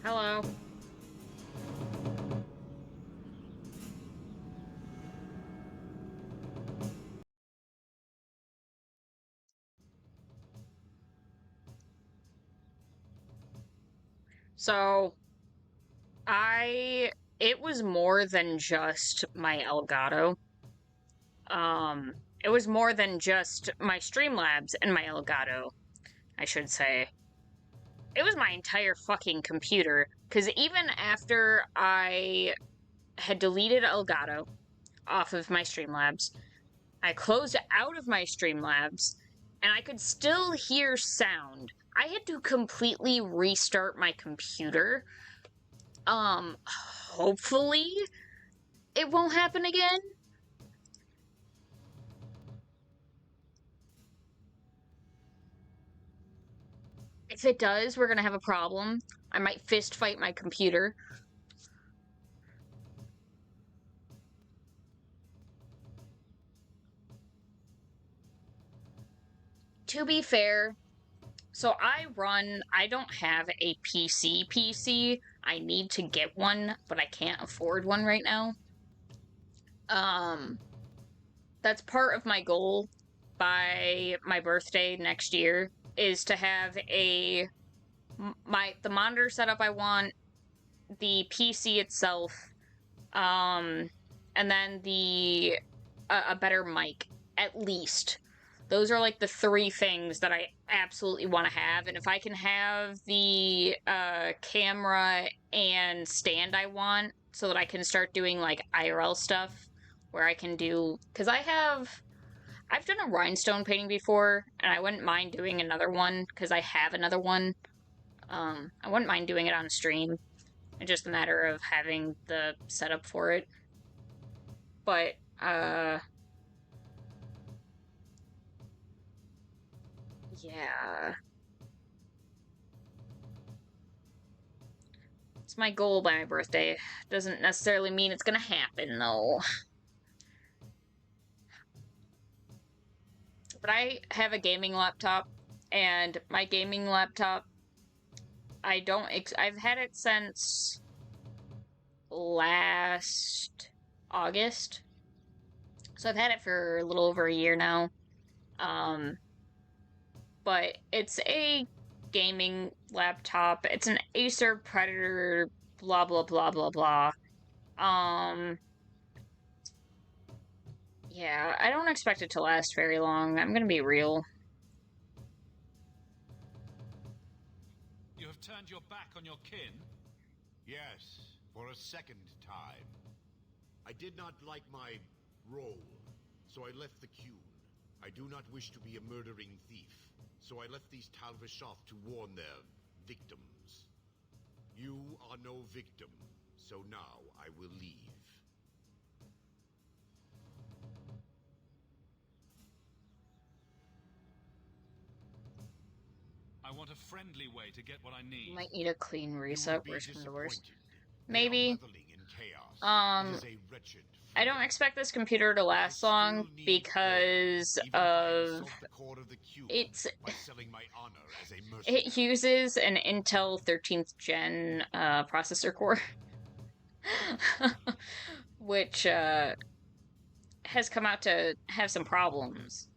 Hello. So, I it was more than just my Elgato. Um, it was more than just my Streamlabs and my Elgato, I should say. It was my entire fucking computer. Because even after I had deleted Elgato off of my Streamlabs, I closed out of my Streamlabs, and I could still hear sound. I had to completely restart my computer. Hopefully it won't happen again. If it does, we're gonna have a problem. I might fist fight my computer. To be fair, so I don't have a PC. I need to get one, but I can't afford one right now. Um, that's part of my goal by my birthday next year is to have the monitor setup I want, the PC itself, um, and then a better mic, at least. Those are like the three things that I absolutely want to have, and if I can have the camera and stand I want, so that I can start doing like IRL stuff, where I can do because I've done a rhinestone painting before, and I wouldn't mind doing another one because I have another one. I wouldn't mind doing it on stream. It's just a matter of having the setup for it. But, yeah. It's my goal by my birthday. Doesn't necessarily mean it's gonna happen, though. But I have a gaming laptop, and my gaming laptop, I've had it since last August. So I've had it for a little over a year now. Um, but it's a gaming laptop. It's an Acer Predator, blah blah blah blah blah. Um, yeah, I don't expect it to last very long. I'm gonna be real. You have turned your back on your kin? Yes, for a second time. I did not like my role, so I left the Qun. I do not wish to be a murdering thief, so I left these Tal-Vashoth to warn their victims. You are no victim, so now I will leave. I want a friendly way to get what I need. Might need a clean reset. Worst come to worst. They are Maybe. reveling in chaos. It is a wretched I don't expect this computer to last long because of it's. It uses an Intel 13th gen processor core, which has come out to have some problems.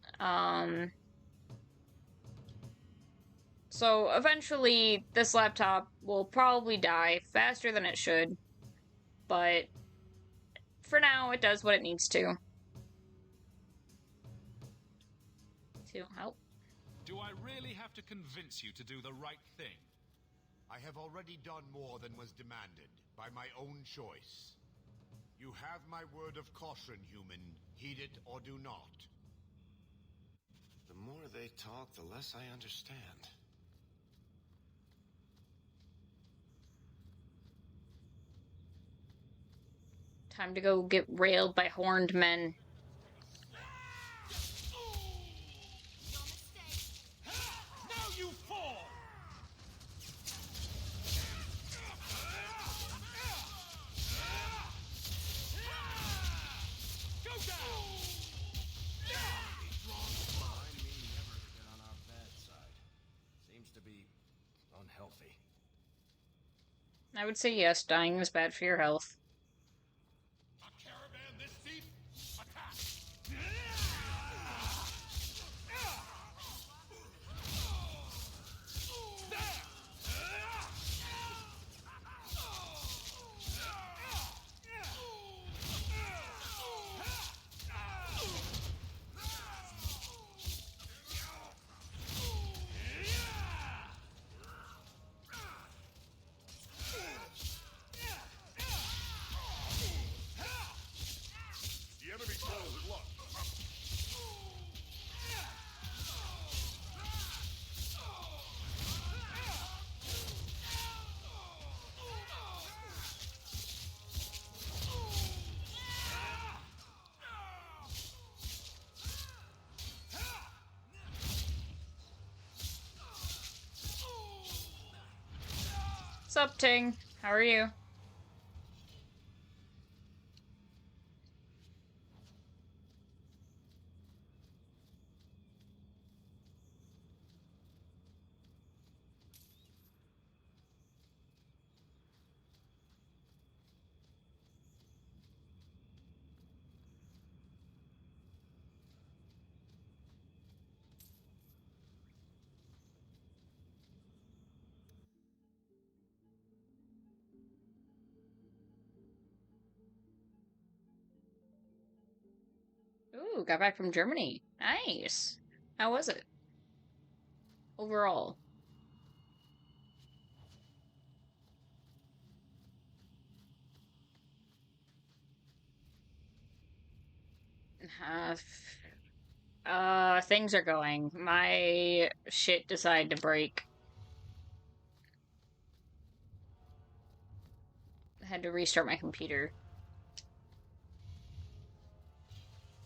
So eventually, this laptop will probably die faster than it should, but for now, it does what it needs to. To help. Do I really have to convince you to do the right thing? I have already done more than was demanded, by my own choice. You have my word of caution, human. Heed it or do not. The more they talk, the less I understand. Time to go get railed by horned men. Now you fall! Go down! Behind me never been on our bad side. Seems to be unhealthy. I would say yes, dying is bad for your health. A caravan this deep? Attack! The enemy follows luck. Sup, Ting? How are you? Ooh, got back from Germany. Nice. How was it? Overall. Things are going. My shit decided to break. I had to restart my computer.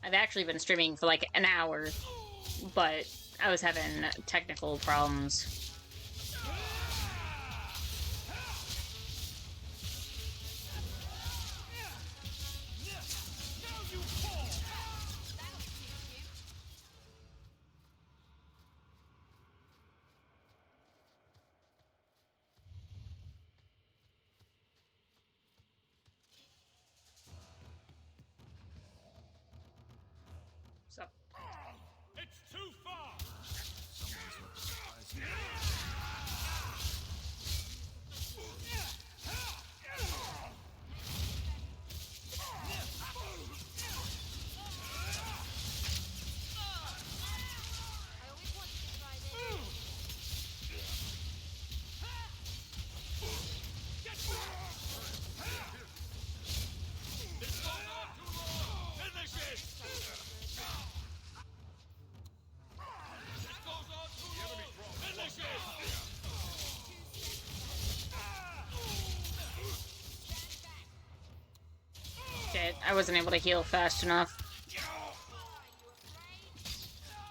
I've actually been streaming for like an hour, but I was having technical problems. So, It's too far! shit, I wasn't able to heal fast enough.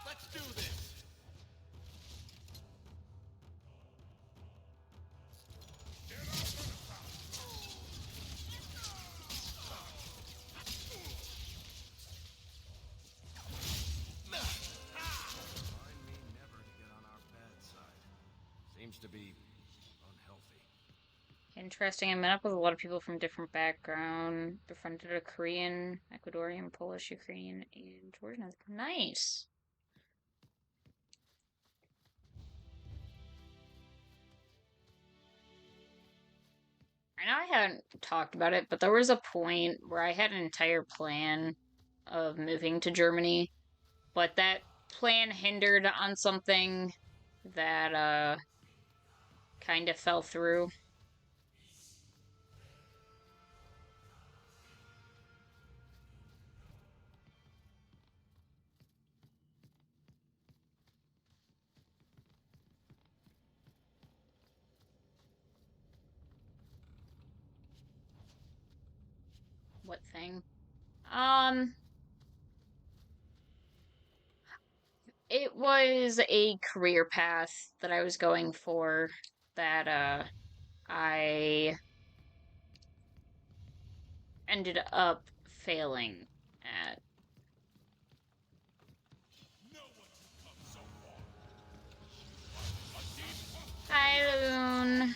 Let's do this! Remind me never to get on our bad side. Seems to be unhealthy. Interesting. I met up with a lot of people from different background. Befriended a Korean, Ecuadorian, Polish, Ukrainian, and Georgian. Nice. I know I hadn't talked about it, but there was a point where I had an entire plan of moving to Germany, but that plan hindered on something that kind of fell through. What thing? Um, it was a career path that I was going for that I ended up failing at. No one can come so far. Hi, Loon.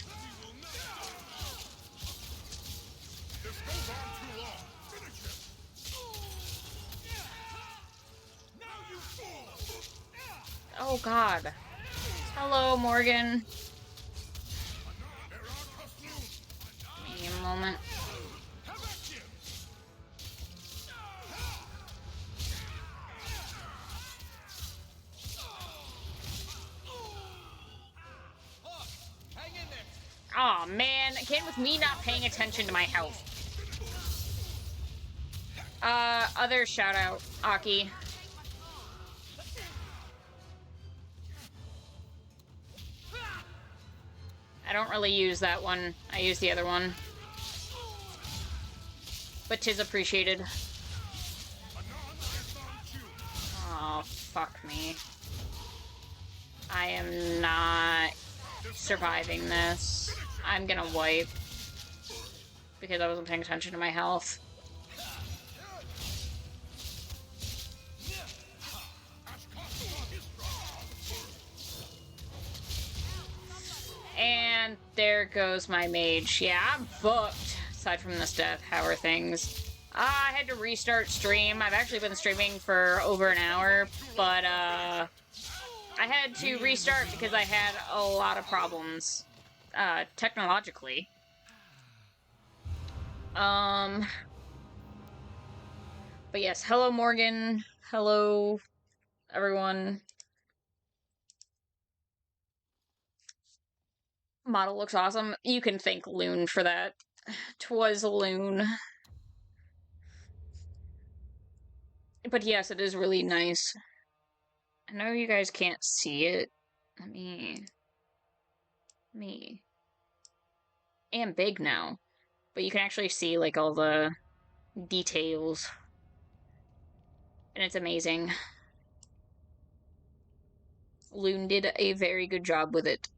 God. Hello, Morgan. Give me a moment. Aw, oh, man. Again, with me not paying attention to my health. Other shout-out, Aki. I don't really use that one. I use the other one. But 'tis appreciated. Oh, fuck me. I am not surviving this. I'm gonna wipe. Because I wasn't paying attention to my health. And there goes my mage. Yeah, I'm booked. Aside from this death, how are things? I had to restart stream. I've actually been streaming for over an hour, but I had to restart because I had a lot of problems, technologically. But yes, hello Morgan. Hello, everyone. Model looks awesome. You can thank Loon for that. 'Twas Loon. But yes, it is really nice. I know you guys can't see it. Let me... I am big now. But you can actually see, like, all the details. And it's amazing. Loon did a very good job with it.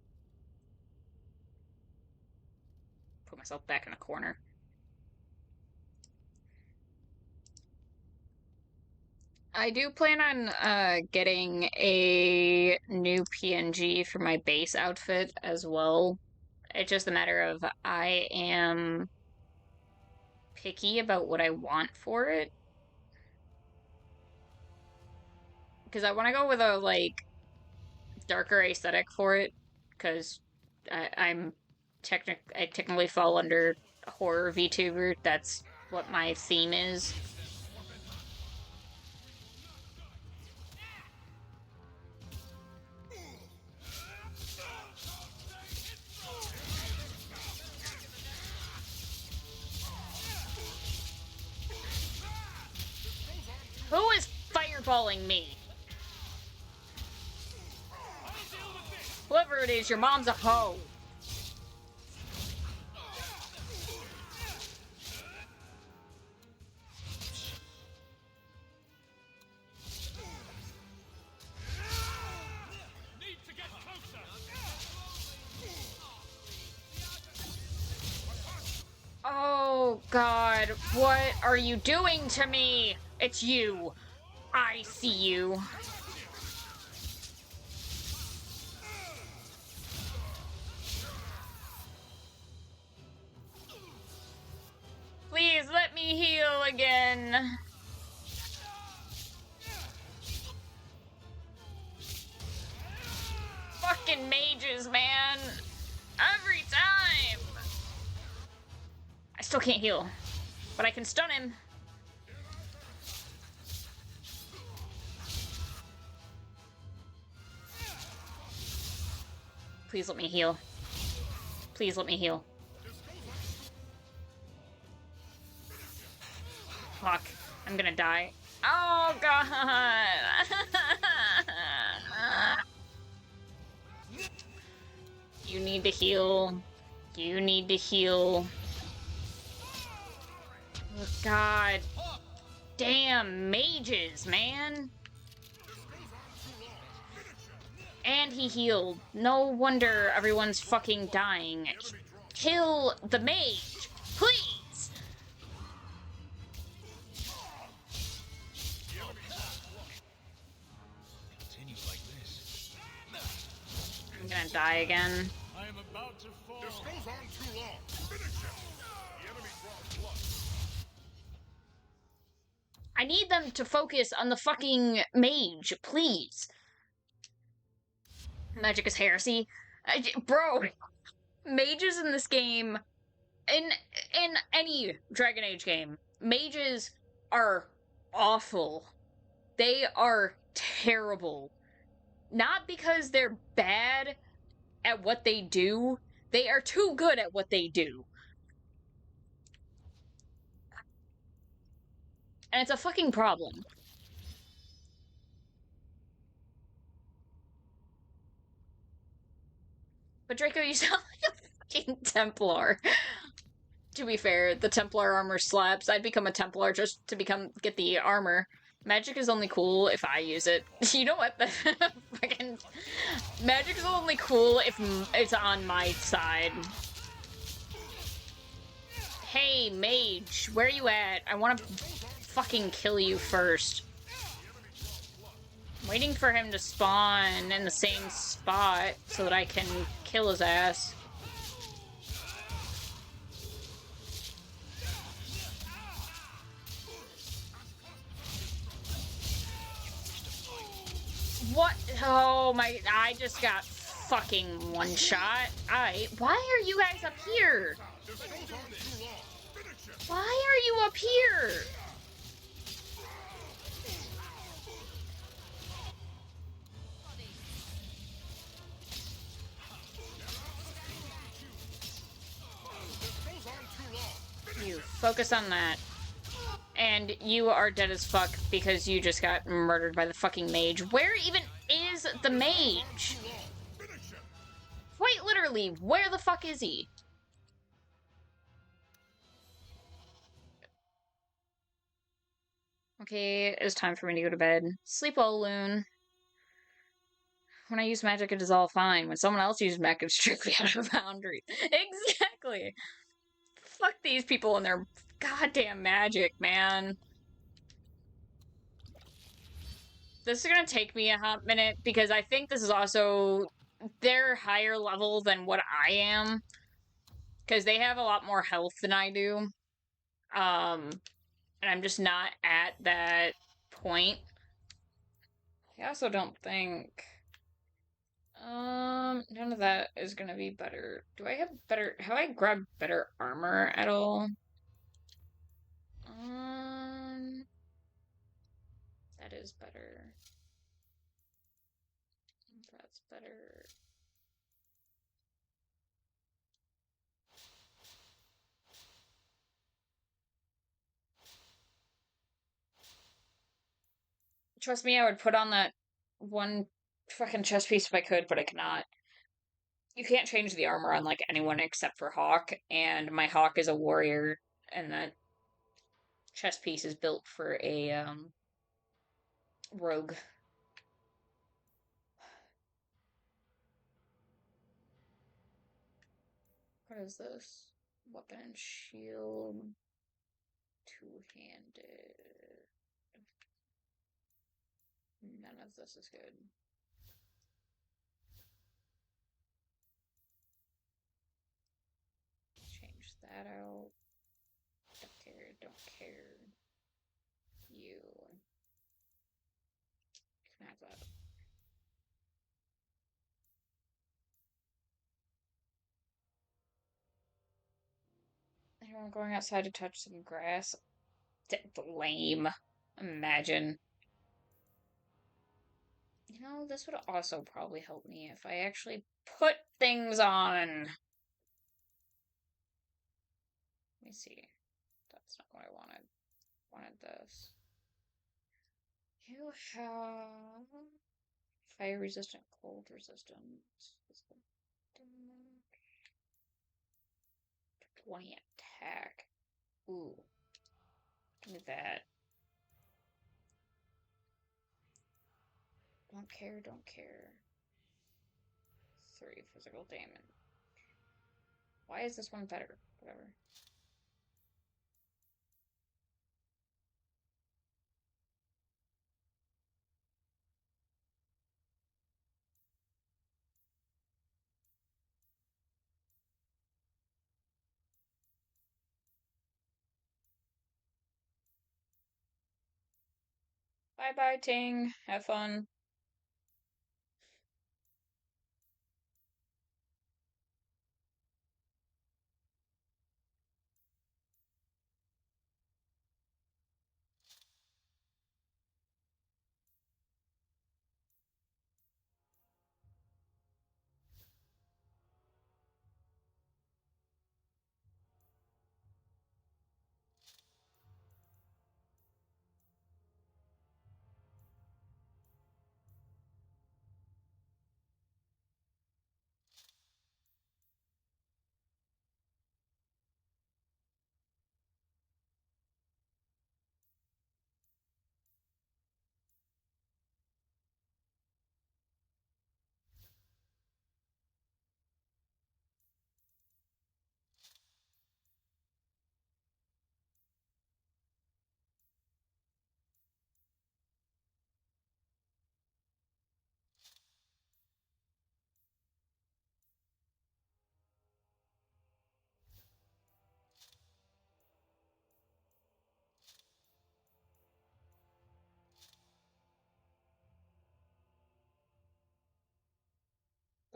Put myself back in a corner. I do plan on getting a new PNG for my base outfit as well. It's just a matter of I am picky about what I want for it. Because I want to go with a, like, darker aesthetic for it. Because I technically fall under horror VTuber. That's what my theme is. Who is fireballing me? Whoever it is, your mom's a hoe. Oh, God. What are you doing to me? It's you. I see you. Please let me heal again. Fucking mages, man. Every time. I still can't heal, but I can stun him. Please let me heal. Please let me heal. Fuck. I'm gonna die. Oh, God. You need to heal. You need to heal. Oh, God. Damn mages, man. And he healed. No wonder everyone's fucking dying. Kill the mage, please! I'm gonna die again. I am about to fall. This goes on too long. Finish him. The enemy draws blood. I need them to focus on the fucking mage, please. Magic is heresy. Bro, mages in this game, in any Dragon Age game, mages are awful. They are terrible. Not because they're bad at what they do, they are too good at what they do. And it's a fucking problem. But Draco, you sound like a fucking Templar. To be fair, the Templar armor slaps. I'd become a Templar just to get the armor. Magic is only cool if I use it. You know what? The fucking magic is only cool if it's on my side. Hey, mage, where you at? I want to fucking kill you first. I'm waiting for him to spawn in the same spot so that I can kill his ass. What? Oh my, I just got fucking one shot. Why are you guys up here? Why are you up here? You focus on that. And you are dead as fuck because you just got murdered by the fucking mage. Where even is the mage? Quite literally, where the fuck is he? Okay, it's time for me to go to bed. Sleep well, Loon. When I use magic, it is all fine. When someone else uses magic, it's strictly out of boundaries. Exactly. Fuck these people and their goddamn magic, man. This is gonna take me a hot minute because I think this is also they're higher level than what I am. Because they have a lot more health than I do. And I'm just not at that point. I also don't think none of that is gonna be better. Do I have better have I grabbed better armor at all? That is better. That's better. Trust me, I would put on that one fucking chest piece if I could, but I cannot. You can't change the armor on like anyone except for Hawk, and my Hawk is a warrior, and that chest piece is built for a rogue. What is this? Weapon, shield, two-handed. None of this is good. Change that out. Don't care, don't care. You can have that. I'm going outside to touch some grass. Lame. Imagine. You know, this would also probably help me if I actually put things on. Let me see. That's not what I wanted. I wanted this. You have fire resistant, cold resistant, 20 attack. Ooh. Give me that. Don't care, don't care. 3 physical damage. Why is this one better? Whatever. Bye bye, Ting. Have fun.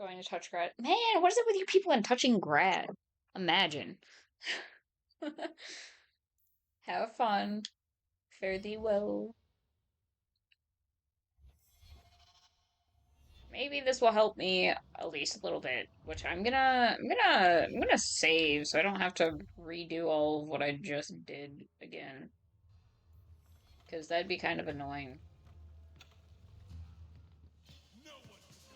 Going to touch grad. Man, what is it with you people and touching grad? Imagine. Have fun. Fare thee well. Maybe this will help me at least a little bit, which I'm gonna save so I don't have to redo all of what I just did again. Because that'd be kind of annoying.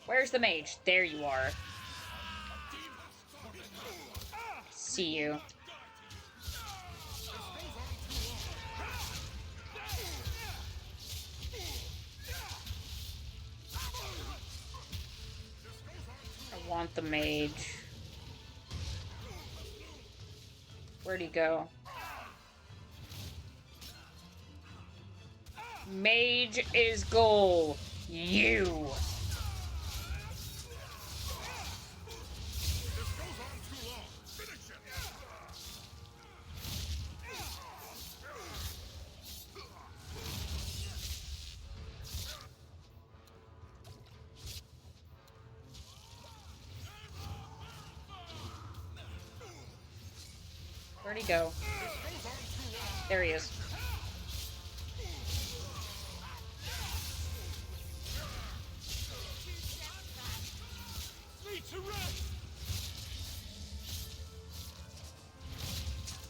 Where's the mage? There you are. See you. I want the mage. Where'd he go? Mage is goal. You. Where'd he go? There he is.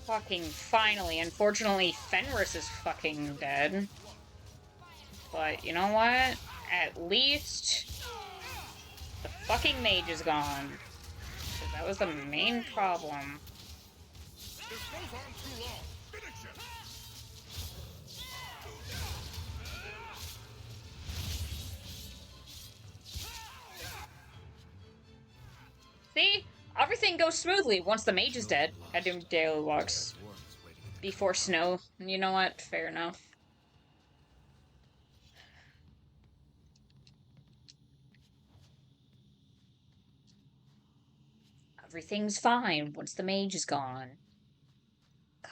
Fucking finally. Unfortunately, Fenris is fucking dead. But you know what? At least the fucking mage is gone. 'Cause that was the main problem. See? Everything goes smoothly once the mage is dead. Had to do daily walks before snow. You know what? Fair enough. Everything's fine once the mage is gone. God.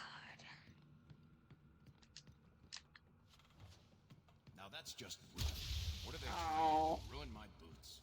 Now that's just rude. What are they Oh. trying to ruin my boots?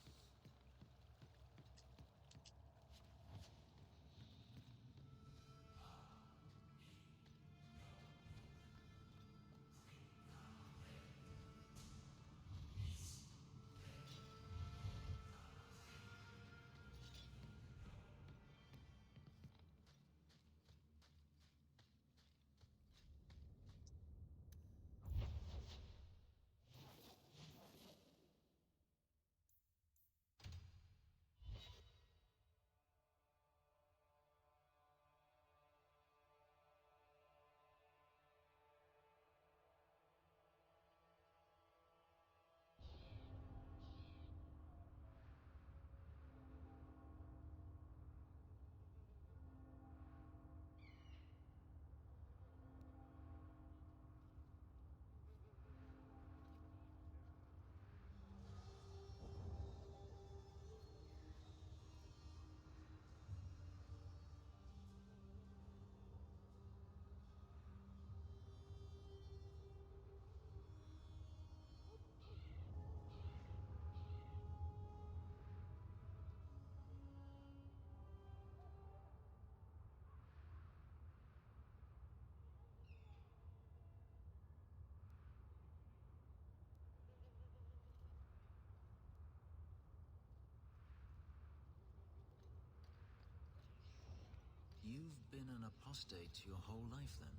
You've been an apostate your whole life, then?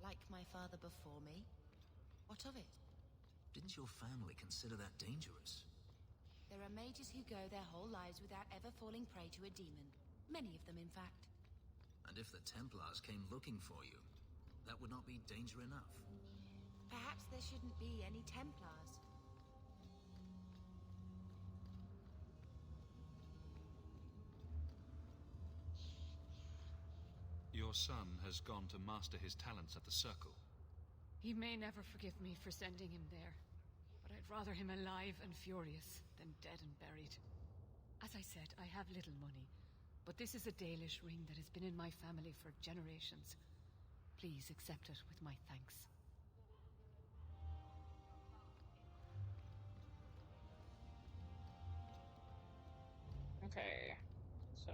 Like my father before me? What of it? Didn't your family consider that dangerous? There are mages who go their whole lives without ever falling prey to a demon. Many of them, in fact. And if the Templars came looking for you, that would not be danger enough. Perhaps there shouldn't be any Templars. Your son has gone to master his talents at the Circle. He may never forgive me for sending him there, but I'd rather him alive and furious than dead and buried. As I said, I have little money, but this is a Dalish ring that has been in my family for generations. Please accept it with my thanks. Okay. So...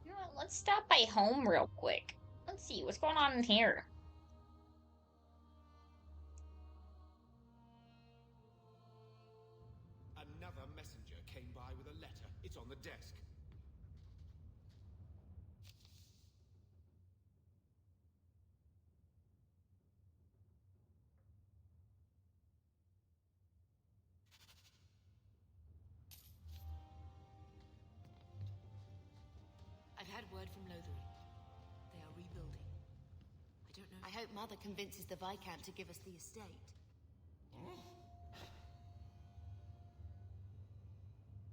You know what? Let's stop by home real quick. Let's see what's going on in here. Another messenger came by with a letter. It's on the desk. I've had word from Lothering. They are rebuilding. I don't know. I hope Mother convinces the Viscount to give us the estate.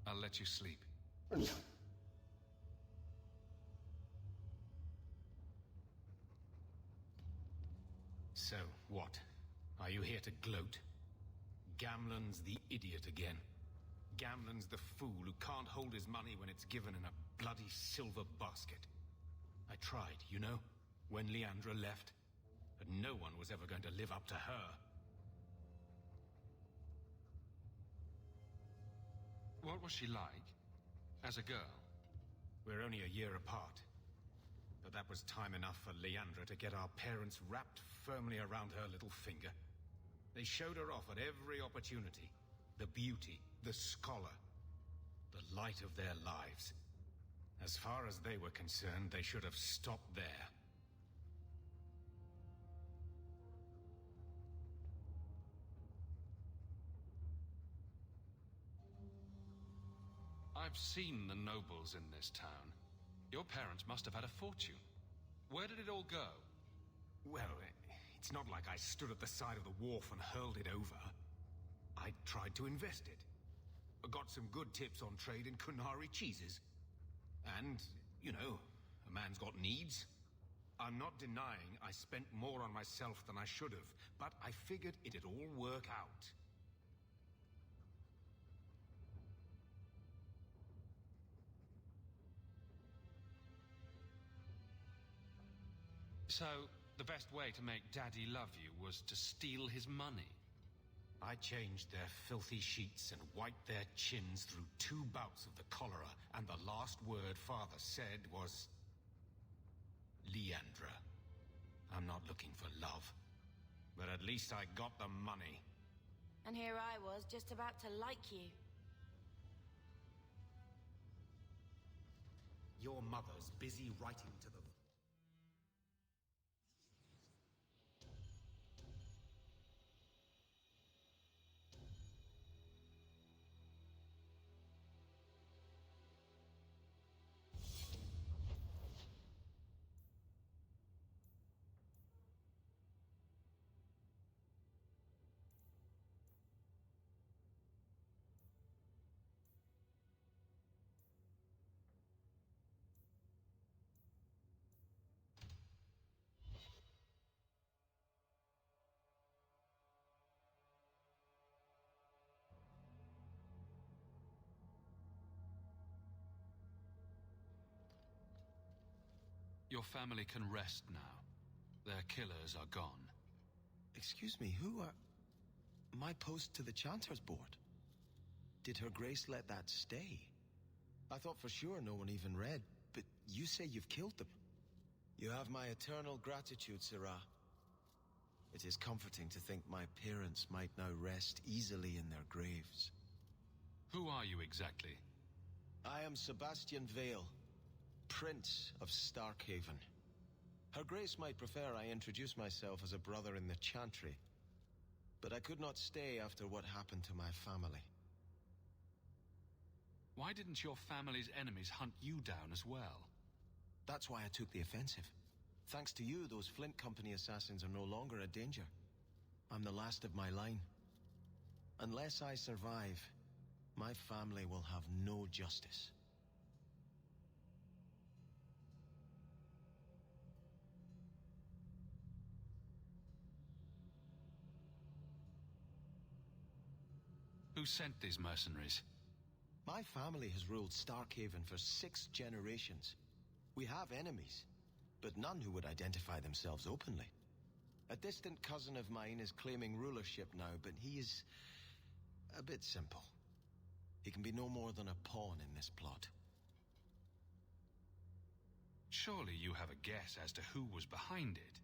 I'll let you sleep. So, what? Are you here to gloat? Gamlen's the idiot again. Gamlen's the fool who can't hold his money when it's given in a bloody silver basket. I tried, you know, when Leandra left. But no one was ever going to live up to her. What was she like? As a girl? We're only a year apart. But that was time enough for Leandra to get our parents wrapped firmly around her little finger. They showed her off at every opportunity. The beauty, the scholar, the light of their lives. As far as they were concerned, they should have stopped there. I've seen the nobles in this town. Your parents must have had a fortune. Where did it all go? Well, it's not like I stood at the side of the wharf and hurled it over. I tried to invest it. Got some good tips on trade in Kunari cheeses. And, you know, a man's got needs. I'm not denying I spent more on myself than I should have, but I figured it'd all work out. So, the best way to make Daddy love you was to steal his money? I changed their filthy sheets and wiped their chins through 2 bouts of the cholera, and the last word Father said was... Leandra. I'm not looking for love, but at least I got the money. And here I was, just about to like you. Your mother's busy writing to the... Your family can rest now. Their killers are gone. Excuse me, who are... My post to the Chanter's Board? Did Her Grace let that stay? I thought for sure no one even read, but you say you've killed them. You have my eternal gratitude, Sirrah. It is comforting to think my parents might now rest easily in their graves. Who are you exactly? I am Sebastian Vale, Prince of Starkhaven. Her Grace might prefer I introduce myself as a brother in the Chantry, but I could not stay after what happened to my family. Why didn't your family's enemies hunt you down as well? That's why I took the offensive. Thanks to you, those Flint Company assassins are no longer a danger. I'm the last of my line. Unless I survive, my family will have no justice. Who sent these mercenaries? My family has ruled Starkhaven for 6 generations. We have enemies, but none who would identify themselves openly. A distant cousin of mine is claiming rulership now, but he is a bit simple. He can be no more than a pawn in this plot. Surely you have a guess as to who was behind it.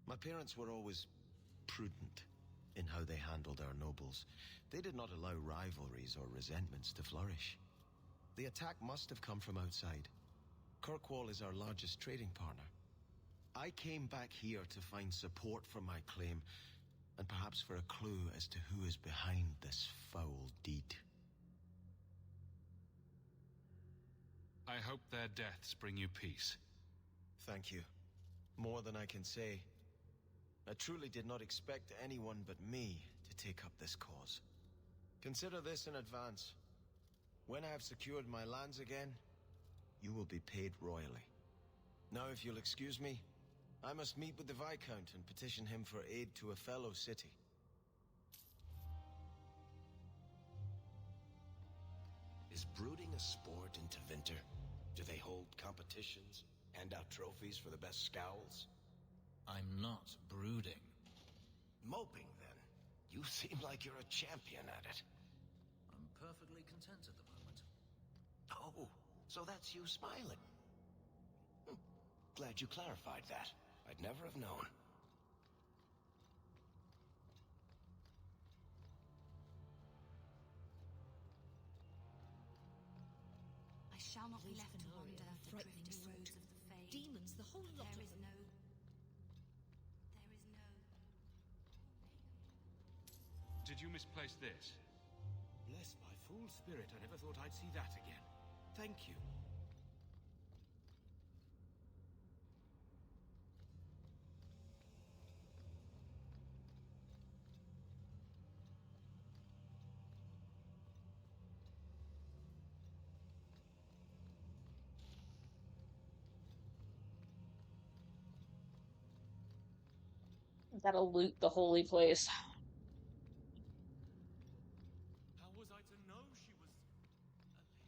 My parents were always prudent in how they handled our nobles. They did not allow rivalries or resentments to flourish. The attack must have come from outside. Kirkwall is our largest trading partner. I came back here to find support for my claim, and perhaps for a clue as to who is behind this foul deed. I hope their deaths bring you peace. Thank you. More than I can say. I truly did not expect anyone but me to take up this cause. Consider this in advance. When I have secured my lands again, you will be paid royally. Now, if you'll excuse me, I must meet with the Viscount and petition him for aid to a fellow city. Is brooding a sport in Tevinter? Do they hold competitions? Hand out trophies for the best scowls? I'm not brooding. Moping, then. You seem like you're a champion at it. I'm perfectly content at the moment. Oh, so that's you smiling. Glad you clarified that. I'd never have known. I shall not be left to wander the drifting roads of the Fade. Demons, the whole lot of them. There is no... Did you misplace this? Bless my fool spirit, I never thought I'd see that again. Thank you. Gotta loot the holy place. How was I to know she was a lady of ill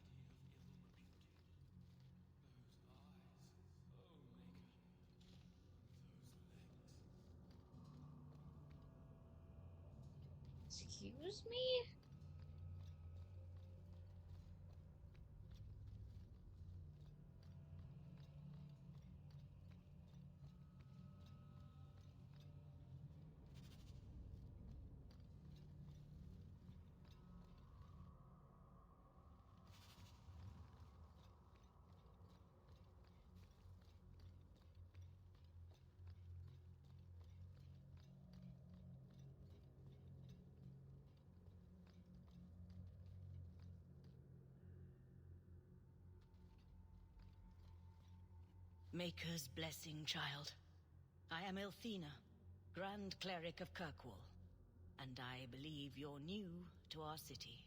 repute? Those eyes, oh Maker, those legs. Excuse me? Maker's blessing, child. I am Elthina, Grand Cleric of Kirkwall, and I believe you're new to our city.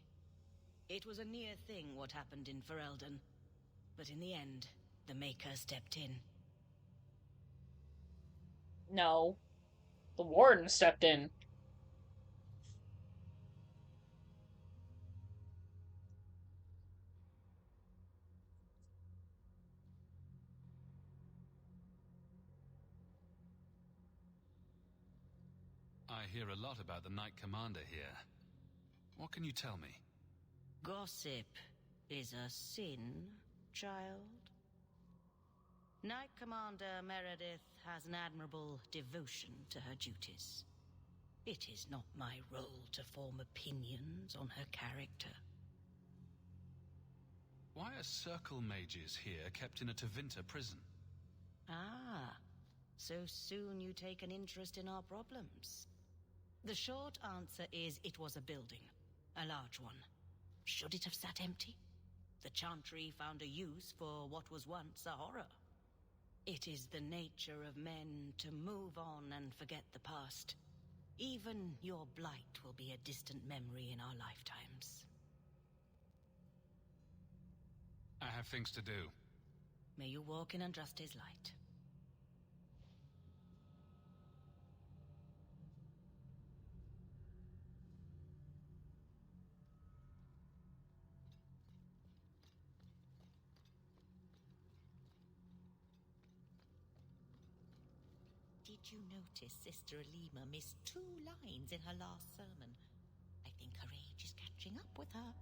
It was a near thing what happened in Ferelden, but in the end, the Maker stepped in. No. The warden stepped in. I hear a lot about the Knight Commander here. What can you tell me? Gossip is a sin, child. Knight Commander Meredith has an admirable devotion to her duties. It is not my role to form opinions on her character. Why are circle mages here kept in a Tevinter prison? Ah, so soon you take an interest in our problems. The short answer is it was a building, a large one. Should it have sat empty? The Chantry found a use for what was once a horror. It is the nature of men to move on and forget the past. Even your blight will be a distant memory in our lifetimes. I have things to do. May you walk in Andraste's light. Did Did you notice Sister Alima missed 2 lines in her last sermon? I think her age is catching up with her.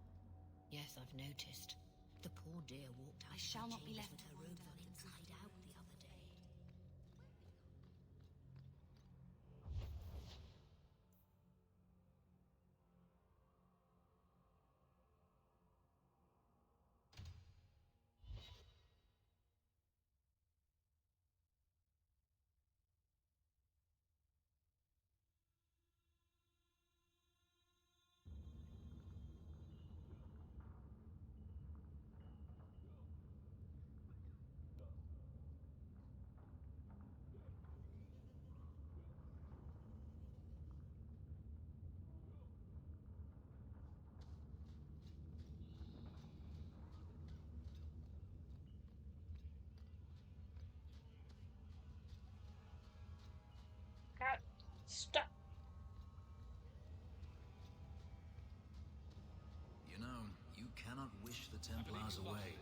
Yes, I've noticed. The poor dear walked out. I shall not be left with her robes on inside out the other day. God, stop. You know, you cannot wish the Templars away.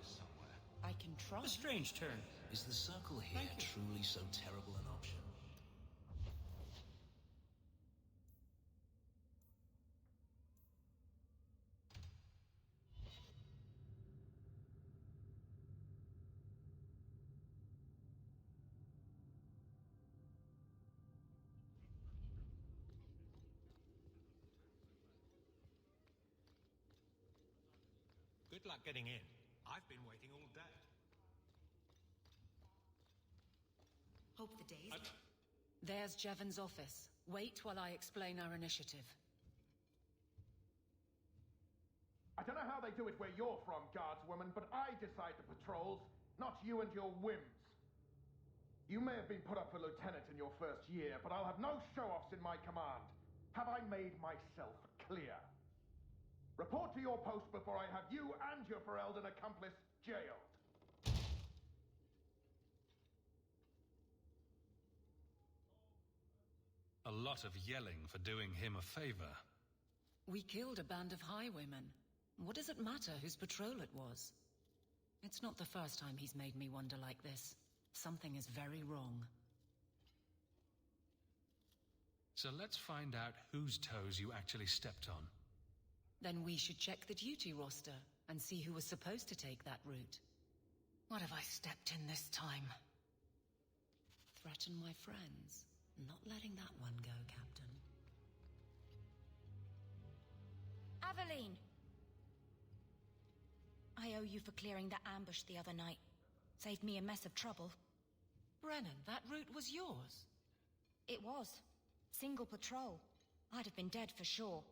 I can try. A strange turn. Is the Circle here truly so terrible an option? Good luck getting in. I've been waiting all day. Hope the days... There's Jevon's office. Wait while I explain our initiative. I don't know how they do it where you're from, guardswoman, but I decide the patrols, not you and your whims. You may have been put up for lieutenant in your first year, but I'll have no show-offs in my command. Have I made myself clear? Report to your post before I have you and your Ferelden accomplice jailed. A lot of yelling for doing him a favor. We killed a band of highwaymen. What does it matter whose patrol it was? It's not the first time he's made me wonder like this. Something is very wrong. So let's find out whose toes you actually stepped on. Then we should check the duty roster and see who was supposed to take that route. What have I stepped in this time? Threaten my friends. Not letting that one go, Captain. Aveline! I owe you for clearing that ambush the other night. Saved me a mess of trouble. Brennan, that route was yours? It was. Single patrol. I'd have been dead for sure.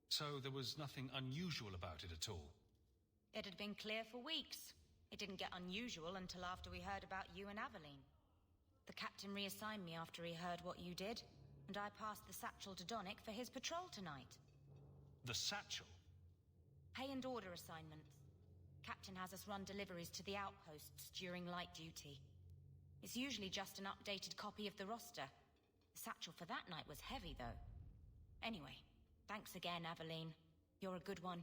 So there was nothing unusual about it at all? It had been clear for weeks. It didn't get unusual until after we heard about you and Aveline. The captain reassigned me after he heard what you did, and I passed the satchel to Donick for his patrol tonight. The satchel? Pay and order assignments. Captain has us run deliveries to the outposts during light duty. It's usually just an updated copy of the roster. The satchel for that night was heavy, though. Anyway, thanks again, Aveline. You're a good one.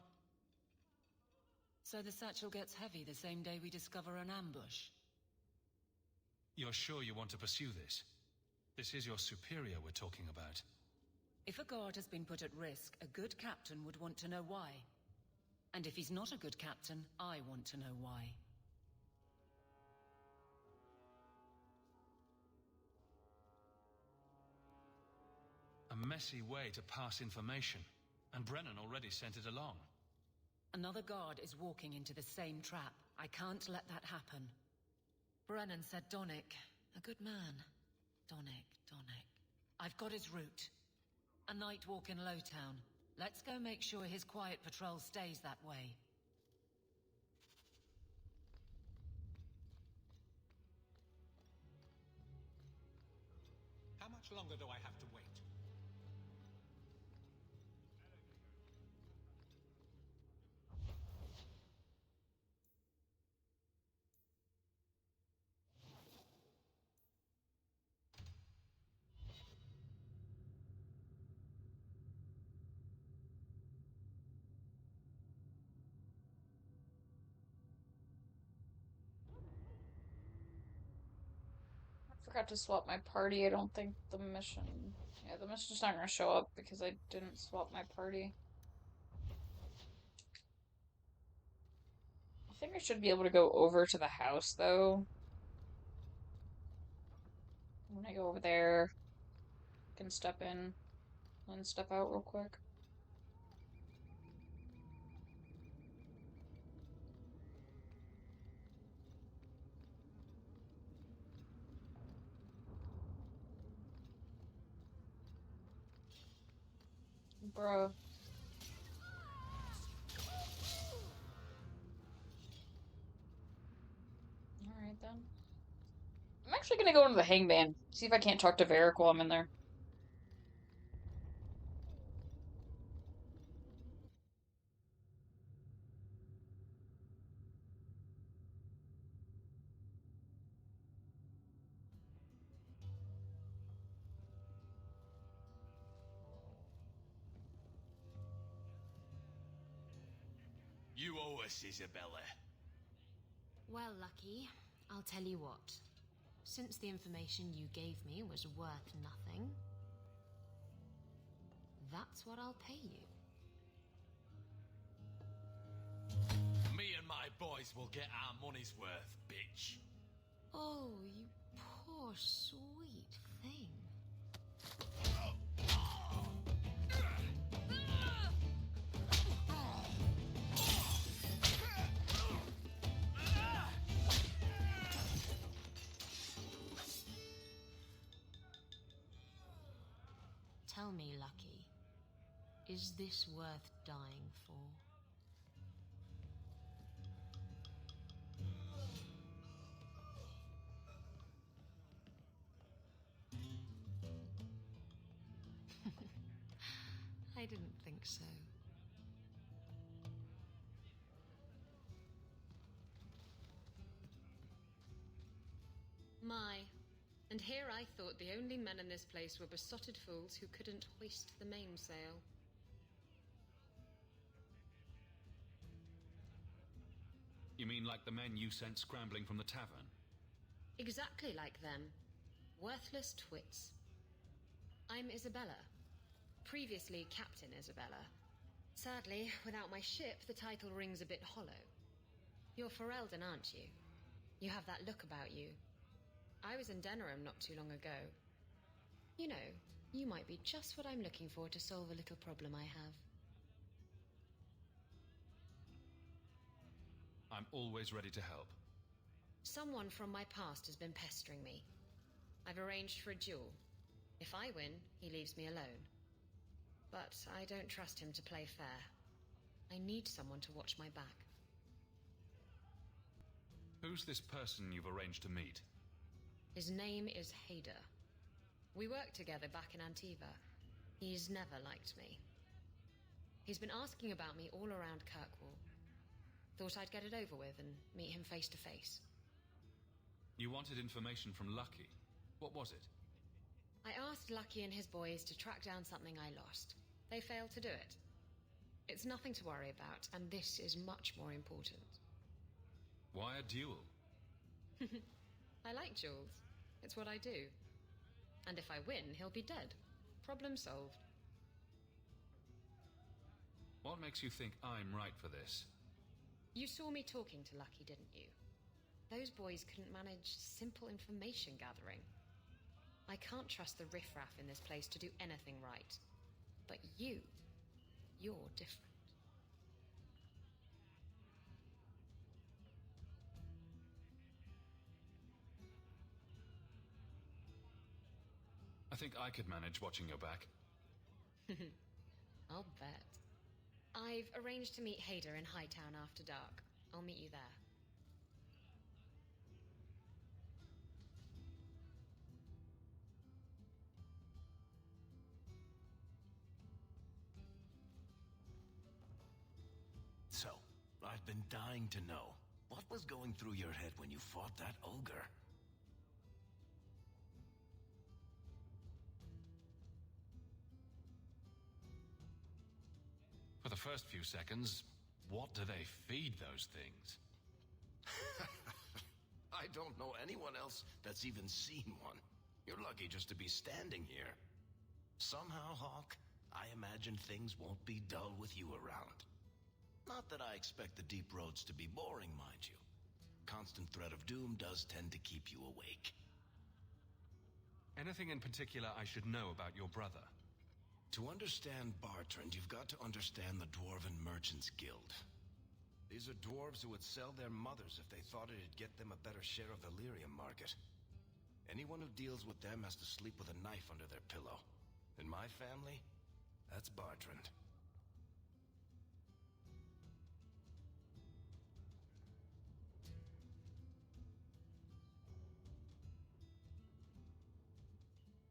So the satchel gets heavy the same day we discover an ambush? You're sure you want to pursue this? This is your superior we're talking about. If a guard has been put at risk, a good captain would want to know why. And if he's not a good captain, I want to know why. A messy way to pass information, and Brennan already sent it along. Another guard is walking into the same trap. I can't let that happen. Brennan said Donick. A good man. Donick. I've got his route. A night walk in Lowtown. Let's go make sure his quiet patrol stays that way. How much longer do I have to wait? forgot to swap my party. I don't think the mission... Yeah, the mission's not gonna show up because I didn't swap my party. I think I should be able to go over to the house, though. When I go over there, I can step in and step out real quick. Bro. Alright then. I'm actually gonna go into the Hangman. See if I can't talk to Varric while I'm in there. You owe us, Isabella. Well, Lucky, I'll tell you what. Since the information you gave me was worth nothing, that's what I'll pay you. Me and my boys will get our money's worth, bitch. Oh, you poor sweet thing. Tell me, Lucky, is this worth dying for? I didn't think so. My. And here I thought the only men in this place were besotted fools who couldn't hoist the mainsail. You mean like the men you sent scrambling from the tavern? Exactly like them. Worthless twits. I'm Isabella. Previously Captain Isabella. Sadly, without my ship, the title rings a bit hollow. You're Ferelden, aren't you? You have that look about you. I was in Denerim not too long ago. You know, you might be just what I'm looking for to solve a little problem I have. I'm always ready to help. Someone from my past has been pestering me. I've arranged for a duel. If I win, he leaves me alone. But I don't trust him to play fair. I need someone to watch my back. Who's this person you've arranged to meet? His name is Hader. We worked together back in Antiva. He's never liked me. He's been asking about me all around Kirkwall. Thought I'd get it over with and meet him face to face. You wanted information from Lucky. What was it? I asked Lucky and his boys to track down something I lost. They failed to do it. It's nothing to worry about, and this is much more important. Why a duel? I like duels. It's what I do. And if I win, he'll be dead. Problem solved. What makes you think I'm right for this? You saw me talking to Lucky, didn't you? Those boys couldn't manage simple information gathering. I can't trust the riffraff in this place to do anything right. But you're different. I think I could manage watching your back. I'll bet. I've arranged to meet Hader in Hightown after dark. I'll meet you there. So, I've been dying to know. What was going through your head when you fought that ogre? For the first few seconds, what do they feed those things? I I don't know anyone else that's even seen one. You're lucky just to be standing here. Somehow, Hawk, I imagine things won't be dull with you around. Not that I expect the deep roads to be boring, mind you. Constant threat of doom does tend to keep you awake. Anything in particular I should know about your brother? To understand Bartrand, you've got to understand the Dwarven Merchants Guild. These are dwarves who would sell their mothers if they thought it'd get them a better share of the lyrium market. Anyone who deals with them has to sleep with a knife under their pillow. In my family, that's Bartrand.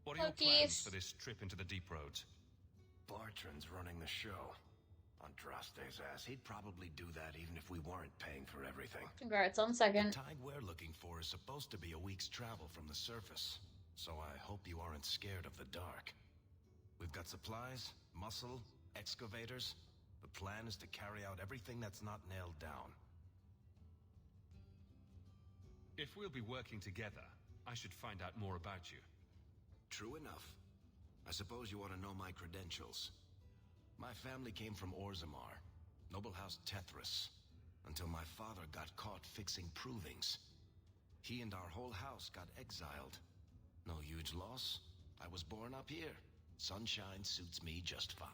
What are your plans for this trip into the Deep Roads? Bartrand's running the show. Andraste's ass, he'd probably do that even if we weren't paying for everything. Congrats on second. The tide we're looking for is supposed to be a week's travel from the surface, so I hope you aren't scared of the dark. We've got supplies, muscle, excavators. The plan is to carry out everything that's not nailed down. If we'll be working together, I should find out more about you. True enough. I suppose you want to know my credentials. My family came from Orzammar, noble house Tethras, until my father got caught fixing provings. He and our whole house got exiled. No huge loss. I was born up here. Sunshine suits me just fine.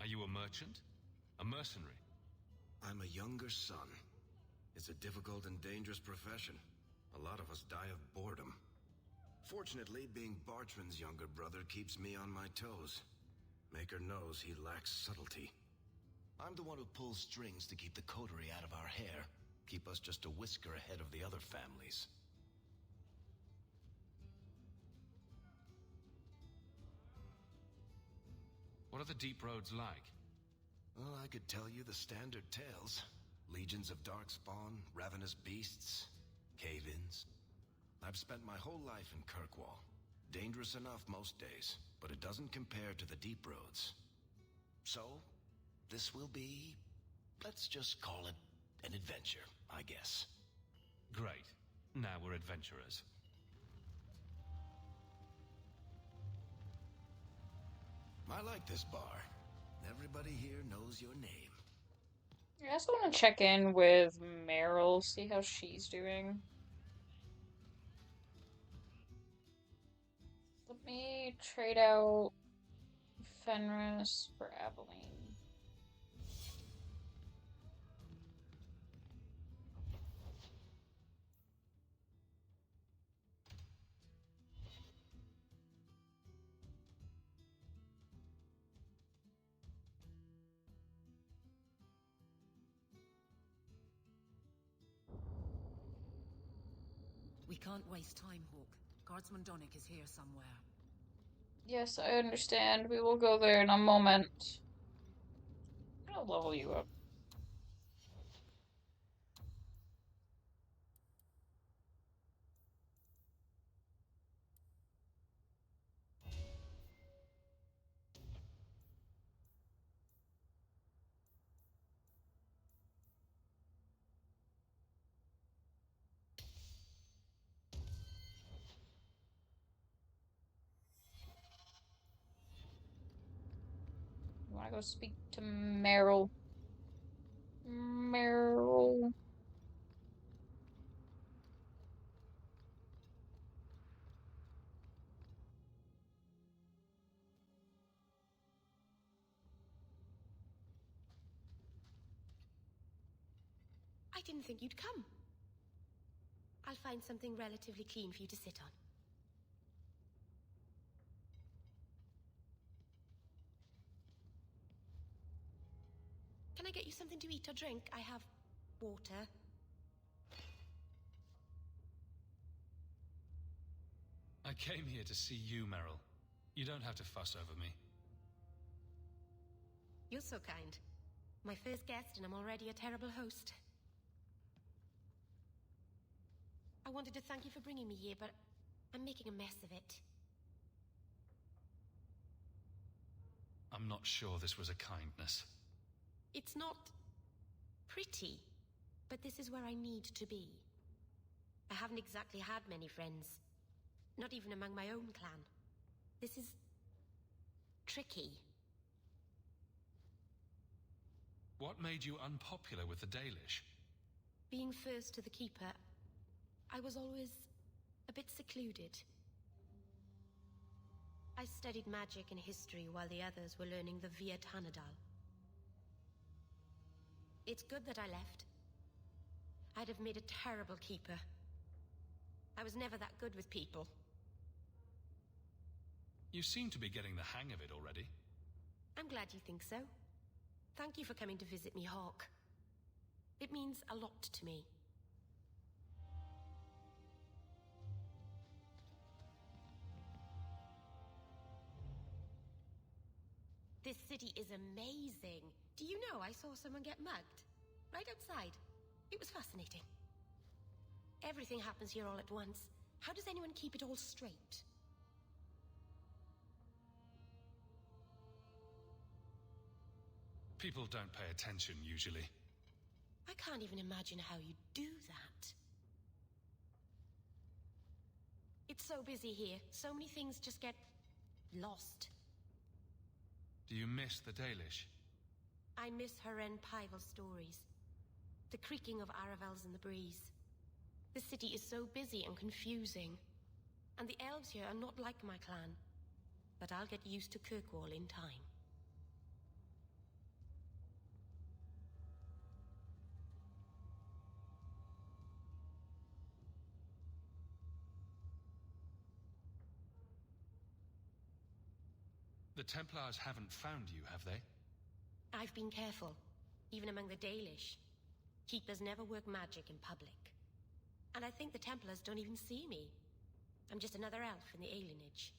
Are you a merchant? A mercenary? I'm a younger son. It's a difficult and dangerous profession. A lot of us die of boredom. Fortunately, being Bartrand's younger brother keeps me on my toes. Maker knows he lacks subtlety. I'm the one who pulls strings to keep the coterie out of our hair. Keep us just a whisker ahead of the other families. What are the Deep Roads like? Well, I could tell you the standard tales. Legions of darkspawn, ravenous beasts, cave-ins. I've spent my whole life in Kirkwall. Dangerous enough most days, but it doesn't compare to the Deep Roads. So, this will be, let's just call it an adventure, I guess. Great. Now we're adventurers. I like this bar. Everybody here knows your name. I also want to check in with Meryl, see how she's doing. Let me trade out Fenris for Aveline. We can't waste time, Hawk. Guardsman Donnic is here somewhere. Yes, I understand. We will go there in a moment. I'll level you up. I want to go speak to Meryl. Meryl. I didn't think you'd come. I'll find something relatively clean for you to sit on. Can I get you something to eat or drink? I have water. I came here to see you, Meryl. You don't have to fuss over me. You're so kind. My first guest, and I'm already a terrible host. I wanted to thank you for bringing me here, but I'm making a mess of it. I'm not sure this was a kindness. It's not pretty, but this is where I need to be. I haven't exactly had many friends, not even among my own clan. This is tricky. What made you unpopular with the Dalish? Being first to the Keeper, I was always a bit secluded. I studied magic and history while the others were learning the Via Tanadal. It's good that I left. I'd have made a terrible Keeper. I was never that good with people. You seem to be getting the hang of it already. I'm glad you think so. Thank you for coming to visit me, Hawke. It means a lot to me. This city is amazing. Do you know I saw someone get mugged? Right outside. It was fascinating. Everything happens here all at once. How does anyone keep it all straight? People don't pay attention, usually. I can't even imagine how you do that. It's so busy here. So many things just get lost. Do you miss the Dalish? I miss Haren Pyval's stories. The creaking of Aravels in the breeze. The city is so busy and confusing. And the elves here are not like my clan. But I'll get used to Kirkwall in time. The Templars haven't found you, have they? I've been careful, even among the Dalish. Keepers never work magic in public. And I think the Templars don't even see me. I'm just another elf in the alienage.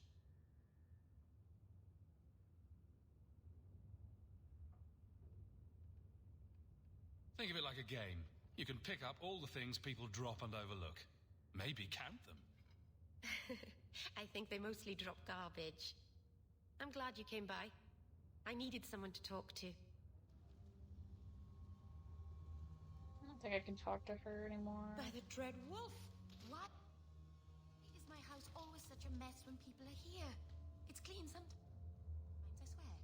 Think of it like a game. You can pick up all the things people drop and overlook. Maybe count them. I think they mostly drop garbage. I'm glad you came by. I needed someone to talk to. I don't think I can talk to her anymore. By the Dread Wolf! What? Is my house always such a mess when people are here? It's clean sometimes, I swear.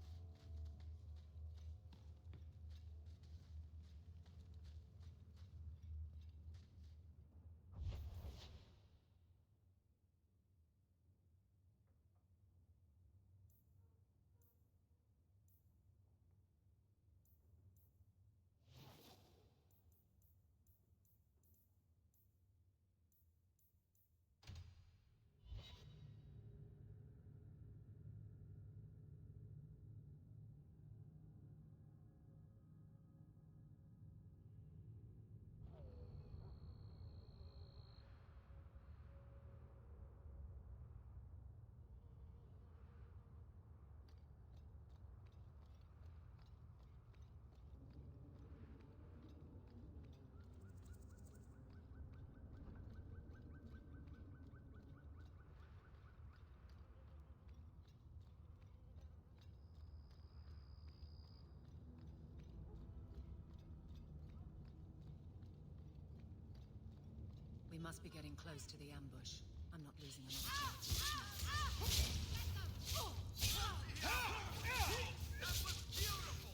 We must be getting close to the ambush. I'm not losing another chance. That was beautiful!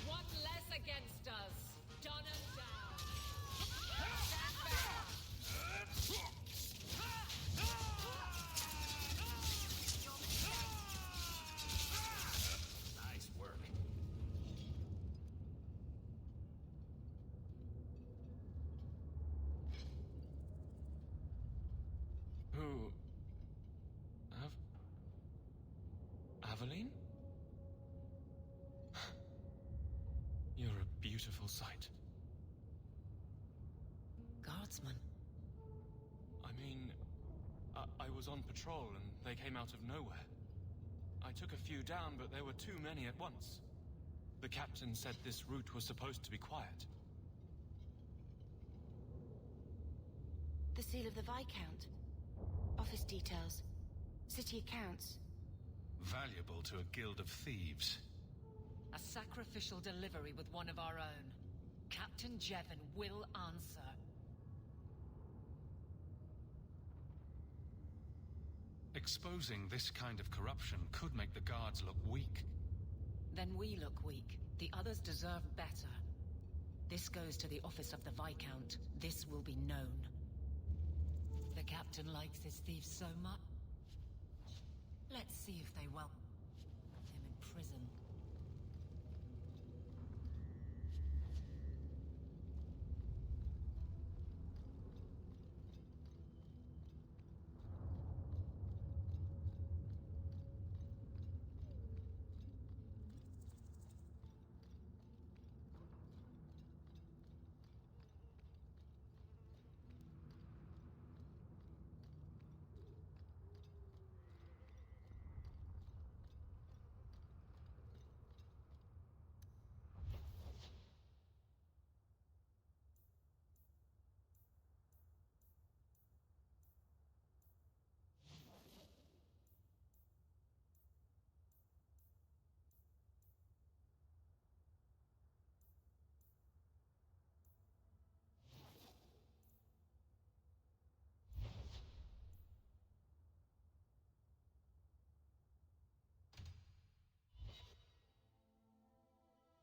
One less against us. Done and down. Stand back. Nice work. Who... Aveline? You're a beautiful sight. Guardsman. I mean, I was on patrol and they came out of nowhere. I took a few down, but there were too many at once. The captain said this route was supposed to be quiet. The seal of the Viscount. Office details. City accounts. Valuable to a guild of thieves. A sacrificial delivery with one of our own. Captain Jevon will answer. Exposing this kind of corruption could make the guards look weak. Then we look weak. The others deserve better. This goes to the office of the Viscount. This will be known. The captain likes his thieves so much. Let's see if they welcome him in prison.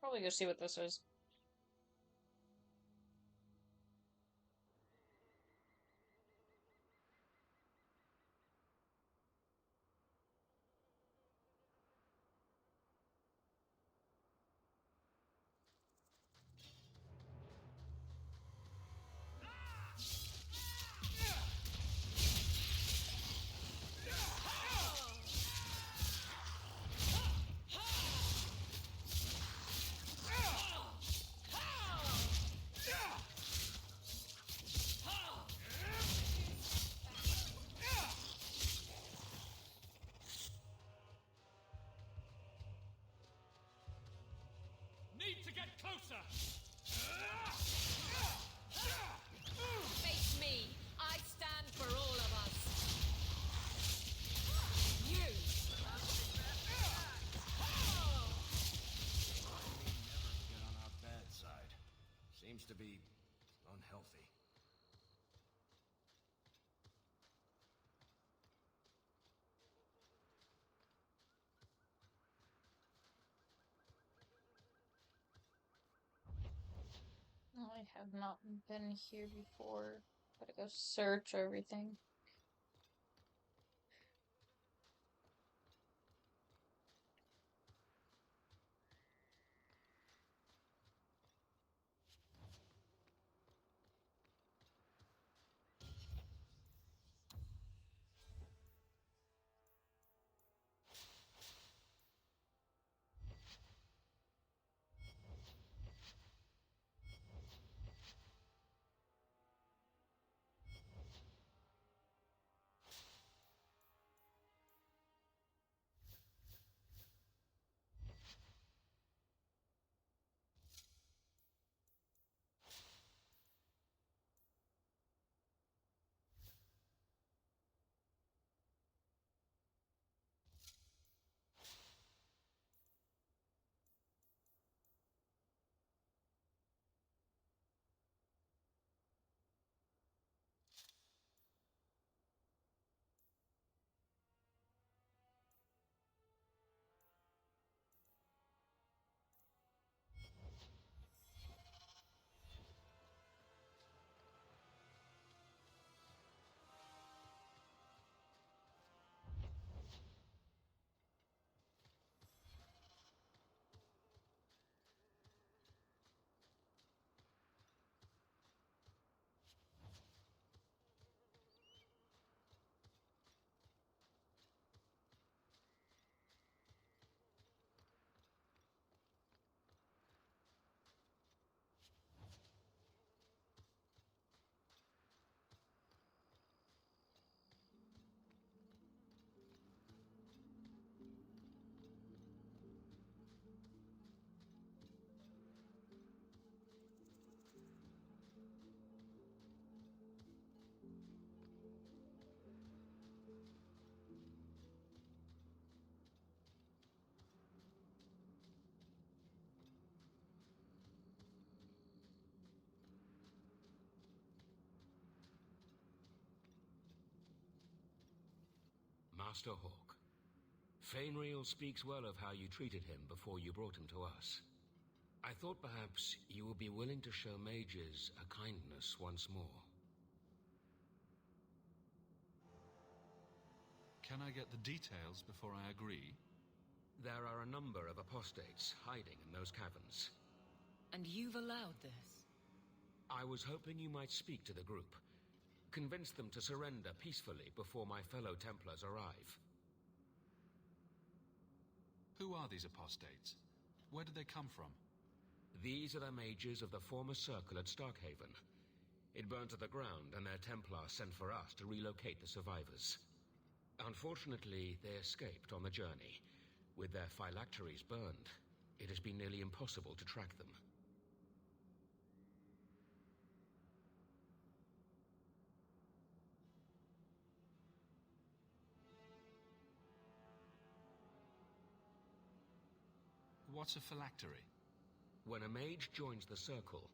Probably go see what this is. Need to get closer! Face me! I stand for all of us! You! Get on our bad side. Seems to be unhealthy. I have not been here before. Gotta go search everything. Master Hawk. Fainriel speaks well of how you treated him before you brought him to us. I thought perhaps you would be willing to show mages a kindness once more. Can I get the details before I agree? There are a number of apostates hiding in those caverns. And you've allowed this? I was hoping you might speak to the group. Convince them to surrender peacefully before my fellow Templars arrive. Who are these apostates? Where did they come from? These are the mages of the former circle at Starkhaven. It burned to the ground, and their Templars sent for us to relocate the survivors. Unfortunately, they escaped on the journey. With their phylacteries burned, it has been nearly impossible to track them. What's a phylactery? When a mage joins the circle,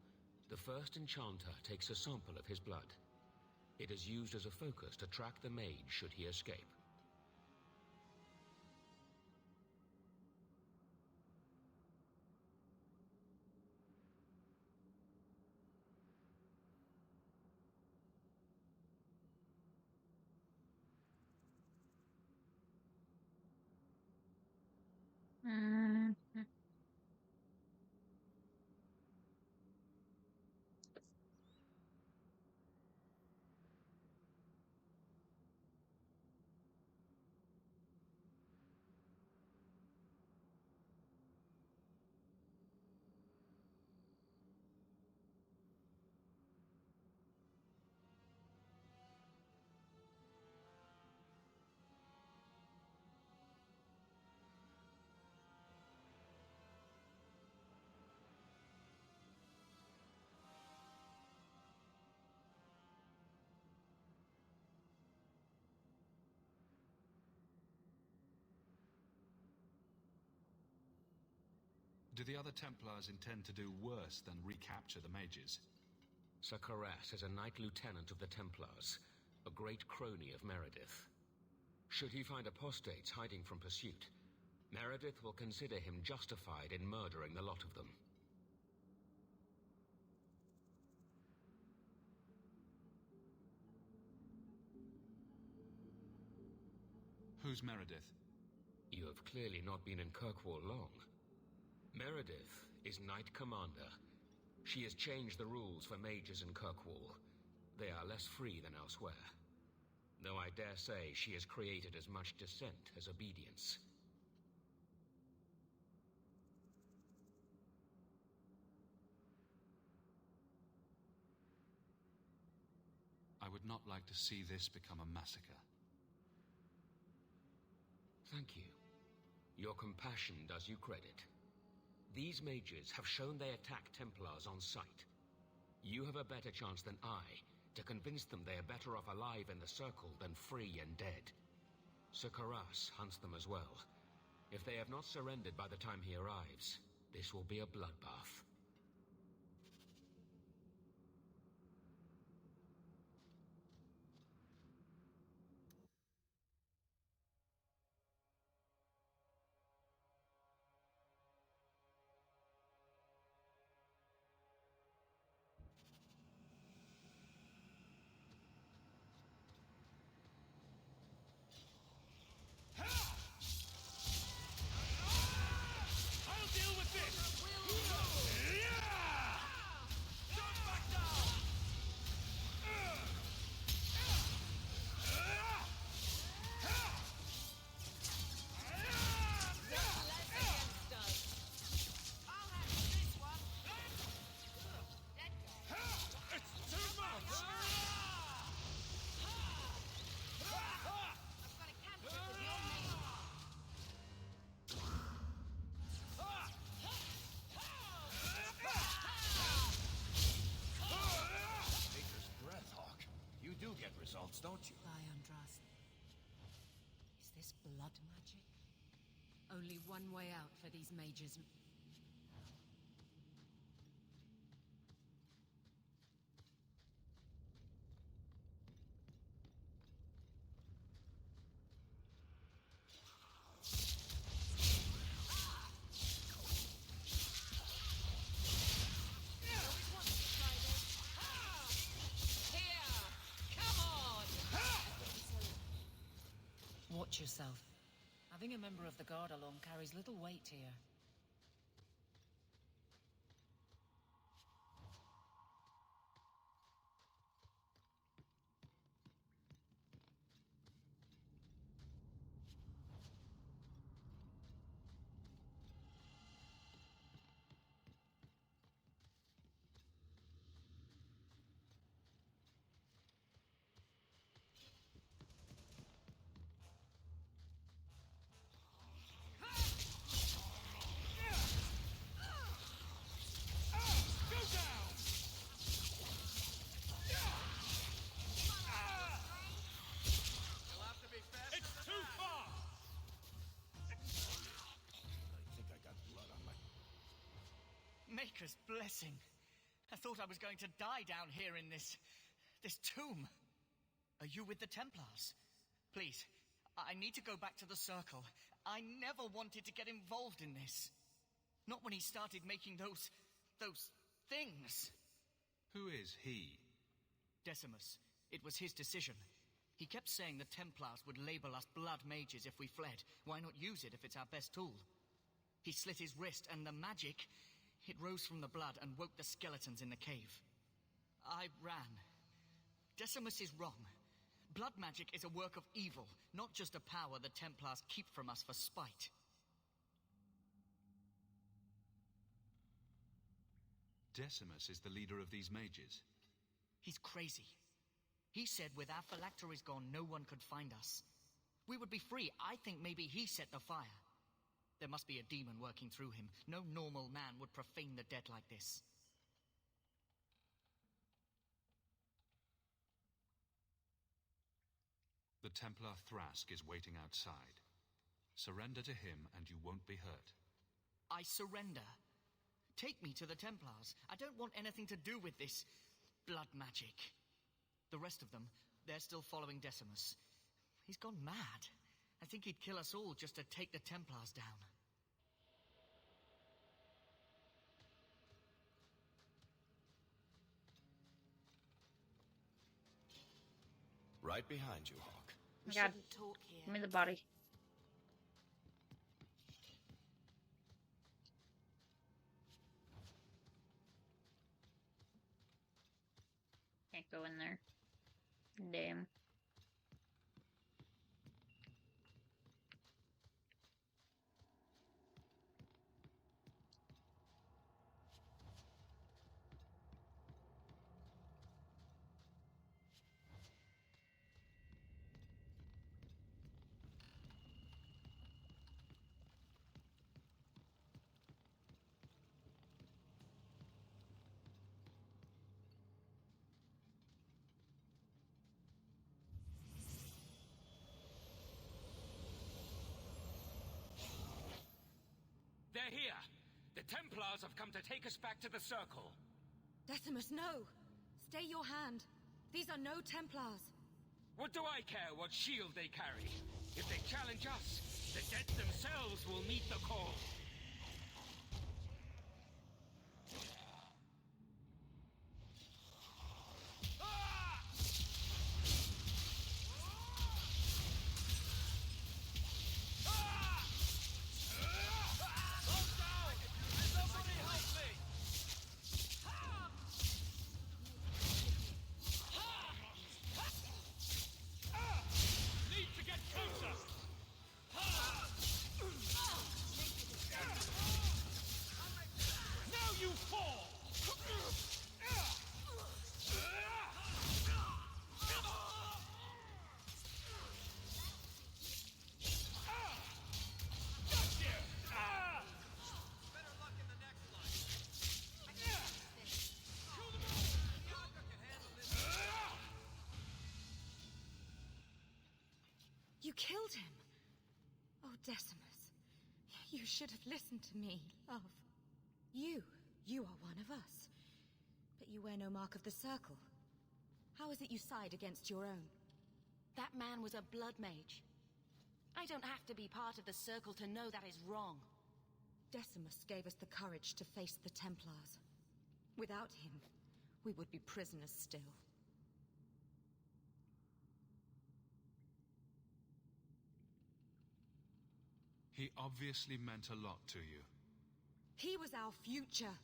the first enchanter takes a sample of his blood. It is used as a focus to track the mage should he escape. Do the other Templars intend to do worse than recapture the mages? Sakaras is a Knight Lieutenant of the Templars, a great crony of Meredith. Should he find apostates hiding from pursuit, Meredith will consider him justified in murdering the lot of them. Who's Meredith? You have clearly not been in Kirkwall long. Meredith is Knight Commander. She has changed the rules for mages in Kirkwall. They are less free than elsewhere. Though I dare say she has created as much dissent as obedience. I would not like to see this become a massacre. Thank you. Your compassion does you credit. These mages have shown they attack Templars on sight. You have a better chance than I to convince them they are better off alive in the Circle than free and dead. Sakaras hunts them as well. If they have not surrendered by the time he arrives, this will be a bloodbath. Results, don't you? By Andraste. Is this blood magic? Only one way out for these mages. Watch yourself. Having a member of the Guard along carries little weight here. Maker's blessing. I thought I was going to die down here in this tomb. Are you with the Templars? Please, I need to go back to the Circle. I never wanted to get involved in this. Not when he started making those things. Who is he? Decimus. It was his decision. He kept saying the Templars would label us blood mages if we fled. Why not use it if it's our best tool? He slit his wrist, and the magic, it rose from the blood and woke the skeletons in the cave. I ran. Decimus is wrong. Blood magic is a work of evil, not just a power the Templars keep from us for spite. Decimus is the leader of these mages. He's crazy. He said with our phylacteries gone, no one could find us. We would be free. I think maybe he set the fire. There must be a demon working through him. No normal man would profane the dead like this. The Templar Thrask is waiting outside. Surrender to him and you won't be hurt. I surrender. Take me to the Templars. I don't want anything to do with this blood magic. The rest of them, they're still following Decimus. He's gone mad. I think he'd kill us all just to take the Templars down. Right behind you, Hawk. Oh my God. Talk here. Give me the body. Can't go in there. Damn. They're here! The Templars have come to take us back to the Circle. Decimus, no! Stay your hand. These are no Templars. What do I care what shield they carry? If they challenge us, the dead themselves will meet the call. You killed him! Oh, Decimus. You should have listened to me, love. You are one of us. But you wear no mark of the Circle. How is it you side against your own? That man was a blood mage. I don't have to be part of the Circle to know that is wrong. Decimus gave us the courage to face the Templars. Without him, we would be prisoners still. obviously meant a lot to you. He was our future.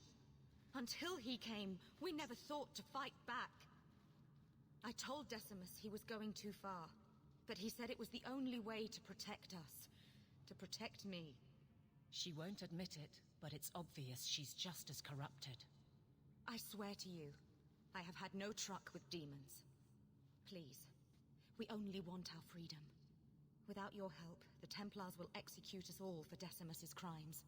Until he came, we never thought to fight back. I told Decimus he was going too far, but he said it was the only way to protect us. To protect me. She won't admit it, but it's obvious she's just as corrupted. I swear to you, I have had no truck with demons. Please, we only want our freedom. Without your help, the Templars will execute us all for Decimus's crimes.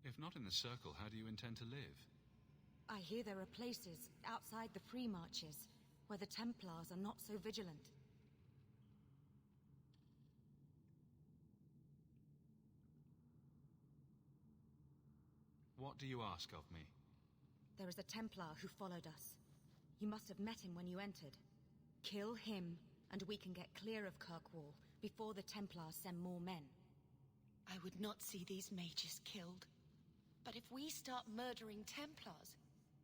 If not in the Circle, how do you intend to live? I hear there are places outside the Free Marches where the Templars are not so vigilant. What do you ask of me? There is a Templar who followed us. You must have met him when you entered. Kill him, and we can get clear of Kirkwall before the Templars send more men. I would not see these mages killed. But if we start murdering Templars,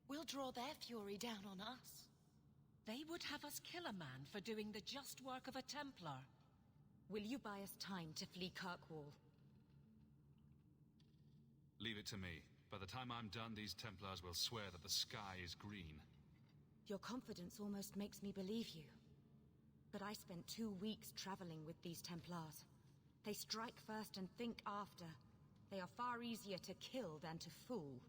we'll draw their fury down on us. They would have us kill a man for doing the just work of a Templar. Will you buy us time to flee Kirkwall? Leave it to me. By the time I'm done, these Templars will swear that the sky is green. Your confidence almost makes me believe you. But I spent 2 weeks traveling with these Templars. They strike first and think after. They are far easier to kill than to fool.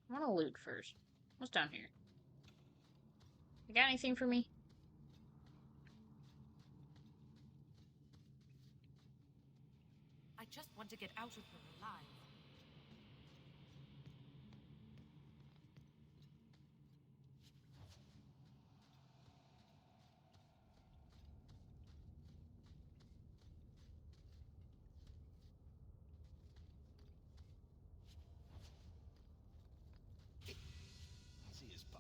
I want to loot first. What's down here? You got anything for me? I just want to get out of here alive. Easy as pie.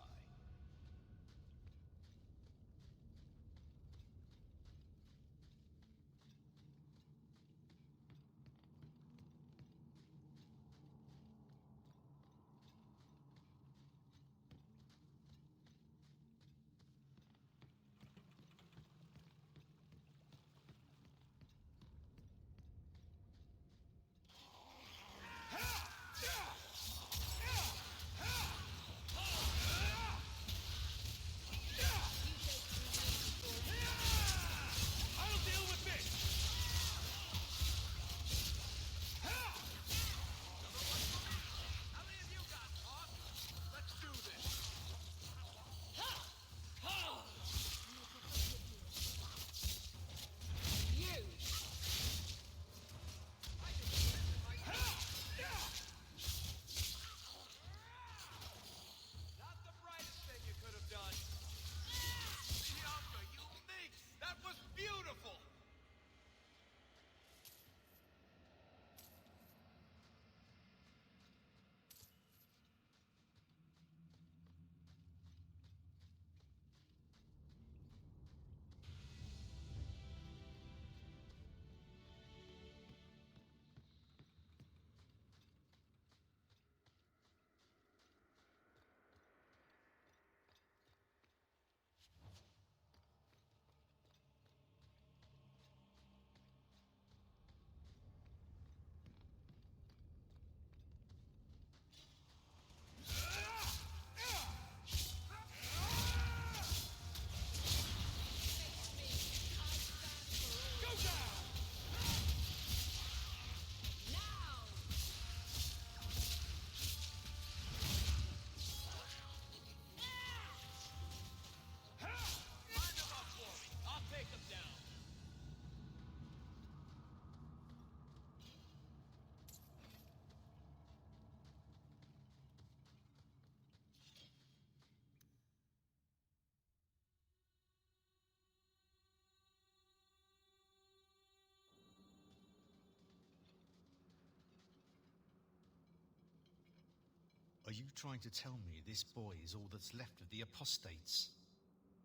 Are you trying to tell me this boy is all that's left of the apostates?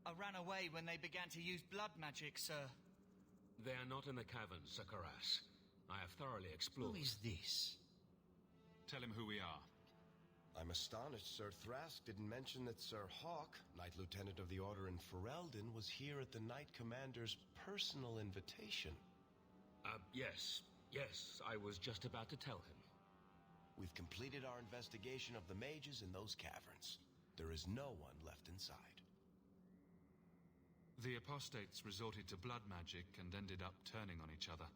I ran away when they began to use blood magic, sir. They are not in the caverns, Sir Karas. I have thoroughly explored. Who is this? Tell him who we are. I'm astonished Sir Thrask didn't mention that Sir Hawk, Knight Lieutenant of the Order in Ferelden, was here at the Knight Commander's personal invitation. Yes. Yes, I was just about to tell him. We've completed our investigation of the mages in those caverns. There is no one left inside. The apostates resorted to blood magic and ended up turning on each other.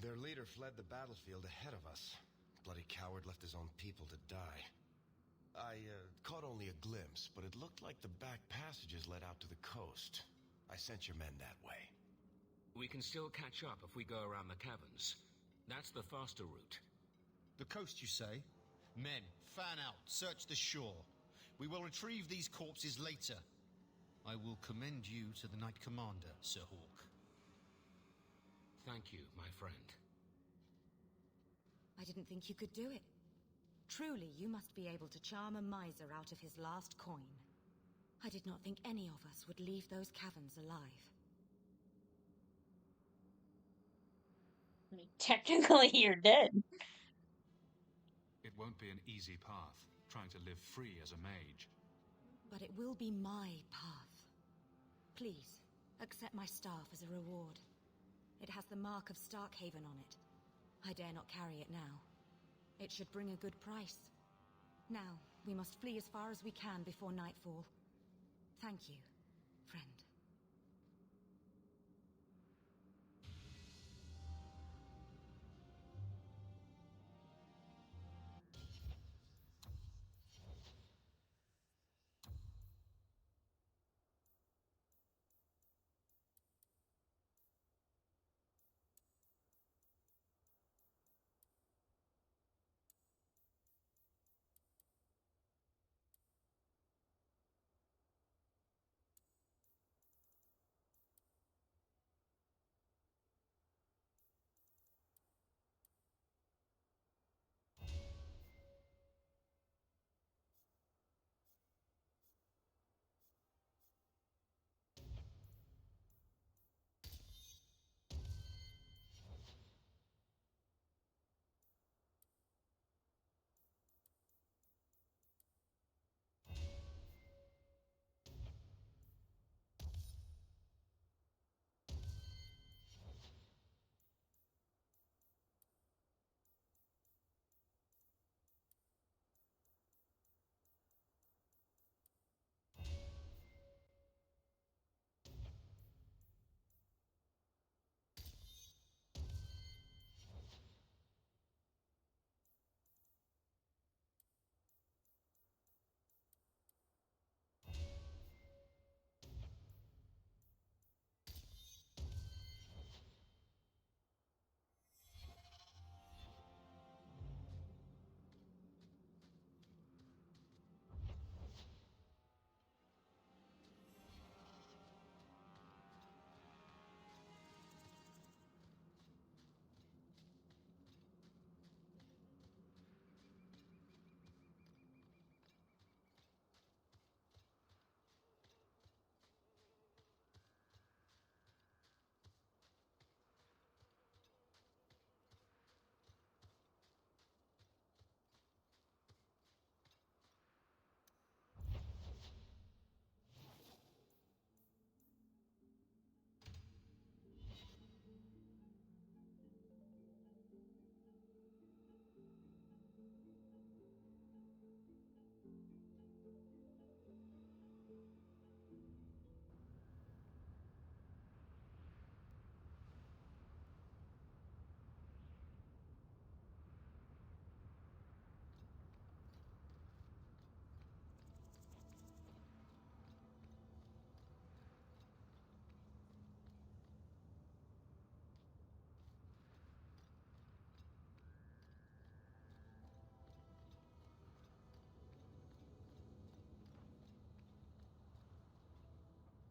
Their leader fled the battlefield ahead of us. Bloody coward left his own people to die. I caught only a glimpse, but it looked like the back passages led out to the coast. I sent your men that way. We can still catch up if we go around the caverns. That's the faster route. The coast, you say? Men, fan out, search the shore. We will retrieve these corpses later. I will commend you to the Knight Commander, Sir Hawk. Thank you, my friend. I didn't think you could do it. Truly, you must be able to charm a miser out of his last coin. I did not think any of us would leave those caverns alive. I mean, technically, you're dead. It won't be an easy path, trying to live free as a mage. But it will be my path. Please, accept my staff as a reward. It has the mark of Starkhaven on it. I dare not carry it now. It should bring a good price. Now, we must flee as far as we can before nightfall. Thank you, friend.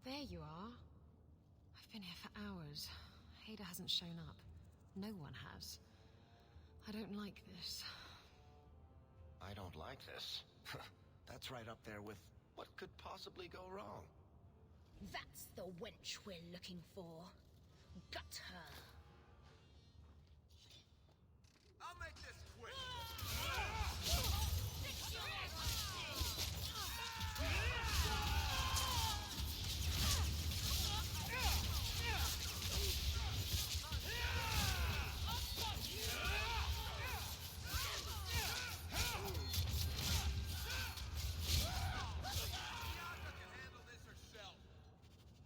There you are. I've been here for hours. Ada hasn't shown up. No one has. I don't like this. I don't like like this. That's right up there with what could possibly go wrong. That's the wench we're looking for. Gut her. I'll make this quick.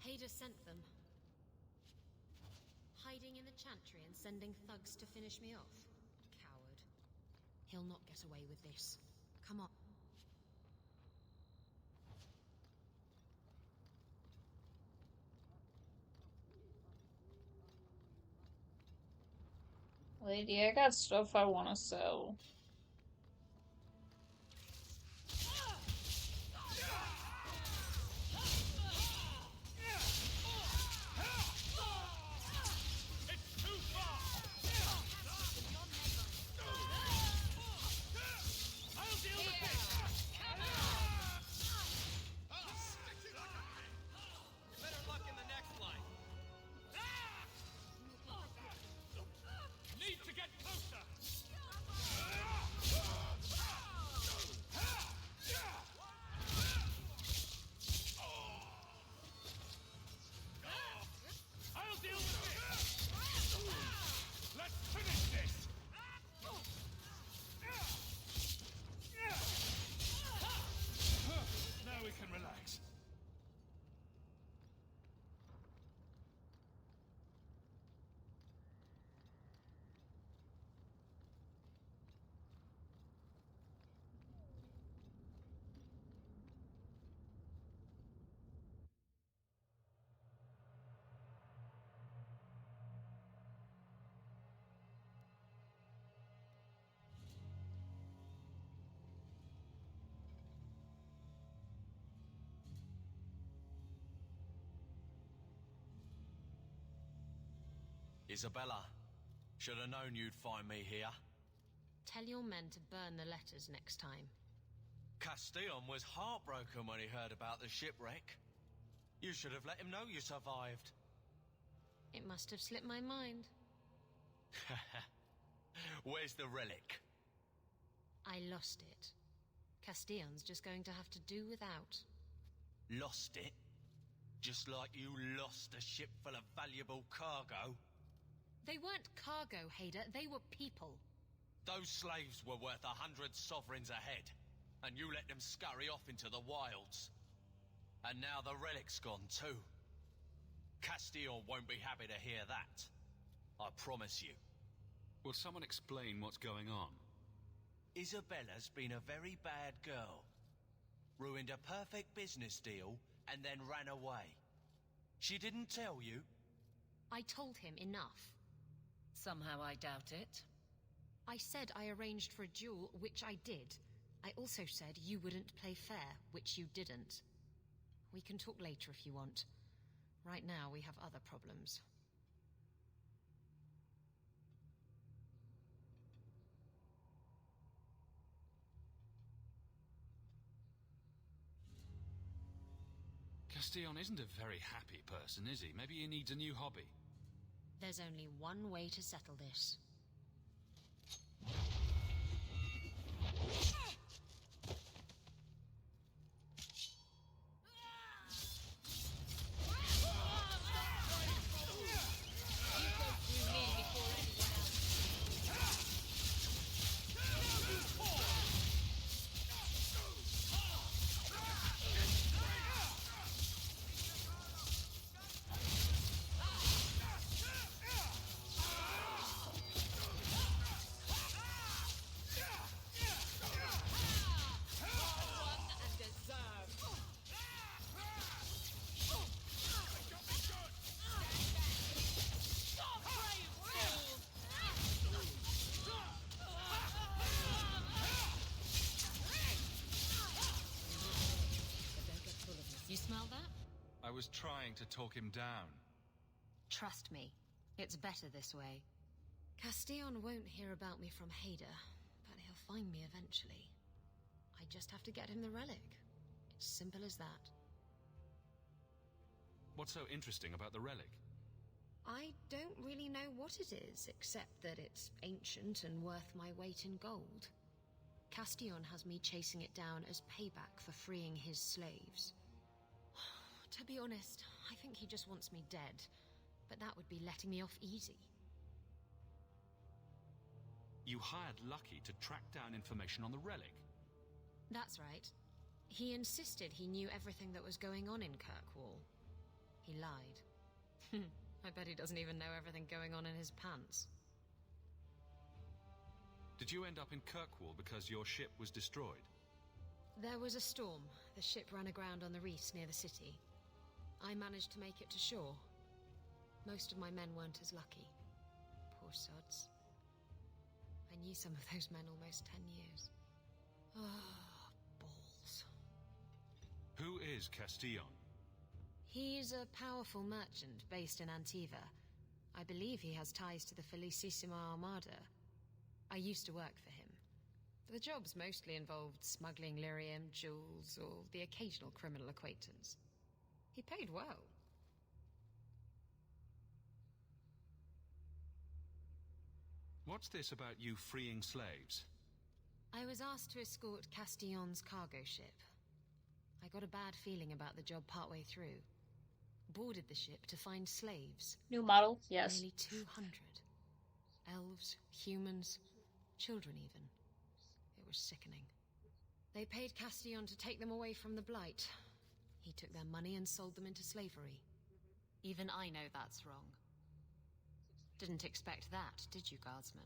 Hader sent them. Hiding in the chantry and sending thugs to finish me off. Coward. He'll not get away with this. Come on. Lady, I got stuff I want to sell. Isabella, should have known you'd find me here. Tell your men to burn the letters next time. Castillon was heartbroken when he heard about the shipwreck. You should have let him know you survived. It must have slipped my mind. Where's the relic? I lost it. Castillon's just going to have to do without. Lost it? Just like you lost a ship full of valuable cargo? They weren't cargo, Hader. They were people. Those slaves were worth 100 sovereigns a head, and you let them scurry off into the wilds. And now the relic's gone too. Castillon won't be happy to hear that. I promise you. Will someone explain what's going on? Isabella's been a very bad girl. Ruined a perfect business deal and then ran away. She didn't tell you? I told him enough. Somehow I doubt it. I said I arranged for a duel, which I did. I also said you wouldn't play fair, which you didn't. We can talk later if you want. Right now, we have other problems. Castillon isn't a very happy person, is he? Maybe he needs a new hobby. There's only one way to settle this. You smell that? I was trying to talk him down. Trust me, it's better this way. Castillon won't hear about me from Hader, but he'll find me eventually. just have to get him the relic. It's simple as that. What's so interesting about the relic? I don't really know what it is, except that it's ancient and worth my weight in gold. Castillon has me chasing it down as payback for freeing his slaves. To be honest, I think he just wants me dead, but that would be letting me off easy. You hired Lucky to track down information on the relic? That's right. He insisted he knew everything that was going on in Kirkwall. He lied. I bet he doesn't even know everything going on in his pants. Did you end up in Kirkwall because your ship was destroyed? There was a storm. The ship ran aground on the reefs near the city. I managed to make it to shore. Most of my men weren't as lucky. Poor sods. I knew some of those men almost 10 years. Ah, balls. Who is Castillon? He's a powerful merchant based in Antiva. I believe he has ties to the Felicissima Armada. I used to work for him. The jobs mostly involved smuggling lyrium, jewels, or the occasional criminal acquaintance. He paid well. What's this about you freeing slaves? I was asked to escort Castillon's cargo ship. I got a bad feeling about the job partway through. Boarded the ship to find slaves. New model, yes. Nearly 200. Elves, humans, children even. It was sickening. They paid Castillon to take them away from the Blight. He took their money and sold them into slavery. Even I know that's wrong. Didn't expect that, did you, Guardsman?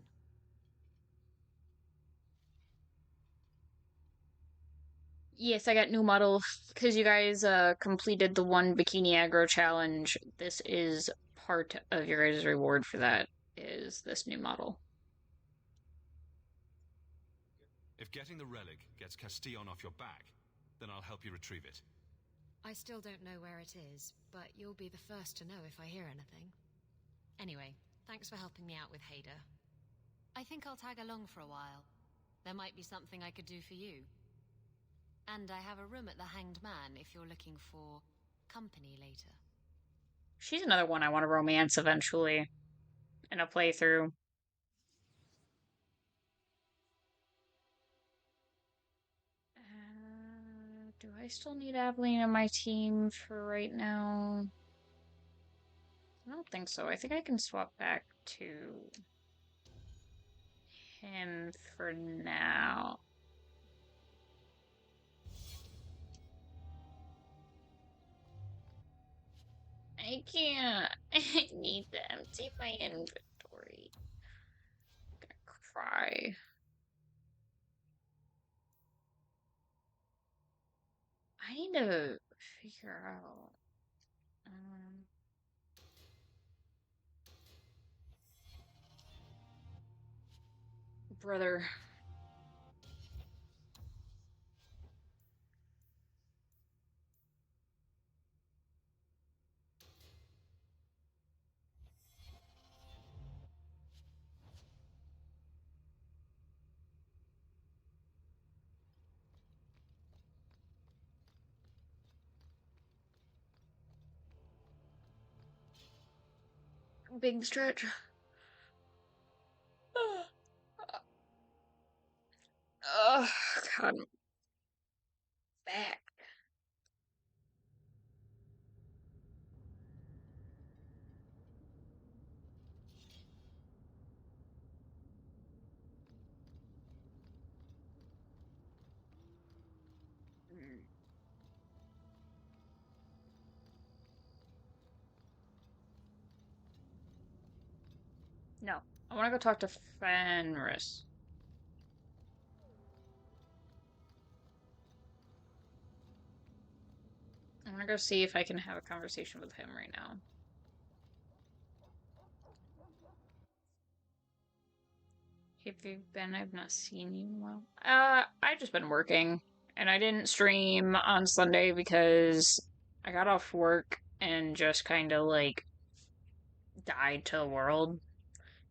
Yes, I got new model because you guys completed the one Bikini Aggro challenge. This is part of your guys' reward for that, is this new model. If getting the relic gets Castillon off your back, then I'll help you retrieve it. I still don't know where it is, but you'll be the first to know if I hear anything. Anyway, thanks for helping me out with Hader. I think I'll tag along for a while. There might be something I could do for you. And I have a room at the Hanged Man if you're looking for company later. She's another one I want to romance eventually in a playthrough. Do I still need Aveline on my team for right now? I don't think so. I think I can swap back to him for now. I can't. I need to empty my inventory. I'm gonna cry. I need to figure out. Brother. Big stretch. Oh, God. Back. No. I want to go talk to Fenris. I'm gonna go see if I can have a conversation with him right now. Have you been? I've not seen you in a while. I've just been working. And I didn't stream on Sunday because I got off work and just kind of, like, died to the world.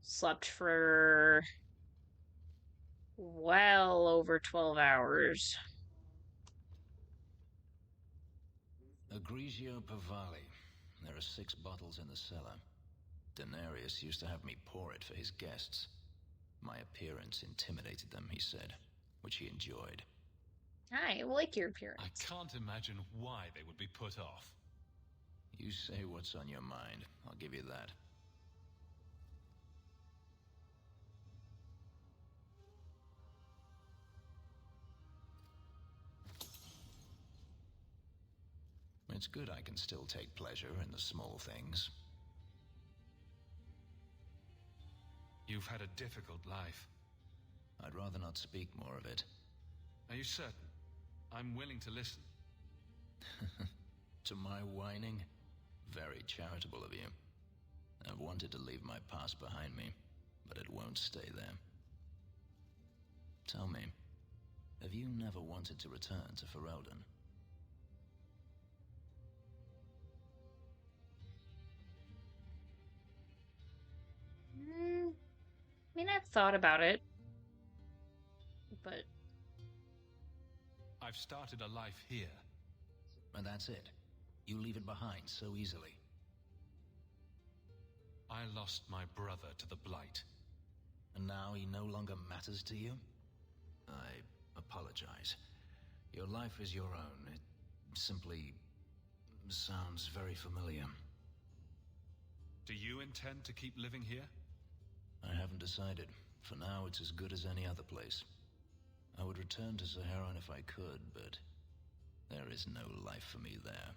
Slept for well over 12 hours. Grigio Pavali. There are 6 bottles in the cellar. Denarius used to have me pour it for his guests. My appearance intimidated them, he said, which he enjoyed. I like your appearance. I can't imagine why they would be put off. You say what's on your mind. I'll give you that. It's good I can still take pleasure in the small things. You've had a difficult life. I'd rather not speak more of it. Are you certain? I'm willing to listen. To my whining? Very charitable of you. I've wanted to leave my past behind me, but it won't stay there. Tell me, have you never wanted to return to Ferelden? I mean, I've thought about it, but... I've started a life here. And that's it? You leave it behind so easily? I lost my brother to the Blight. And now he no longer matters to you? I apologize. Your life is your own. It simply sounds very familiar. Do you intend to keep living here? I haven't decided. For now, it's as good as any other place. I would return to Saharan if I could, but there is no life for me there.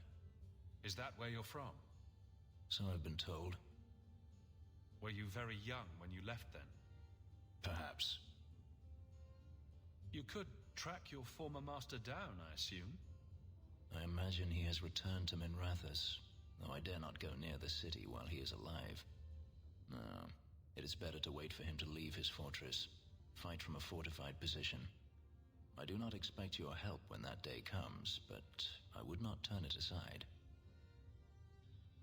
Is that where you're from? So I've been told. Were you very young when you left then? Perhaps. You could track your former master down, I assume? I imagine he has returned to Minrathous, though I dare not go near the city while he is alive. No, it is better to wait for him to leave his fortress, fight from a fortified position. I do not expect your help when that day comes, but I would not turn it aside.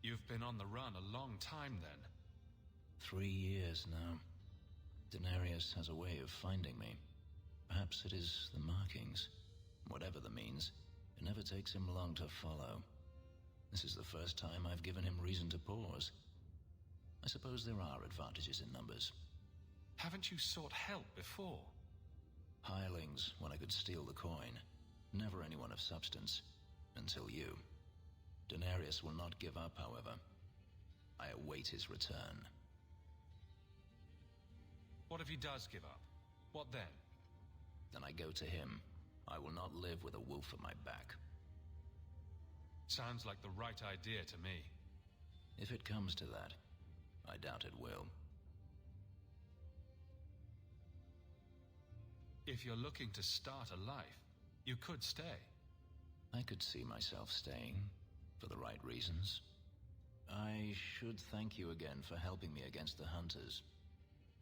You've been on the run a long time then. 3 years now. Denarius has a way of finding me. Perhaps it is the markings. Whatever the means, it never takes him long to follow. This is the first time I've given him reason to pause. I suppose there are advantages in numbers. Haven't you sought help before? Hirelings, when I could steal the coin. Never anyone of substance. Until you. Denarius will not give up, however. I await his return. What if he does give up? What then? Then I go to him. I will not live with a wolf at my back. Sounds like the right idea to me. If it comes to that, I doubt it will. If you're looking to start a life, you could stay. I could see myself staying, for the right reasons. I should thank you again for helping me against the hunters.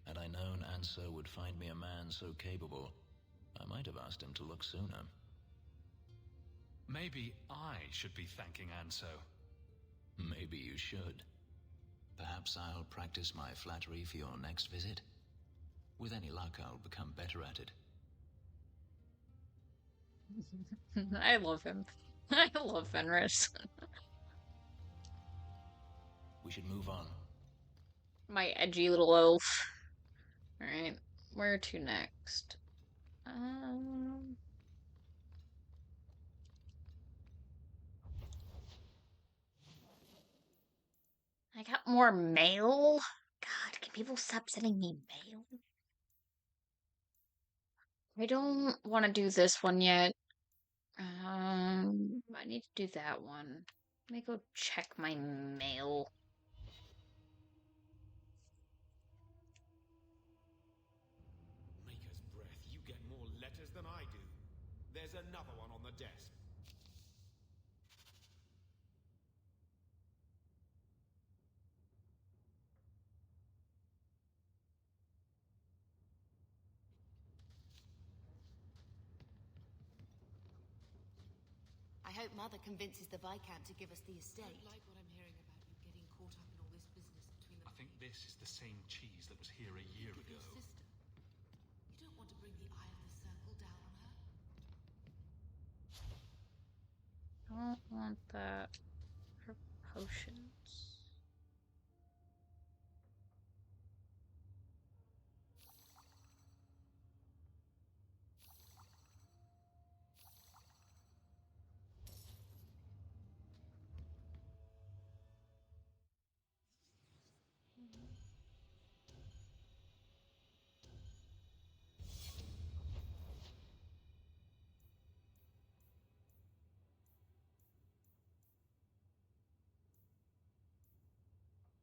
Had I known Anso would find me a man so capable, I might have asked him to look sooner. Maybe I should be thanking Anso. Maybe you should. Perhaps I'll practice my flattery for your next visit. With any luck, I'll become better at it. I love him. I love Fenris. We should move on. My edgy little elf. Alright, where to next? I got more mail? God, can people stop sending me mail? I don't want to do this one yet. I need to do that one. Let me go check my mail. Maker's breath, you get more letters than I do. There's another one on the desk. I hope Mother convinces the Viscount to give us the estate. I don't like what I'm hearing about you getting caught up in all this business between the... I think this is the same cheese that was here a year ago. Your sister. You don't want to bring the Eye of the Circle down on her? don't want that for potions.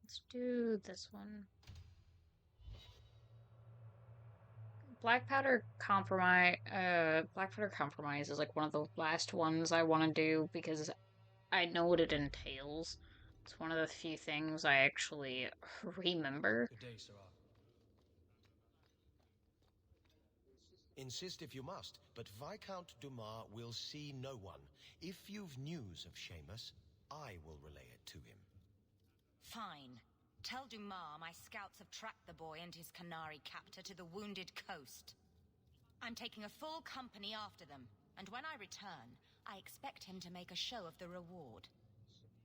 Let's do this one. Black Powder Compromise is like one of the last ones I want to do because I know what it entails. It's one of the few things I actually remember. Good day, Sarah. Insist if you must, but Viscount Dumas will see no one. If you've news of Seamus, I will relay it to him. Fine. Tell Dumas my scouts have tracked the boy and his Qunari captor to the Wounded Coast. I'm taking a full company after them, and when I return, I expect him to make a show of the reward.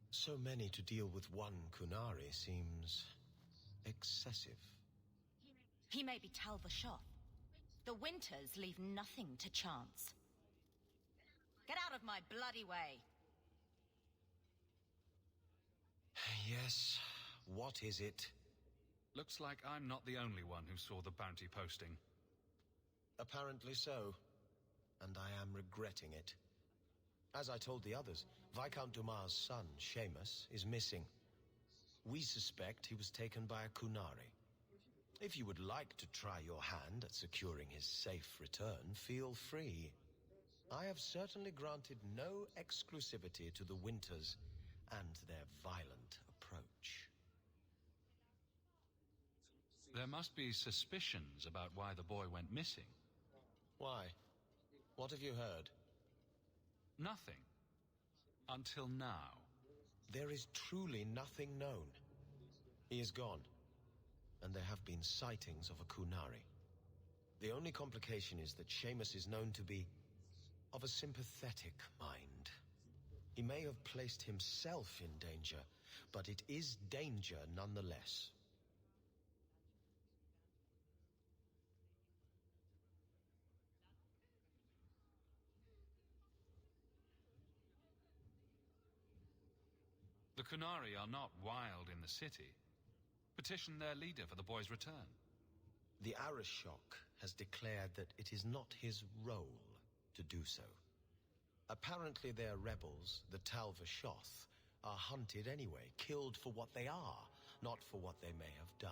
So many to deal with one Qunari seems excessive. He may be Tal-Vashoth. The Winters leave nothing to chance. Get out of my bloody way! Yes, what is it? Looks like I'm not the only one who saw the bounty posting. Apparently so, and I am regretting it. As I told the others, Viscount Dumas' son, Seamus, is missing. We suspect he was taken by a Qunari. If you would like to try your hand at securing his safe return, feel free. I have certainly granted no exclusivity to the Winters and their violent approach. There must be suspicions about why the boy went missing. Why? What have you heard? Nothing. Until now. There is truly nothing known. He is gone, and there have been sightings of a Qunari. The only complication is that Seamus is known to be of a sympathetic mind. He may have placed himself in danger, but it is danger nonetheless. The Qunari are not wild in the city. Petition their leader for the boy's return. The Arishok has declared that it is not his role to do so. Apparently their rebels, the Tal-Vashoth, are hunted anyway, killed for what they are, not for what they may have done.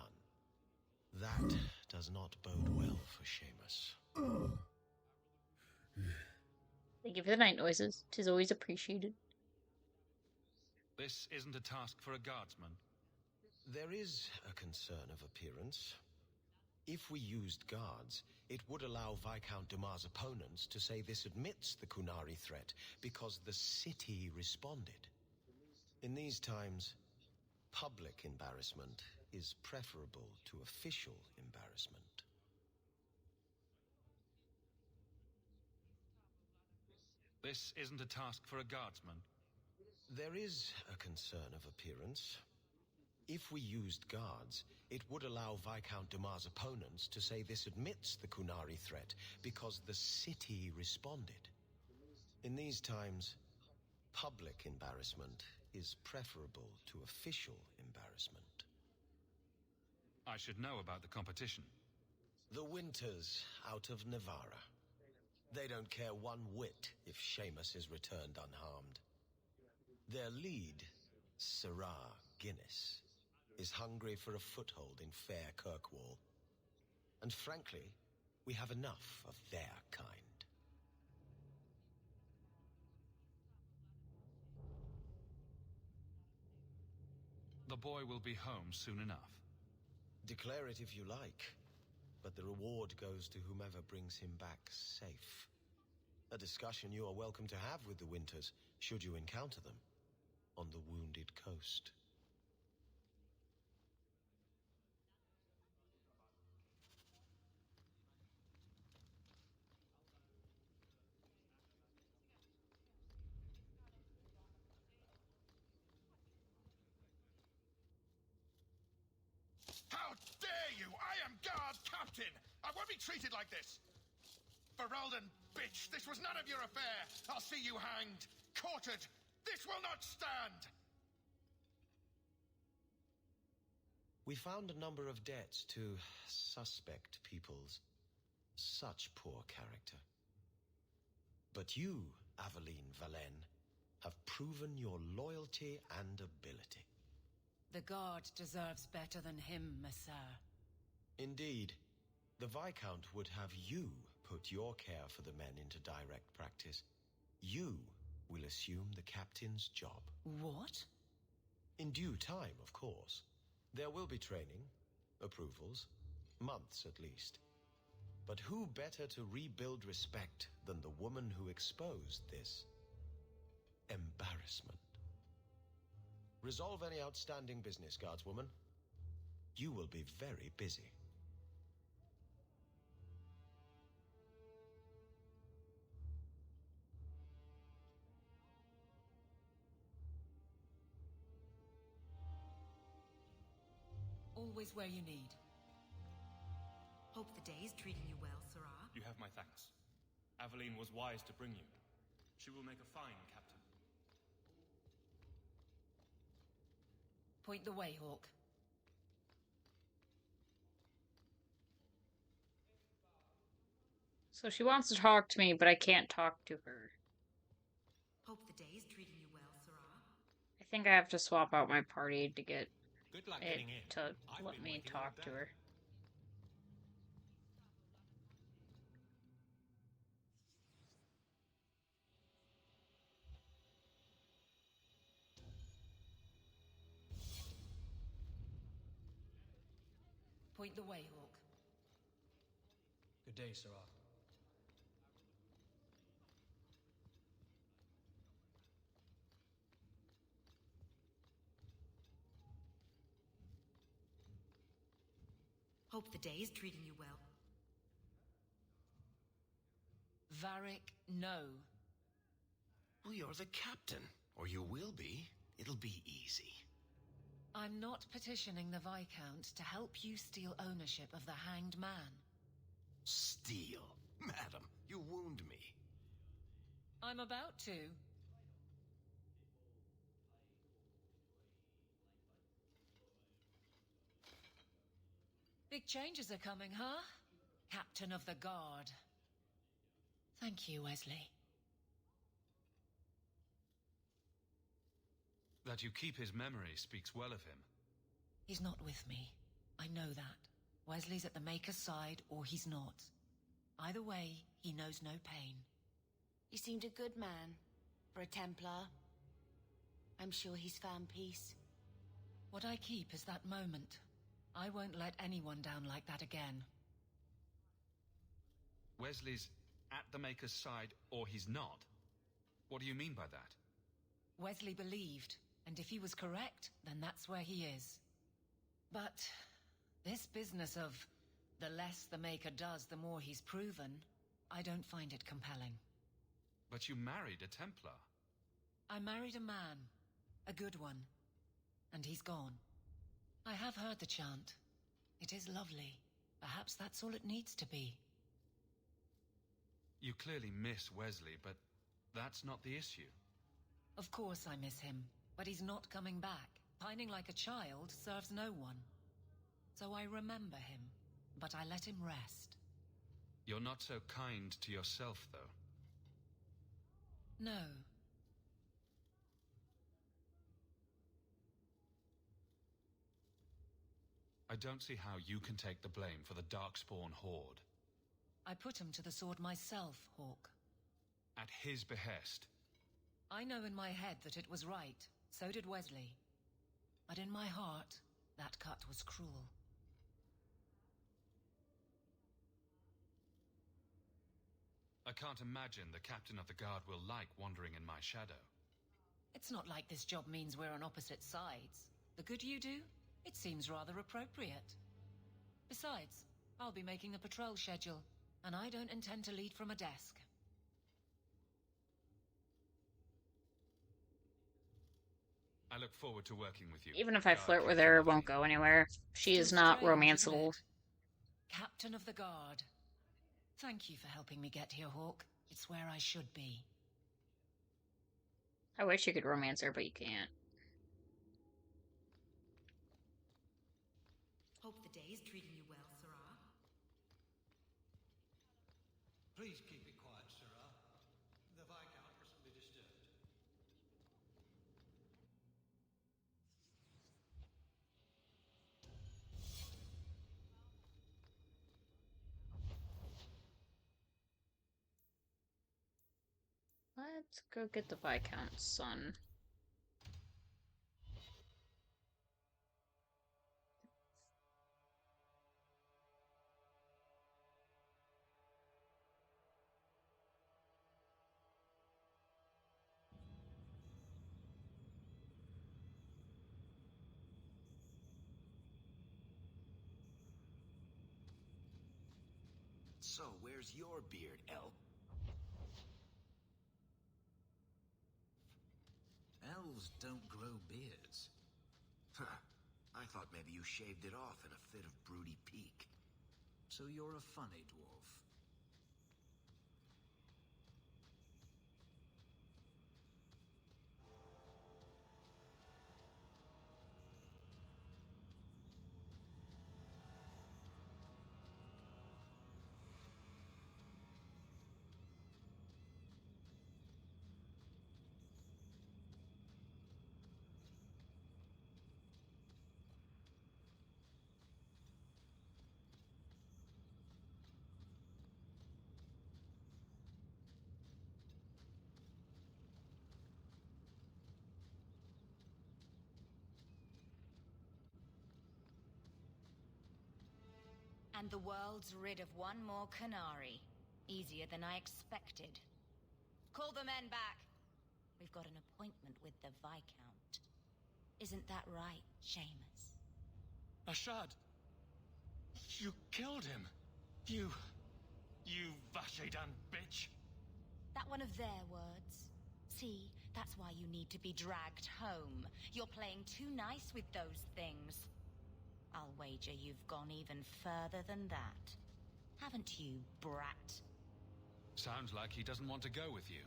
That does not bode well for Seamus. Thank you for the night noises. 'Tis always appreciated. This isn't a task for a guardsman. There is a concern of appearance. If we used guards, it would allow Viscount Dumas' opponents to say this admits the Qunari threat because the city responded. In these times, public embarrassment is preferable to official embarrassment. This isn't a task for a guardsman. There is a concern of appearance. If we used guards, it would allow Viscount Dumas' opponents to say this admits the Qunari threat because the city responded. In these times, public embarrassment is preferable to official embarrassment. I should know about the competition. The Winters out of Navarra. They don't care one whit if Seamus is returned unharmed. Their lead, Sarah Guinness, is hungry for a foothold in fair Kirkwall. And frankly, we have enough of their kind. The boy will be home soon enough. Declare it if you like, but the reward goes to whomever brings him back safe. A discussion you are welcome to have with the Winters, should you encounter them, on the Wounded Coast. How dare you! I am guard captain! I won't be treated like this! Ferelden, bitch, this was none of your affair! I'll see you hanged, quartered! This will not stand! We found a number of debts to suspect peoples. Such poor character. But you, Aveline Valen, have proven your loyalty and ability. The guard deserves better than him, Messere. Indeed. The Viscount would have you put your care for the men into direct practice. You will assume the captain's job. What? In due time, of course. There will be training, approvals, months at least. But who better to rebuild respect than the woman who exposed this embarrassment? Resolve any outstanding business, guardswoman. You will be very busy. Always where you need. Hope the day is treating you well, Sirrah. You have my thanks. Aveline was wise to bring you. She will make a fine captain. Point the way, Hawke. So she wants to talk to me, but I can't talk to her. Hope the day is treating you well, Sirrah. I think I have to swap out my party to get Good luck it getting in. to I've let been me waiting talk all to day. her. Point the way, Hawke. Good day, Sirrah. Hope the day is treating you well. Varric, no. Well, you're the captain. Or you will be. It'll be easy. I'm not petitioning the Viscount to help you steal ownership of the Hanged Man. Steal? Madam, you wound me. I'm about to. Big changes are coming, huh? Captain of the Guard. Thank you, Wesley. That you keep his memory speaks well of him. He's not with me. I know that. Wesley's at the Maker's side, or he's not. Either way, he knows no pain. He seemed a good man. For a Templar. I'm sure he's found peace. What I keep is that moment. I won't let anyone down like that again. Wesley's at the Maker's side, or he's not? What do you mean by that? Wesley believed, and if he was correct, then that's where he is. But this business of the less the Maker does, the more he's proven, I don't find it compelling. But you married a Templar. I married a man, a good one, and he's gone. I have heard the chant. It is lovely. Perhaps that's all it needs to be. You clearly miss Wesley, but that's not the issue. Of course I miss him, but he's not coming back. Pining like a child serves no one. So I remember him, but I let him rest. You're not so kind to yourself, though. No. I don't see how you can take the blame for the Darkspawn Horde. I put him to the sword myself, Hawke. At his behest. I know in my head that it was right. So did Wesley. But in my heart, that cut was cruel. I can't imagine the captain of the guard will like wandering in my shadow. It's not like this job means we're on opposite sides. The good you do, it seems rather appropriate. Besides, I'll be making the patrol schedule, and I don't intend to lead from a desk. I look forward to working with you. Even if I flirt with her, it won't go anywhere. She is not Strange, isn't romanceable. it? Captain of the Guard. Thank you for helping me get here, Hawk. It's where I should be. I wish you could romance her, but you can't. Hope the day is treating you well, Sarah. Please keep it quiet, Sarah. The Viscount recently disturbed. Let's go get the Viscount's son. So, where's your beard, elf? Elves don't grow beards. Huh. I thought maybe you shaved it off in a fit of broody pique. So you're a funny dwarf. And the world's rid of one more Qunari. Easier than I expected. Call the men back. We've got an appointment with the Viscount. Isn't that right, Seamus? Ashad! You killed him! You Vashedan bitch! That one of their words? See, that's why you need to be dragged home. You're playing too nice with those things. I'll wager you've gone even further than that. Haven't you, brat? Sounds like he doesn't want to go with you.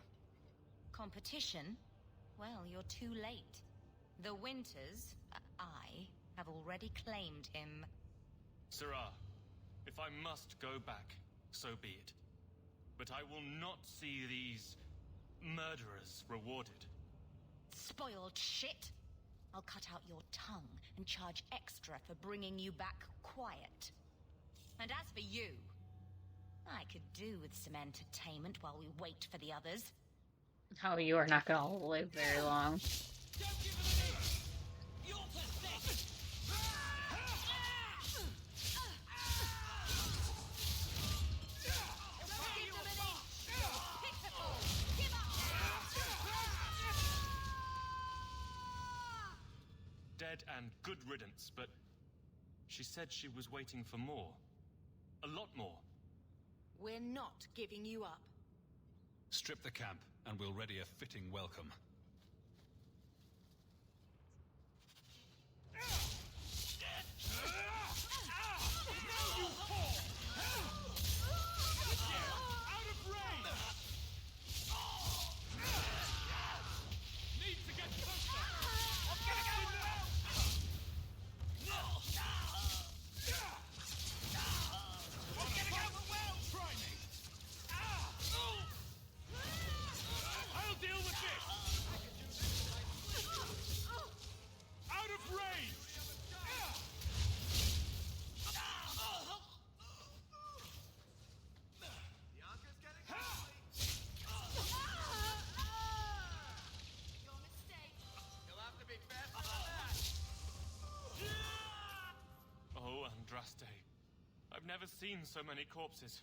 Competition? Well, you're too late. The Winters, I, have already claimed him. Sarah, if I must go back, so be it. But I will not see these murderers rewarded. Spoiled shit! I'll cut out your tongue and charge extra for bringing you back quiet. And as for you, I could do with some entertainment while we wait for the others. Oh, you are not gonna live very long. Dead and good riddance, but she said she was waiting for more. A lot more. We're not giving you up. Strip the camp, and we'll ready a fitting welcome. Oh, Andraste. I've never seen so many corpses.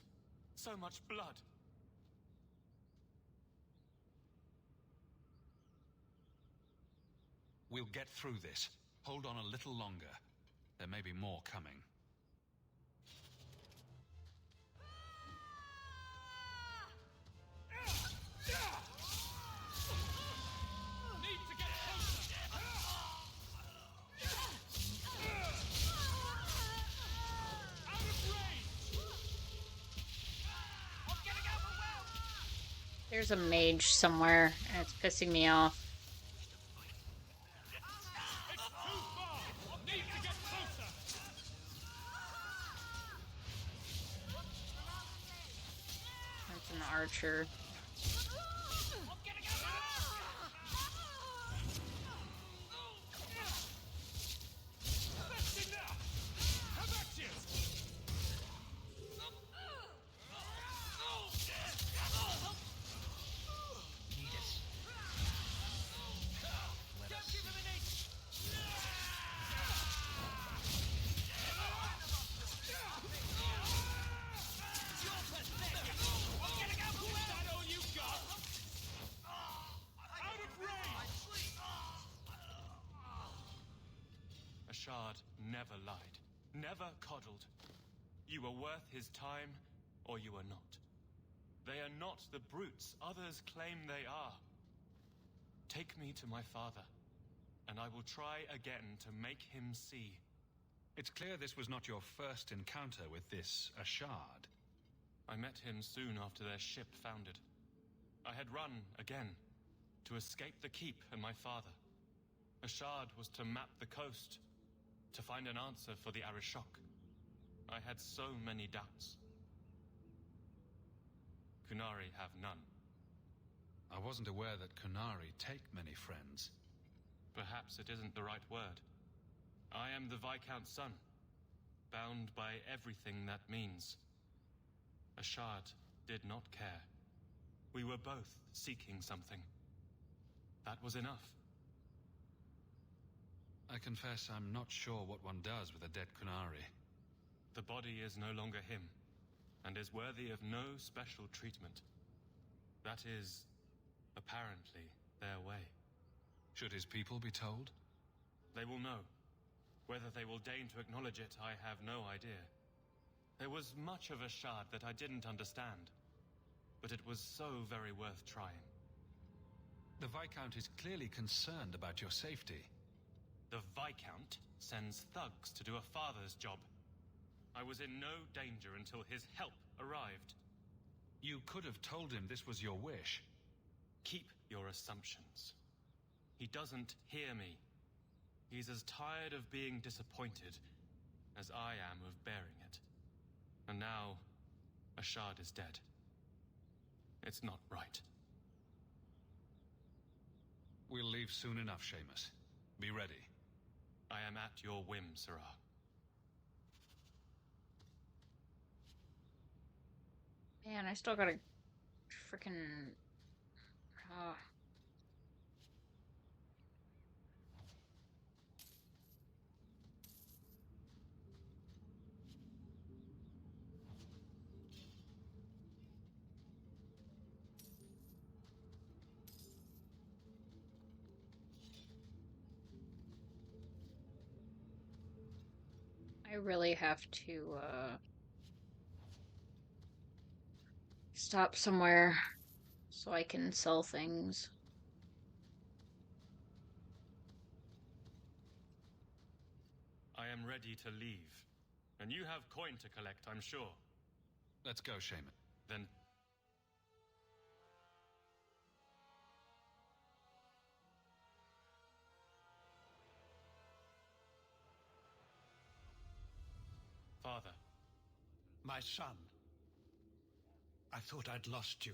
So much blood. We'll get through this. Hold on a little longer. There may be more coming. Need to get closer! There's a mage somewhere, and it's pissing me off. That's an archer. Ashard never lied, never coddled. You are worth his time, or you are not. They are not the brutes others claim they are. Take me to my father, and I will try again to make him see. It's clear this was not your first encounter with this Ashard. I met him soon after their ship foundered. I had run again, to escape the keep and my father. Ashard was to map the coast, to find an answer for the Arishok. I had so many doubts. Kunari have none. I wasn't aware that Kunari take many friends. Perhaps it isn't the right word. I am the Viscount's son, bound by everything that means. Ashard did not care. We were both seeking something. That was enough. I confess I'm not sure what one does with a dead Kunari. The body is no longer him, and is worthy of no special treatment. That is, apparently, their way. Should his people be told? They will know. Whether they will deign to acknowledge it, I have no idea. There was much of Ashard that I didn't understand, but it was so very worth trying. The Viscount is clearly concerned about your safety. The Viscount sends thugs to do a father's job. I was in no danger until his help arrived. You could have told him this was your wish. Keep your assumptions. He doesn't hear me. He's as tired of being disappointed as I am of bearing it. And now, Ashard is dead. It's not right. We'll leave soon enough, Seamus. Be ready. I am at your whim, Sirrah. Man, I still gotta frickin' I really have to, stop somewhere so I can sell things. I am ready to leave. And you have coin to collect, I'm sure. Let's go, Seamus. Then... Father. My son. I thought I'd lost you.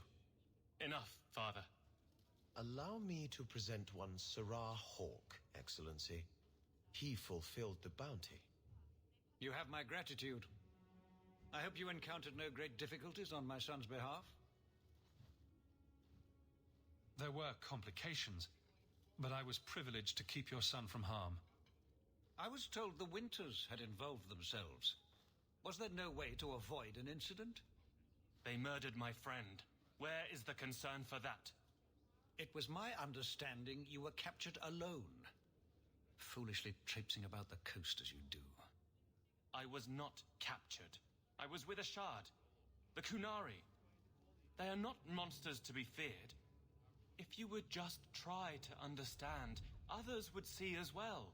Enough, Father. Allow me to present one Sirrah Hawk, Excellency. He fulfilled the bounty. You have my gratitude. I hope you encountered no great difficulties on my son's behalf. There were complications, but I was privileged to keep your son from harm. I was told the Winters had involved themselves. Was there no way to avoid an incident? They murdered my friend. Where is the concern for that? It was my understanding you were captured alone. Foolishly traipsing about the coast as you do. I was not captured. I was with Ashard. The Kunari. They are not monsters to be feared. If you would just try to understand, others would see as well.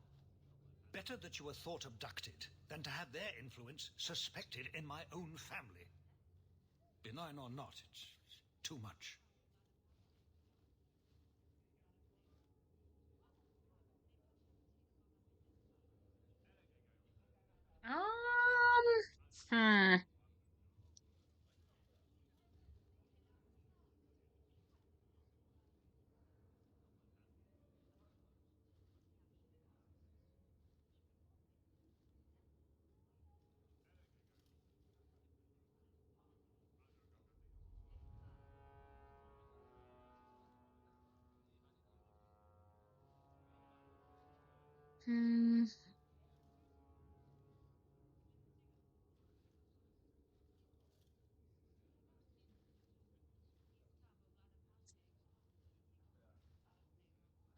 Better that you were thought abducted than to have their influence suspected in my own family. Benign or not, it's too much. Hmm.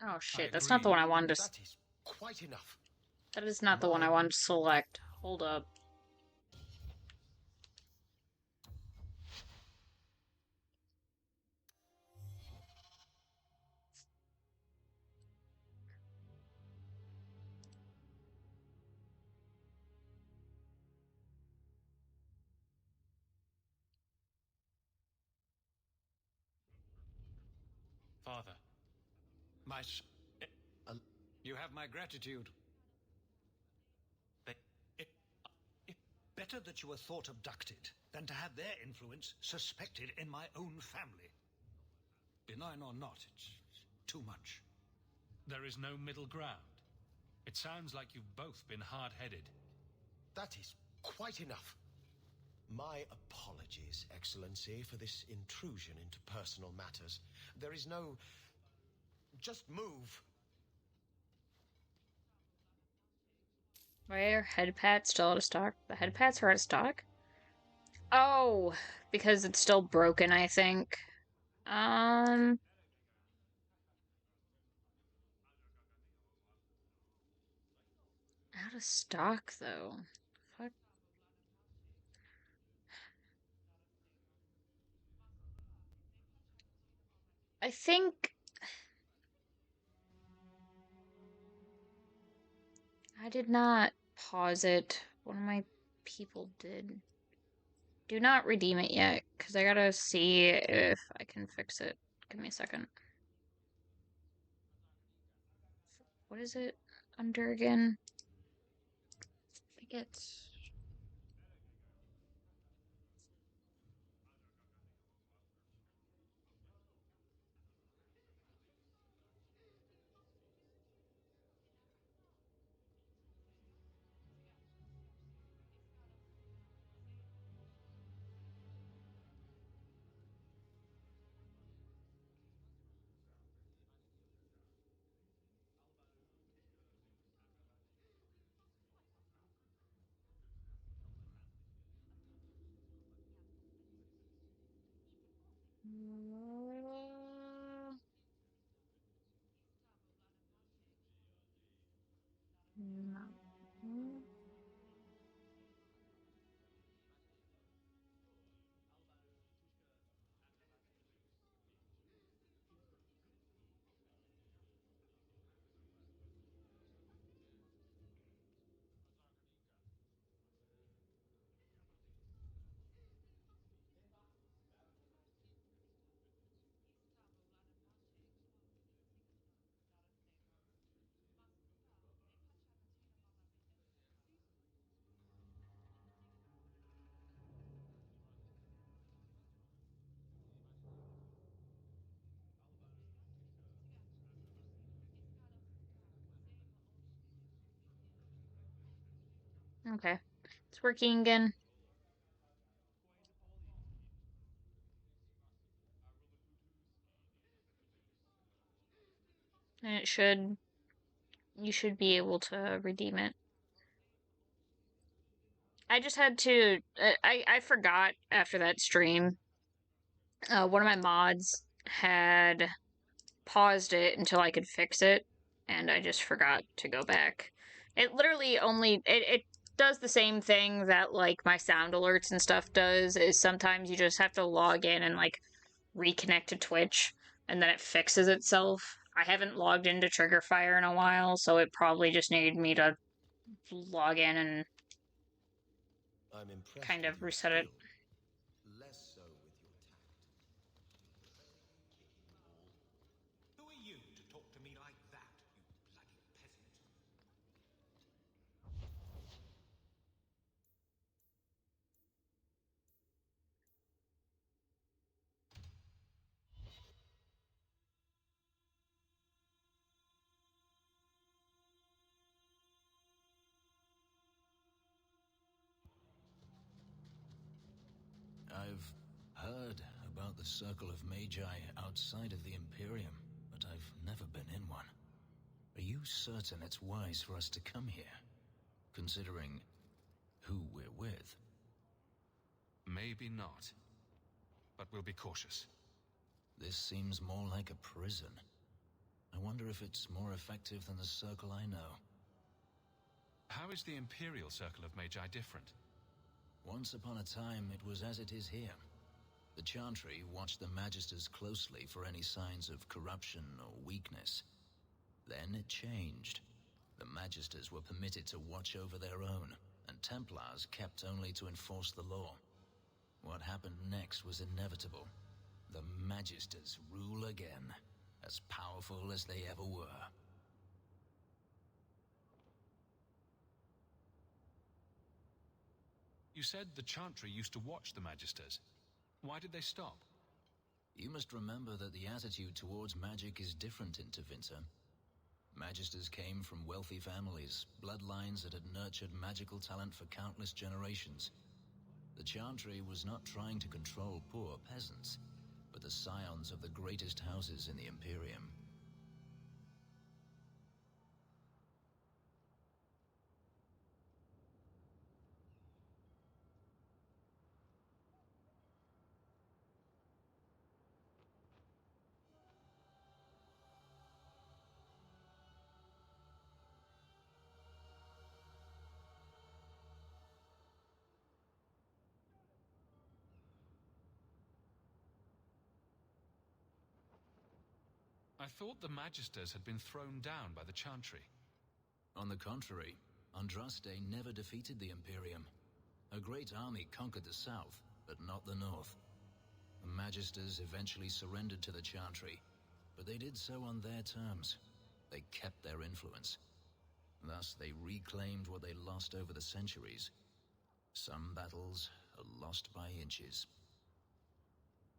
Oh shit, that's not the one I wanted to. That is quite enough. That is not the one I wanted to select. Hold up. Father. You have my gratitude. Better that you were thought abducted than to have their influence suspected in my own family. Benign or not, it's too much. There is no middle ground. It sounds like you've both been hard-headed. That is quite enough. My apologies, Excellency, for this intrusion into personal matters. There is no... Just move. Why are head pads still out of stock? The head pads are out of stock? Oh, because it's still broken, I think. Out of stock, though. Fuck. I think... I did not pause it. One of my people did. Do not redeem it yet, because I gotta see if I can fix it. Give me a second. What is it under again? I think it's... Okay. It's working again. And it should... You should be able to redeem it. I just had to... I forgot after that stream. One of my mods had paused it until I could fix it, and I just forgot to go back. It literally only... It does the same thing that, like, my sound alerts and stuff does, is sometimes you just have to log in and, like, reconnect to Twitch, and then it fixes itself. I haven't logged into Triggerfire in a while, so it probably just needed me to log in and kind of reset it. Less so with your tact. Who are you to talk to me like that, you bloody peasant? I've heard about the Circle of Magi outside of the Imperium, but I've never been in one. Are you certain it's wise for us to come here, considering who we're with. Maybe not. But we'll be cautious. This seems more like a prison. I wonder if it's more effective than the circle I know. How is the Imperial Circle of Magi different? Once upon a time, it was as it is here. The Chantry watched the Magisters closely for any signs of corruption or weakness. Then it changed. The Magisters were permitted to watch over their own, and Templars kept only to enforce the law. What happened next was inevitable. The Magisters rule again, as powerful as they ever were. You said the Chantry used to watch the Magisters. Why did they stop? You must remember that the attitude towards magic is different in Tevinter. Magisters came from wealthy families, bloodlines that had nurtured magical talent for countless generations. The Chantry was not trying to control poor peasants, but the scions of the greatest houses in the Imperium. I thought the Magisters had been thrown down by the Chantry. On the contrary, Andraste never defeated the Imperium. A great army conquered the south, but not the north. The Magisters eventually surrendered to the Chantry, but they did so on their terms. They kept their influence. Thus, they reclaimed what they lost over the centuries. Some battles are lost by inches.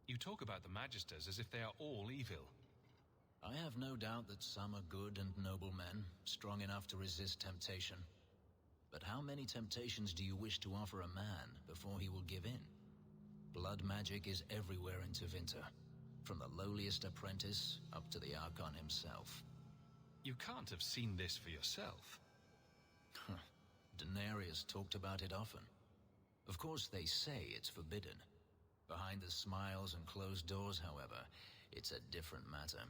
You talk about the Magisters as if they are all evil. I have no doubt that some are good and noble men, strong enough to resist temptation. But how many temptations do you wish to offer a man before he will give in? Blood magic is everywhere in Tevinter, from the lowliest apprentice up to the Archon himself. You can't have seen this for yourself. Daenerys talked about it often. Of course, they say it's forbidden. Behind the smiles and closed doors, however, it's a different matter.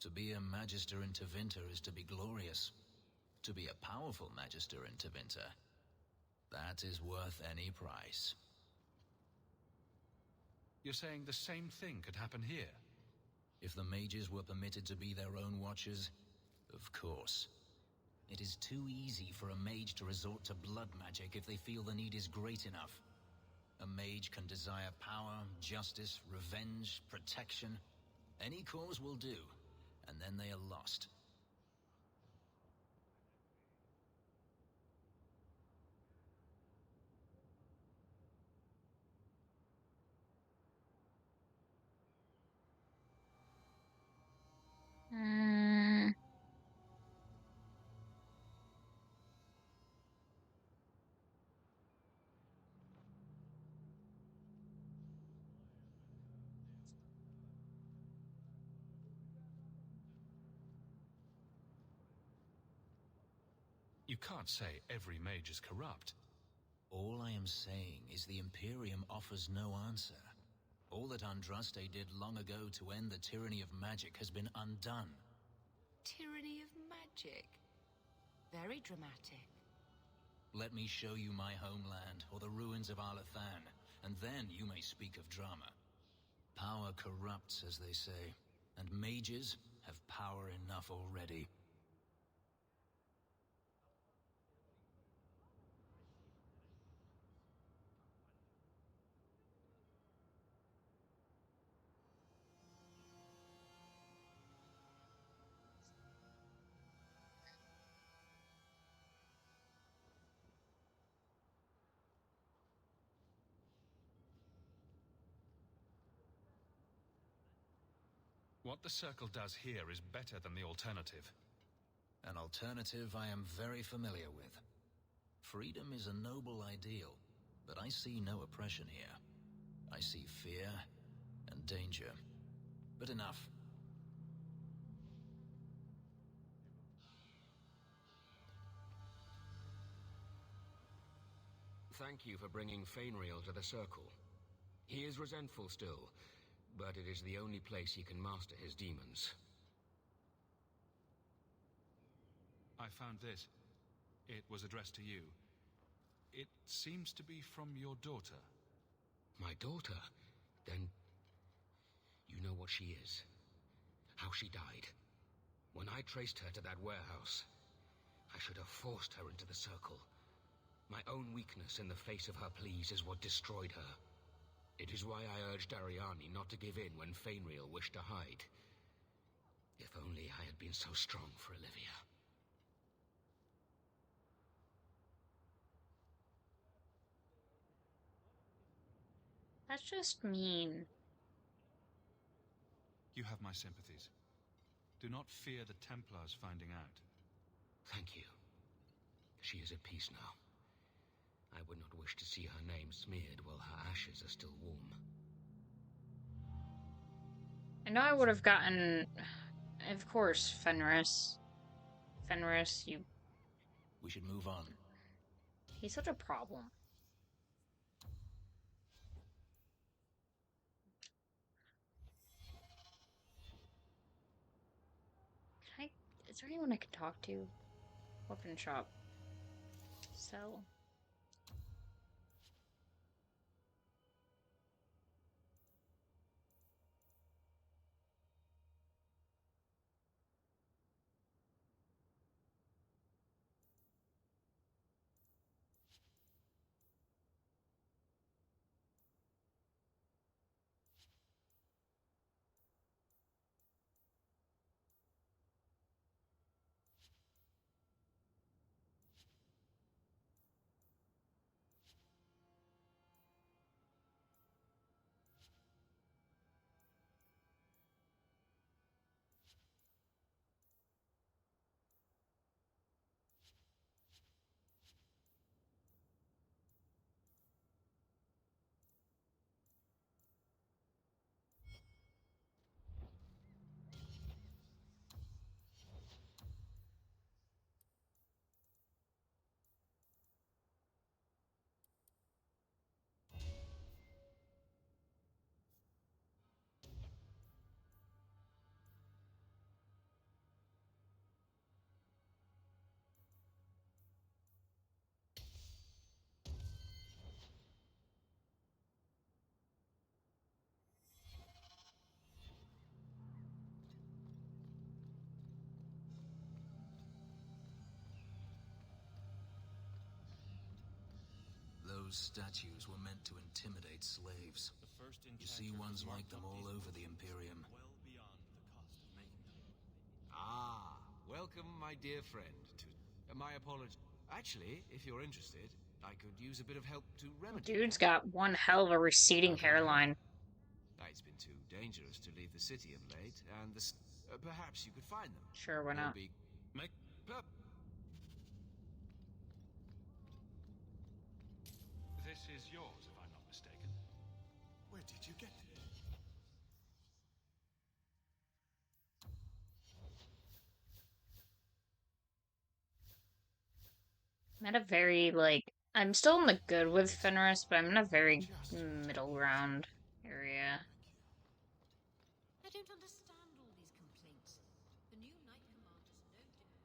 To be a Magister in Tevinter is to be glorious. To be a powerful Magister in Tevinter, that is worth any price. You're saying the same thing could happen here? If the mages were permitted to be their own watchers, of course. It is too easy for a mage to resort to blood magic if they feel the need is great enough. A mage can desire power, justice, revenge, protection. Any cause will do, and then they are lost. You can't say every mage is corrupt. All I am saying is the Imperium offers no answer. All that Andraste did long ago to end the tyranny of magic has been undone. Tyranny of magic. Very dramatic. Let me show you my homeland, or the ruins of Arlathan, and then you may speak of drama. Power corrupts, as they say, and mages have power enough already. What the Circle does here is better than the alternative. An alternative I am very familiar with. Freedom is a noble ideal, but I see no oppression here. I see fear and danger. But enough. Thank you for bringing Fainriel to the Circle. He is resentful still, but it is the only place he can master his demons. I found this. It was addressed to you. It seems to be from your daughter. My daughter? Then you know what she is. How she died. When I traced her to that warehouse, I should have forced her into the Circle. My own weakness in the face of her pleas is what destroyed her. It is why I urged Ariani not to give in when Fainriel wished to hide. If only I had been so strong for Olivia. That's just mean. You have my sympathies. Do not fear the Templars finding out. Thank you. She is at peace now. I would not wish to see her name smeared while her ashes are still warm. I know I would have gotten... Of course, Fenris. Fenris, you... We should move on. He's such a problem. Is there anyone I can talk to? Weapon shop. Sell. Those statues were meant to intimidate slaves. You see ones like them all over the Imperium. Ah, welcome, my dear friend, to my apology. Actually, if you're interested, I could use a bit of help to remedy. Dude's got one hell of a receding hairline. It's been too dangerous to leave the city of late, and perhaps you could find them. Sure, why not? This is yours, if I'm not mistaken. Where did you get it? I'm at a very, like... I'm still in the good with Fenris, but I'm in a very middle ground area. I don't understand all these complaints. The new Knight Commander's no different.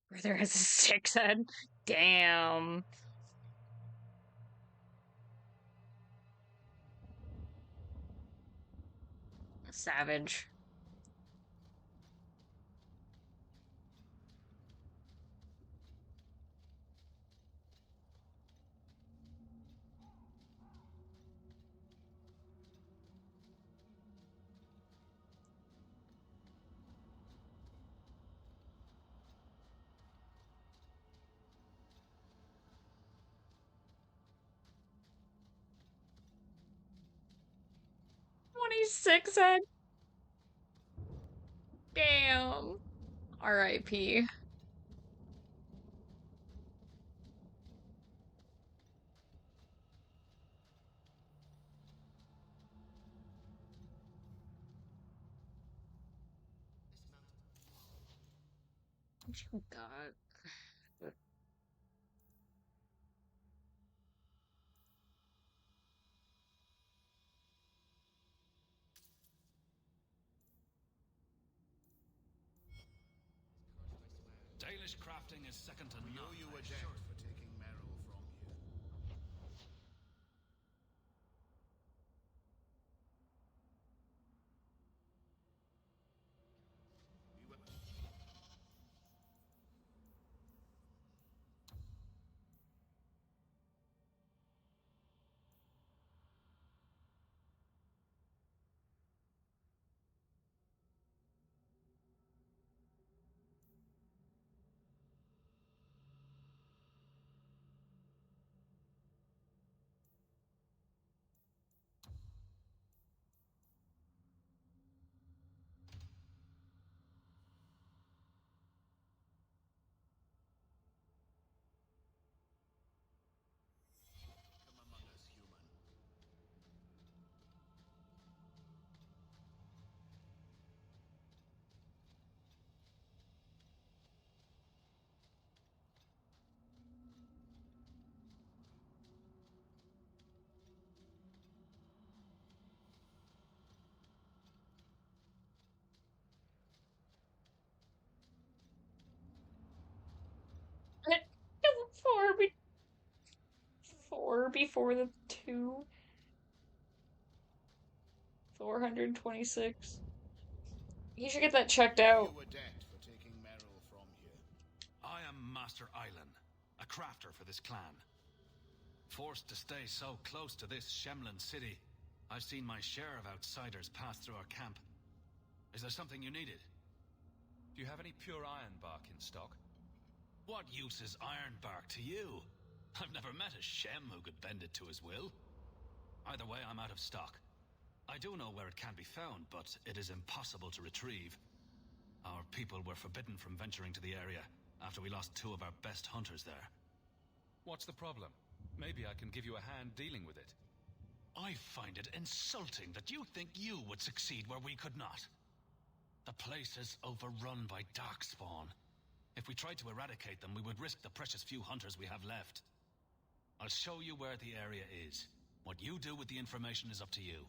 Brother has a 6 head. Damn. Savage. Six head. Damn. R.I.P. Oh God. Dalish crafting is second to none. We owe you a debt for taking Merrill from here. Come among us, human. Four before the two. 426. You should get that checked out. You a debt for taking Merrill from here. I am Master Islan, a crafter for this clan. Forced to stay so close to this Shemlin city, I've seen my share of outsiders pass through our camp. Is there something you needed? Do you have any pure iron bark in stock? What use is iron bark to you? I've never met a Shem who could bend it to his will. Either way, I'm out of stock. I do know where it can be found, but it is impossible to retrieve. Our people were forbidden from venturing to the area after we lost two of our best hunters there. What's the problem? Maybe I can give you a hand dealing with it. I find it insulting that you think you would succeed where we could not. The place is overrun by Darkspawn. If we tried to eradicate them, we would risk the precious few hunters we have left. I'll show you where the area is. What you do with the information is up to you.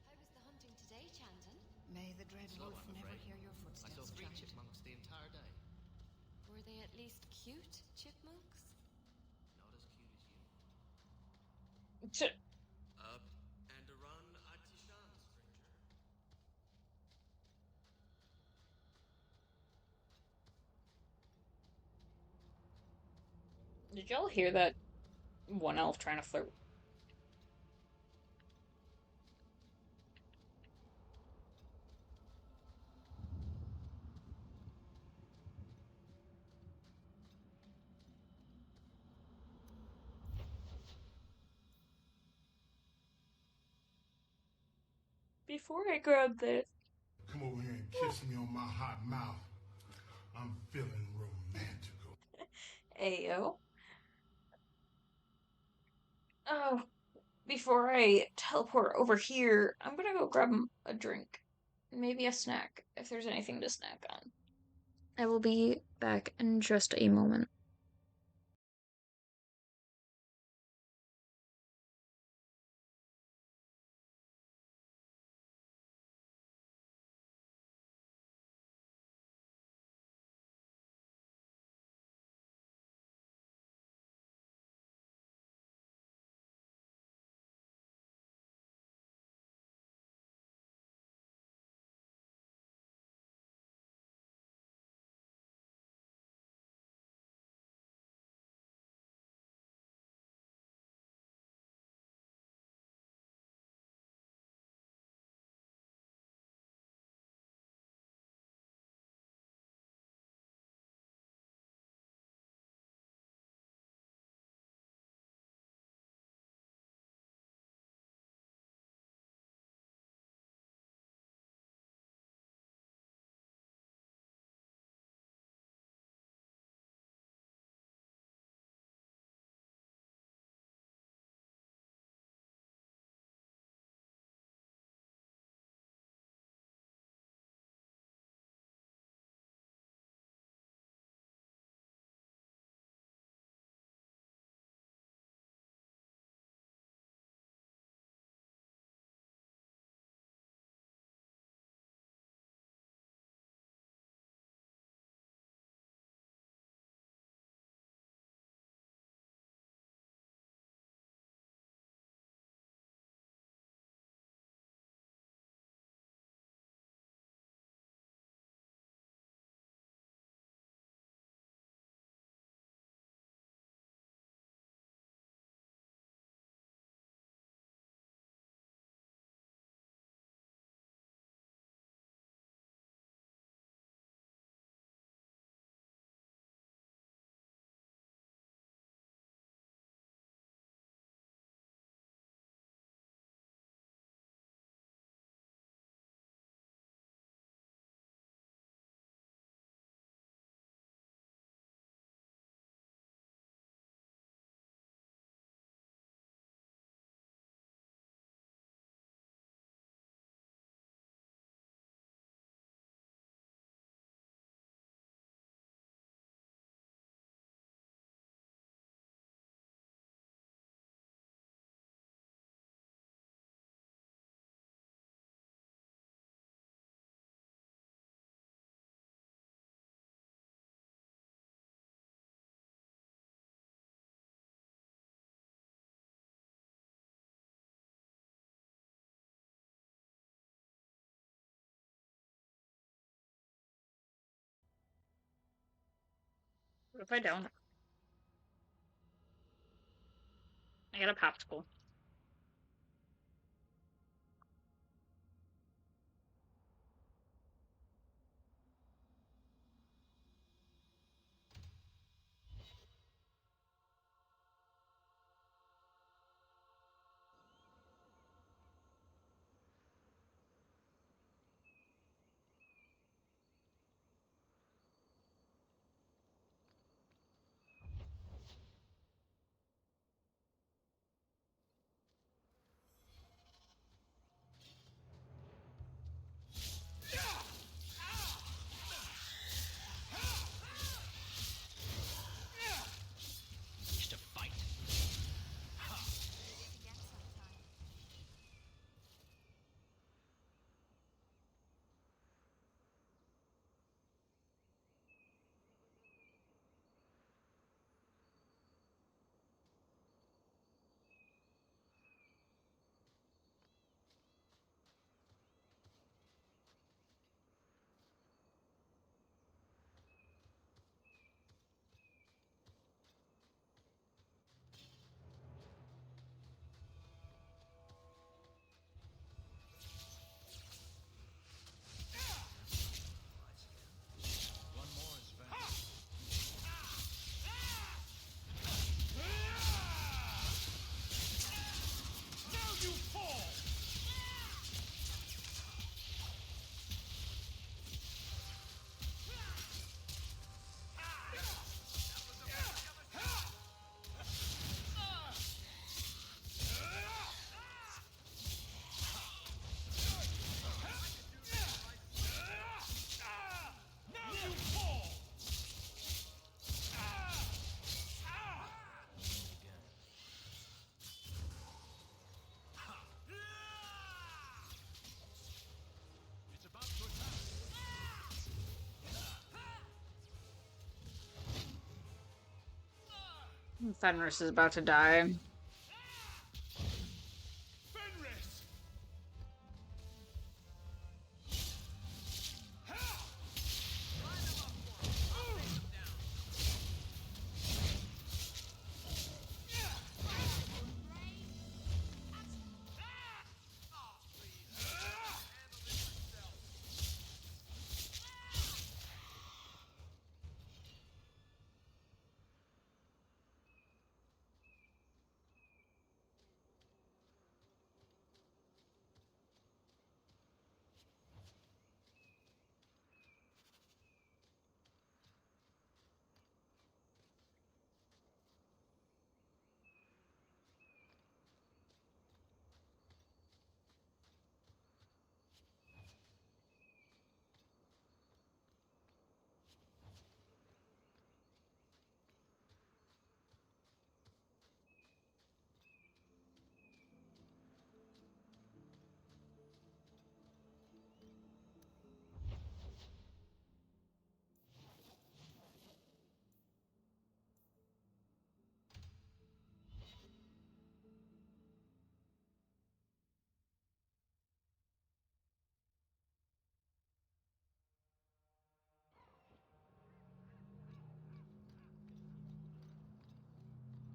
How was the hunting today, Chanton? May the Dread Slow, Wolf I'm never afraid. hear your I footsteps. saw 3 Chanton. chipmunks the entire day. Were they at least cute chipmunks? Not as cute as you. Up and a run, Atishan, stranger. Did y'all hear that one elf trying to flirt? Before I grab this. Come over here and kiss me on my hot mouth. I'm feeling romantical. Ayo. Oh, before I teleport over here, I'm gonna go grab a drink. Maybe a snack, if there's anything to snack on. I will be back in just a moment. What if I don't? I got a popsicle. Just a fight. One more is vanished. Now you fall! Now you fall! It's about to attack. Fenris is about to die. Fenris!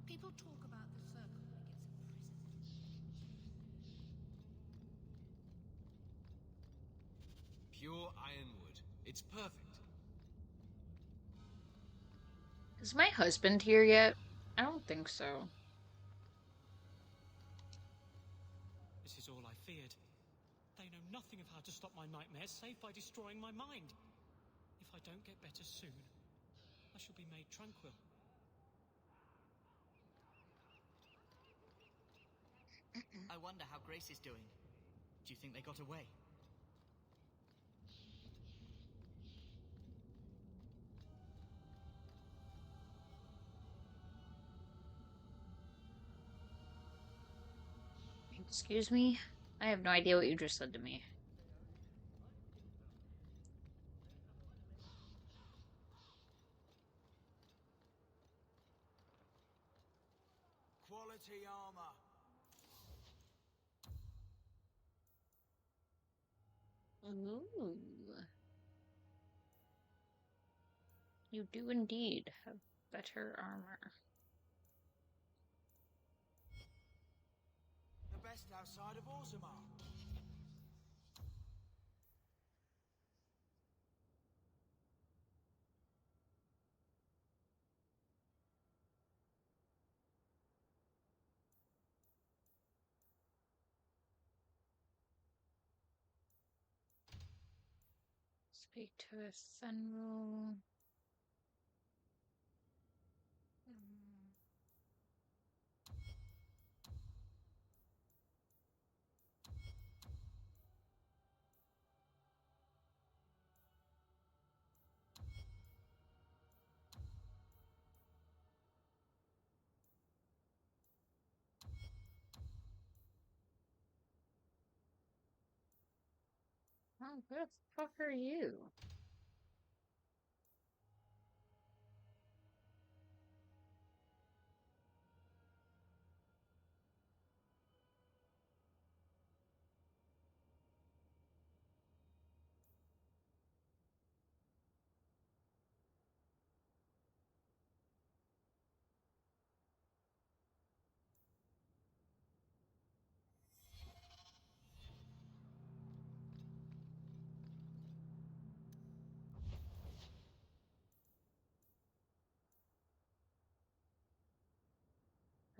People talk about the circle like it's a prison. Pure ironwood. It's perfect. Is my husband here yet? I don't think so. This is all I feared. They know nothing of how to stop my nightmares save by destroying my mind. If I don't get better soon, I shall be made tranquil. I wonder how Grace is doing. Do you think they got away? Excuse me? I have no idea what you just said to me. Quality armor. Ooh. You do indeed have Better armor. The best outside of Orzammar. Speak to Ephemeral. Oh, who the fuck are you?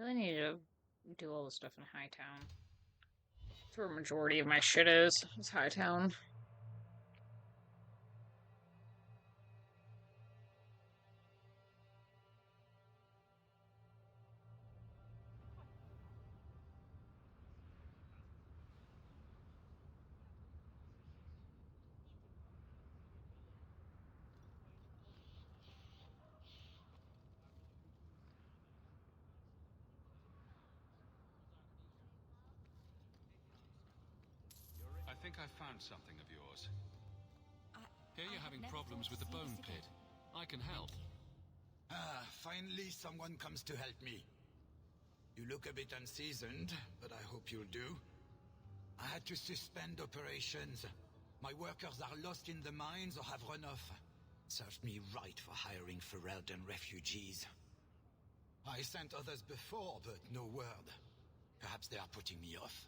I really need to do all the stuff in Hightown. That's where a majority of my shit is Hightown. I think I found something of yours. Here you're having problems with the bone pit. I can help. Ah, finally someone comes to help me. You look a bit unseasoned, but I hope you'll do. I had to suspend operations. My workers are lost in the mines or have run off. Served me right for hiring Ferelden refugees. I sent others before, but no word. Perhaps they are putting me off.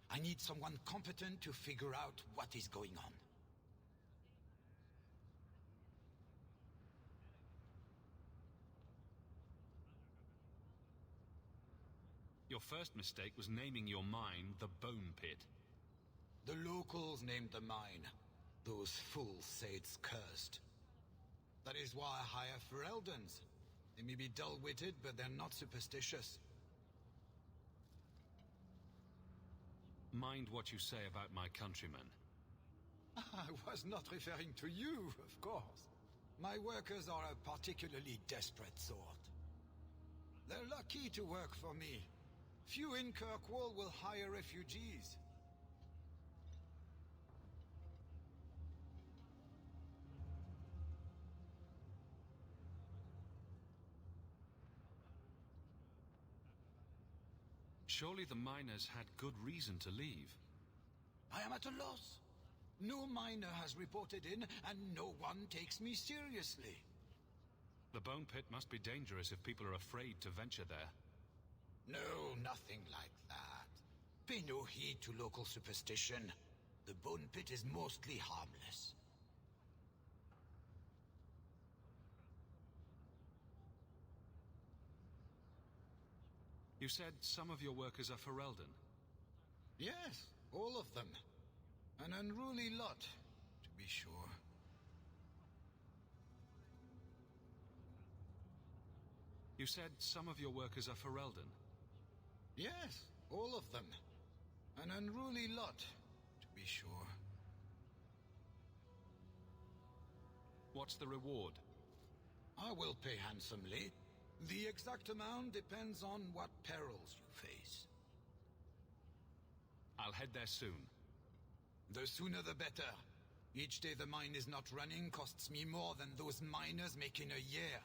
I need someone competent to figure out what is going on. Your first mistake was naming your mine the Bone Pit. The locals named the mine. Those fools say it's cursed. That is why I hire Fereldens. They may be dull-witted, but they're not superstitious. Mind what you say about my countrymen. I was not referring to you, of course. My workers are a particularly desperate sort. They're lucky to work for me. Few in Kirkwall will hire refugees. Surely the miners had good reason to leave. I am at a loss. No miner has reported in, and no one takes me seriously. The Bone Pit must be dangerous if people are afraid to venture there. No, nothing like that. Pay no heed to local superstition. The Bone Pit is mostly harmless. You said some of your workers are Ferelden? Yes, all of them. An unruly lot, to be sure. You said some of your workers are Ferelden? Yes, all of them. An unruly lot, to be sure. What's the reward? I will pay handsomely. The exact amount depends on what perils you face. I'll head there soon. The sooner the better. Each day the mine is not running costs me more than those miners make in a year.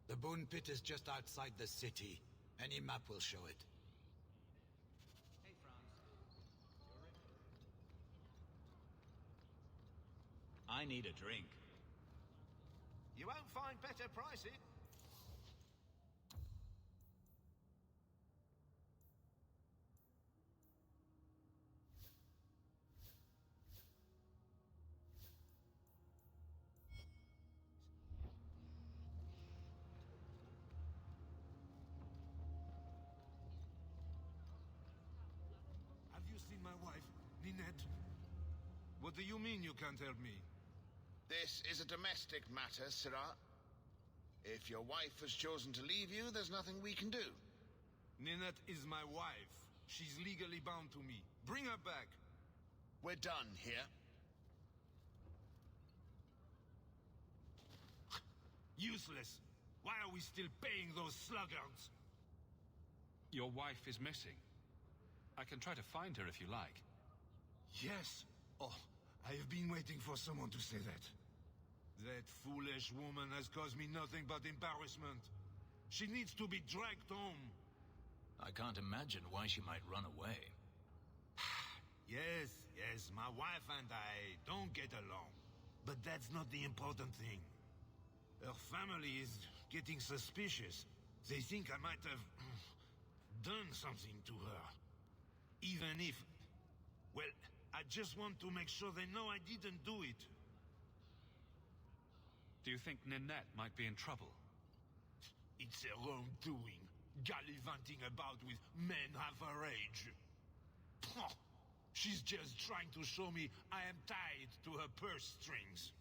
The Bone Pit is just outside the city. Any map will show it. Hey, Franz. I need a drink. You won't find better pricing. Ninette? What do you mean you can't help me? This is a domestic matter, Sirrah. If your wife has chosen to leave you, there's nothing we can do. Ninette is my wife. She's legally bound to me. Bring her back. We're done here. Useless. Why are we still paying those sluggards? Your wife is missing. I can try to find her if you like. Yes. Oh, I have been waiting for someone to say that. That foolish woman has caused me nothing but embarrassment. She needs to be dragged home. I can't imagine why she might run away. Yes, my wife and I don't get along. But that's not the important thing. Her family is getting suspicious. They think I might have done something to her. Even if... Well, I just want to make sure they know I didn't do it. Do you think Ninette might be in trouble? It's her own doing. Gallivanting about with men half her age. She's just trying to show me I am tied to her purse strings.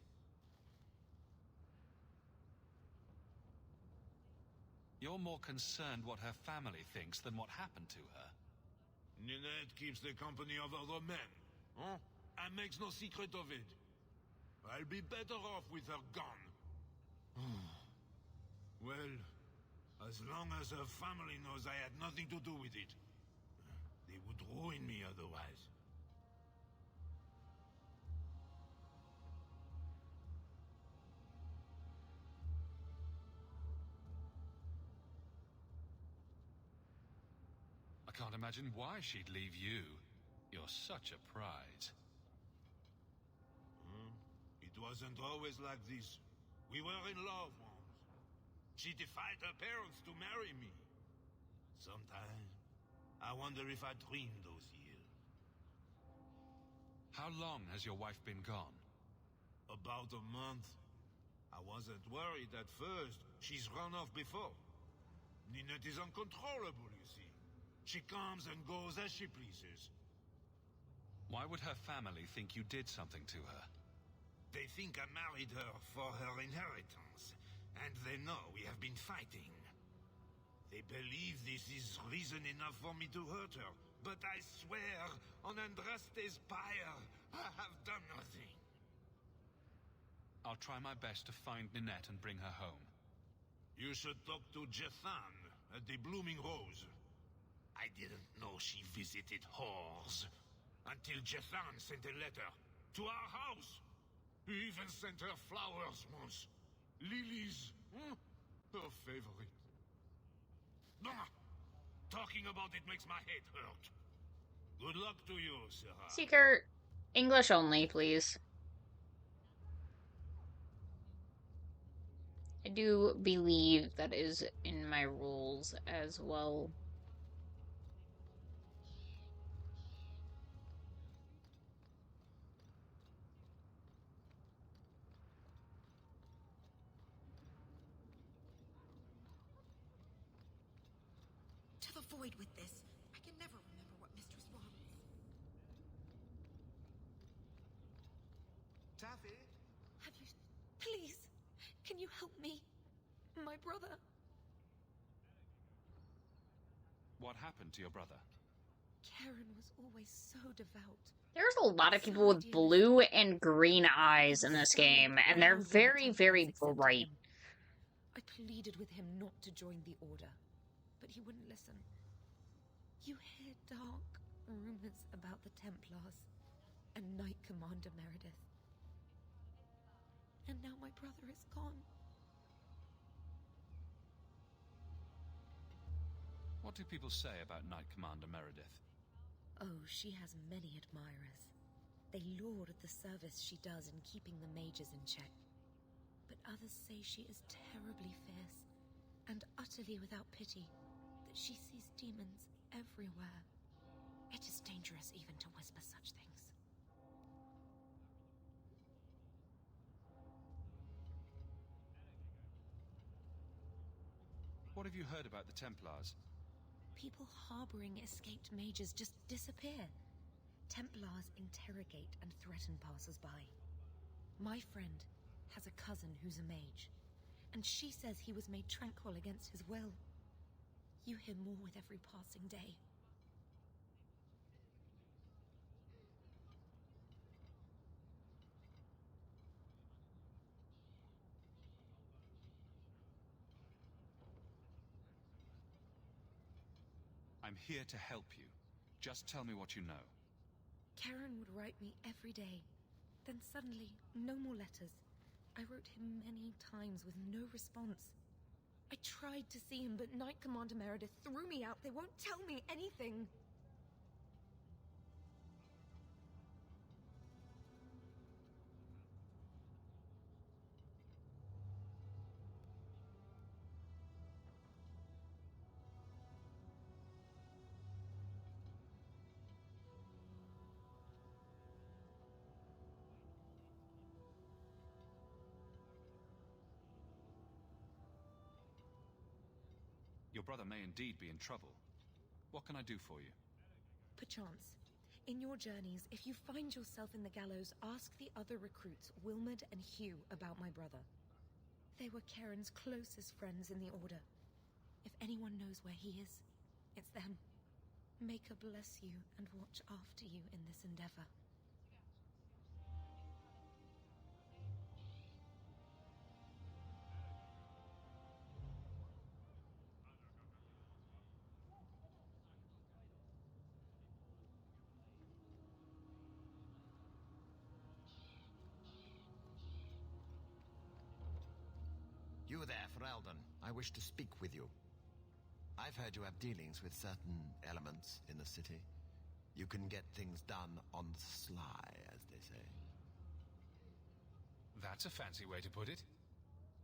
You're more concerned what her family thinks than what happened to her. Ninette keeps the company of other men, huh? And makes no secret of it. I'll be better off with her gone. Well, as long as her family knows I had nothing to do with it, they would ruin me otherwise. I can't imagine why she'd leave you. You're such a prize. It wasn't always like this. We were in love once. She defied her parents to marry me. Sometimes, I wonder if I dreamed those years. How long has your wife been gone? About a month. I wasn't worried at first. She's run off before. Ninette is uncontrollable, you see. She comes and goes as she pleases. Why would her family think you did something to her? They think I married her for her inheritance, and they know we have been fighting. They believe this is reason enough for me to hurt her, but I swear on Andraste's pyre, I have done nothing. I'll try my best to find Ninette and bring her home. You should talk to Jethan at the Blooming Rose. I didn't know she visited whores until Jethan sent a letter to our house. He even sent her flowers once. Lilies. Her favorite. Talking about it makes my head hurt. Good luck to you, Sirrah. Seeker, English only, please. I do believe that is in my rules as well. To the void with this. I can never remember what Mistress wants. Taffy? Have you... Please, can you help me? My brother. What happened to your brother? Karen was always so devout. There's a lot of people with blue and green eyes in this game, and they're very, very bright. I pleaded with him not to join the Order, but he wouldn't listen. You hear dark rumors about the Templars and Knight Commander Meredith. And now my brother is gone. What do people say about Knight Commander Meredith? Oh, she has many admirers. They laud at the service she does in keeping the mages in check. But others say she is terribly fierce and utterly without pity, that she sees demons everywhere. It is dangerous even to whisper such things. What have you heard about the Templars? People harboring escaped mages just disappear. Templars interrogate and threaten passers-by. My friend has a cousin who's a mage, and she says he was made tranquil against his will. You hear more with every passing day. I'm here to help you. Just tell me what you know. Karen would write me every day. Then suddenly, no more letters. I wrote him many times with no response. I tried to see him, but Knight Commander Meredith threw me out. They won't tell me anything. Your brother may indeed be in trouble. What can I do for you? Perchance. In your journeys, if you find yourself in the gallows, ask the other recruits, Wilmerd and Hugh, about my brother. They were Karen's closest friends in the Order. If anyone knows where he is, it's them. Maker bless you and watch after you in this endeavor. You there, Ferelden. I wish to speak with you. I've heard you have dealings with certain elements in the city. You can get things done on the sly, as they say. That's a fancy way to put it.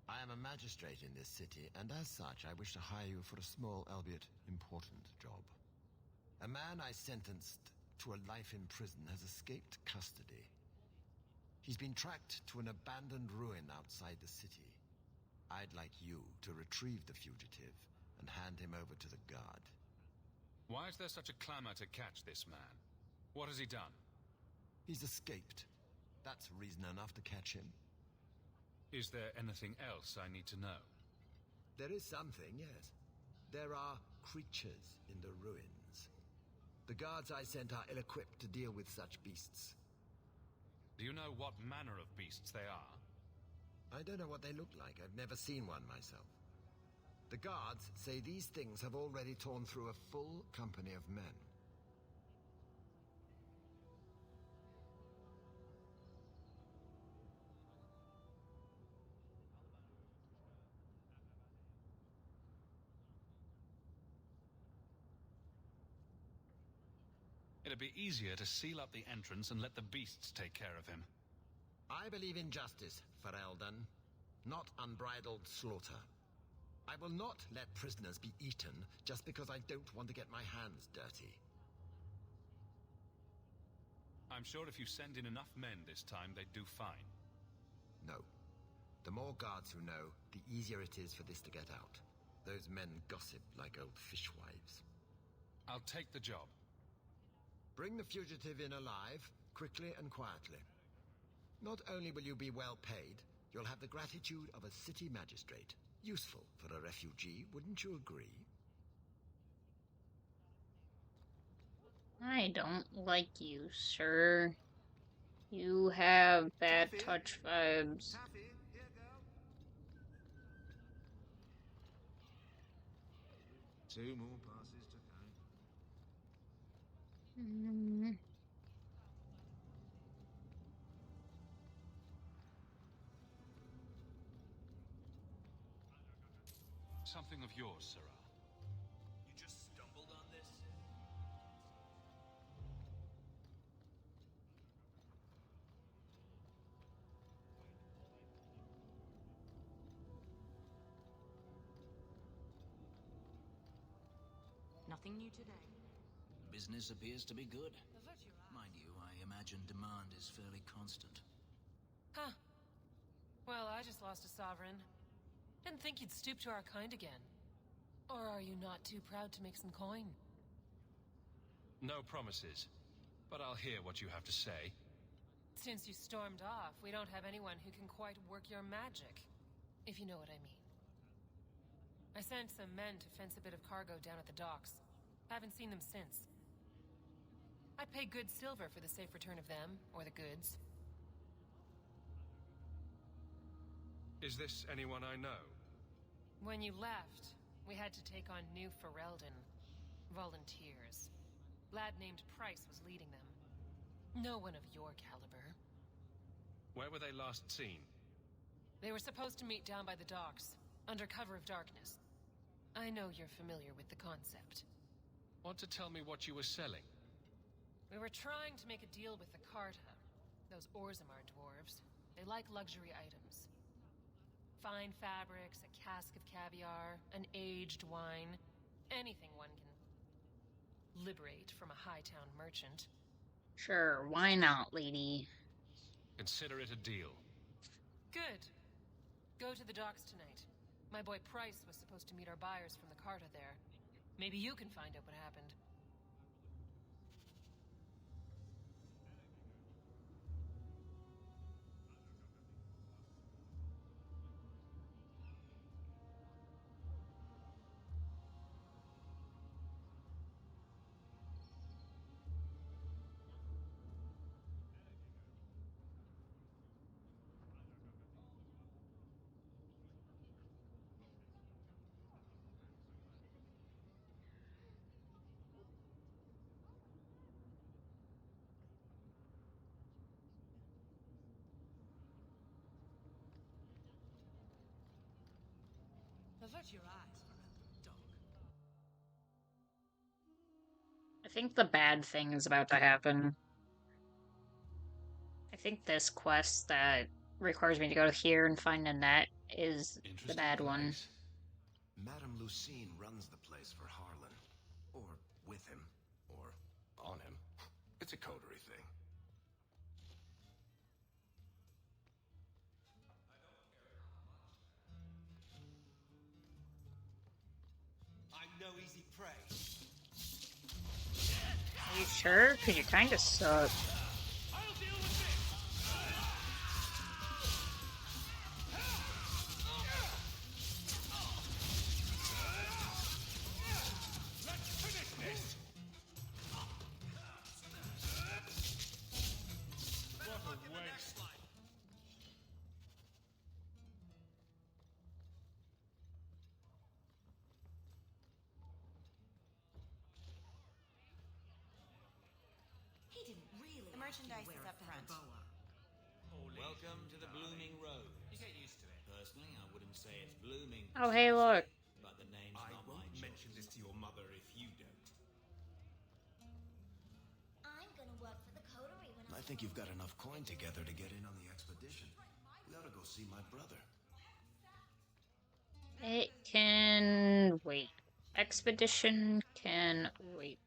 I am a magistrate in this city, and as such, I wish to hire you for a small, albeit important, job. A man I sentenced to a life in prison has escaped custody. He's been tracked to an abandoned ruin outside the city. I'd like you to retrieve the fugitive and hand him over to the guard. Why is there such a clamor to catch this man? What has he done? He's escaped. That's reason enough to catch him. Is there anything else I need to know? There is something, yes. There are creatures in the ruins. The guards I sent are ill-equipped to deal with such beasts. Do you know what manner of beasts they are? I don't know what they look like. I've never seen one myself. The guards say these things have already torn through a full company of men. It'd be easier to seal up the entrance and let the beasts take care of him. I believe in justice, Ferelden, not unbridled slaughter. I will not let prisoners be eaten just because I don't want to get my hands dirty. I'm sure if you send in enough men this time, they'd do fine. No. The more guards who know, the easier it is for this to get out. Those men gossip like old fishwives. I'll take the job. Bring the fugitive in alive, quickly and quietly. Not only will you be well paid, you'll have the gratitude of a city magistrate. Useful for a refugee, wouldn't you agree? I don't like you, sir. You have bad touch vibes. Two more passes to go. Something of yours, Sirrah. You just stumbled on this? Nothing new today. Business appears to be good. Mind you, I imagine demand is fairly constant. Huh. Well, I just lost a sovereign. Didn't think you'd stoop to our kind again. Or are you not too proud to make some coin? No promises. but I'll hear what you have to say. Since you stormed off, we don't have anyone who can quite work your magic, if you know what I mean. I sent some men to fence a bit of cargo down at the docks. Haven't seen them since. I'd pay good silver for the safe return of them, or the goods. Is this anyone I know? When you left, we had to take on New Ferelden. Volunteers. Lad named Price was leading them. No one of your caliber. Where were they last seen? They were supposed to meet down by the docks, under cover of darkness. I know you're familiar with the concept. Want to tell me what you were selling? We were trying to make a deal with the Carta. Those Orzammar dwarves. They like luxury items. Fine fabrics, a cask of caviar, an aged wine. Anything one can liberate from a high-town merchant. Sure, why not, lady? Consider it a deal. Good. Go to the docks tonight. My boy Price was supposed to meet our buyers from the Carta there. Maybe you can find out what happened. Avert your eyes from it, dog. I think the bad thing is about to happen. I think this quest that requires me to go here and find Ninette is the bad one. Madame Lucine runs the place for Harlan. Or with him. Or on him. It's a coterie thing. I'm no easy prey. Are you sure? Because you kind of suck. The merchandise is up front. Welcome to the Blooming Road. You get used to it. Personally, I wouldn't say it's blooming. Oh, hey, look. But the name's I not won't my mention this to your mother if you don't. I'm gonna work for the coterie when I think you've got enough coin together to get in on the expedition. We ought to go see my brother. It can wait. Expedition can wait.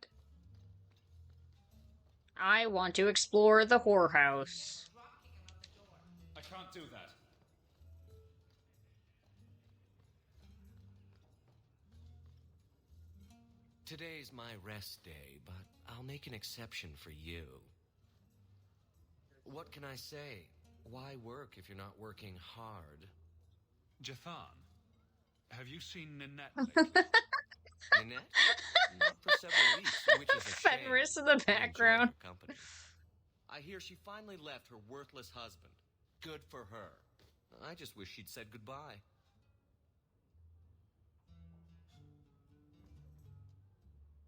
I want to explore the whorehouse. I can't do that. Today's my rest day, but I'll make an exception for you. What can I say? Why work if you're not working hard? Jathan, have you seen Ninette lately? Ninette? Not for several weeks, which is a shame. Fenris in the background. I enjoy her company. I hear she finally left her worthless husband. Good for her. I just wish she'd said goodbye.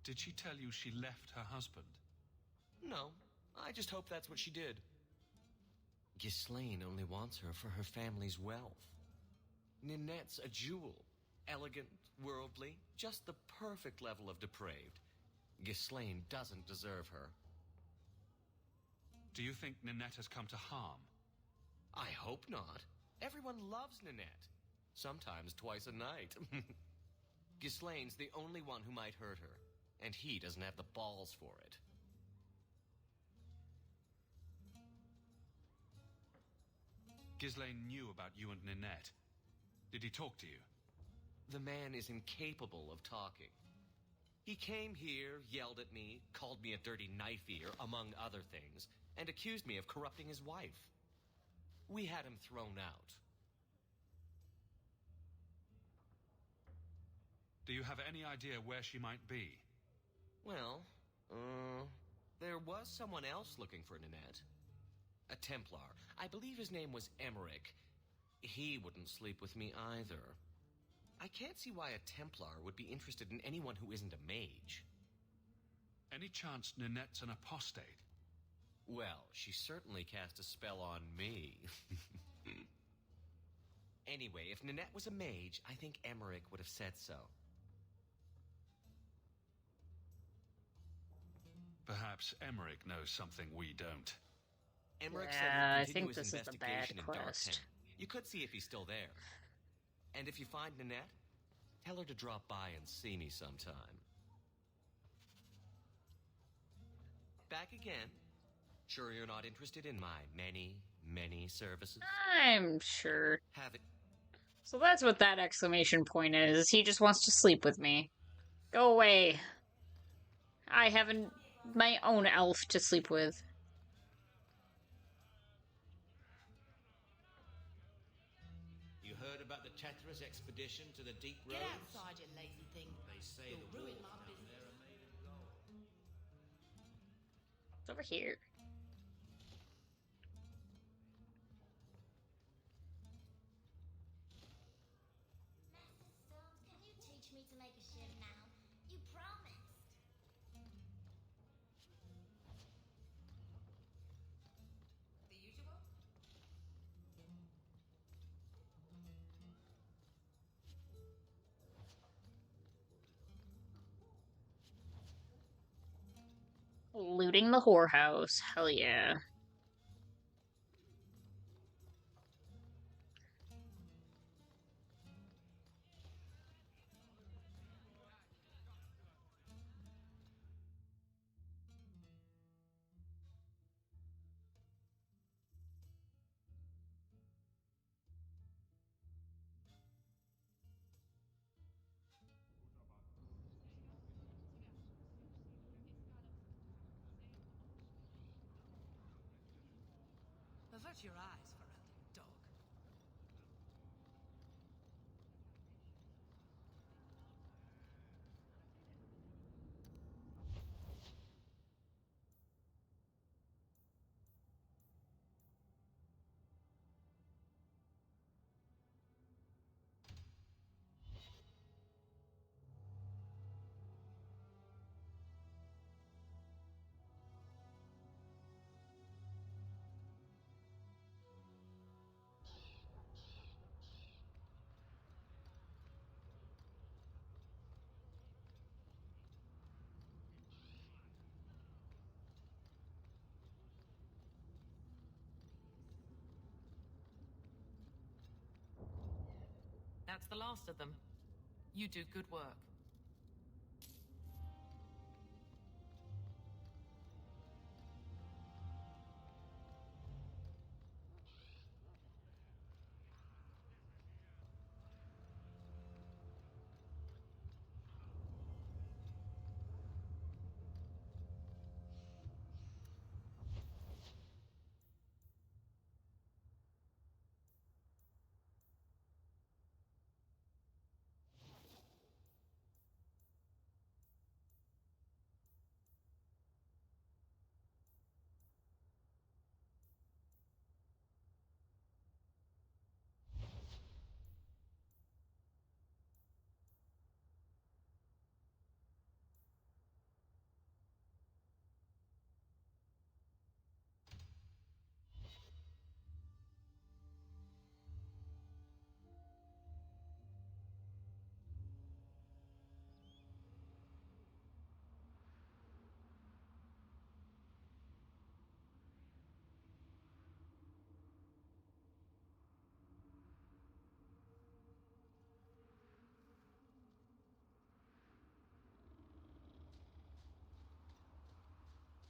Did she tell you she left her husband? No, I just hope that's what she did. Ghislaine only wants her for her family's wealth. Ninette's a jewel. Elegant, worldly, just the perfect level of depraved. Ghislaine doesn't deserve her. Do you think Ninette has come to harm? I hope not. Everyone loves Ninette. Sometimes twice a night. Ghislaine's the only one who might hurt her, and he doesn't have the balls for it. Ghislaine knew about you and Ninette. Did he talk to you? The man is incapable of talking. He came here, yelled at me, called me a dirty knife-eater, among other things, and accused me of corrupting his wife. We had him thrown out. Do you have any idea where she might be? Well, there was someone else looking for Ninette. A Templar. I believe his name was Emmerich. He wouldn't sleep with me either. I can't see why a Templar would be interested in anyone who isn't a mage. Any chance Ninette's an apostate? Well, she certainly cast a spell on me. Anyway, if Ninette was a mage, I think Emmerich would have said so. Perhaps Emmerich knows something we don't. Emmerich Yeah, I said he'd think continue this his is the bad investigation in quest. Darktown. You could see if he's still there. And if you find Ninette, tell her to drop by and see me sometime. Back again. Sure you're not interested in my many, many services? I'm sure. Have it. So that's what that exclamation point is. He just wants to sleep with me. Go away. I have my own elf to sleep with. You heard about the Tethras expedition to the Deep Roads? Get outside, you lazy thing. They say You'll the ruin walls my down there are made of gold. It's over here. Master Stones, can you teach me to make a ship now? You promised. The usual? Looting the whorehouse. Hell yeah. Avert your eyes, Ferelden, dog. That's the last of them. You do good work.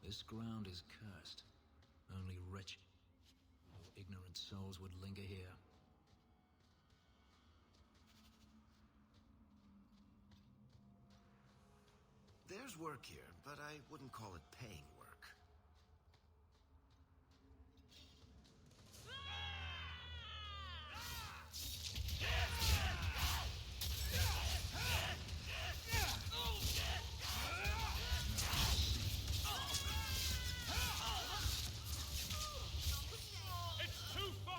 This ground is cursed. Only wretched or ignorant souls would linger here. work here, but I wouldn't call it paying work. It's too far!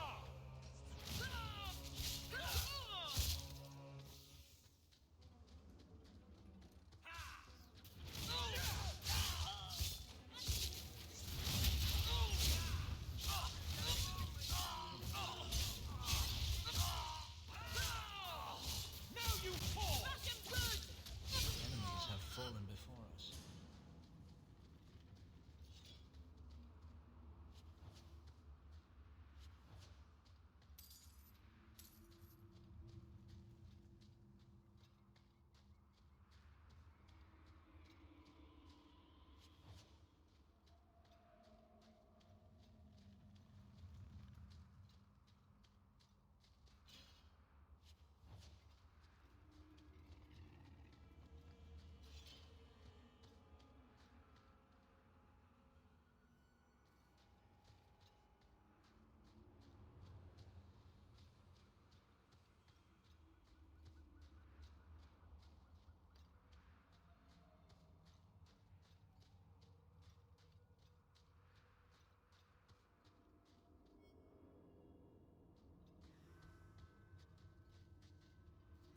Enemies have fallen before us.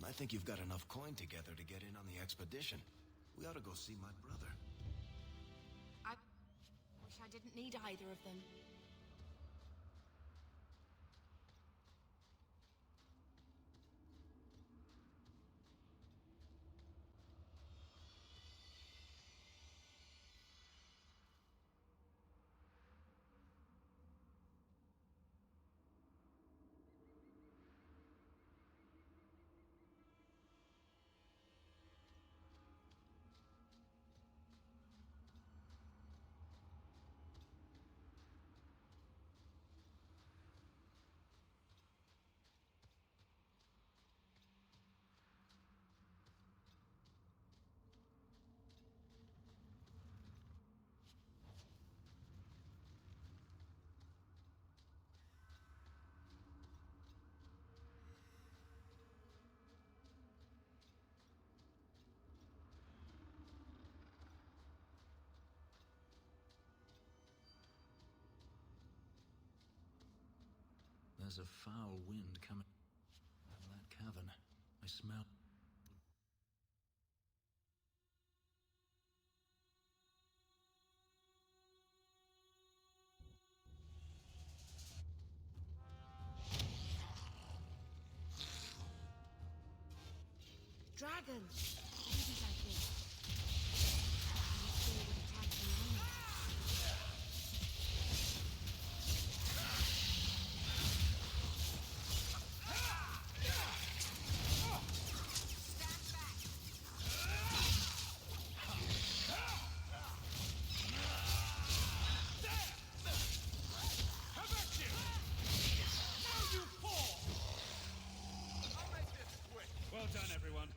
I think you've got enough coin together to get in on the expedition. We ought to go see my brother. I wish I didn't need either of them. There's a foul wind coming from that cavern. I smell... Dragons! Babies, I think. I'm sure they would attack the lions. Well done, everyone.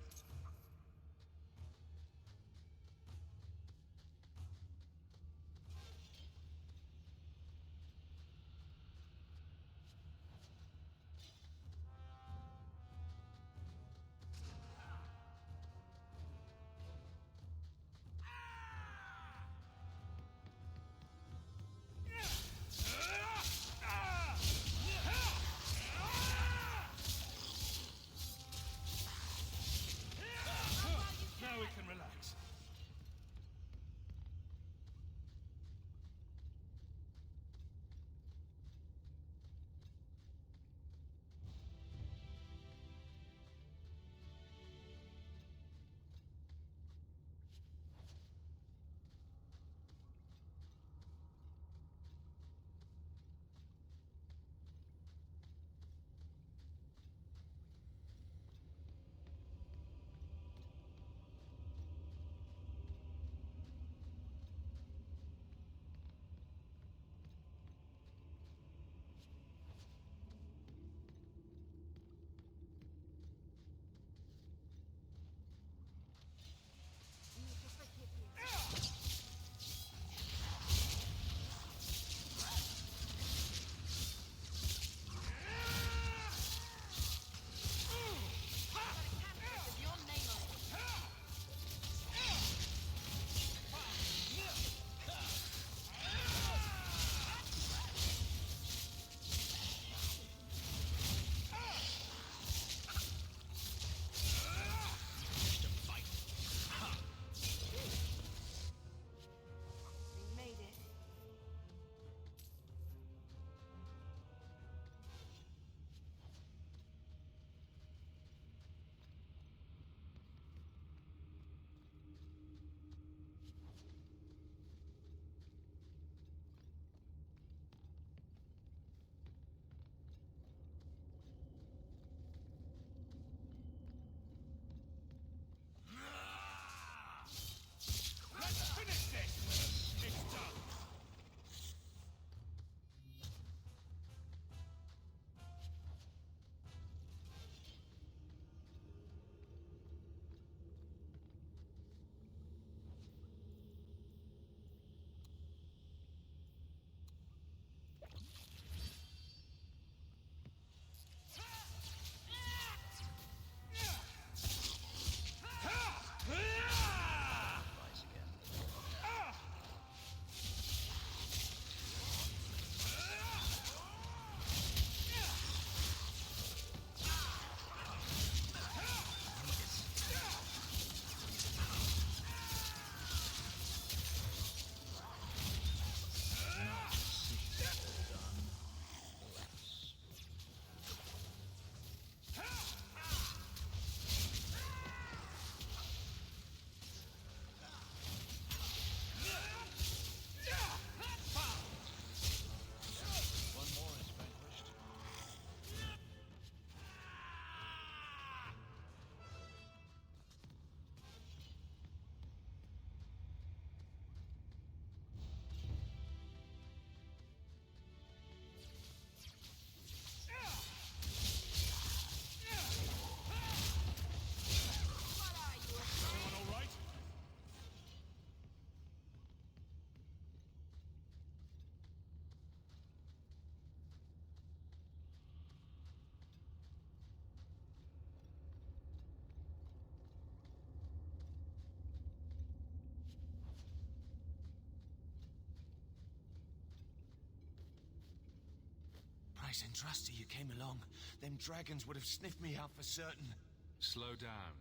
Zendrasti, you came along. Them dragons would have sniffed me out for certain. Slow down.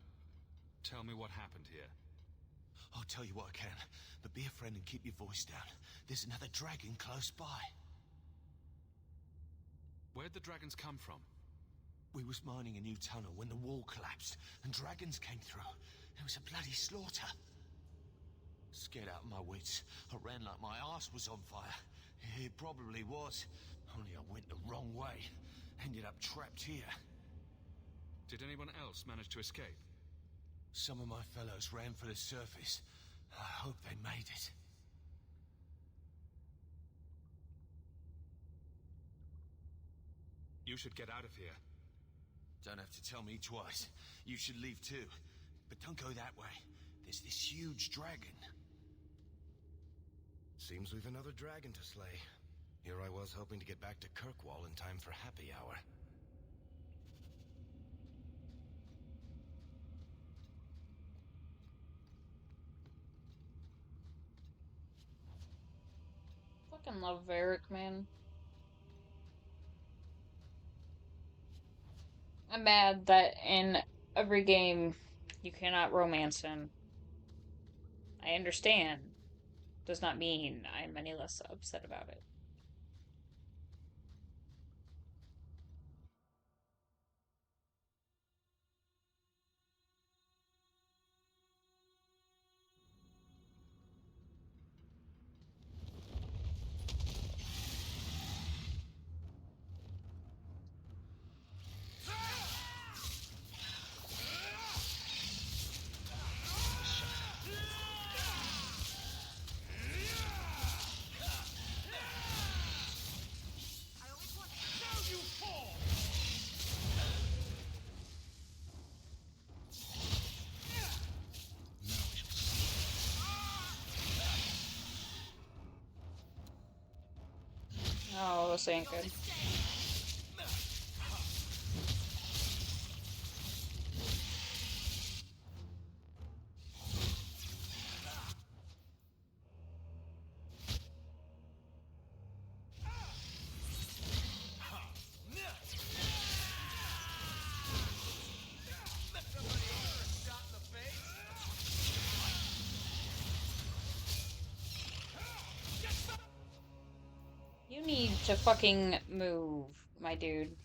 Tell me what happened here. I'll tell you what I can, but be a friend and keep your voice down. There's another dragon close by. Where'd the dragons come from? We was mining a new tunnel when the wall collapsed, and dragons came through. It was a bloody slaughter. Scared out of my wits, I ran like my arse was on fire. It probably was, only I went the wrong way. Ended up trapped here. Did anyone else manage to escape? Some of my fellows ran for the surface. I hope they made it. You should get out of here. Don't have to tell me twice. You should leave too. But don't go that way. There's this huge dragon. Seems we've another dragon to slay. Here I was hoping to get back to Kirkwall in time for happy hour. Fucking love Varric, man. I'm mad that in every game you cannot romance him. I understand. Does not mean I'm any less upset about it. Oh, this ain't good. You need to fucking move, my dude.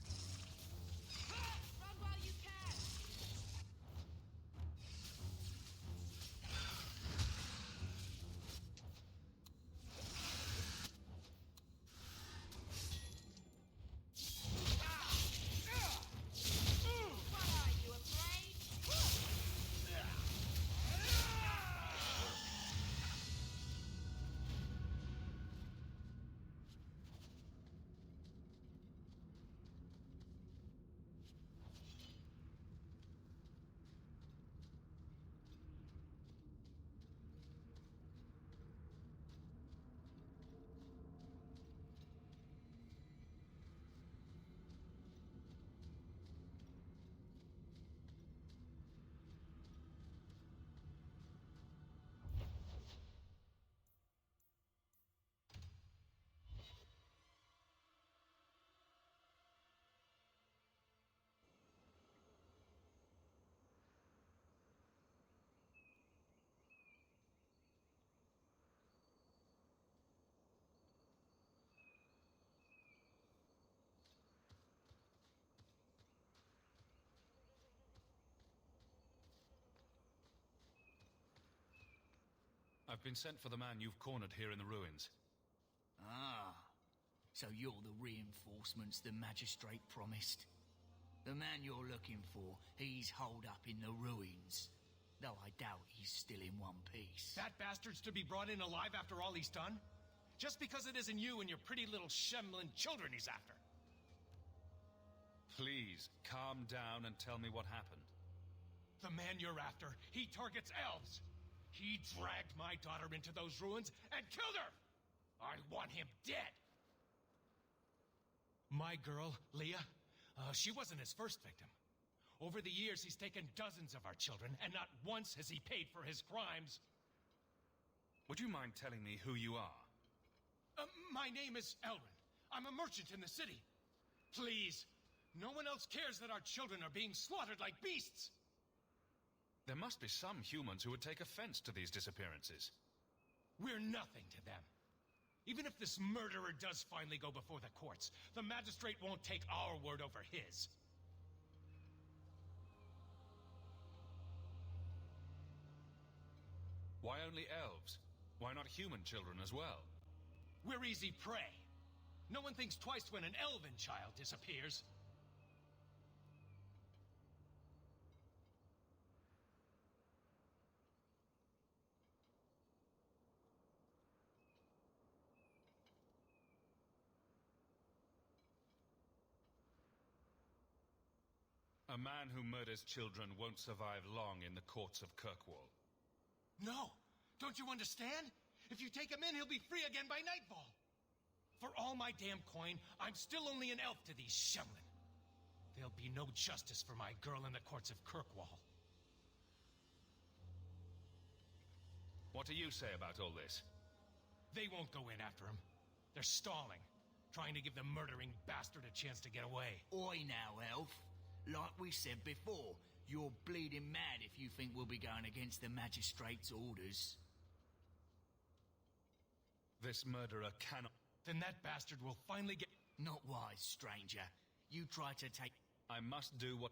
I've been sent for the man you've cornered here in the ruins. Ah, so you're the reinforcements the magistrate promised. The man you're looking for, he's holed up in the ruins. Though I doubt he's still in one piece. That bastard's to be brought in alive after all he's done? Just because it isn't you and your pretty little Shemlin children he's after. Please, calm down and tell me what happened. The man you're after, he targets elves. He dragged my daughter into those ruins and killed her! I want him dead! My girl, Leah, she wasn't his first victim. Over the years, he's taken dozens of our children, and not once has he paid for his crimes. Would you mind telling me who you are? My name is Elrin. I'm a merchant in the city. Please! No one else cares that our children are being slaughtered like beasts! There must be some humans who would take offense to these disappearances. We're nothing to them. Even if this murderer does finally go before the courts, the magistrate won't take our word over his. Why only elves? Why not human children as well? We're easy prey. No one thinks twice when an elven child disappears. A man who murders children won't survive long in the courts of Kirkwall. No! Don't you understand? If you take him in, he'll be free again by nightfall. For all my damn coin, I'm still only an elf to these Shemlin. There'll be no justice for my girl in the courts of Kirkwall. What do you say about all this? They won't go in after him. They're stalling, trying to give the murdering bastard a chance to get away. Oi now, elf. Like we said before, you're bleeding mad if you think we'll be going against the magistrate's orders. This murderer cannot... Then that bastard will finally get... Not wise, stranger. You try to take... I must do what...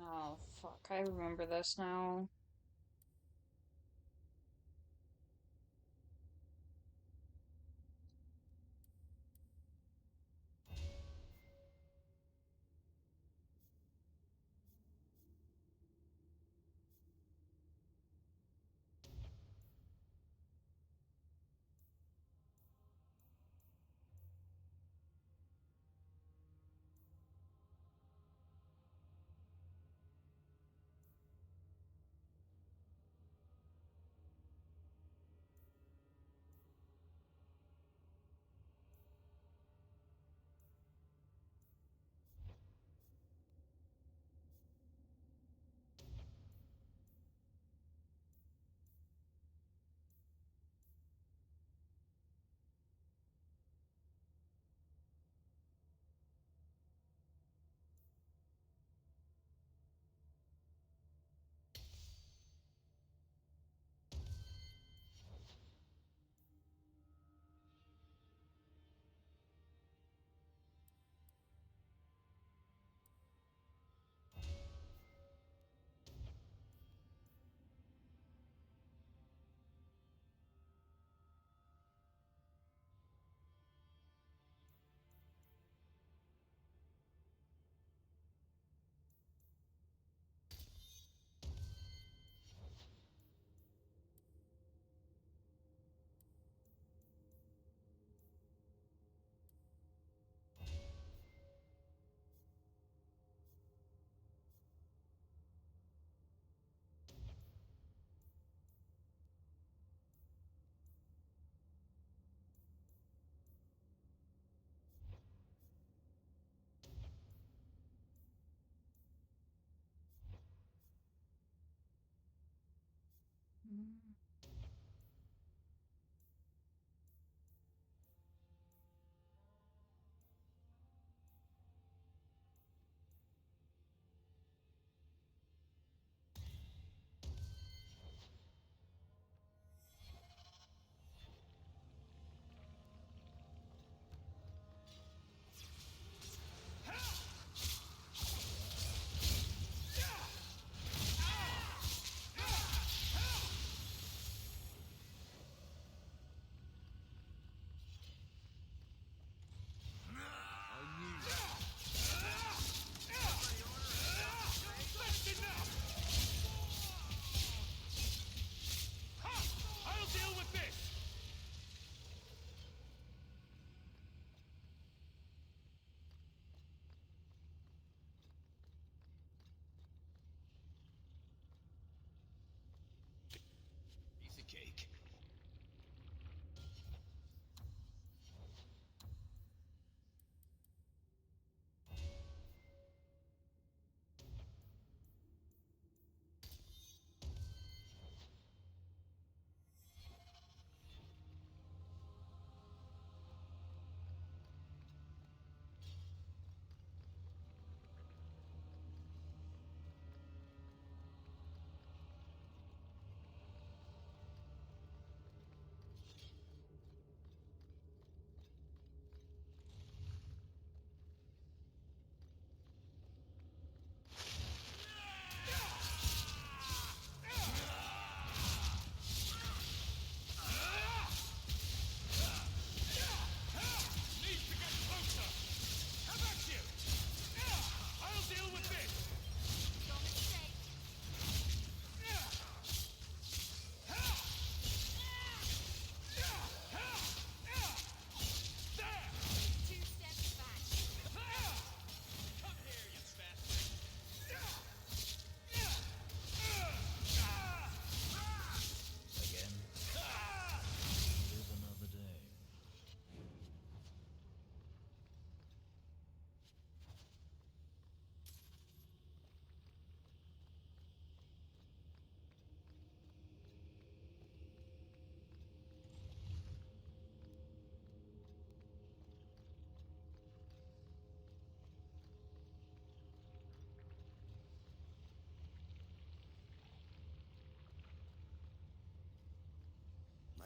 Oh, fuck. I remember this now.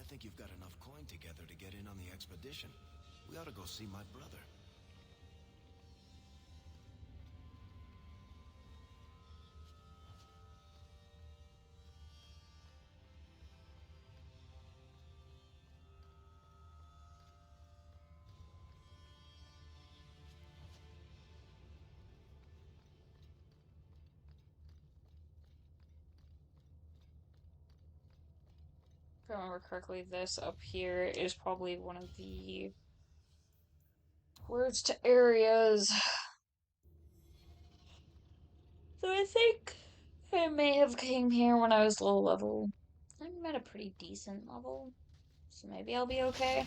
I think you've got enough coin together to get in on the expedition. We ought to go see my brother. If I remember correctly, this up here is probably one of the words to areas. So I think I may have came here when I was low level. I'm at a pretty decent level, so maybe I'll be okay.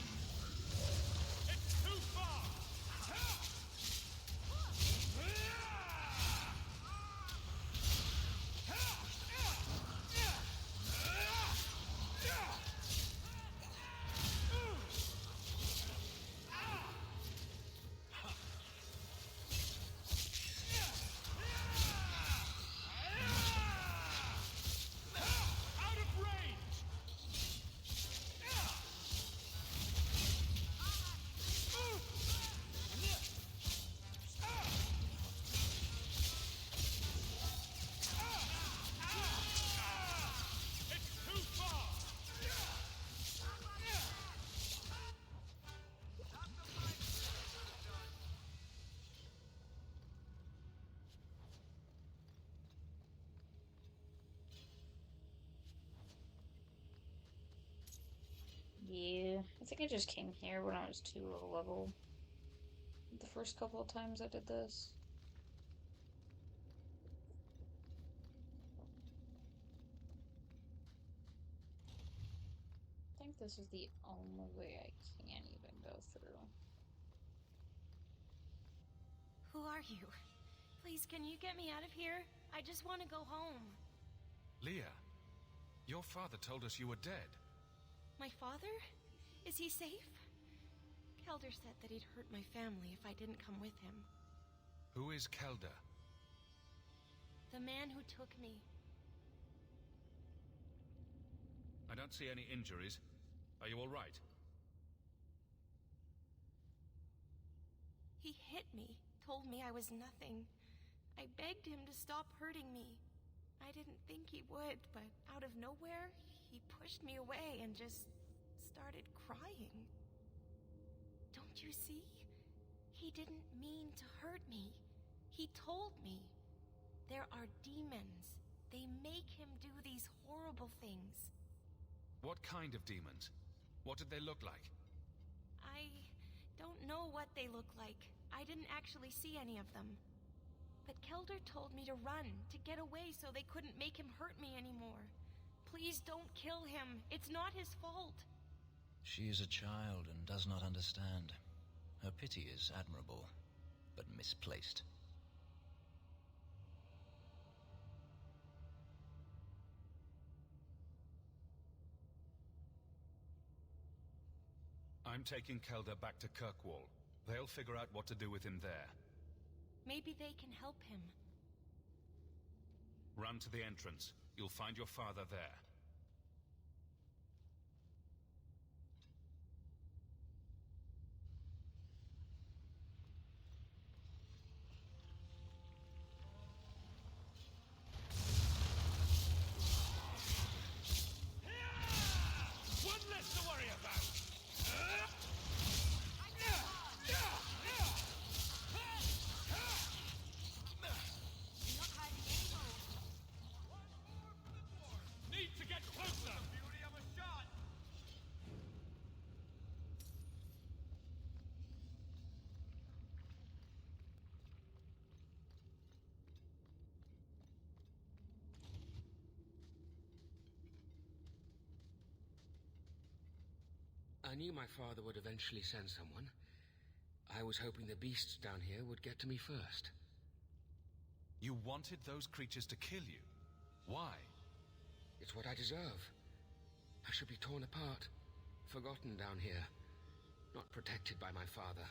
Yeah, I think I just came here when I was too low level. The first couple of times I did this. I think this is the only way I can even go through. Who are you? Please, can you get me out of here? I just want to go home. Leah, your father told us you were dead. My father? Is he safe? Kelder said that he'd hurt my family if I didn't come with him. Who is Kelder? The man who took me. I don't see any injuries. Are you all right? He hit me, told me I was nothing. I begged him to stop hurting me. I didn't think he would, but out of nowhere, he pushed me away and just started crying. Don't you see? He didn't mean to hurt me. He told me. There are demons. They make him do these horrible things. What kind of demons? What did they look like? I don't know what they look like. I didn't actually see any of them. But Kelder told me to run, to get away so they couldn't make him hurt me anymore. Please don't kill him. It's not his fault. She is a child and does not understand. Her pity is admirable, but misplaced. I'm taking Kelder back to Kirkwall. They'll figure out what to do with him there. Maybe they can help him. Run to the entrance. You'll find your father there. One less to worry about! Need to get closer! Beauty of a shot! I knew my father would eventually send someone. I was hoping the beasts down here would get to me first. You wanted those creatures to kill you? Why? It's what I deserve. I should be torn apart, forgotten down here, not protected by my father.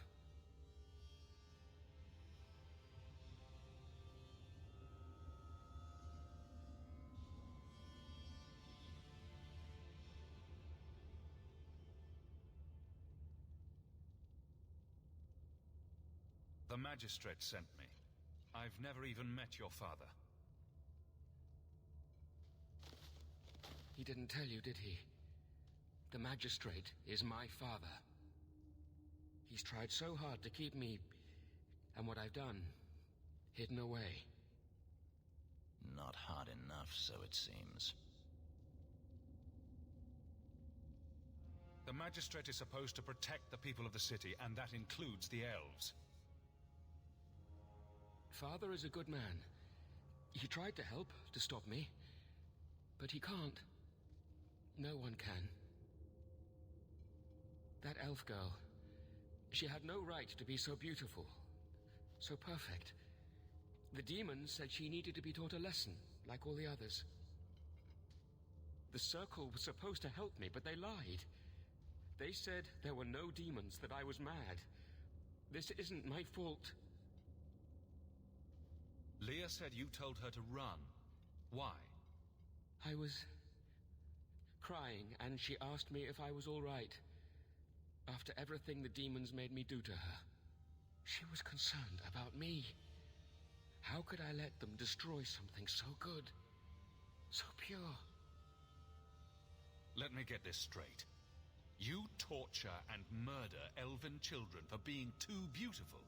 The magistrate sent me. I've never even met your father. He didn't tell you, did he? The magistrate is my father. He's tried so hard to keep me, and what I've done, hidden away. Not hard enough, so it seems. The magistrate is supposed to protect the people of the city, and that includes the elves. Father is a good man. He tried to help, to stop me. But he can't. No one can. That elf girl, she had no right to be so beautiful, so perfect. The demons said she needed to be taught a lesson, like all the others. The Circle was supposed to help me, but they lied. They said there were no demons, that I was mad. This isn't my fault. Leah said you told her to run. Why? I was crying, and she asked me if I was all right. After everything the demons made me do to her, she was concerned about me. How could I let them destroy something so good, so pure? Let me get this straight. You torture and murder elven children for being too beautiful.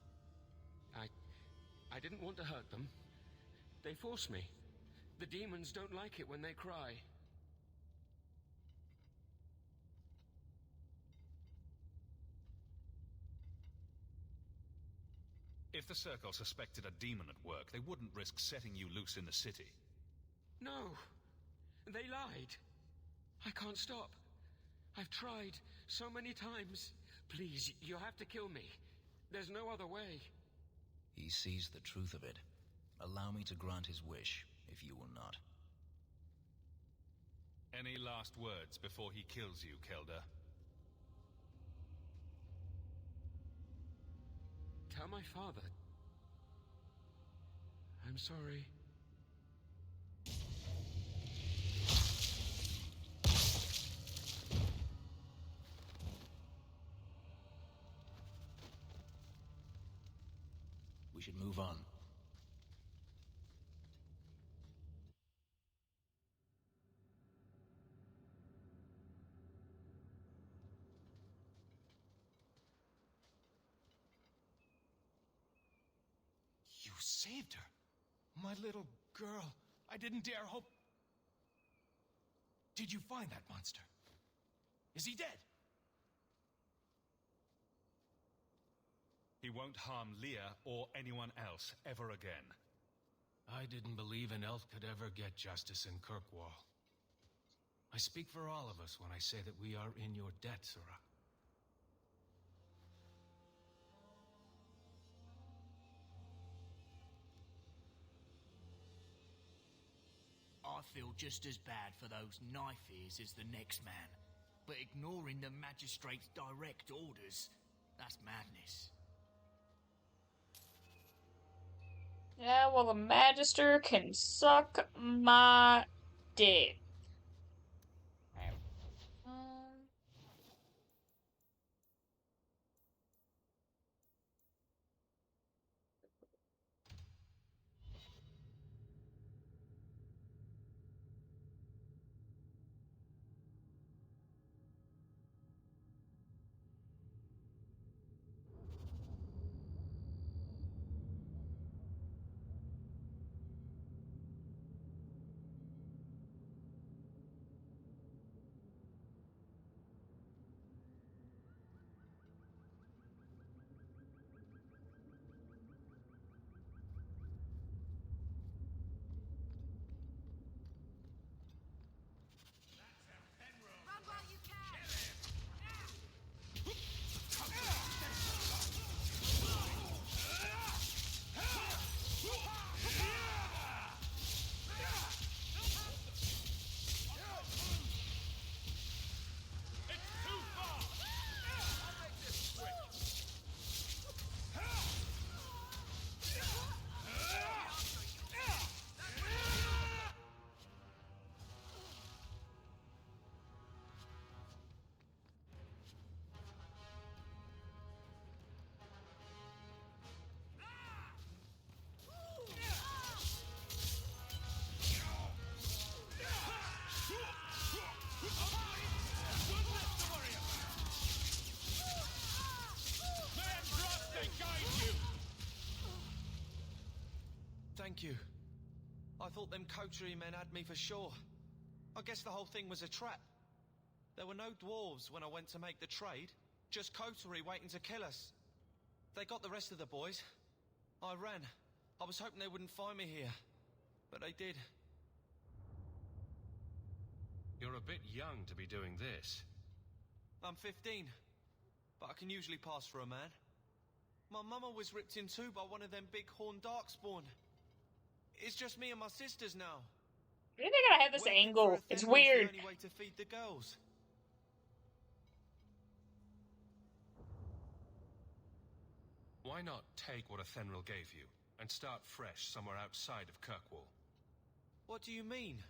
I didn't want to hurt them. They forced me. The demons don't like it when they cry. If the Circle suspected a demon at work, they wouldn't risk setting you loose in the city. No. They lied. I can't stop. I've tried so many times. Please, you have to kill me. There's no other way. He sees the truth of it. Allow me to grant his wish, if you will not. Any last words before he kills you, Kelda? Tell my father. I'm sorry. We should move on. You saved her. My little girl. I didn't dare hope... Did you find that monster? Is he dead? He won't harm Leah or anyone else ever again. I didn't believe an elf could ever get justice in Kirkwall. I speak for all of us when I say that we are in your debt, Sirrah. I feel just as bad for those knife ears as the next man. But ignoring the magistrate's direct orders, that's madness. Yeah, well, the Magister can suck my dick. you. I thought them coterie men had me for sure. I guess the whole thing was a trap. There were no dwarves when I went to make the trade. Just coterie waiting to kill us. They got the rest of the boys. I ran. I was hoping they wouldn't find me here. But they did. You're a bit young to be doing this. I'm 15. But I can usually pass for a man. My mama was ripped in two by one of them big horned darkspawn. It's just me and my sisters now. Why do they gotta have this angle? It's weird. The only way to feed the girls. Why not take what Athenril gave you and start fresh somewhere outside of Kirkwall? What do you mean?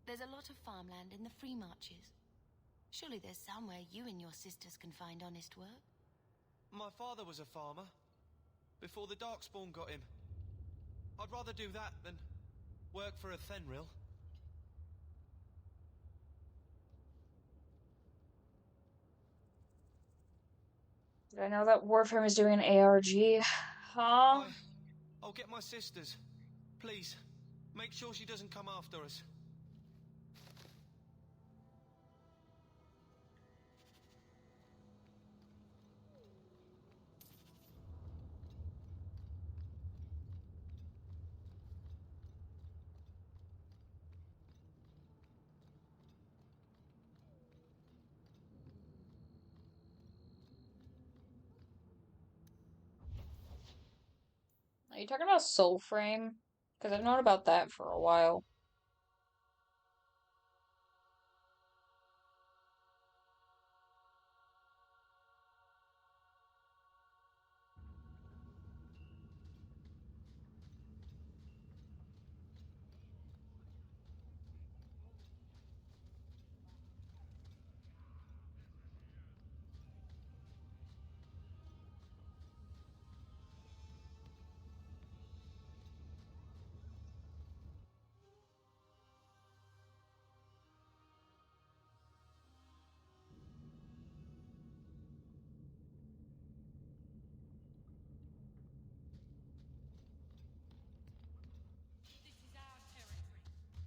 There's a lot of farmland in the Free Marches. Surely there's somewhere you and your sisters can find honest work. My father was a farmer. Before the Darkspawn got him. I'd rather do that than work for Athenril. Did I know that Warframe is doing an ARG? Huh? I'll get my sisters. Please, make sure she doesn't come after us. Are you talking about Soulframe? Because I've known about that for a while.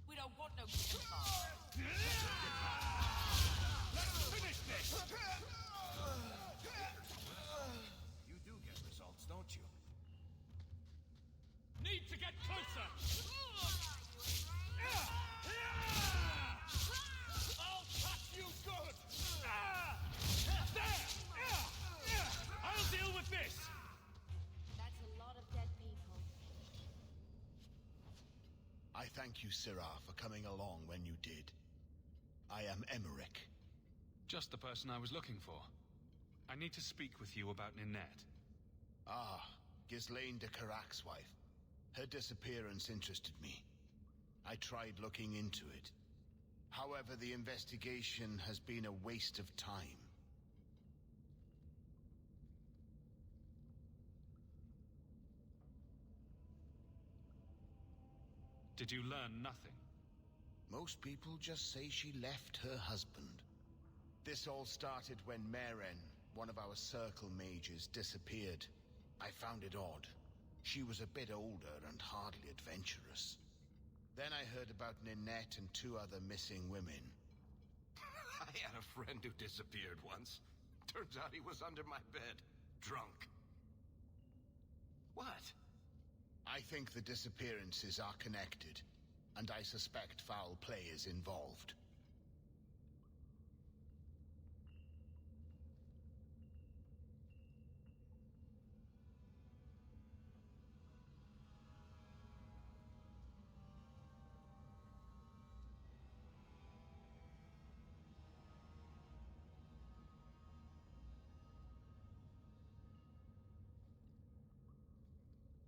We don't want no Templar. Let's finish this! You do get results, don't you? Need to get closer! I'll touch you good! There! I'll deal with this! That's a lot of dead people. I thank you, Sirah, for coming along when you did. I am Emmerich. Just the person I was looking for. I need to speak with you about Ninette. Ah, Ghislaine de Carac's wife. Her disappearance interested me. I tried looking into it. However, the investigation has been a waste of time. Did you learn nothing? Most people just say she left her husband. This all started when Meren, one of our circle mages, disappeared. I found it odd. She was a bit older and hardly adventurous. Then I heard about Ninette and 2 other missing women. I had a friend who disappeared once. Turns out he was under my bed, drunk. What? I think the disappearances are connected, and I suspect foul play is involved.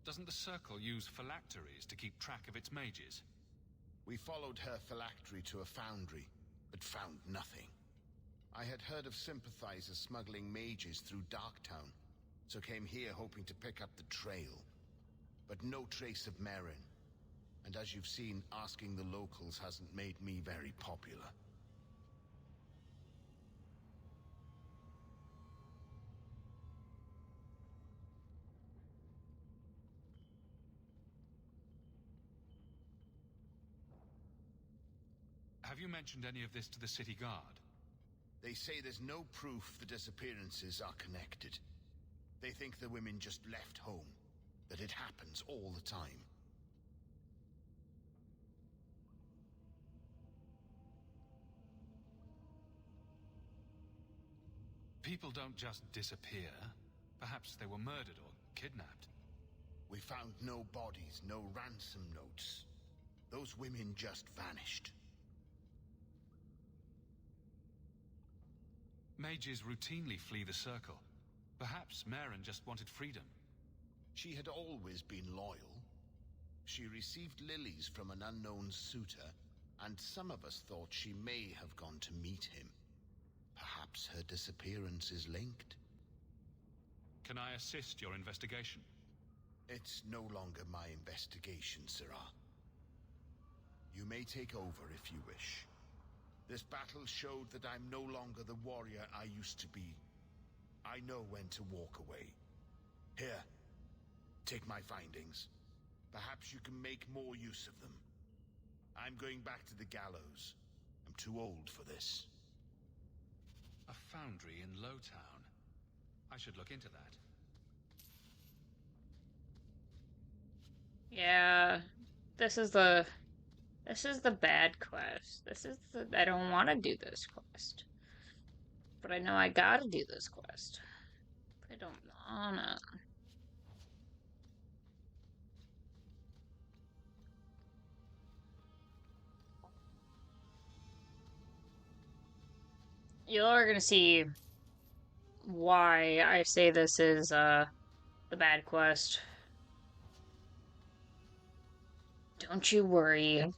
Doesn't the Circle use phylacteries to keep track of its mages? We followed her phylactery to a foundry, but found nothing. I had heard of sympathizers smuggling mages through Darktown, so came here hoping to pick up the trail. But no trace of Meren. And as you've seen, asking the locals hasn't made me very popular. Have you mentioned any of this to the city guard? They say there's no proof the disappearances are connected. They think the women just left home, that it happens all the time. People don't just disappear. Perhaps they were murdered or kidnapped. We found no bodies, no ransom notes. Those women just vanished. Mages routinely flee the circle. Perhaps Maren just wanted freedom. She had always been loyal. She received lilies from an unknown suitor, and some of us thought she may have gone to meet him. Perhaps her disappearance is linked. Can I assist your investigation? It's no longer my investigation, Sirrah. You may take over if you wish. This battle showed that I'm no longer the warrior I used to be. I know when to walk away. Here, take my findings. Perhaps you can make more use of them. I'm going back to the gallows. I'm too old for this. A foundry in Lowtown. I should look into that. Yeah, this is the bad quest. I don't want to do this quest. But I know I gotta do this quest. But I don't wanna. You are gonna see why I say this is, the bad quest. Don't you worry.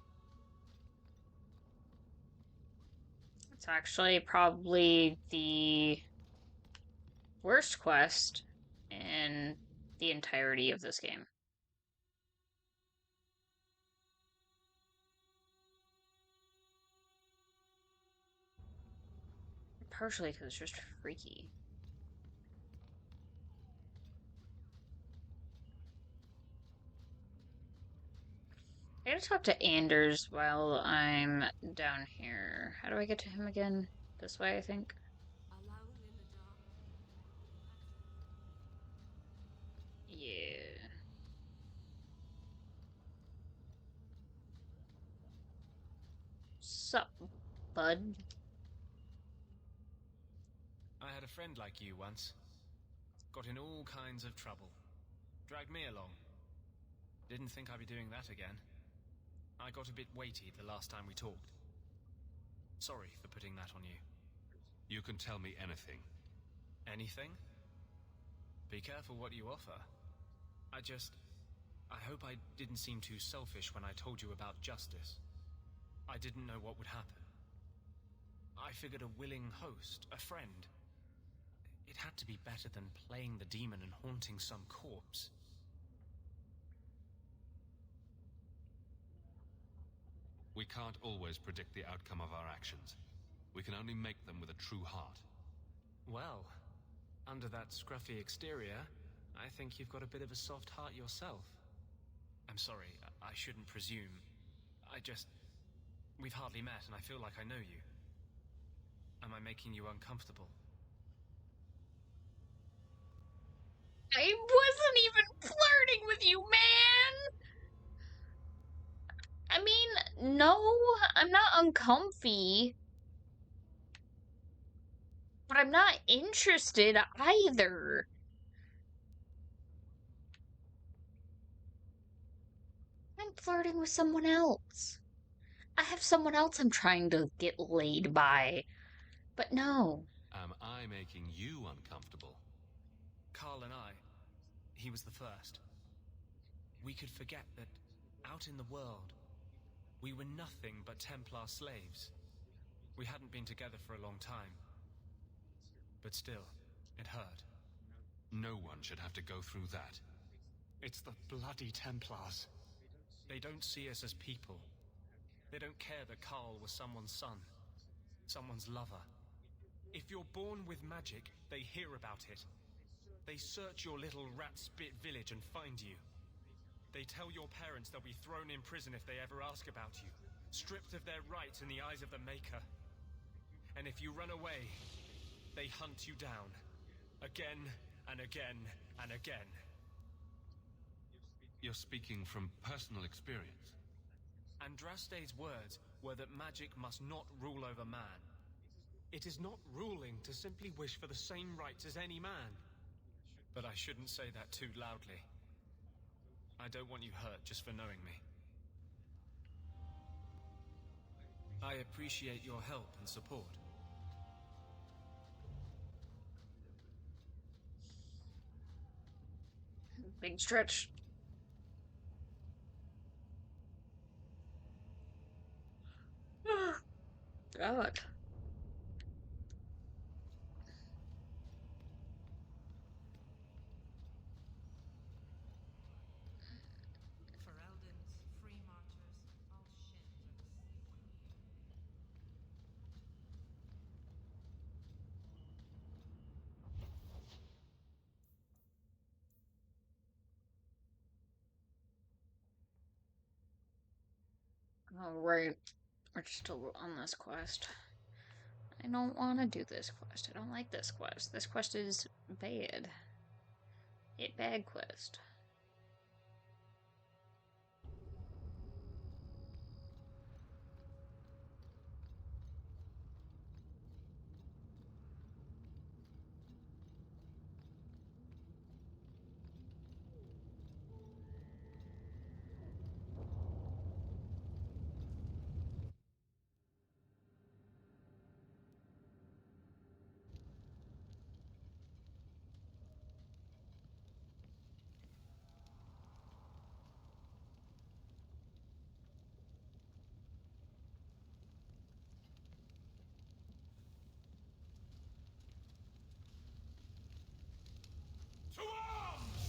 It's actually probably the worst quest in the entirety of this game. Partially because it's just freaky. I gotta talk to Anders while I'm down here. How do I get to him again? This way, I think. Yeah. Sup, bud? I had a friend like you once. Got in all kinds of trouble. Dragged me along. Didn't think I'd be doing that again. I got a bit weighty the last time we talked. Sorry for putting that on you. You can tell me anything. Anything? Be careful what you offer. I hope I didn't seem too selfish when I told you about justice. I didn't know what would happen. I figured a willing host, a friend. It had to be better than playing the demon and haunting some corpse. We can't always predict the outcome of our actions. We can only make them with a true heart. Well, under that scruffy exterior, I think you've got a bit of a soft heart yourself. I'm sorry, I shouldn't presume. We've hardly met and I feel like I know you. Am I making you uncomfortable? I wasn't even flirting with you, man! I mean, no, I'm not uncomfy. But I'm not interested either. I'm flirting with someone else. I have someone else I'm trying to get laid by. But no. Am I making you uncomfortable? Carl and I, he was the first. We could forget that out in the world, we were nothing but Templar slaves. We hadn't been together for a long time. But still, it hurt. No one should have to go through that. It's the bloody Templars. They don't see us as people. They don't care that Carl was someone's son, someone's lover. If you're born with magic, they hear about it. They search your little rat-spit village and find you. They tell your parents they'll be thrown in prison if they ever ask about you. stripped of their rights in the eyes of the Maker. And if you run away, they hunt you down. Again and again and again. You're speaking from personal experience. Andraste's words were that magic must not rule over man. It is not ruling to simply wish for the same rights as any man. But I shouldn't say that too loudly. I don't want you hurt just for knowing me. I appreciate your help and support. Big stretch. God. Ferelden's free martyrs, Alshendras. Oh, right. We're still on this quest. I don't want to do this quest. I don't like this quest. This quest is bad. Bad quest. To arms!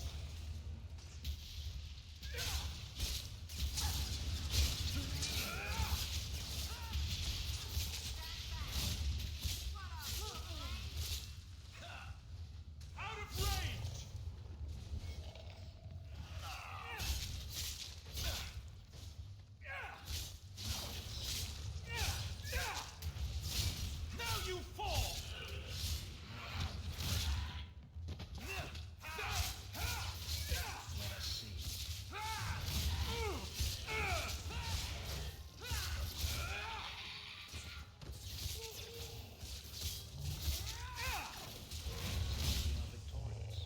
Out of range! Now you fall! Let us see. We are victorious.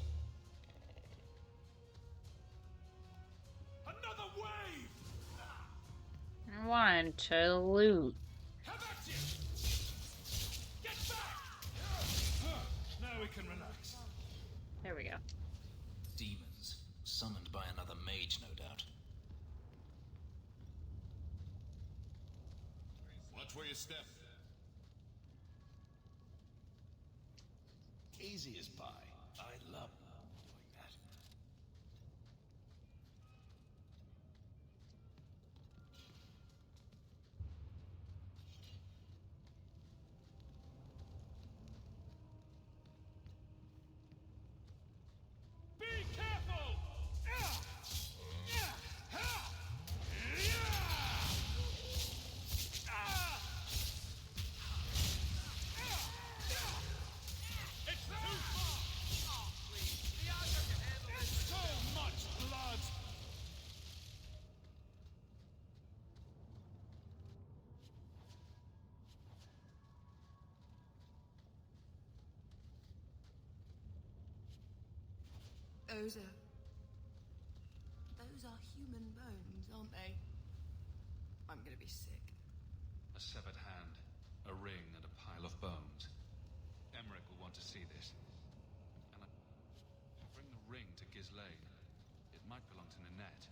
Another wave! I wanted to loot. Have at you! Get back! Now we can relax. There we go. Demons, summoned by another mage, no doubt. Watch where you step. Easy as pie. I love doing that. Be careful! It's too far! So much blood! Those are human bones, aren't they? I'm gonna be sick. A severed hand, a ring, and a pile of bones. Emmerich will want to see this. And bring the ring to Ghislaine. It might belong to Ninette.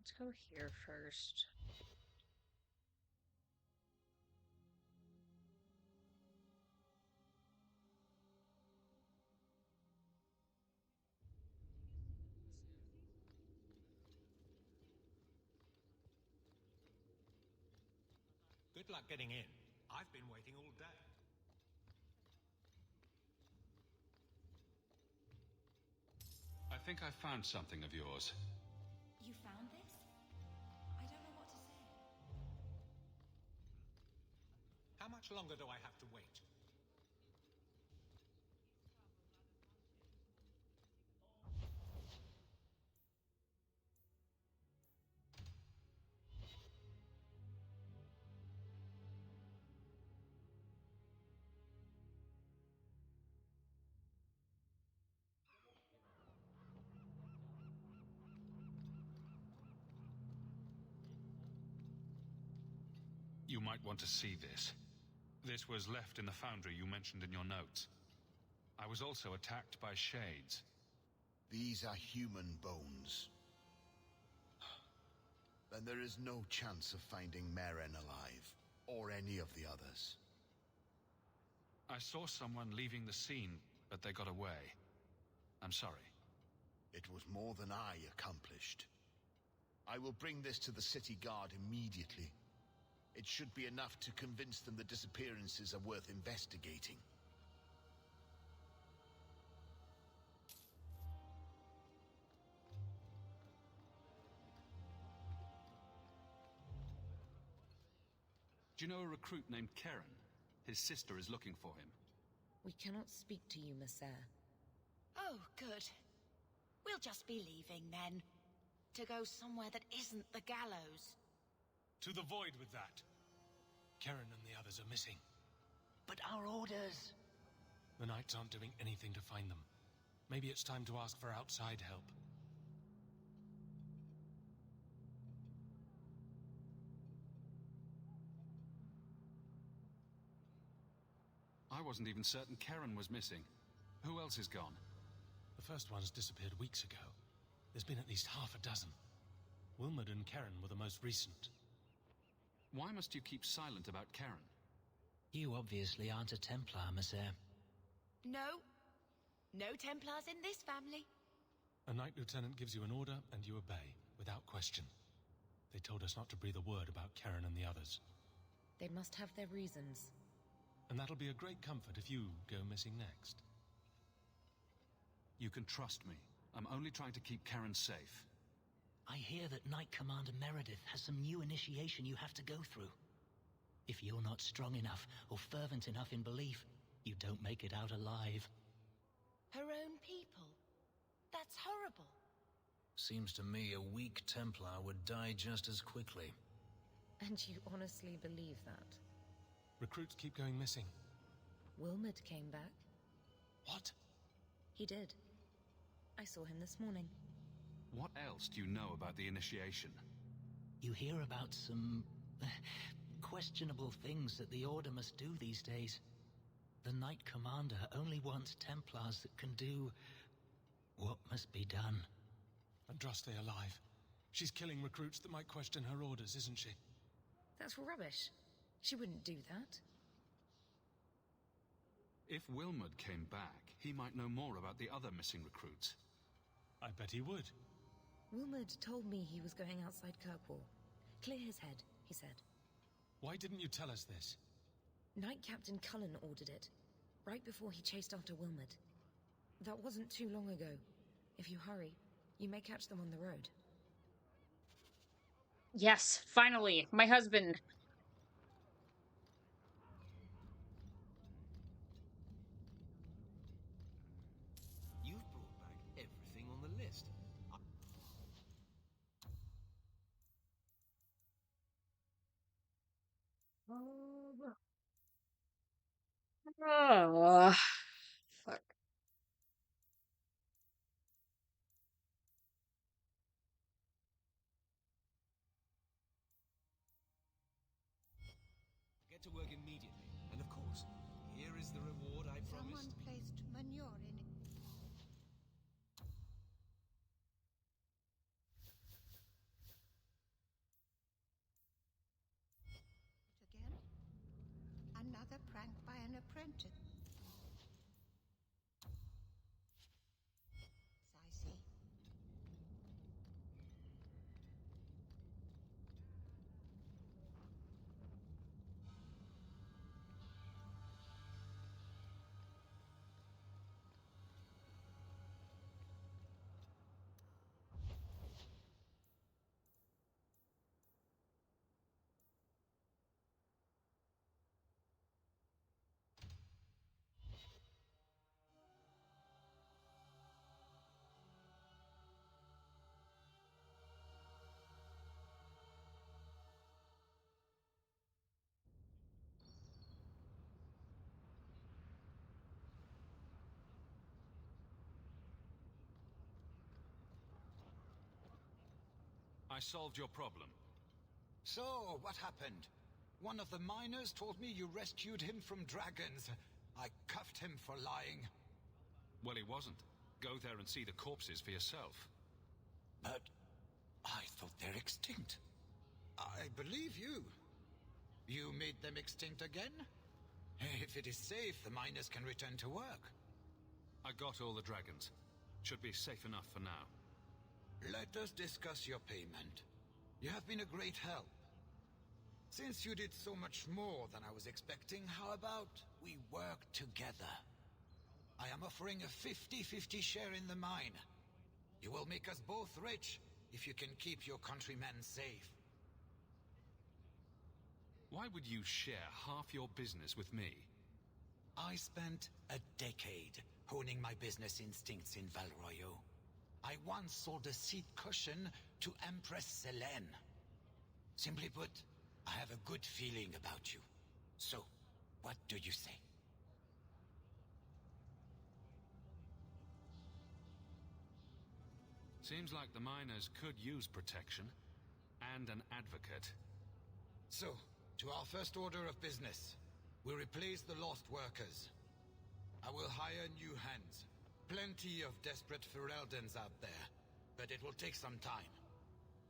Let's go here first. Good luck getting in. I've been waiting all day. I think I found something of yours. You found this? I don't know what to say. How much longer do I have to wait? You might want to see this. This was left in the foundry you mentioned in your notes. I was also attacked by shades. These are human bones. Then there is no chance of finding Meren alive, or any of the others. I saw someone leaving the scene, but they got away. I'm sorry. It was more than I accomplished. I will bring this to the city guard immediately. It should be enough to convince them the disappearances are worth investigating. Do you know a recruit named Keren? His sister is looking for him. We cannot speak to you, Messer. Oh, good. We'll just be leaving then. To go somewhere that isn't the gallows. To the void with that. Keren and the others are missing. But our orders... The Knights aren't doing anything to find them. Maybe it's time to ask for outside help. I wasn't even certain Keren was missing. Who else is gone? The first ones disappeared weeks ago. There's been at least half a dozen. Wilmod and Keren were the most recent. Why must you keep silent about Keren? You obviously aren't a Templar, Messer. No. No Templars in this family. A Knight Lieutenant gives you an order and you obey, without question. They told us not to breathe a word about Keren and the others. They must have their reasons. And that'll be a great comfort if you go missing next. You can trust me. I'm only trying to keep Keren safe. I hear that Knight Commander Meredith has some new initiation you have to go through. If you're not strong enough or fervent enough in belief, you don't make it out alive. Her own people. That's horrible. Seems to me a weak Templar would die just as quickly. And you honestly believe that? Recruits keep going missing. Wilmod came back. What? He did. I saw him this morning. What else do you know about the initiation? You hear about some... questionable things that the Order must do these days. The Knight Commander only wants Templars that can do... what must be done. Andraste alive. She's killing recruits that might question her orders, isn't she? That's rubbish. She wouldn't do that. If Wilmod came back, he might know more about the other missing recruits. I bet he would. Wilmod told me he was going outside Kirkwall. Clear his head, he said. Why didn't you tell us this? Knight Captain Cullen ordered it, right before he chased after Wilmod. That wasn't too long ago. If you hurry, you may catch them on the road. Yes, finally, my husband. You've brought back everything on the list. Oh, fuck. Get to work immediately. And of course, here is the reward I promised. Someone placed manure in it. prank by an apprentice. I see. I solved your problem. So, what happened? One of the miners told me you rescued him from dragons. I cuffed him for lying. Well, he wasn't. Go there and see the corpses for yourself. But I thought they're extinct. I believe you. You made them extinct again? If it is safe, the miners can return to work. I got all the dragons. Should be safe enough for now. Let us discuss your payment. You have been a great help. Since you did so much more than I was expecting, how about we work together? I am offering a 50-50 share in the mine. You will make us both rich if you can keep your countrymen safe. Why would you share half your business with me? I spent a decade honing my business instincts in Val Royeaux. I once sold a seat cushion to Empress Selene. Simply put, I have a good feeling about you. So, what do you say? Seems like the miners could use protection and an advocate. So, to our first order of business. We replace the lost workers. I will hire new hands. Plenty of desperate Ferelden's out there, but it will take some time.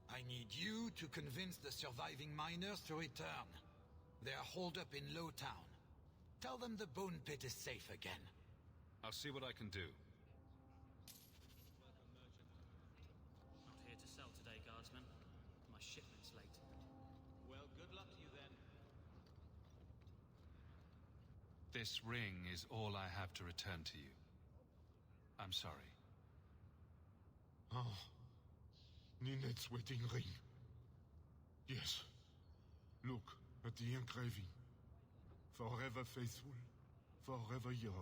I need you to convince the surviving miners to return. They are holed up in Lowtown. Tell them the Bone Pit is safe again. I'll see what I can do. Not here to sell today, Guardsman. My shipment's late. Well, good luck to you then. This ring is all I have to return to you. I'm sorry. Oh, Ninette's wedding ring. Yes. Look at the engraving. Forever faithful, forever yours.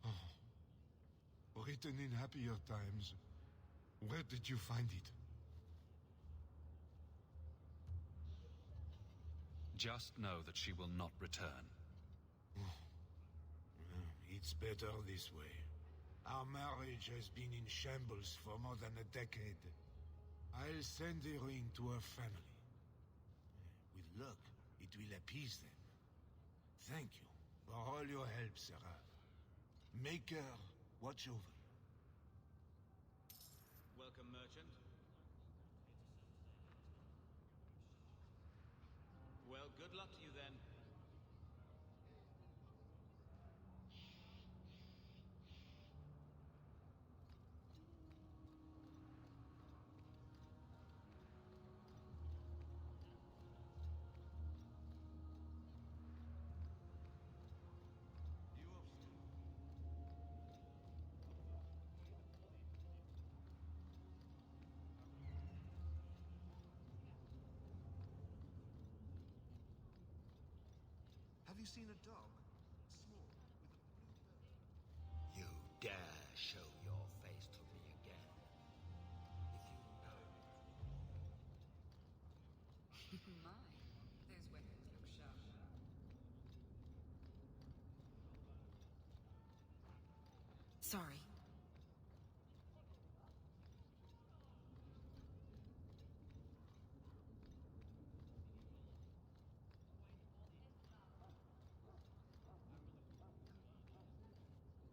Oh. Written in happier times. Where did you find it? Just know that she will not return. It's better this way. Our marriage has been in shambles for more than a decade. I'll send the ring to her family. With luck, it will appease them. Thank you for all your help, Sarah. Make her watch over. Welcome, merchant. Well, good luck to you then. Have you seen a dog? Small, with a blue bird. You dare show your face to me again. If you know. My, those weapons look sharp. Sorry.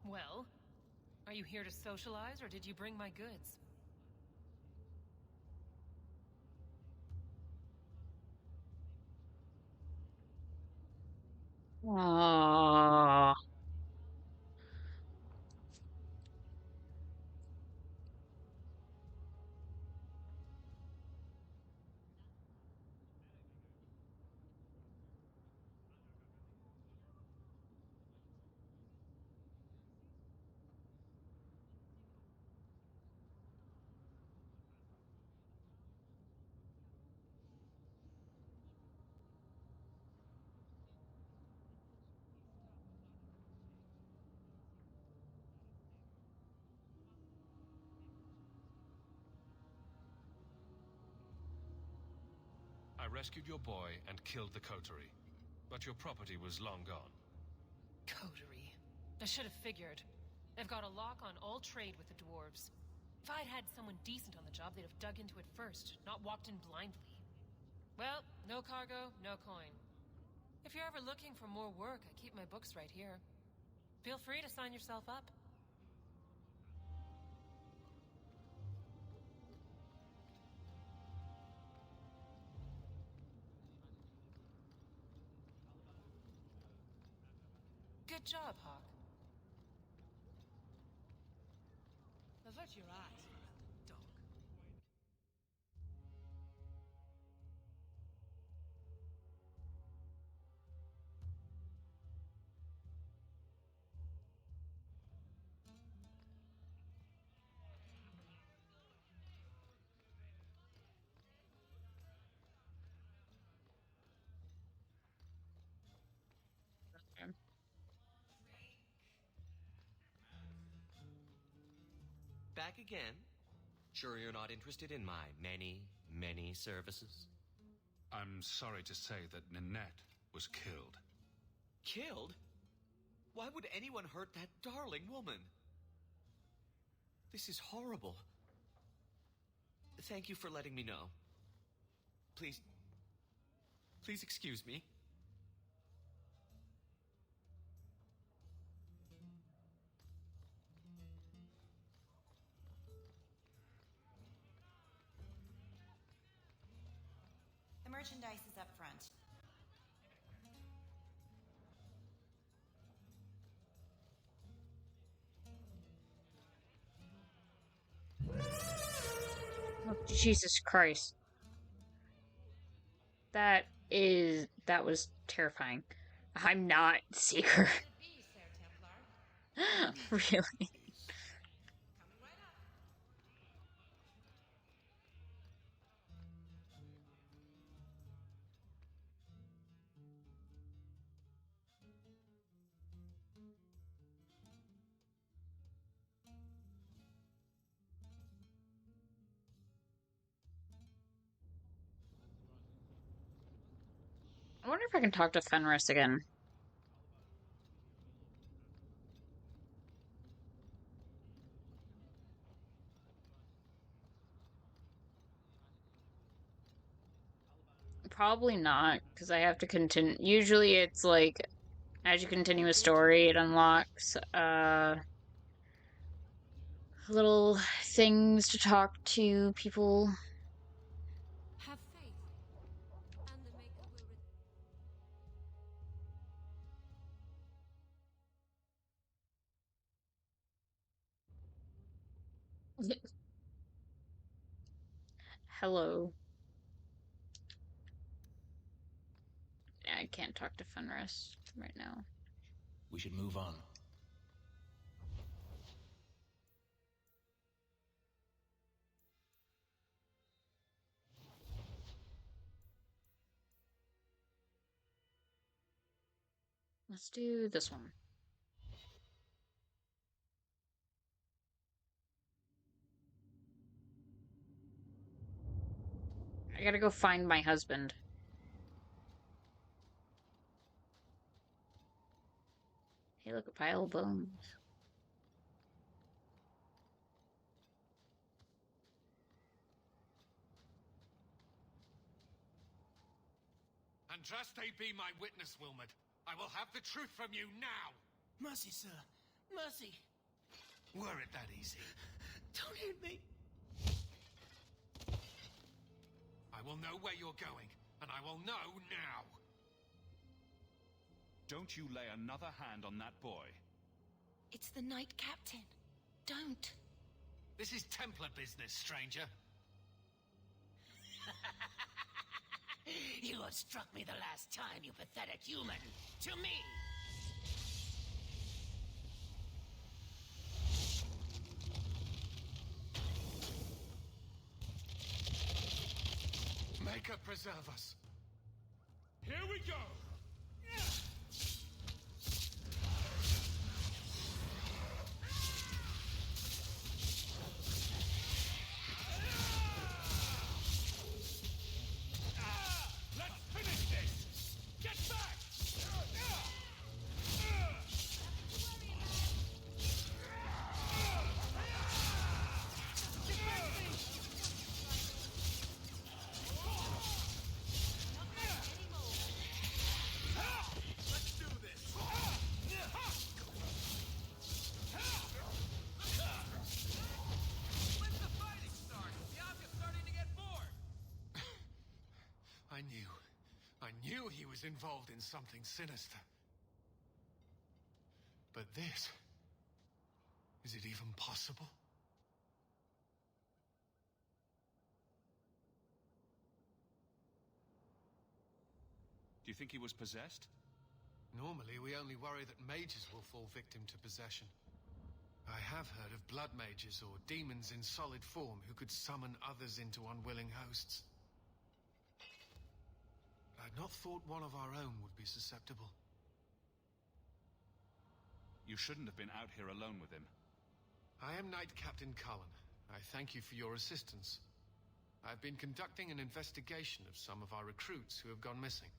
Well, are you here to socialize, or did you bring my goods? Aww. I rescued your boy and killed the coterie, but your property was long gone. Coterie. I should have figured. They've got a lock on all trade with the dwarves. If I'd had someone decent on the job, they'd have dug into it first, not walked in blindly. Well, no cargo, no coin. If you're ever looking for more work, I keep my books right here. Feel free to sign yourself up. Good job, Hawk. Avert your eyes, dog. Back again? Sure you're not interested in my many, many services? I'm sorry to say that Ninette was killed. Killed? Why would anyone hurt that darling woman? This is horrible. Thank you for letting me know. Please excuse me. The merchandise is up front. Oh, Jesus Christ. That was terrifying. I'm not Seeker. Really? I wonder if I can talk to Fenris again. Probably not, because I have to continue. Usually it's like, as you continue a story, it unlocks, little things to talk to people. Have faith, and the Maker will Hello. I can't talk to Fenris right now. We should move on. Let's do this one. I gotta go find my husband. Hey, look, a pile of bones. Andraste be my witness, Wilmot. I will have the truth from you now! Mercy, sir. Mercy. Were it that easy? Don't hit me. I will know where you're going, and I will know now. Don't you lay another hand on that boy. It's the Knight Captain. Don't. This is Templar business, stranger. You have struck me the last time, you pathetic human. To me! Maker preserve us. Here we go! Let's finish this! Get back! Let's do this. Let the fighting start. Bianca's starting to get bored. I knew he was involved in something sinister. But this... is it even possible? Do you think he was possessed? Normally, we only worry that mages will fall victim to possession. I have heard of blood mages or demons in solid form who could summon others into unwilling hosts. I'd not thought one of our own would be susceptible. You shouldn't have been out here alone with him. I am Knight Captain Cullen. I thank you for your assistance. I've been conducting an investigation of some of our recruits who have gone missing.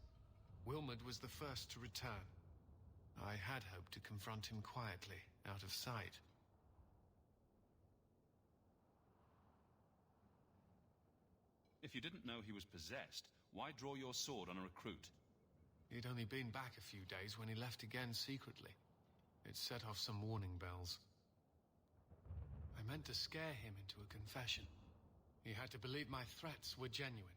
Wilmod was the first to return. I had hoped to confront him quietly, out of sight. If you didn't know he was possessed, why draw your sword on a recruit? He'd only been back a few days when he left again secretly. It set off some warning bells. I meant to scare him into a confession. He had to believe my threats were genuine.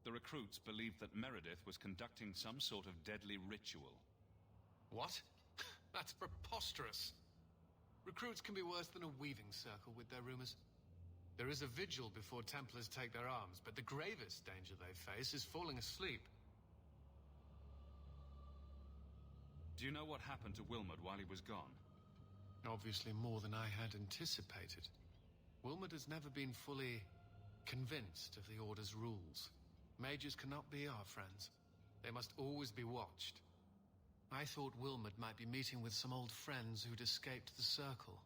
The recruits believed that Meredith was conducting some sort of deadly ritual. What? That's preposterous. Recruits can be worse than a weaving circle with their rumors. There is a vigil before Templars take their arms, but the gravest danger they face is falling asleep. Do you know what happened to Wilmod while he was gone? Obviously more than I had anticipated. Wilmod has never been fully convinced of the Order's rules. Mages cannot be our friends. They must always be watched. I thought Wilmod might be meeting with some old friends who'd escaped the Circle.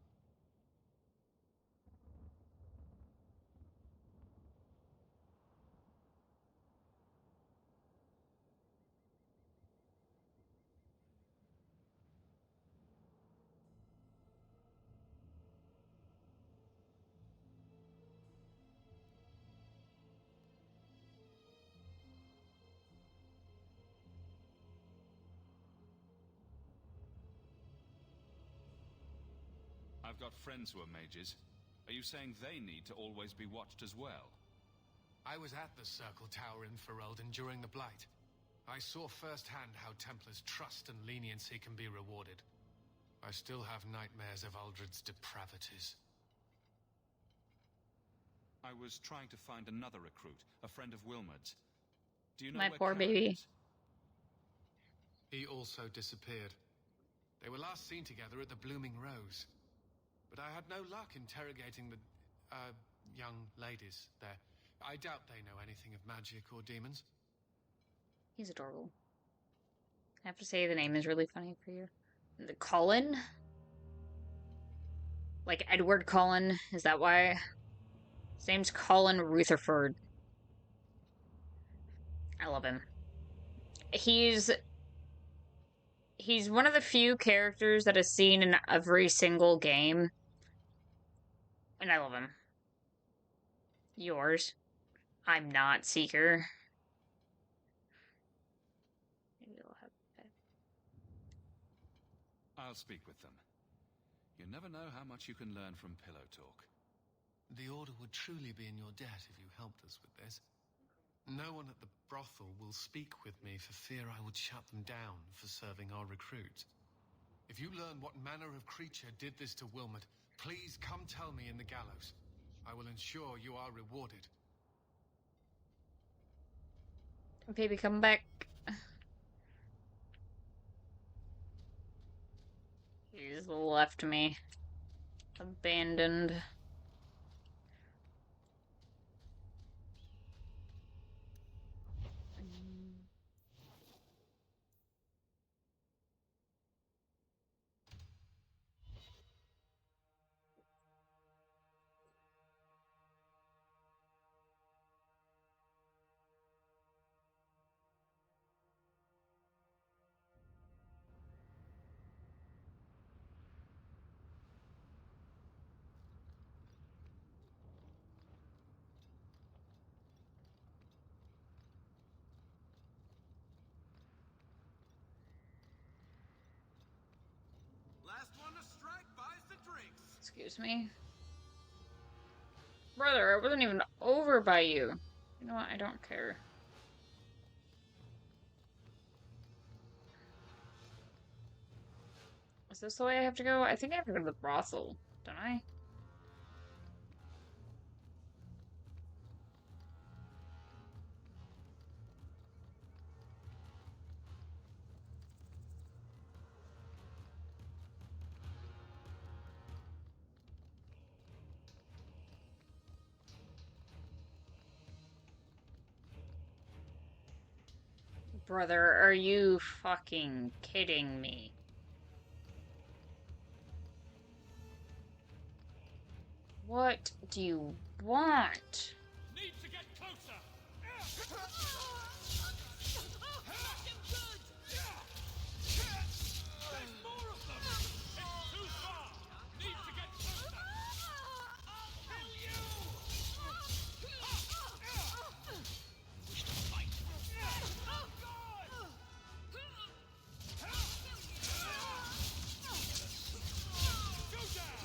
I've got friends who are mages. Are you saying they need to always be watched as well? I was at the Circle Tower in Ferelden during the Blight. I saw firsthand how Templars' trust and leniency can be rewarded. I still have nightmares of Uldred's depravities. I was trying to find another recruit, a friend of Wilmod's. Do you know My where poor Karen baby. is? He also disappeared. They were last seen together at the Blooming Rose. But I had no luck interrogating the, young ladies there. I doubt they know anything of magic or demons. He's adorable. I have to say the name is really funny for you. The Cullen? Like Edward Cullen? Is that why? His name's Colin Rutherford. I love him. He's one of the few characters that is seen in every single game. And I love him. Yours. I'm not Seeker. Maybe I'll have I'll speak with them. You never know how much you can learn from pillow talk. The Order would truly be in your debt if you helped us with this. No one at the brothel will speak with me for fear I would shut them down for serving our recruits. If you learn what manner of creature did this to Wilmot, please come tell me in the gallows. I will ensure you are rewarded. Baby, come back. He's left me. Abandoned. Last one to strike buys the drinks. Excuse me. Brother, I wasn't even over by you. You know what? I don't care. Is this the way I have to go? I think I have to go to the brothel, don't I? Brother, are you fucking kidding me? What do you want? Need to get closer. There's more of them. It's too far. Need to get closer. I'll kill you. Wish to fight. Oh God! Go down.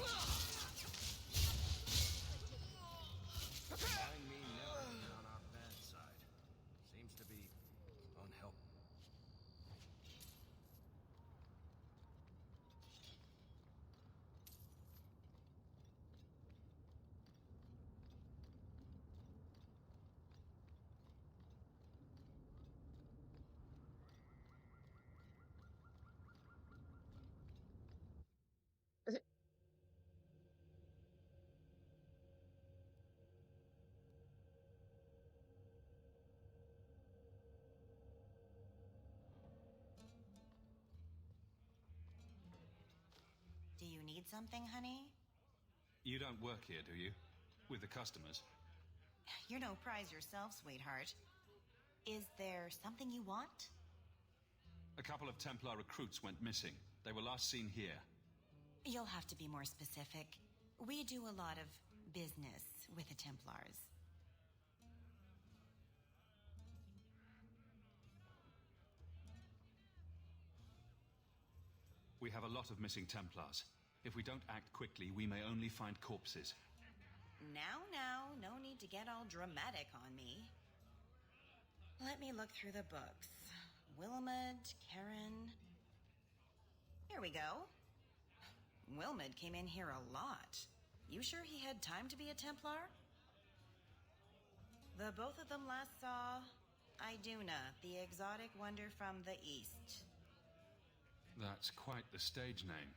Find me knowing on our bad side. Seems to be unhelpful. Do you need something, honey? You don't work here, do you? With the customers? You're no prize yourself, sweetheart. Is there something you want? A couple of Templar recruits went missing. They were last seen here. You'll have to be more specific. We do a lot of business with the Templars. We have a lot of missing Templars. If we don't act quickly, we may only find corpses. Now, no need to get all dramatic on me. Let me look through the books. Wilmot, Karen... Here we go. Wilmot came in here a lot. You sure he had time to be a Templar? The both of them last saw Iduna, the exotic wonder from the east. That's quite the stage name.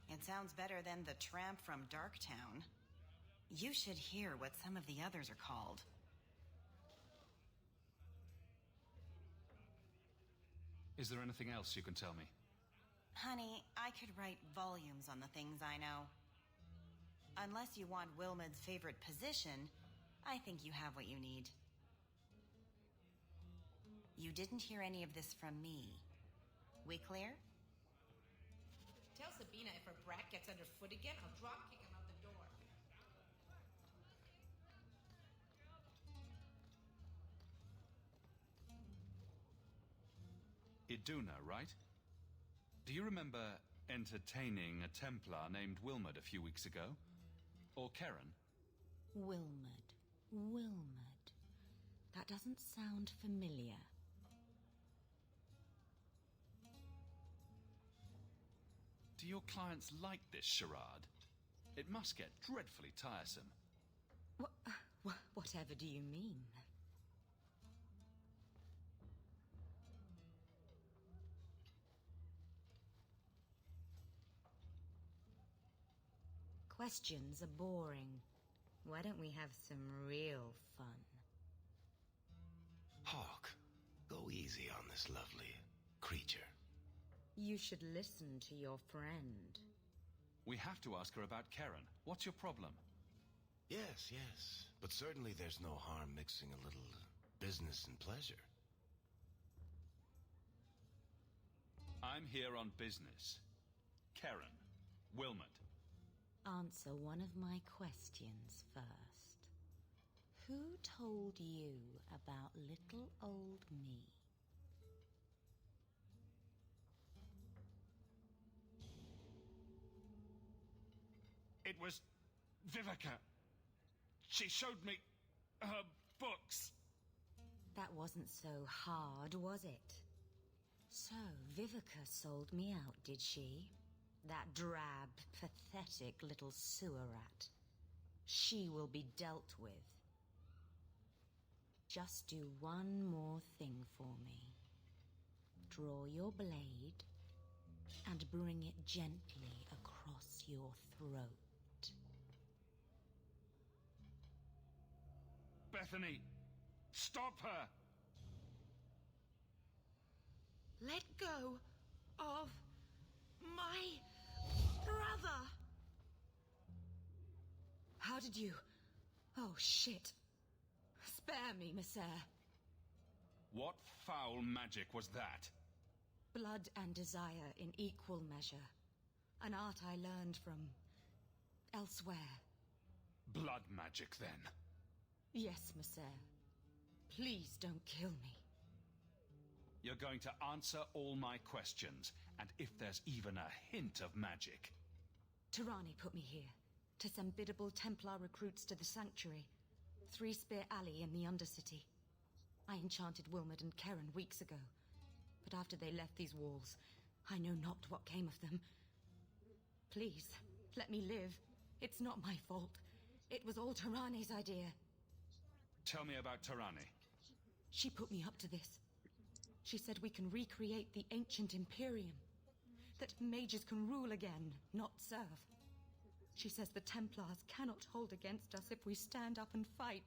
It sounds better than the tramp from Darktown. You should hear what some of the others are called. Is there anything else you can tell me? Honey, I could write volumes on the things I know. Unless you want Wilmot's favorite position, I think you have what you need. You didn't hear any of this from me. We clear? Tell Sabina if her brat gets underfoot again, I'll drop kick him out the door. Iduna, right? Do you remember entertaining a Templar named Wilmot a few weeks ago? Or Karen? Wilmot. That doesn't sound familiar. Do your clients like this charade? It must get dreadfully tiresome. Whatever do you mean? Questions are boring. Why don't we have some real fun? Hawk, go easy on this lovely creature. You should listen to your friend. We have to ask her about Karen. What's your problem? Yes, yes. But certainly there's no harm mixing a little business and pleasure. I'm here on business. Karen. Wilmot. Answer one of my questions first. Who told you about little old me? It was Vivica. She showed me her books. That wasn't so hard, was it? So, Vivica sold me out, did she? That drab, pathetic little sewer rat. She will be dealt with. Just do one more thing for me. Draw your blade and bring it gently across your throat. Bethany, stop her! Let go of my brother! How did you... Oh, shit. Spare me, Messer. What foul magic was that? Blood and desire in equal measure. An art I learned from... elsewhere. Blood magic, then? Yes, Messer. Please don't kill me. You're going to answer all my questions, and if there's even a hint of magic... Tirani put me here, to send biddable Templar recruits to the Sanctuary. Three Spear Alley in the Undercity. I enchanted Wilmot and Karen weeks ago. But after they left these walls, I know not what came of them. Please, let me live. It's not my fault. It was all Tirani's idea. Tell me about Tirani. She put me up to this. She said we can recreate the ancient Imperium. That mages can rule again, not serve. She says the Templars cannot hold against us if we stand up and fight.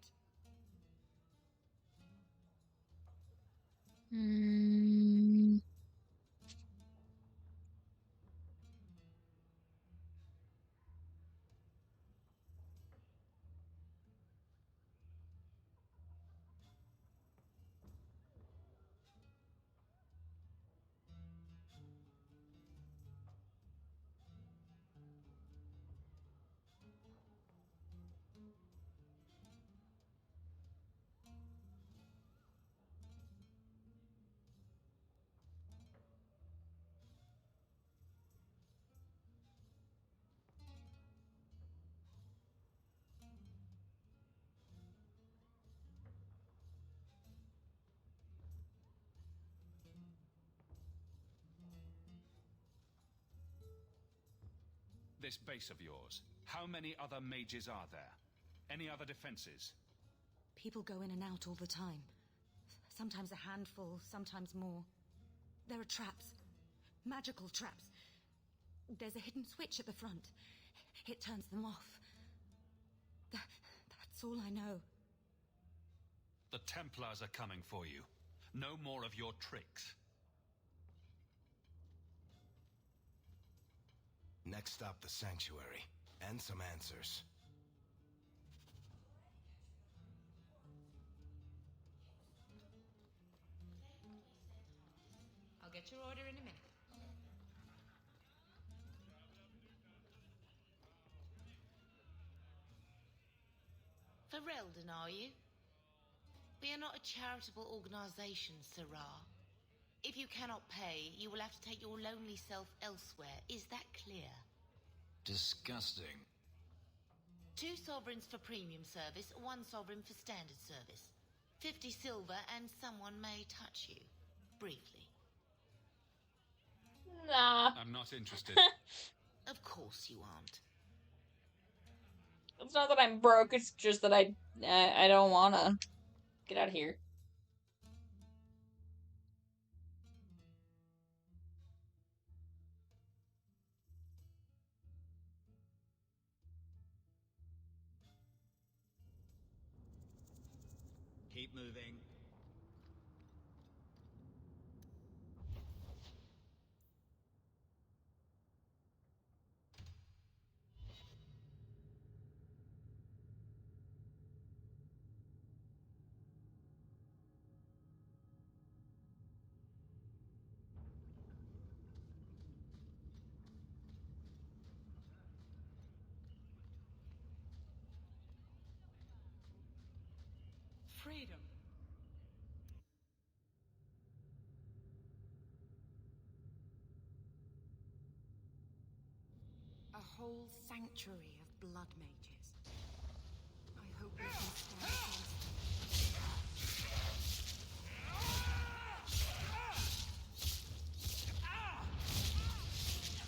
This base of yours, how many other mages are there? Any other defenses? People go in and out all the time. Sometimes a handful, sometimes more. There are traps. Magical traps. There's a hidden switch at the front. It turns them off. That's all I know. The Templars are coming for you. No more of your tricks. Next stop, the Sanctuary. And some answers. I'll get your order in a minute. Ferelden, are you? We are not a charitable organization, Sirrah. If you cannot pay, you will have to take your lonely self elsewhere. Is that clear? Disgusting. 2 sovereigns for premium service, 1 sovereign for standard service. 50 silver and someone may touch you. Briefly. Nah. I'm not interested. Of course you aren't. It's not that I'm broke, it's just that I don't wanna. Get out of here. Keep moving. Freedom. A whole sanctuary of blood mages. I hope we can stand against them.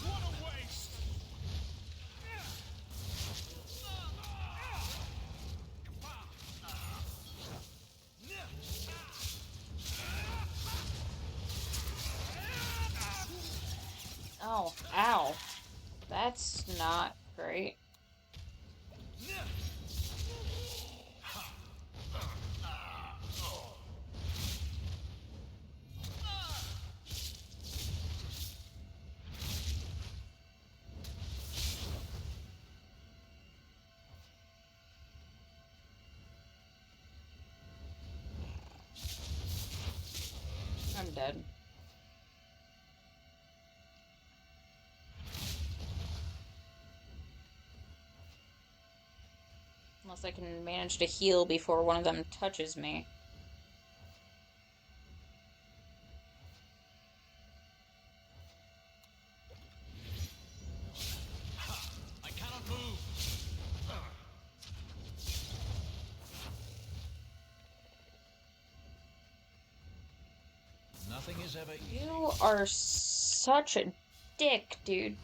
What a waste! Oh, ow. That's not great. I'm dead. Unless I can manage to heal before one of them touches me. I cannot move. Nothing is ever You are such a dick, dude.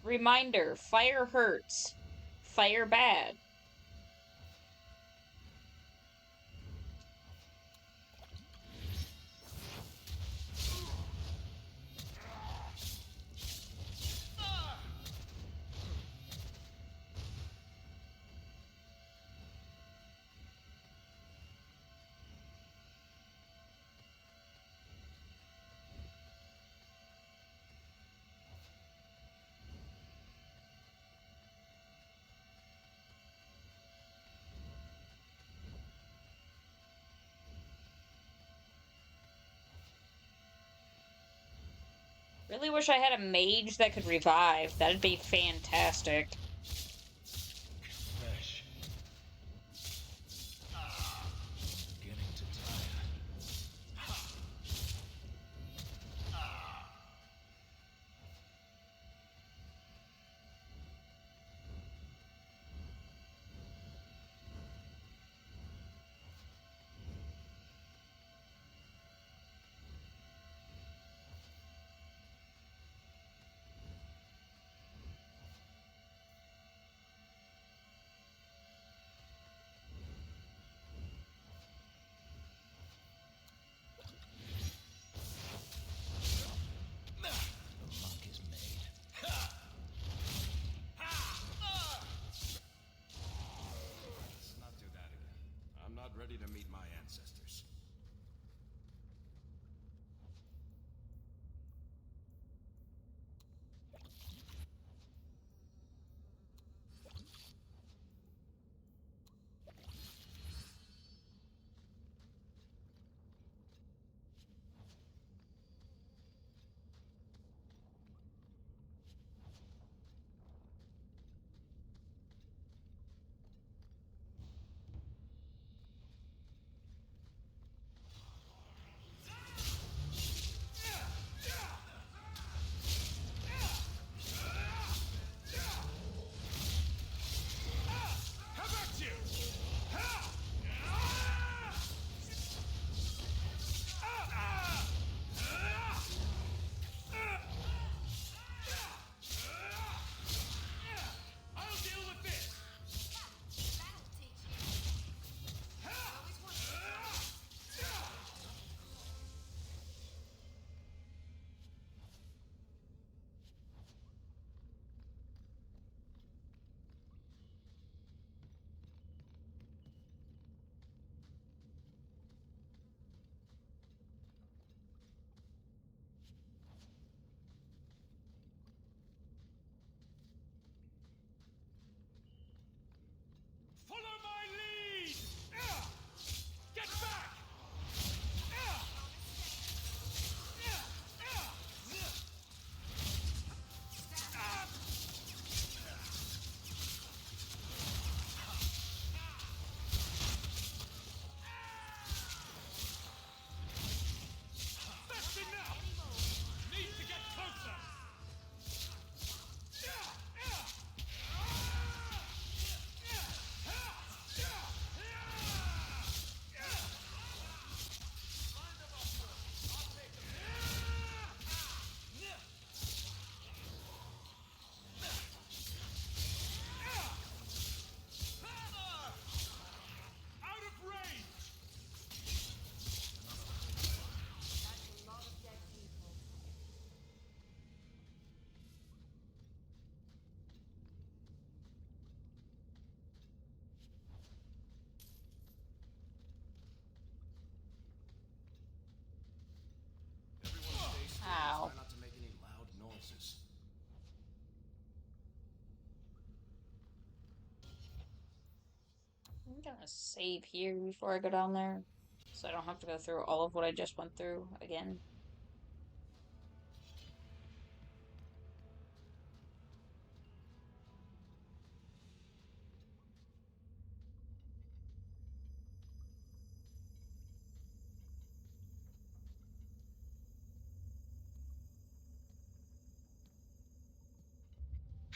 Reminder, fire hurts. Fire bad. Really wish I had a mage that could revive. That'd be fantastic. fresh. Beginning to tire. The monk is made. Let's not do that again. I'm not ready to meet my ancestors. That's enough! Need to get closer! Out of range! Ow. Try not to make any loud noises. I'm gonna save here before I go down there, so I don't have to go through all of what I just went through again.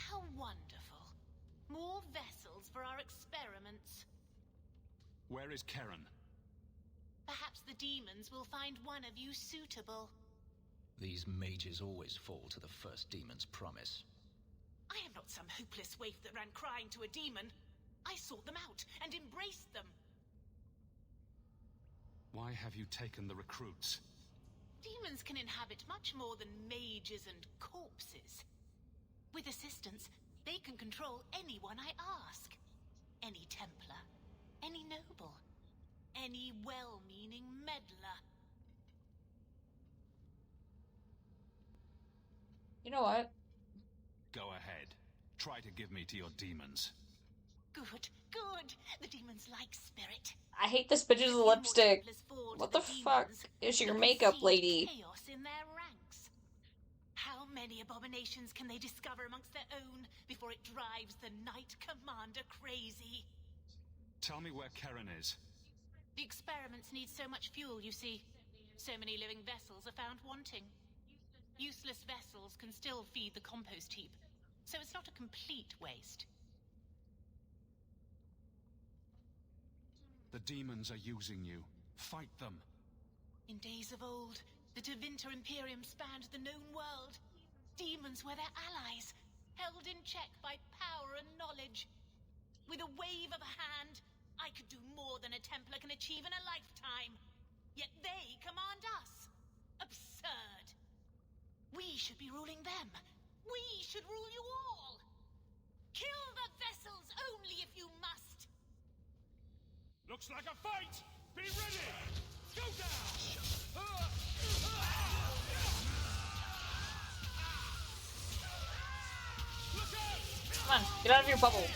How wonderful. More vessels for our experiments. Where is Keren? Perhaps the demons will find one of you suitable. These mages always fall to the first demon's promise. I am not some hopeless waif that ran crying to a demon. I sought them out and embraced them. Why have you taken the recruits? Demons can inhabit much more than mages and corpses. With assistance, they can control anyone I ask. Any Templar, any noble, any well-meaning meddler. You know what? Go ahead. Try to give me to your demons. Good, good. The demons like spirit. I hate this bitch's lipstick. What the fuck is your makeup, lady? Chaos in their ranks. How many abominations can they discover amongst their own before it drives the Knight Commander crazy? Tell me where Keren is. The experiments need so much fuel, you see. So many living vessels are found wanting. Useless vessels can still feed the compost heap, so it's not a complete waste. The demons are using you. Fight them. In days of old, the Tevinter Imperium spanned the known world. Demons were their allies, held in check by power and knowledge. With a wave of a hand, I could do more than a Templar can achieve in a lifetime. Yet they command us. Absurd. We should be ruling them. We should rule you all. Kill the vessels only if you must. Looks like a fight! Be ready! Go down! Look out! Come on, get out of your bubble.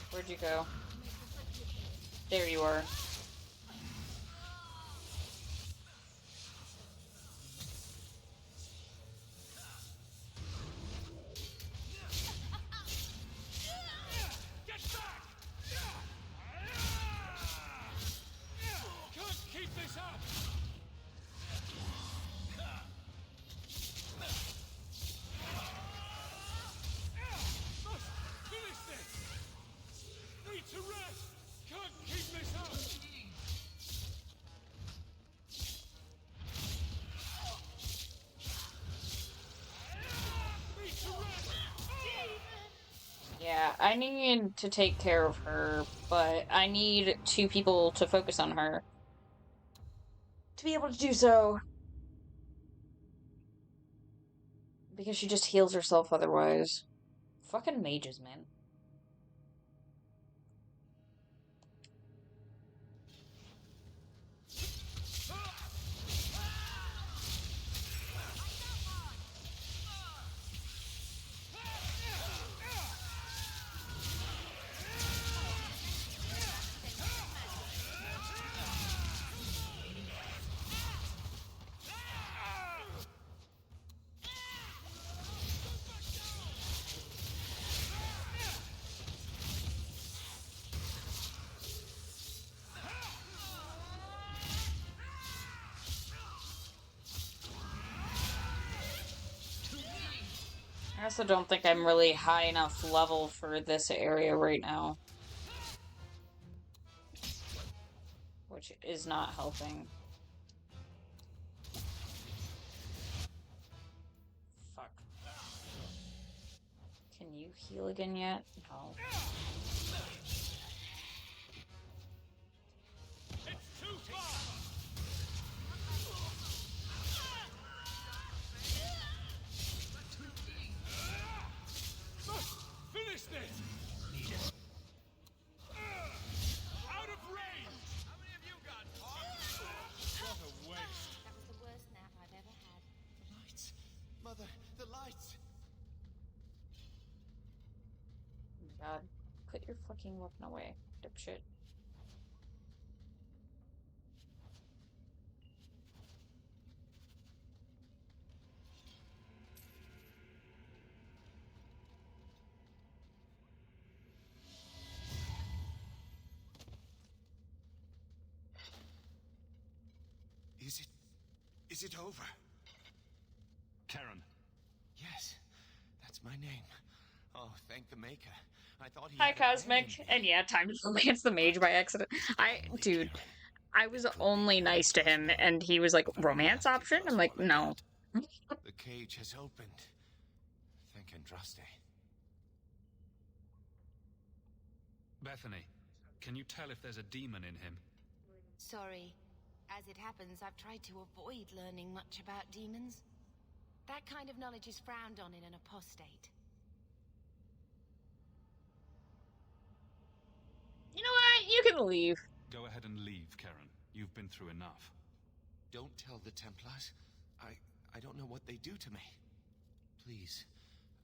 Where'd you go? There you are. Get back! Can't keep this up! Must finish this! Need to rest! Can't keep this up! Need to rest! Yeah, I need to take care of her, but I need 2 people to focus on her to be able to do so. Because she just heals herself otherwise. Fucking mages, man. I also don't think I'm really high enough level for this area right now. Which is not helping. Fuck. Can you heal again yet? No. Finish this! Out of range! How many of you got What a waste. That was the worst nap I've ever had. The lights! Mother, the lights! Oh my god. Put your fucking weapon away, dipshit. Is it over? Karen. Yes, that's my name. Oh, thank the Maker. I thought he Hi, had Cosmic. abandoned me. And yeah, time to romance the mage by accident. Dude, I was only nice to him, and he was like, romance option? I'm like, no. The cage has opened. Thank Andraste. Bethany, can you tell if there's a demon in him? Sorry. As it happens, I've tried to avoid learning much about demons. That kind of knowledge is frowned on in an apostate. You know what? You can leave. Go ahead and leave, Karen. You've been through enough. Don't tell the Templars. I don't know what they do to me. Please,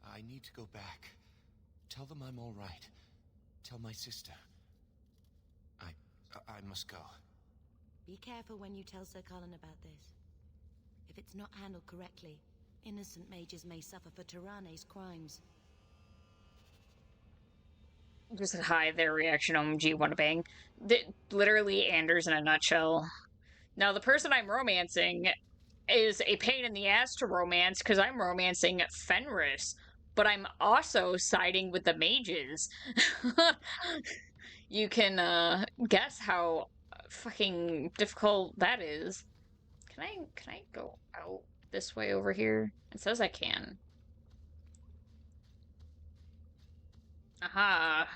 I need to go back. Tell them I'm all right. Tell my sister. I must go. Be careful when you tell Sir Colin about this. If it's not handled correctly, innocent mages may suffer for Tyranne's crimes. Just hide their reaction, OMG, wanna bang. Literally Anders in a nutshell. Now, the person I'm romancing is a pain in the ass to romance because I'm romancing Fenris, but I'm also siding with the mages. You can guess how fucking difficult that is. Can I go out this way over here? It says I can. Aha.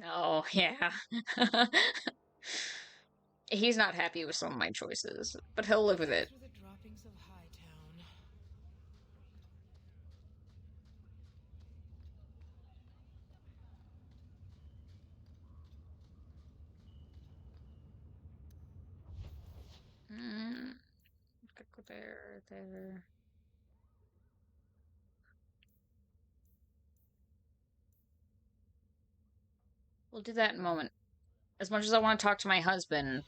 Oh, yeah. He's not happy with some of my choices, but he'll live with it. Through the droppings of Hightown. Gotta go there. We'll do that in a moment. As much as I want to talk to my husband,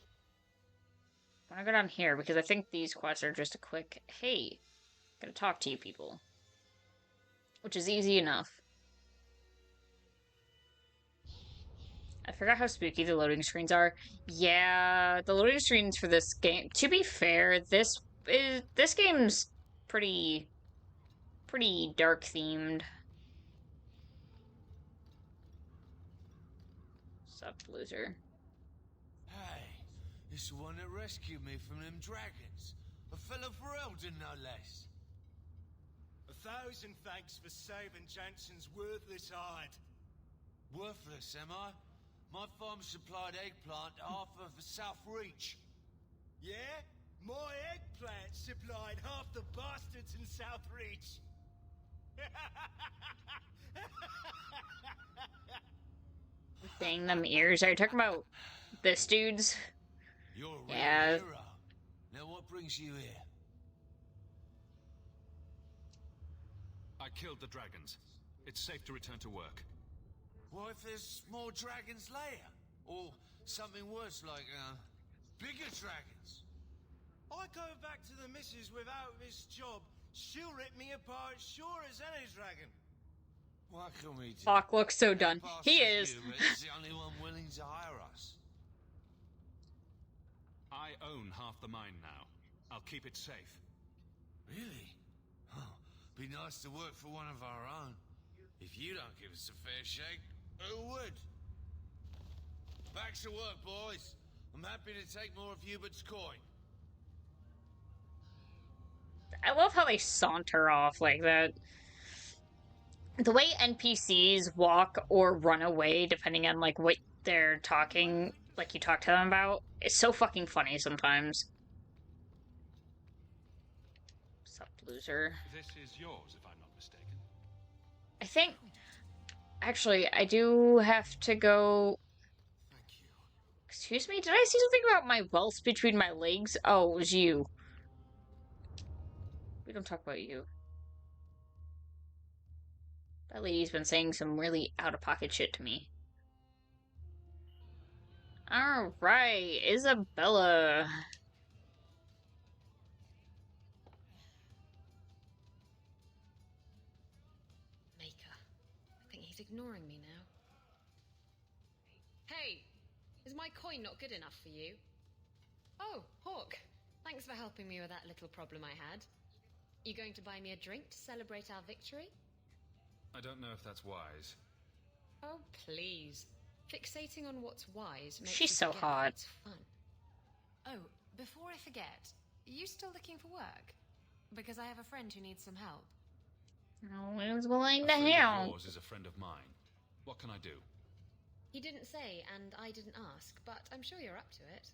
I want to go down here because I think these quests are just a quick, hey, gotta talk to you people. Which is easy enough. I forgot how spooky the loading screens are. Yeah, the loading screens for this game, to be fair, this game's pretty dark themed. Sup, loser. Hey, it's the one that rescued me from them dragons. A fellow Ferelden, no less. 1,000 thanks for saving Jansen's worthless hide. Worthless, am I? My farm supplied eggplant to half of the South Reach. Yeah? My eggplant supplied half the bastards in South Reach. Dang them ears. Are you talking about this dude's? You're a real Yeah. hero. Now what brings you here? I killed the dragons. It's safe to return to work. What if there's more dragons later? Or something worse like, bigger dragons? I go back to the missus without this job, she'll rip me apart sure as any dragon. What can we do? Hawk looks so done. He is. He's the only one willing to hire us. I own half the mine now. I'll keep it safe. Really? Oh, be nice to work for one of our own. If you don't give us a fair shake, who would? Back to work, boys. I'm happy to take more of Hubert's coin. I love how they saunter off like that. The way NPCs walk or run away, depending on like what they're talking, like you talk to them about, is so fucking funny sometimes. Sup, loser? This is yours, if I'm not mistaken. I think... Actually, I do have to go... Excuse me? Did I see something about my wealth between my legs? Oh, it was you. We don't talk about you. That lady's been saying some really out-of-pocket shit to me. Alright, Isabella. Maker. I think he's ignoring me now. Hey! Is my coin not good enough for you? Oh, Hawk. Thanks for helping me with that little problem I had. You going to buy me a drink to celebrate our victory? I don't know if that's wise. Oh, please. Fixating on what's wise makes She's you so forget hot. what's fun. Oh, before I forget, are you still looking for work? Because I have a friend who needs some help. Always willing to A friend of help. yours is a friend of mine. What can I do? He didn't say, and I didn't ask, but I'm sure you're up to it.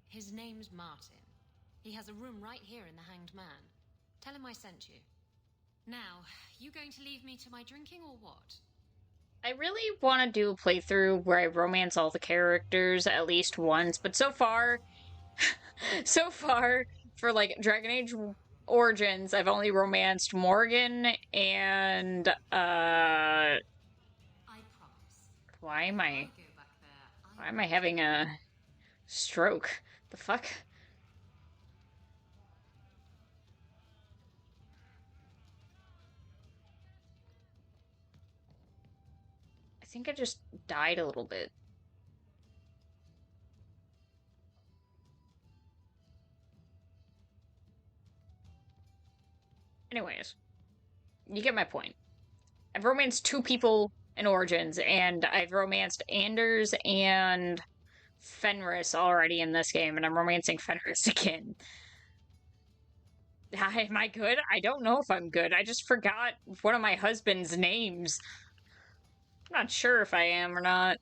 His name's Martin. He has a room right here in the Hanged Man. Tell him I sent you. Now, you going to leave me to my drinking or what? I really want to do a playthrough where I romance all the characters at least once, but so far, for like Dragon Age Origins, I've only romanced Morgan and why am I having a stroke? The fuck? I think I just died a little bit. Anyways, you get my point. I've romanced 2 people in Origins, and I've romanced Anders and Fenris already in this game, and I'm romancing Fenris again. Am I good? I don't know if I'm good. I just forgot one of my husband's names. I'm not sure if I am or not.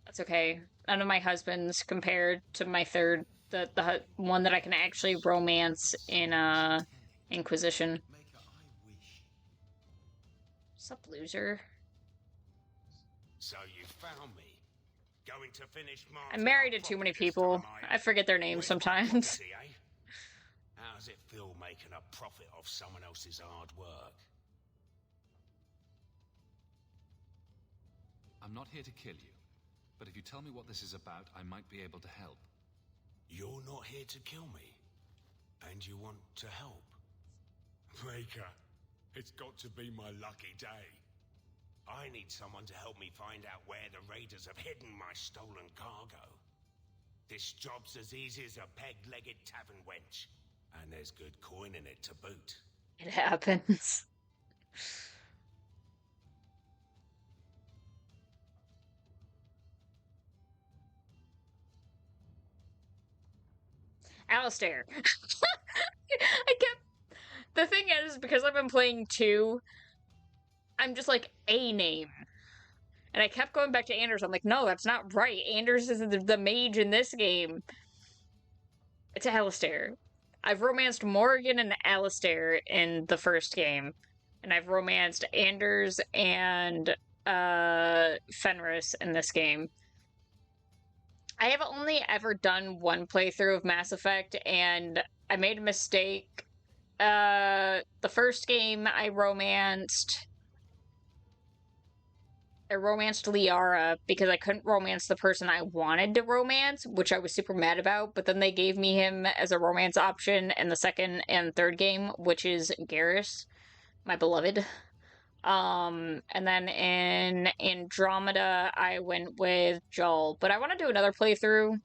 That's okay. None of my husbands compared to my third, the one that I can actually romance in Inquisition. Sup, loser? So you found me. Going to finish I'm married to too many people. I forget their names sometimes. How does it feel making a profit off someone else's hard work? I'm not here to kill you, but if you tell me what this is about, I might be able to help. You're not here to kill me, and you want to help. Maker, it's got to be my lucky day. I need someone to help me find out where the raiders have hidden my stolen cargo. This job's as easy as a peg-legged tavern wench, and there's good coin in it to boot. It happens. Alistair. The thing is, because I've been playing 2, I'm just like, a name. And I kept going back to Anders. I'm like, no, that's not right. Anders is the mage in this game. It's Alistair. I've romanced Morgan and Alistair in the first game. And I've romanced Anders and Fenris in this game. I have only ever done one playthrough of Mass Effect, and I made a mistake. The first game I romanced Liara because I couldn't romance the person I wanted to romance, which I was super mad about, but then they gave me him as a romance option in the second and third game, which is Garrus, my beloved. And then in Andromeda, I went with Joel. But I want to do another playthrough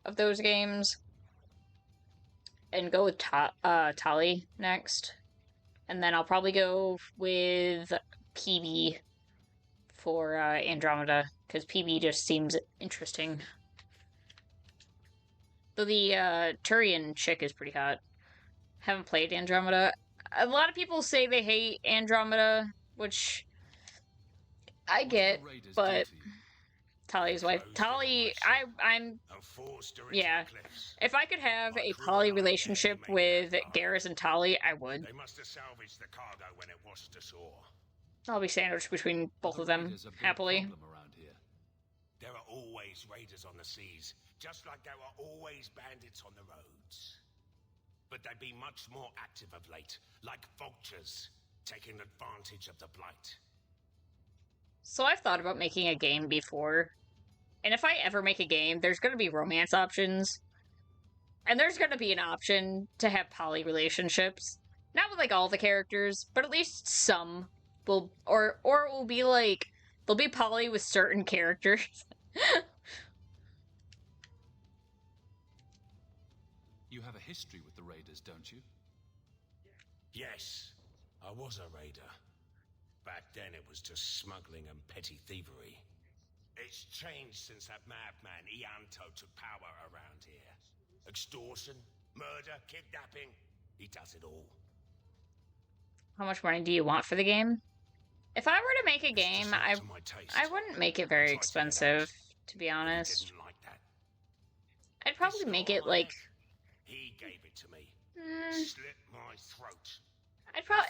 of those games and go with Tali next. And then I'll probably go with PB for Andromeda, because PB just seems interesting. Though the Turian chick is pretty hot. Haven't played Andromeda. A lot of people say they hate Andromeda, which I get, but Tali's wife. Tali, I'm yeah. If I could have a poly relationship with Garrus and Tali, I would. They must have salvaged the cargo when it washed ashore. I'll be sandwiched between both of them, happily. There are always raiders on the seas, just like there are always bandits on the roads. But they've been much more active of late, like vultures, taking advantage of the Blight. So I've thought about making a game before, and if I ever make a game, there's going to be romance options, and there's going to be an option to have poly relationships. Not with, like, all the characters, but at least some will, or it will be, like, they'll be poly with certain characters. You have a history with the Raiders, don't you? Yes, I was a raider. Back then it was just smuggling and petty thievery. It's changed since that madman Ianto took power around here. Extortion, murder, kidnapping, he does it all. How much money do you want for the game? If I were to make a game, I wouldn't make it very expensive, to be honest. I'd probably make it, like... He gave it to me. Slit my throat.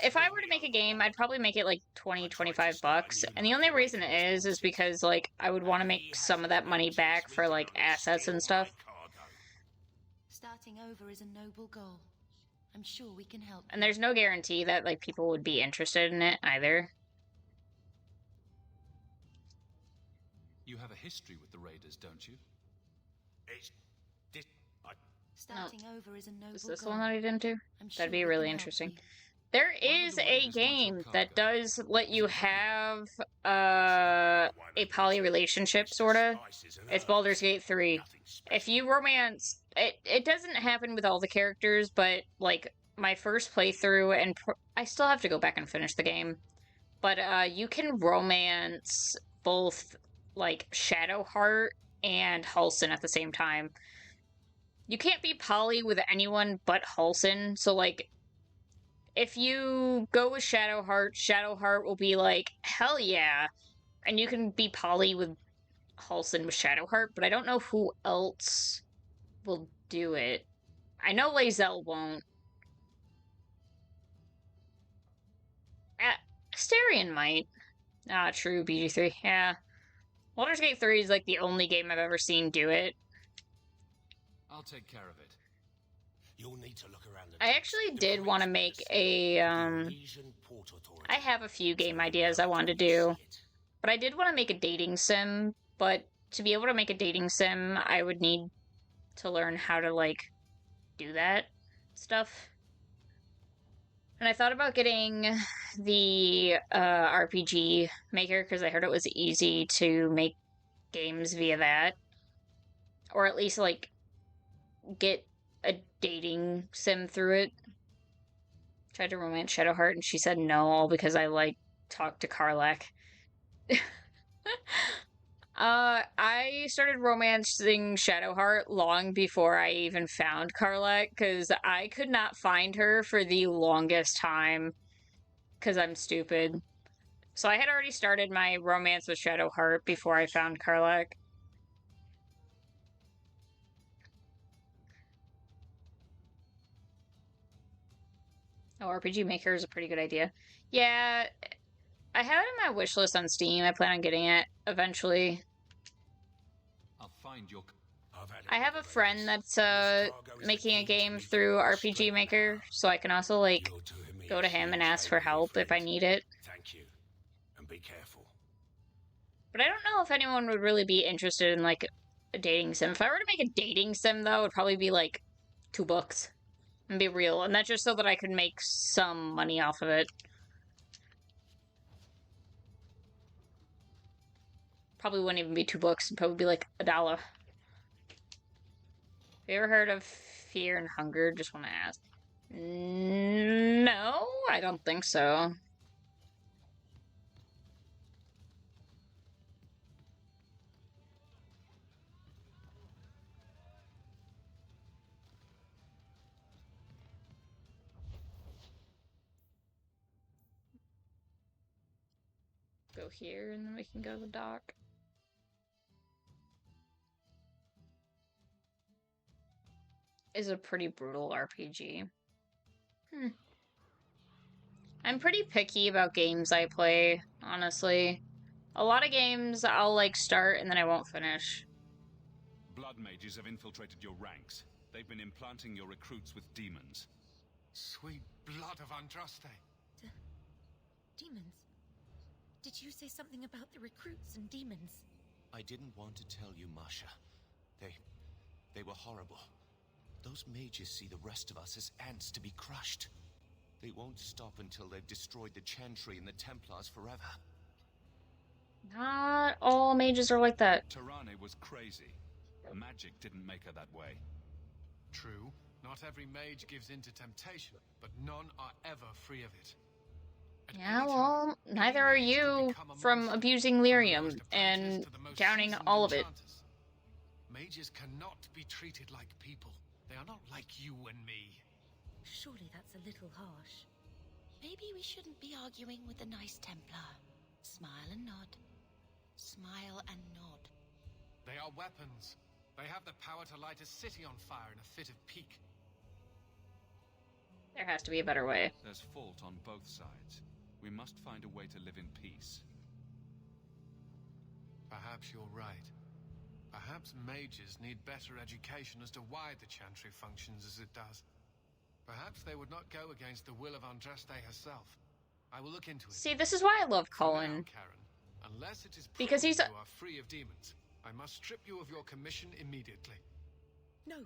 If I were to make a game, I'd probably make it like 20, 25 bucks. And the only reason is because, like, I would want to make some of that money back for, like, assets and stuff. Starting over is a noble goal. I'm sure we can help. And there's no guarantee that, like, people would be interested in it either. You have a history with the Raiders, don't you? Starting over is a noble Is this the goal. one that I didn't do? I'm sure That'd be we really can help interesting. you. There is a game that does let you have a poly relationship, sorta. It's Baldur's Gate 3. If you romance... It doesn't happen with all the characters, but, like, my first playthrough, and I still have to go back and finish the game, but you can romance both, like, Shadowheart and Halsin at the same time. You can't be poly with anyone but Halsin, so, like, if you go with Shadowheart, Shadowheart will be like, hell yeah, and you can be poly with Halsin with Shadowheart, but I don't know who else will do it. I know Lae'zel won't. Astarion might. Ah, true, BG3, yeah. Baldur's Gate 3 is, like, the only game I've ever seen do it. I'll take care of it. You'll need to look around the I actually did want to make a, I have a few game ideas I wanted to do, but I did want to make a dating sim, but to be able to make a dating sim, I would need to learn how to, like, do that stuff. And I thought about getting the RPG Maker, because I heard it was easy to make games via that. Or at least, like, get a dating sim through it. Tried to romance Shadowheart, and she said no, all because I, like, talked to Karlach. I started romancing Shadowheart long before I even found Karlach, because I could not find her for the longest time, because I'm stupid. So I had already started my romance with Shadowheart before I found Karlach. Oh, RPG Maker is a pretty good idea. Yeah, I have it in my wish list on Steam. I plan on getting it eventually. I'll find your... I have a friend that's making a game through RPG Maker, so I can also, like, go to him and ask for help if I need it. Thank you. And be careful. But I don't know if anyone would really be interested in, like, a dating sim. If I were to make a dating sim, though, it would probably be, like, 2 books. And be real. And that's just so that I could make some money off of it. Probably wouldn't even be 2 books. It'd probably be, like, $1. you ever heard of Fear and Hunger? Just want to ask. No, I don't think so. Go here and then we can go to the dock. Is a pretty brutal RPG. I'm pretty picky about games I play, honestly. A lot of games I'll like start and then I won't finish. Blood mages have infiltrated your ranks. They've been implanting your recruits with demons. Sweet blood of Andraste. Demons? Did you say something about the recruits and demons? I didn't want to tell you, Masha. They were horrible. Those mages see the rest of us as ants to be crushed. They won't stop until they've destroyed the Chantry and the Templars forever. Not all mages are like that. Tirane was crazy. Magic didn't make her that way. True, not every mage gives in to temptation, but none are ever free of it. Yeah, well, neither are you from abusing lyrium and counting all of it. Mages cannot be treated like people. They are not like you and me. Surely that's a little harsh. Maybe we shouldn't be arguing with the nice Templar. Smile and nod. Smile and nod. They are weapons. They have the power to light a city on fire in a fit of pique. There has to be a better way. There's fault on both sides. We must find a way to live in peace. Perhaps you're right. Perhaps mages need better education as to why the Chantry functions as it does. Perhaps they would not go against the will of Andraste herself. I will look into it. See, this is why I love Cullen. Now, Karen, unless it is because he's you are free of demons, I must strip you of your commission immediately. No,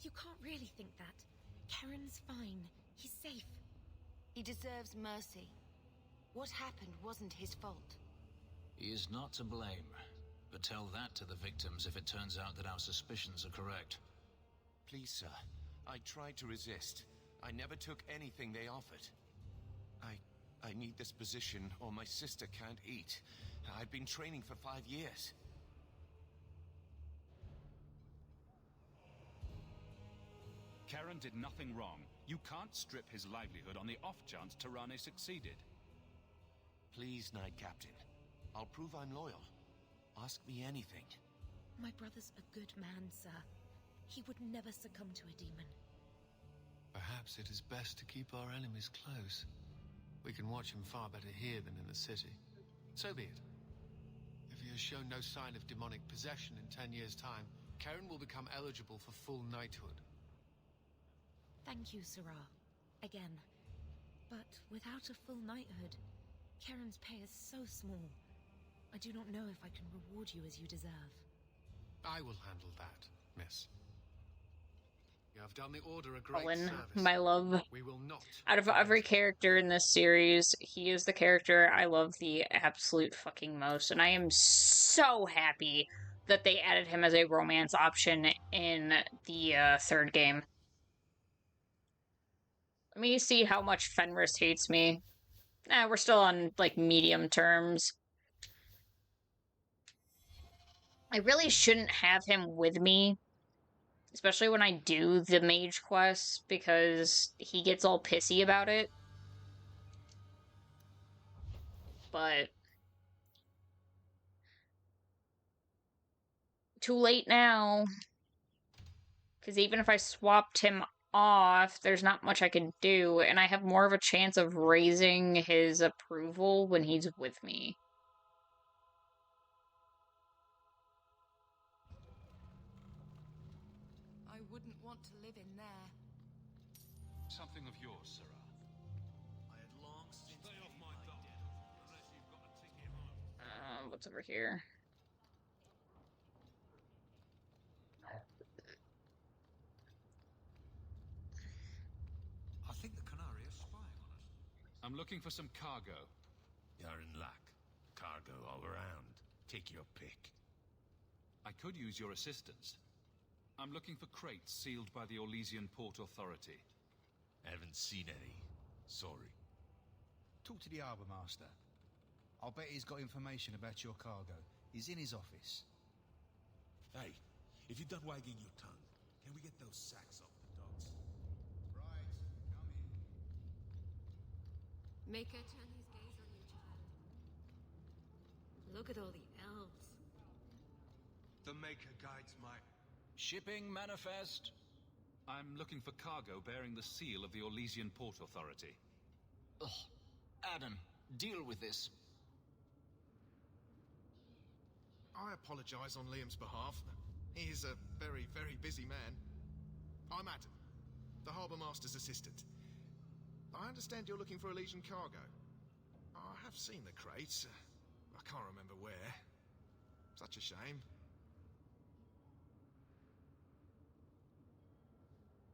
you can't really think that. Karen's fine. He's safe. He deserves mercy. What happened wasn't his fault. He is not to blame. But tell that to the victims if it turns out that our suspicions are correct. Please, sir. I tried to resist. I never took anything they offered. I need this position or my sister can't eat. I've been training for 5 years. Karen did nothing wrong. You can't strip his livelihood on the off chance Tirane succeeded. Please, Knight Captain. I'll prove I'm loyal. Ask me anything. My brother's a good man, sir. He would never succumb to a demon. Perhaps it is best to keep our enemies close. We can watch him far better here than in the city. So be it. If he has shown no sign of demonic possession in 10 years' time, Karen will become eligible for full knighthood. Thank you, Sirrah. Again. But without a full knighthood, Karen's pay is so small. I do not know if I can reward you as you deserve. I will handle that, miss. You have done the Order a great Cullen, service. my love. We will not. Out of every character in this series, he is the character I love the absolute fucking most, and I am so happy that they added him as a romance option in the third game. Let me see how much Fenris hates me. We're still on, like, medium terms. I really shouldn't have him with me, especially when I do the mage quests, because he gets all pissy about it. But too late now, because even if I swapped him off, there's not much I can do, and I have more of a chance of raising his approval when he's with me. I wouldn't want to live in there. Something of yours, Sirrah. I had long since stay off my dock, unless you've got a ticket home. What's over here? I think the Canary is spying on us. I'm looking for some cargo. You're in luck. Cargo all around. Take your pick. I could use your assistance. I'm looking for crates sealed by the Orlesian Port Authority. Haven't seen any. Sorry. Talk to the Harbour Master. I'll bet he's got information about your cargo. He's in his office. Hey, if you're done wagging your tongue, can we get those sacks off the docks? Right, come in. Maker, turn his gaze on you, child. Look at all the elves. The Maker guides my... Shipping manifest. I'm looking for cargo bearing the seal of the Orlesian Port Authority. Ugh. Adam, deal with this. I apologize on Liam's behalf. He is a very, very busy man. I'm Adam, the Harbour Master's assistant. I understand you're looking for Elysian cargo. I have seen the crates. I can't remember where. Such a shame.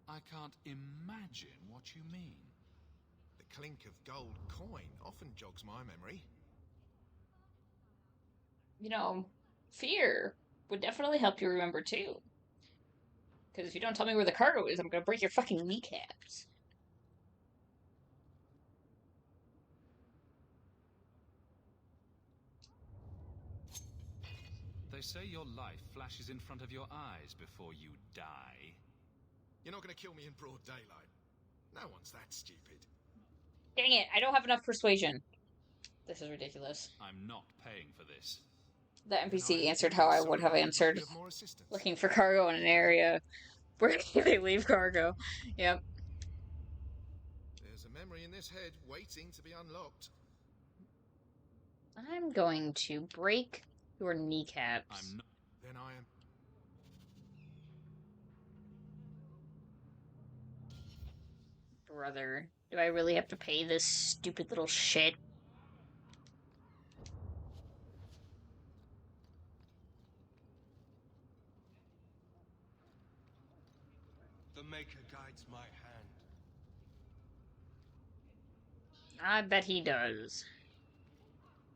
I can't imagine what you mean. The clink of gold coin often jogs my memory. You know, fear would definitely help you remember too. Because if you don't tell me where the cargo is, I'm gonna break your fucking kneecaps. They say your life flashes in front of your eyes before you die. You're not going to kill me in broad daylight. No one's that stupid. Dang it, I don't have enough persuasion. This is ridiculous. I'm not paying for this. The NPC answered how I would have answered. Looking for cargo in an area where they leave cargo. Yep. There's a memory in this head waiting to be unlocked. I'm going to break your kneecaps. I'm not. Then I am... Brother, do I really have to pay this stupid little shit? The Maker guides my hand. I bet he does.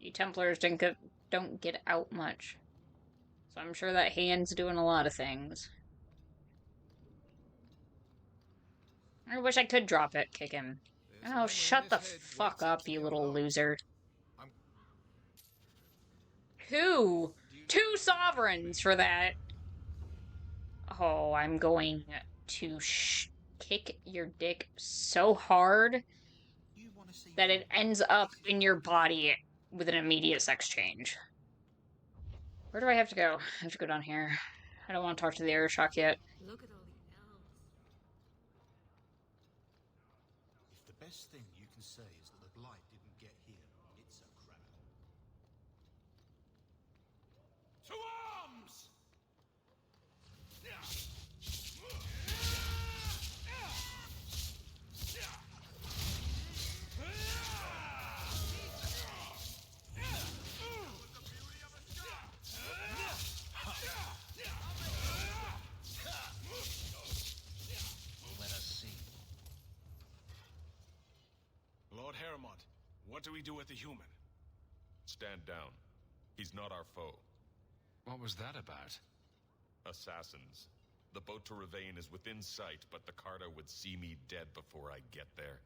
You Templars don't get out much. So I'm sure that hand's doing a lot of things. I wish I could drop it, kick him. Oh, shut the fuck up, you little loser. Who? 2 sovereigns for that. Oh, I'm going to kick your dick so hard that it ends up in your body with an immediate sex change. Where do I have to go? I have to go down here. I don't want to talk to the Aeroshok yet. Look at all the elves. If the best thing you can say is that the Blight didn't get here, it's a crap. To arms! Let us see. Lord Heremont, what do we do with the human? Stand down. He's not our foe. What was that about? Assassins. The boat to Ravain is within sight, but the Carta would see me dead before I get there.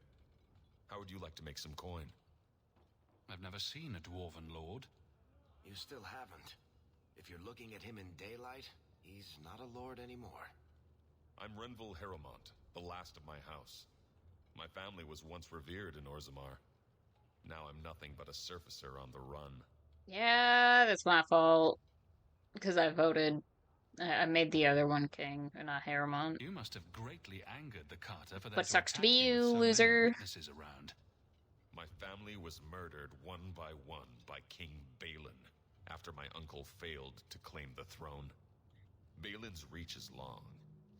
How would you like to make some coin? I've never seen a Dwarven Lord. You still haven't. If you're looking at him in daylight, he's not a lord anymore. I'm Renville Heremont, the last of my house. My family was once revered in Orzammar. Now I'm nothing but a surfacer on the run. Yeah, that's my fault. Because I voted. I made the other one king, and not Heremont. You must have greatly angered the Carta for What sucks to be you, loser. Around. My family was murdered one by King Balin, after my uncle failed to claim the throne. Balin's reach is long,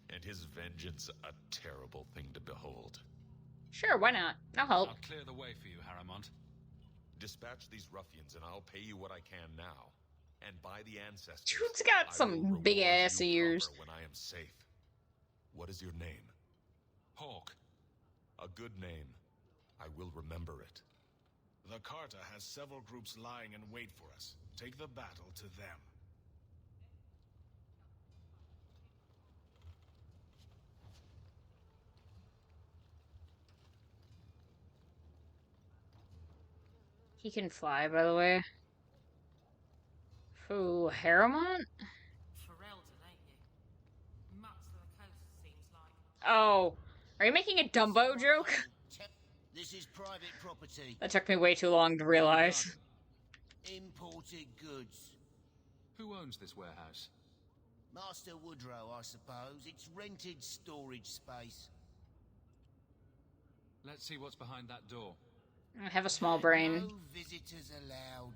and his vengeance a terrible thing to behold. Sure, why not? I'll help. I'll clear the way for you, Heremont. Dispatch these ruffians, and I'll pay you what I can now. And by the ancestors, Dude's got some big ass ears. When I am safe. What is your name? Hawk. A good name. I will remember it. The Carta has several groups lying in wait for us. Take the battle to them. He can fly, by the way. Ooh, Harrowmont? Ferelden, ain't you? Much of the coast seems like. Oh, are you making a Dumbo joke? This is private property. That took me way too long to realize. Imported goods. Who owns this warehouse? Master Woodrow, I suppose. It's rented storage space. Let's see what's behind that door. I have a small brain. No visitors allowed.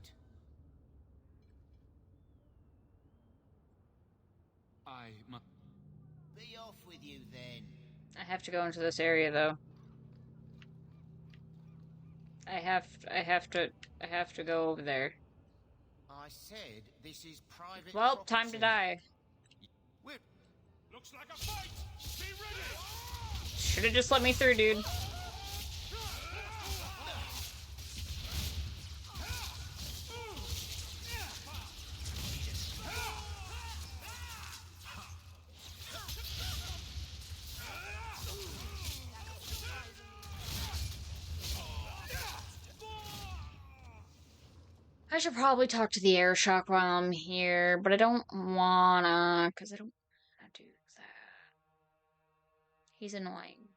Be off with you then. I have to go into this area though. I have to go over there. I said this is private Well, property. time to die. Looks like a fight. Be ready. Should have just let me through, dude. I should probably talk to the air shock while I'm here, but I don't wanna, because I don't wanna do that. He's annoying.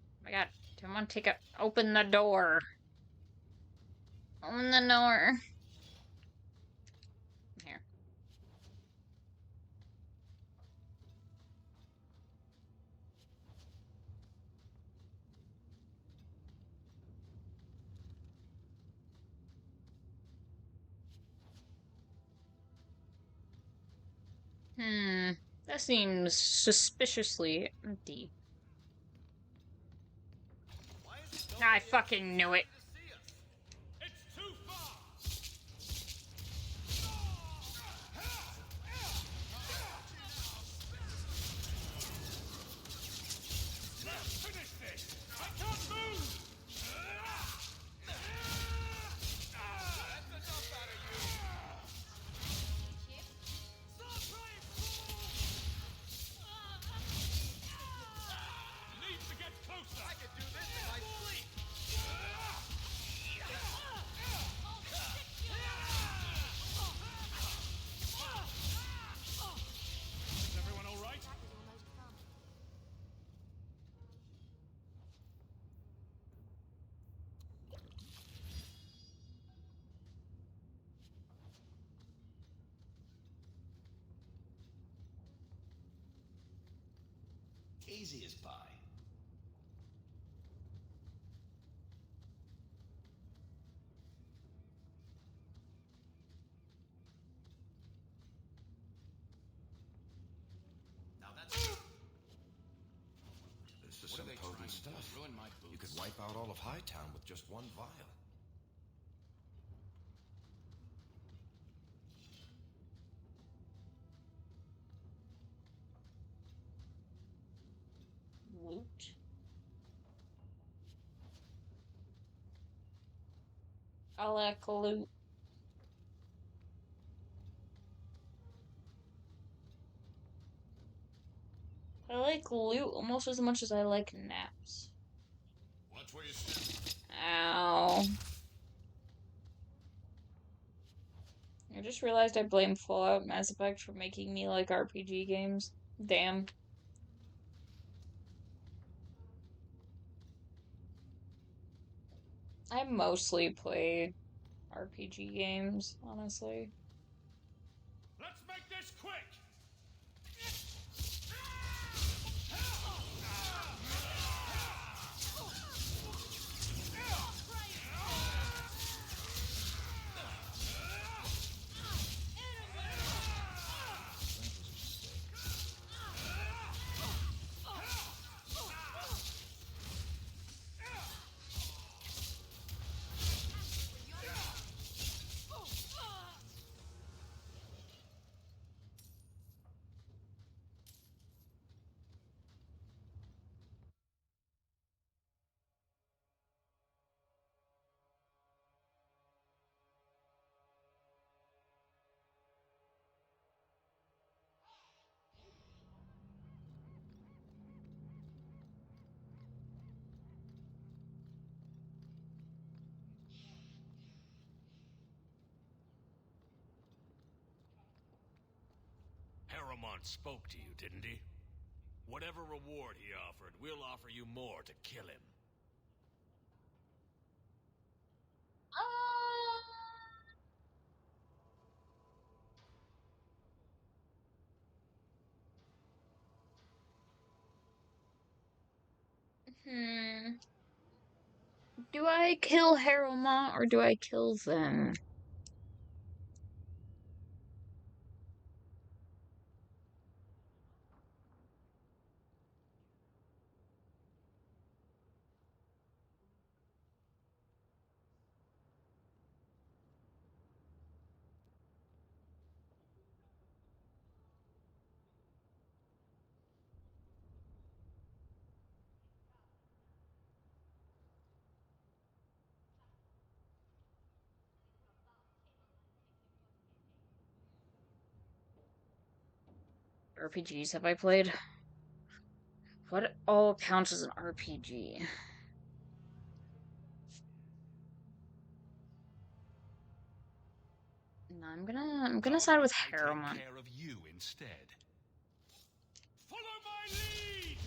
Oh my god, do I want to open the door? Open the door. Here. That seems suspiciously empty. I fucking knew it. It's too far. Let's finish this. I can't move. That's enough out of you. Need to get closer. I can do this in my sleep. Is everyone all right? Easy as pie. Now that's This is some potent stuff. You could wipe out all of Hightown with just one vial. Loot. I like loot. I like loot almost as much as I like naps. Watch where you step. Ow. I just realized I blame Fallout Mass Effect for making me like RPG games. Damn. I mostly play RPG games, honestly. Let's make this quick. Harrowmont spoke to you, didn't he? Whatever reward he offered, we'll offer you more to kill him. Do I kill Harrowmont or do I kill them? RPGs have I played? What all counts as an RPG? No, I'm gonna side with Harrowmont. Take care of you instead. Follow my lead!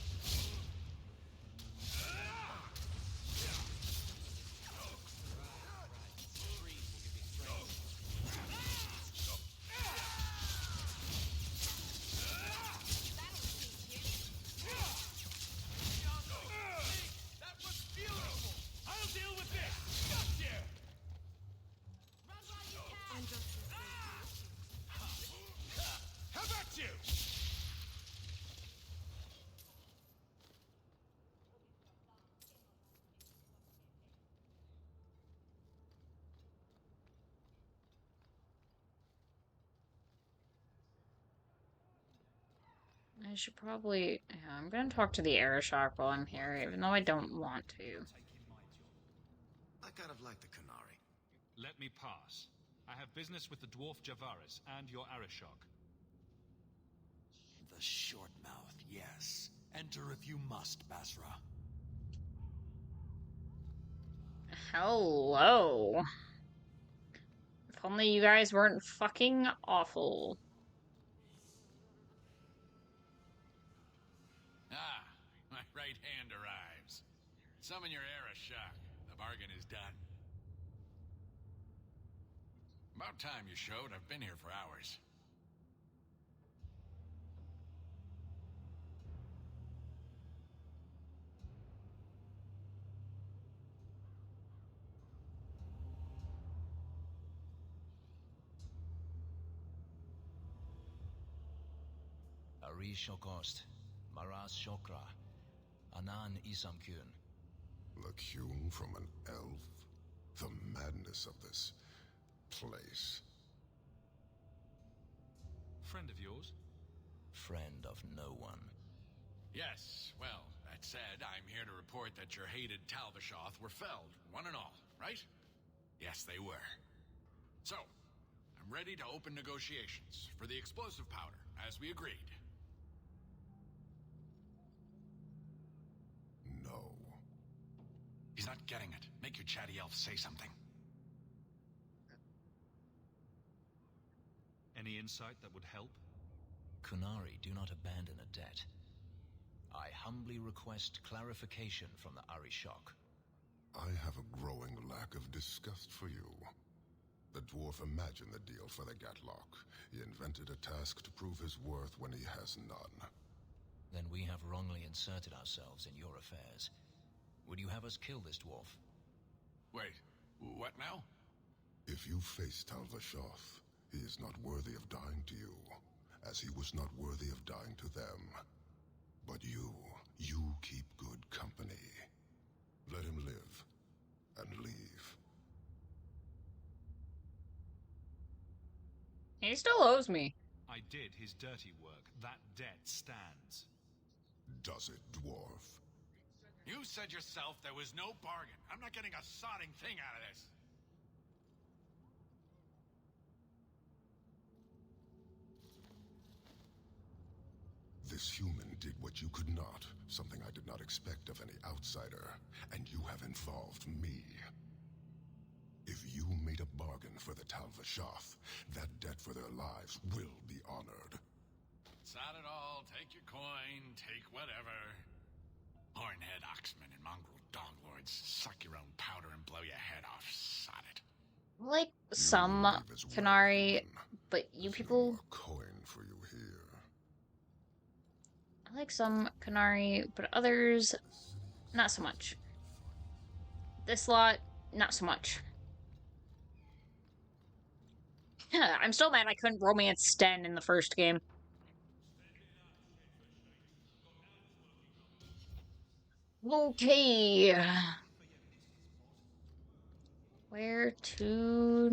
That was beautiful! I'll deal with this! Gotcha! How about you? I should probably... Yeah, I'm gonna talk to the Arishok while I'm here, even though I don't want to. I kind of like the Qunari. Let me pass. I have business with the dwarf Javaris and your Arishok. The short mouth, yes. Enter if you must, Basra. Hello. If only you guys weren't fucking awful. Ah, my right hand arrives. Summon your Arishok. The bargain is done. About time you showed. I've been here for hours. Ari Shokost, Maras Shokra, Anan Isamkun. Lacume from an elf? The madness of this place. Friend of yours? Friend of no one. Yes, well, that said, I'm here to report that your hated Talvishoth were felled, one and all, right? Yes, they were. So, I'm ready to open negotiations for the explosive powder, as we agreed. No. He's not getting it. Make your chatty elf say something. Any insight that would help? Qunari do not abandon a debt. I humbly request clarification from the Arishok. I have a growing lack of disgust for you. The dwarf imagined the deal for the Gatlock. He invented a task to prove his worth when he has none. Then we have wrongly inserted ourselves in your affairs. Would you have us kill this dwarf? Wait, what now? If you face Talvishoth, he is not worthy of dying to you, as he was not worthy of dying to them. But you keep good company. Let him live, and leave. He still owes me. I did his dirty work. That debt stands. Does it, dwarf? You said yourself there was no bargain. I'm not getting a sodding thing out of this. This human did what you could not, something I did not expect of any outsider, and you have involved me. If you made a bargain for the Talvishoth, that debt for their lives will be honored. Sod it all. Take your coin. Take whatever. Hornhead oxmen and mongrel dog lords. Suck your own powder and blow your head off. Sod it. Like some Canary, but you people. Coin for you here. I like some Canary, but others, not so much. This lot, not so much. I'm still mad I couldn't romance Sten in the first game. Okay. Where to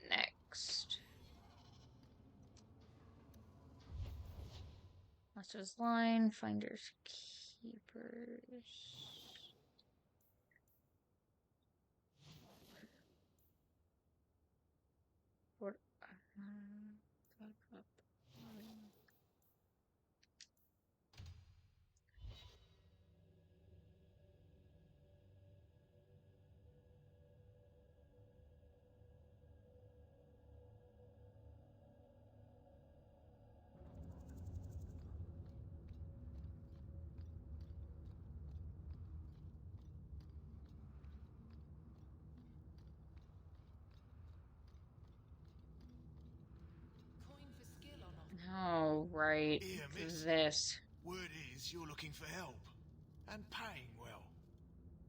next? Master's Line, Finders Keepers. What? Oh, right. Here, miss. This. Word is you're looking for help. And paying well.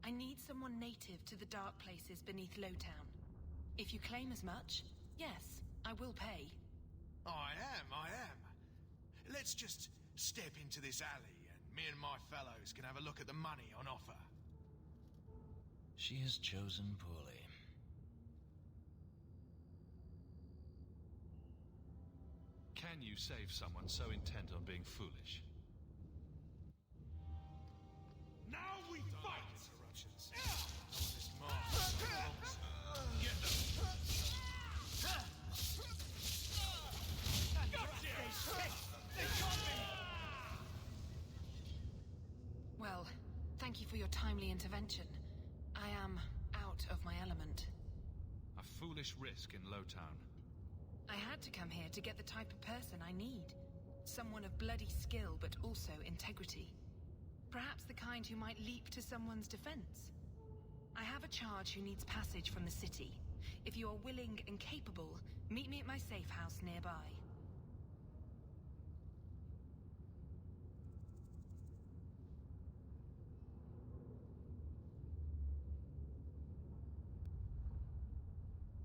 I need someone native to the dark places beneath Lowtown. If you claim as much, yes, I will pay. I am. Let's just step into this alley and me and my fellows can have a look at the money on offer. She has chosen poorly. Can you save someone so intent on being foolish? Now we fight! Interruptions. On this march. Get them! Well, thank you for your timely intervention. I am out of my element. A foolish risk in Lowtown. I had to come here to get the type of person I need. Someone of bloody skill, but also integrity. Perhaps the kind who might leap to someone's defense. I have a charge who needs passage from the city. If you are willing and capable, meet me at my safe house nearby.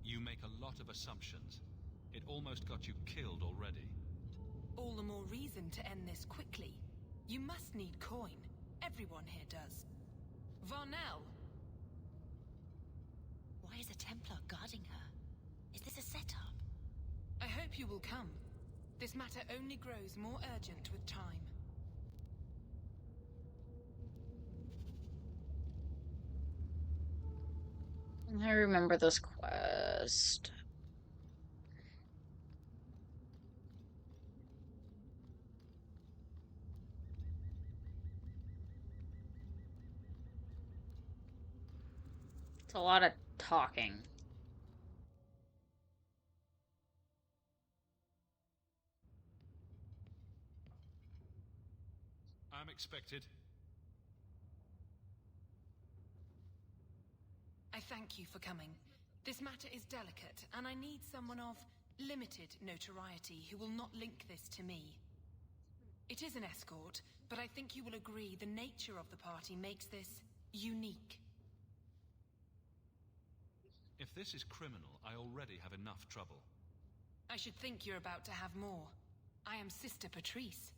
You make a lot of assumptions. It almost got you killed already. All the more reason to end this quickly. You must need coin. Everyone here does. Varnell! Why is a Templar guarding her? Is this a setup? I hope you will come. This matter only grows more urgent with time. I remember this quest. It's a lot of talking. I'm expected. I thank you for coming. This matter is delicate, and I need someone of limited notoriety who will not link this to me. It is an escort, but I think you will agree the nature of the party makes this unique. If this is criminal, I already have enough trouble. I should think you're about to have more. I am Sister Patrice.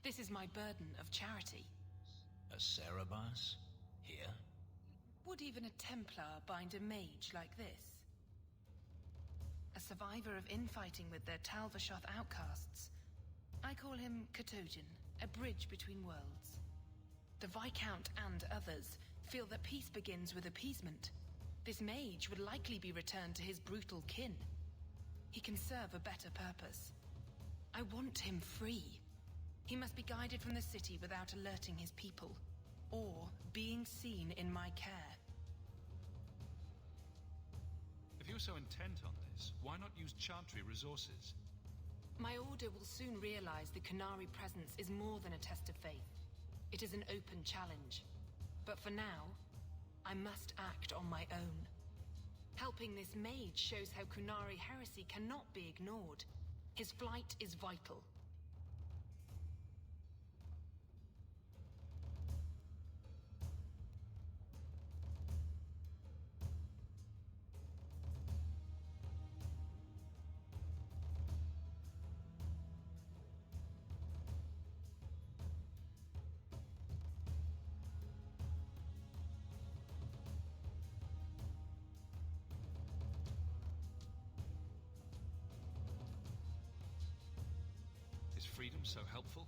This is my burden of charity. A Cerebas? Here? Would even a Templar bind a mage like this? A survivor of infighting with their Tal-Vashoth outcasts. I call him Katojan, a bridge between worlds. The Viscount and others feel that peace begins with appeasement. This mage would likely be returned to his brutal kin. He can serve a better purpose. I want him free. He must be guided from the city without alerting his people, or being seen in my care. If you're so intent on this, why not use Chantry resources? My order will soon realize the Qunari presence is more than a test of faith. It is an open challenge. But for now, I must act on my own. Helping this mage shows how Qunari heresy cannot be ignored. His flight is vital. Is freedom so helpful?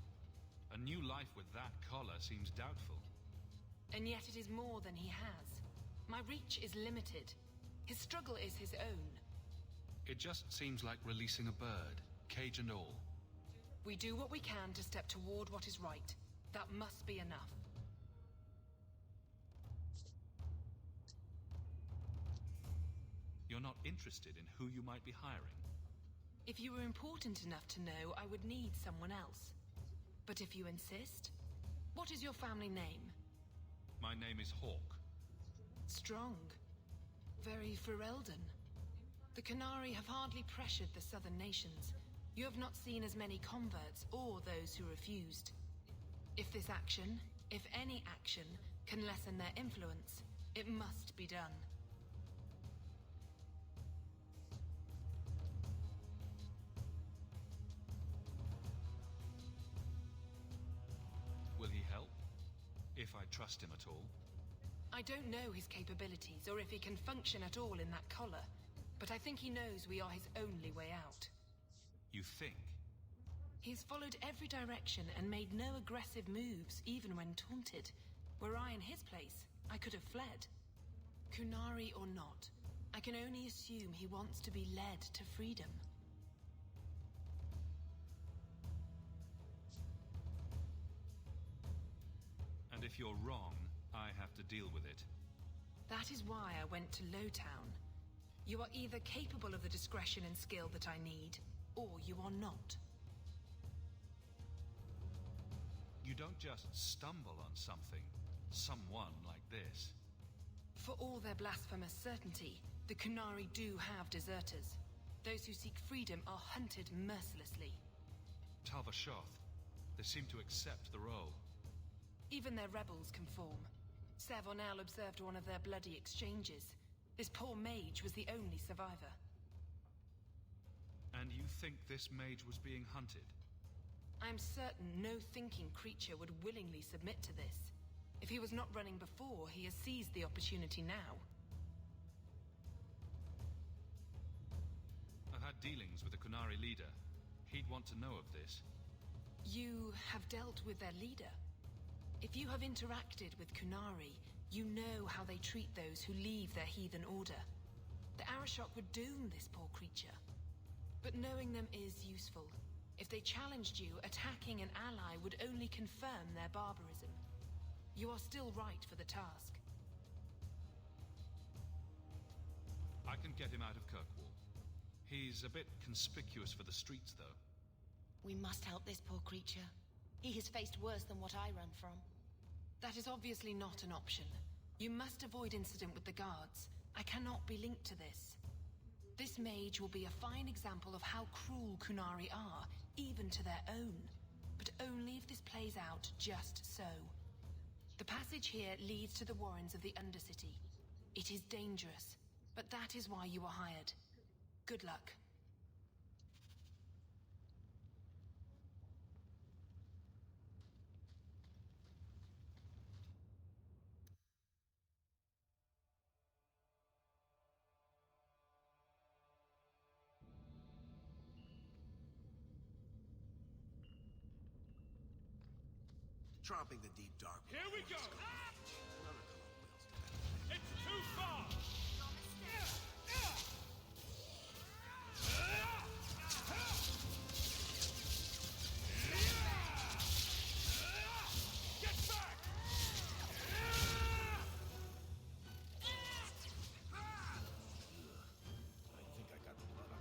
A new life with that collar seems doubtful. And yet it is more than he has. My reach is limited. His struggle is his own. It just seems like releasing a bird, cage and all. We do what we can to step toward what is right. That must be enough. You're not interested in who you might be hiring? If you were important enough to know, I would need someone else. But if you insist, what is your family name? My name is Hawk. Strong. Very Ferelden. The Qunari have hardly pressured the southern nations. You have not seen as many converts or those who refused. If this action, if any action, can lessen their influence, it must be done. Will he help? If I trust him at all? I don't know his capabilities, or if he can function at all in that collar, but I think he knows we are his only way out. You think? He's followed every direction and made no aggressive moves, even when taunted. Were I in his place, I could have fled. Qunari or not, I can only assume he wants to be led to freedom. And if you're wrong, I have to deal with it. That is why I went to Lowtown. You are either capable of the discretion and skill that I need, or you are not. You don't just stumble on something, someone like this. For all their blasphemous certainty, the Qunari do have deserters. Those who seek freedom are hunted mercilessly. Tal Vashoth, they seem to accept the role. Even their rebels conform. Savonel observed one of their bloody exchanges. This poor mage was the only survivor. And you think this mage was being hunted? I am certain no thinking creature would willingly submit to this. If he was not running before, he has seized the opportunity now. I've had dealings with the Qunari leader. He'd want to know of this. You have dealt with their leader? If you have interacted with Qunari, you know how they treat those who leave their heathen order. The Arishok would doom this poor creature. But knowing them is useful. If they challenged you, attacking an ally would only confirm their barbarism. You are still right for the task. I can get him out of Kirkwall. He's a bit conspicuous for the streets, though. We must help this poor creature. He has faced worse than what I run from. That is obviously not an option. You must avoid incident with the guards. I cannot be linked to this. This mage will be a fine example of how cruel Qunari are, even to their own. But only if this plays out just so. The passage here leads to the warrens of the Undercity. It is dangerous, but that is why you are hired. Good luck. Tromping the deep dark. Here we go! It's too far! Get back! I think I got the blood on.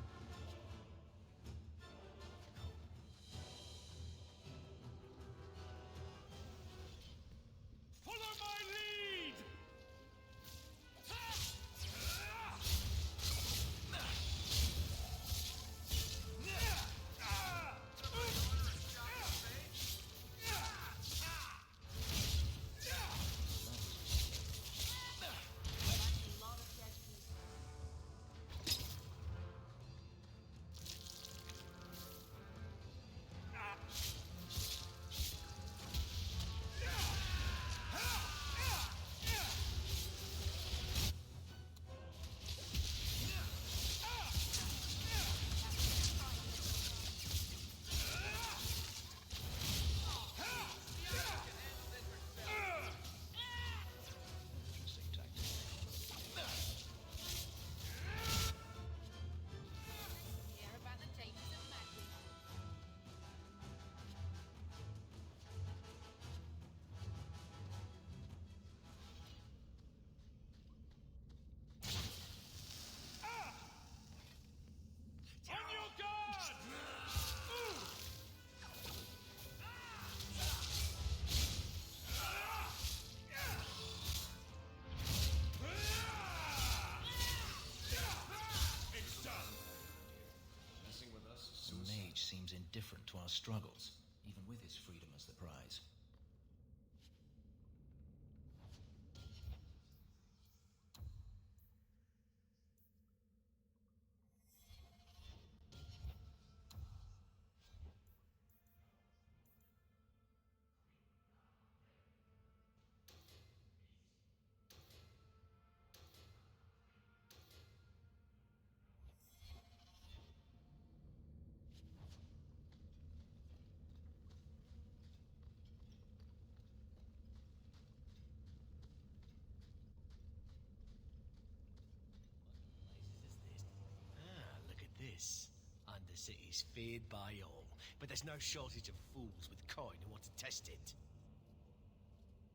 He's feared by all, but there's no shortage of fools with coin who want to test it.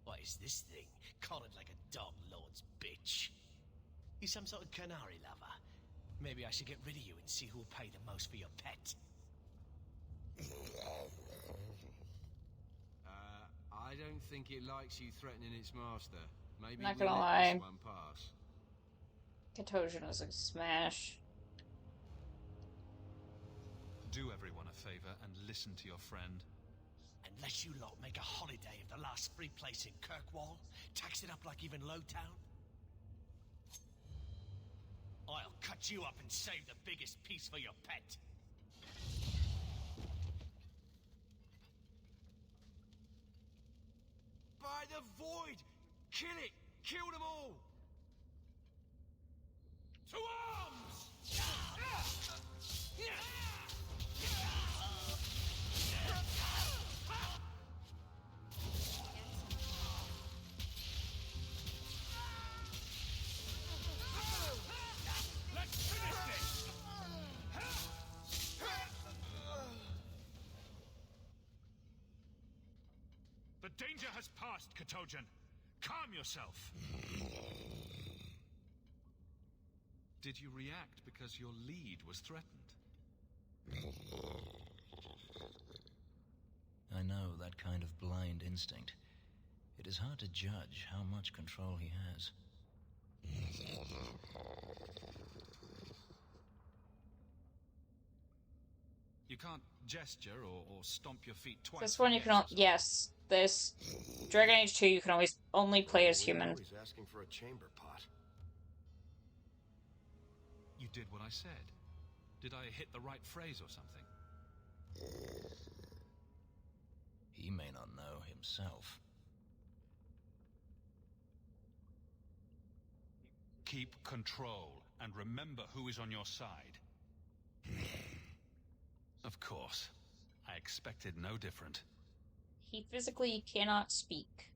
What is this thing? Collared like a dog lord's bitch. You some sort of canary lover? Maybe I should get rid of you and see who'll pay the most for your pet. I don't think it likes you threatening its master. Maybe Not we gonna let lie. this one pass. Katosian was a smash. Do everyone a favor and listen to your friend. Unless you lot make a holiday of the last free place in Kirkwall, tax it up like even Lowtown, I'll cut you up and save the biggest piece for your pet. By the void! Kill it! Kill them all! To arms! Let's finish this! The danger has passed, Katojan. Calm yourself. Did you react because your lead was threatened? I know that kind of blind instinct. It is hard to judge how much control he has. You can't gesture or stomp your feet twice. This one you can yes. This Dragon Age 2 you can always only play as human. Always asking for a chamber pot. You did what I said. Did I hit the right phrase or something? He may not know himself. Keep control and remember who is on your side. Of course. I expected no different. He physically cannot speak.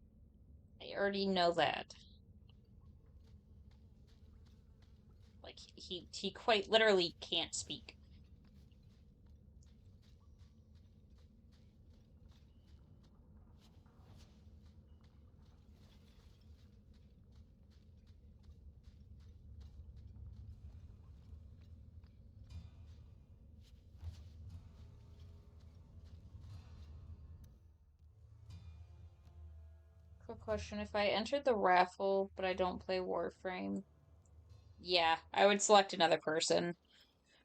I already know that. Like, he quite literally can't speak. Quick question, if I entered the raffle, but I don't play Warframe, yeah, I would select another person.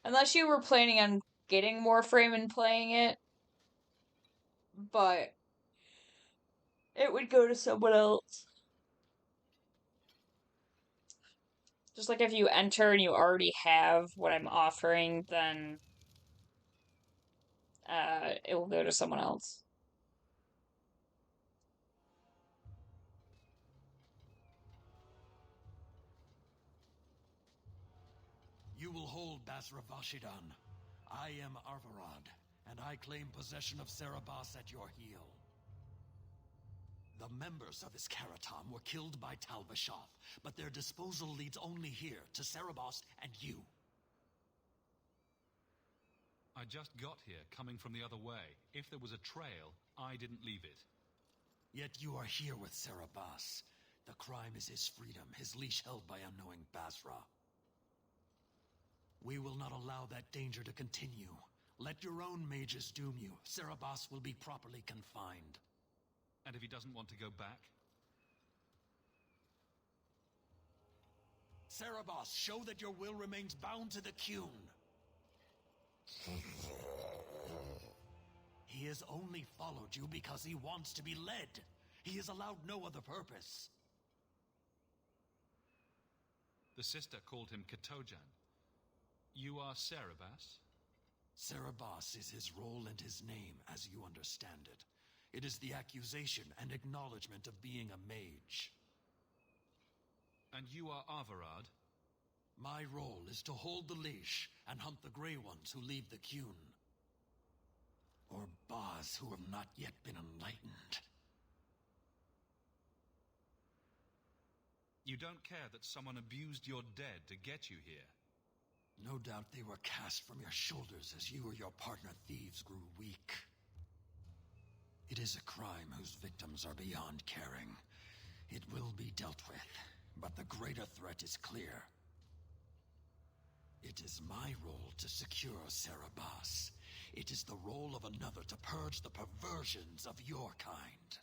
Unless you were planning on getting Warframe and playing it, but it would go to someone else. Just like if you enter and you already have what I'm offering, then it will go to someone else. You will hold Basra Vashidan. I am Arvarad, and I claim possession of Serabas at your heel. The members of Iskaratam were killed by Tal-Vashoth, but their disposal leads only here, to Serabas and you. I just got here, coming from the other way. If there was a trail, I didn't leave it. Yet you are here with Serabas. The crime is his freedom, his leash held by unknowing Basra. We will not allow that danger to continue. Let your own mages doom you. Serabas will be properly confined. And if he doesn't want to go back? Serabas, show that your will remains bound to the Qun. He has only followed you because he wants to be led. He has allowed no other purpose. The sister called him Katojan. You are Serabas? Serabas is his role and his name, as you understand it. It is the accusation and acknowledgement of being a mage. And you are Arvarad? My role is to hold the leash and hunt the Grey Ones who leave the Qun. Or Baz who have not yet been enlightened. You don't care that someone abused your dead to get you here? No doubt they were cast from your shoulders as you or your partner thieves grew weak. It is a crime whose victims are beyond caring. It will be dealt with, but the greater threat is clear. It is my role to secure Serabas. It is the role of another to purge the perversions of your kind.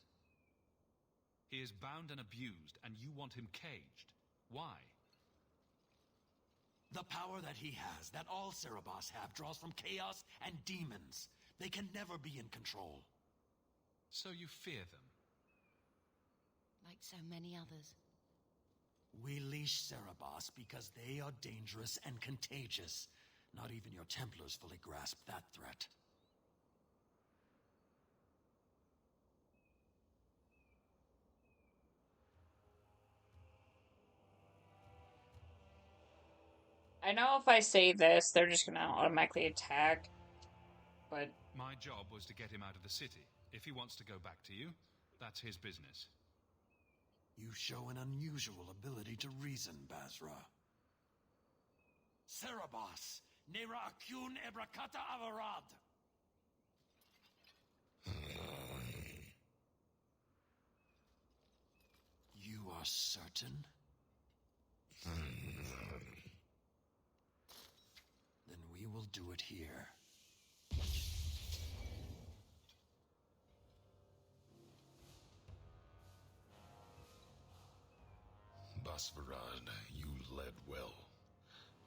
He is bound and abused, and you want him caged. Why? The power that he has, that all Serabas have, draws from chaos and demons. They can never be in control. So you fear them? Like so many others. We leash Serabas because they are dangerous and contagious. Not even your Templars fully grasp that threat. I know if I say this, they're just gonna automatically attack, but... My job was to get him out of the city. If he wants to go back to you, that's his business. You show an unusual ability to reason, Basra. Serabas, Nera Akun Ebrakata Avarad. You are certain? Then we will do it here. Basvarad, you led well.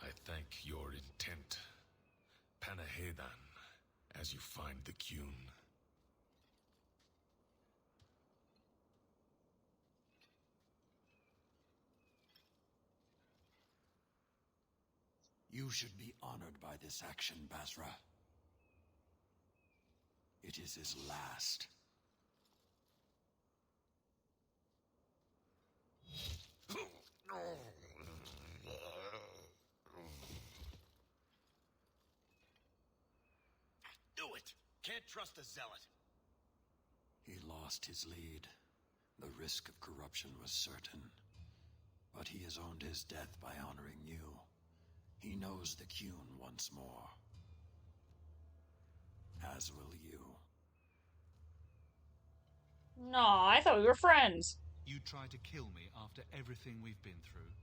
I thank your intent. Panahedan, as you find the Qun. You should be honored by this action, Basra. It is his last. Do it! Can't trust a zealot. He lost his lead. The risk of corruption was certain. But he has owned his death by honoring you. He knows the Qun once more. As will you. No, I thought we were friends. You tried to kill me after everything we've been through.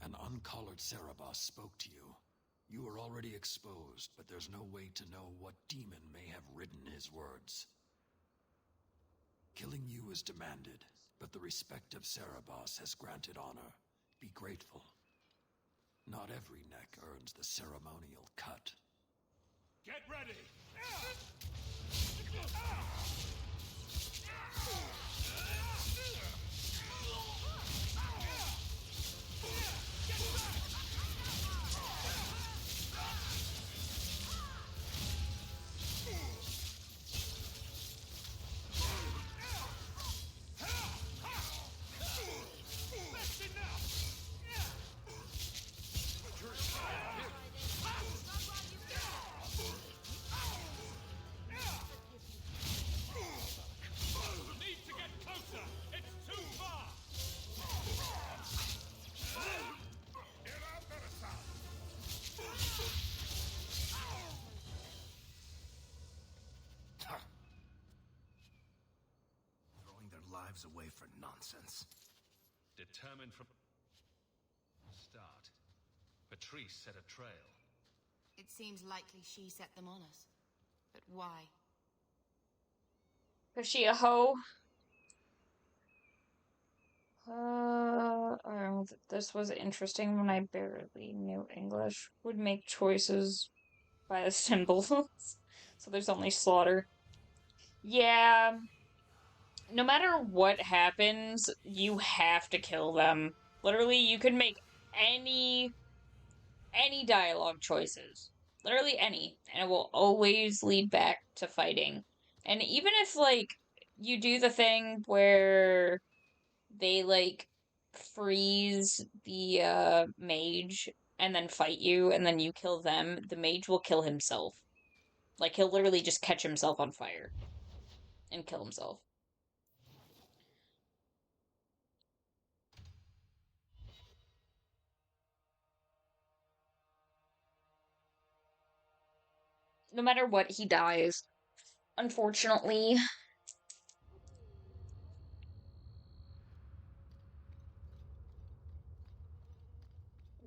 An uncollared Serabas spoke to you. You were already exposed, but there's no way to know what demon may have written his words. Killing you is demanded, but the respect of Serabas has granted honor. Be grateful. Not every neck earns the ceremonial cut. Get ready! Away for nonsense. Determined from start, Patrice set a trail. It seems likely she set them on us. But why? Is she a hoe? This was interesting when I barely knew English. Would make choices by the symbols. So there's only slaughter. Yeah. No matter what happens, you have to kill them. Literally, you can make any dialogue choices. Literally any. And it will always lead back to fighting. And even if, like, you do the thing where they, like, freeze the, mage and then fight you and then you kill them, the mage will kill himself. Like, he'll literally just catch himself on fire and kill himself. No matter what, he dies. Unfortunately.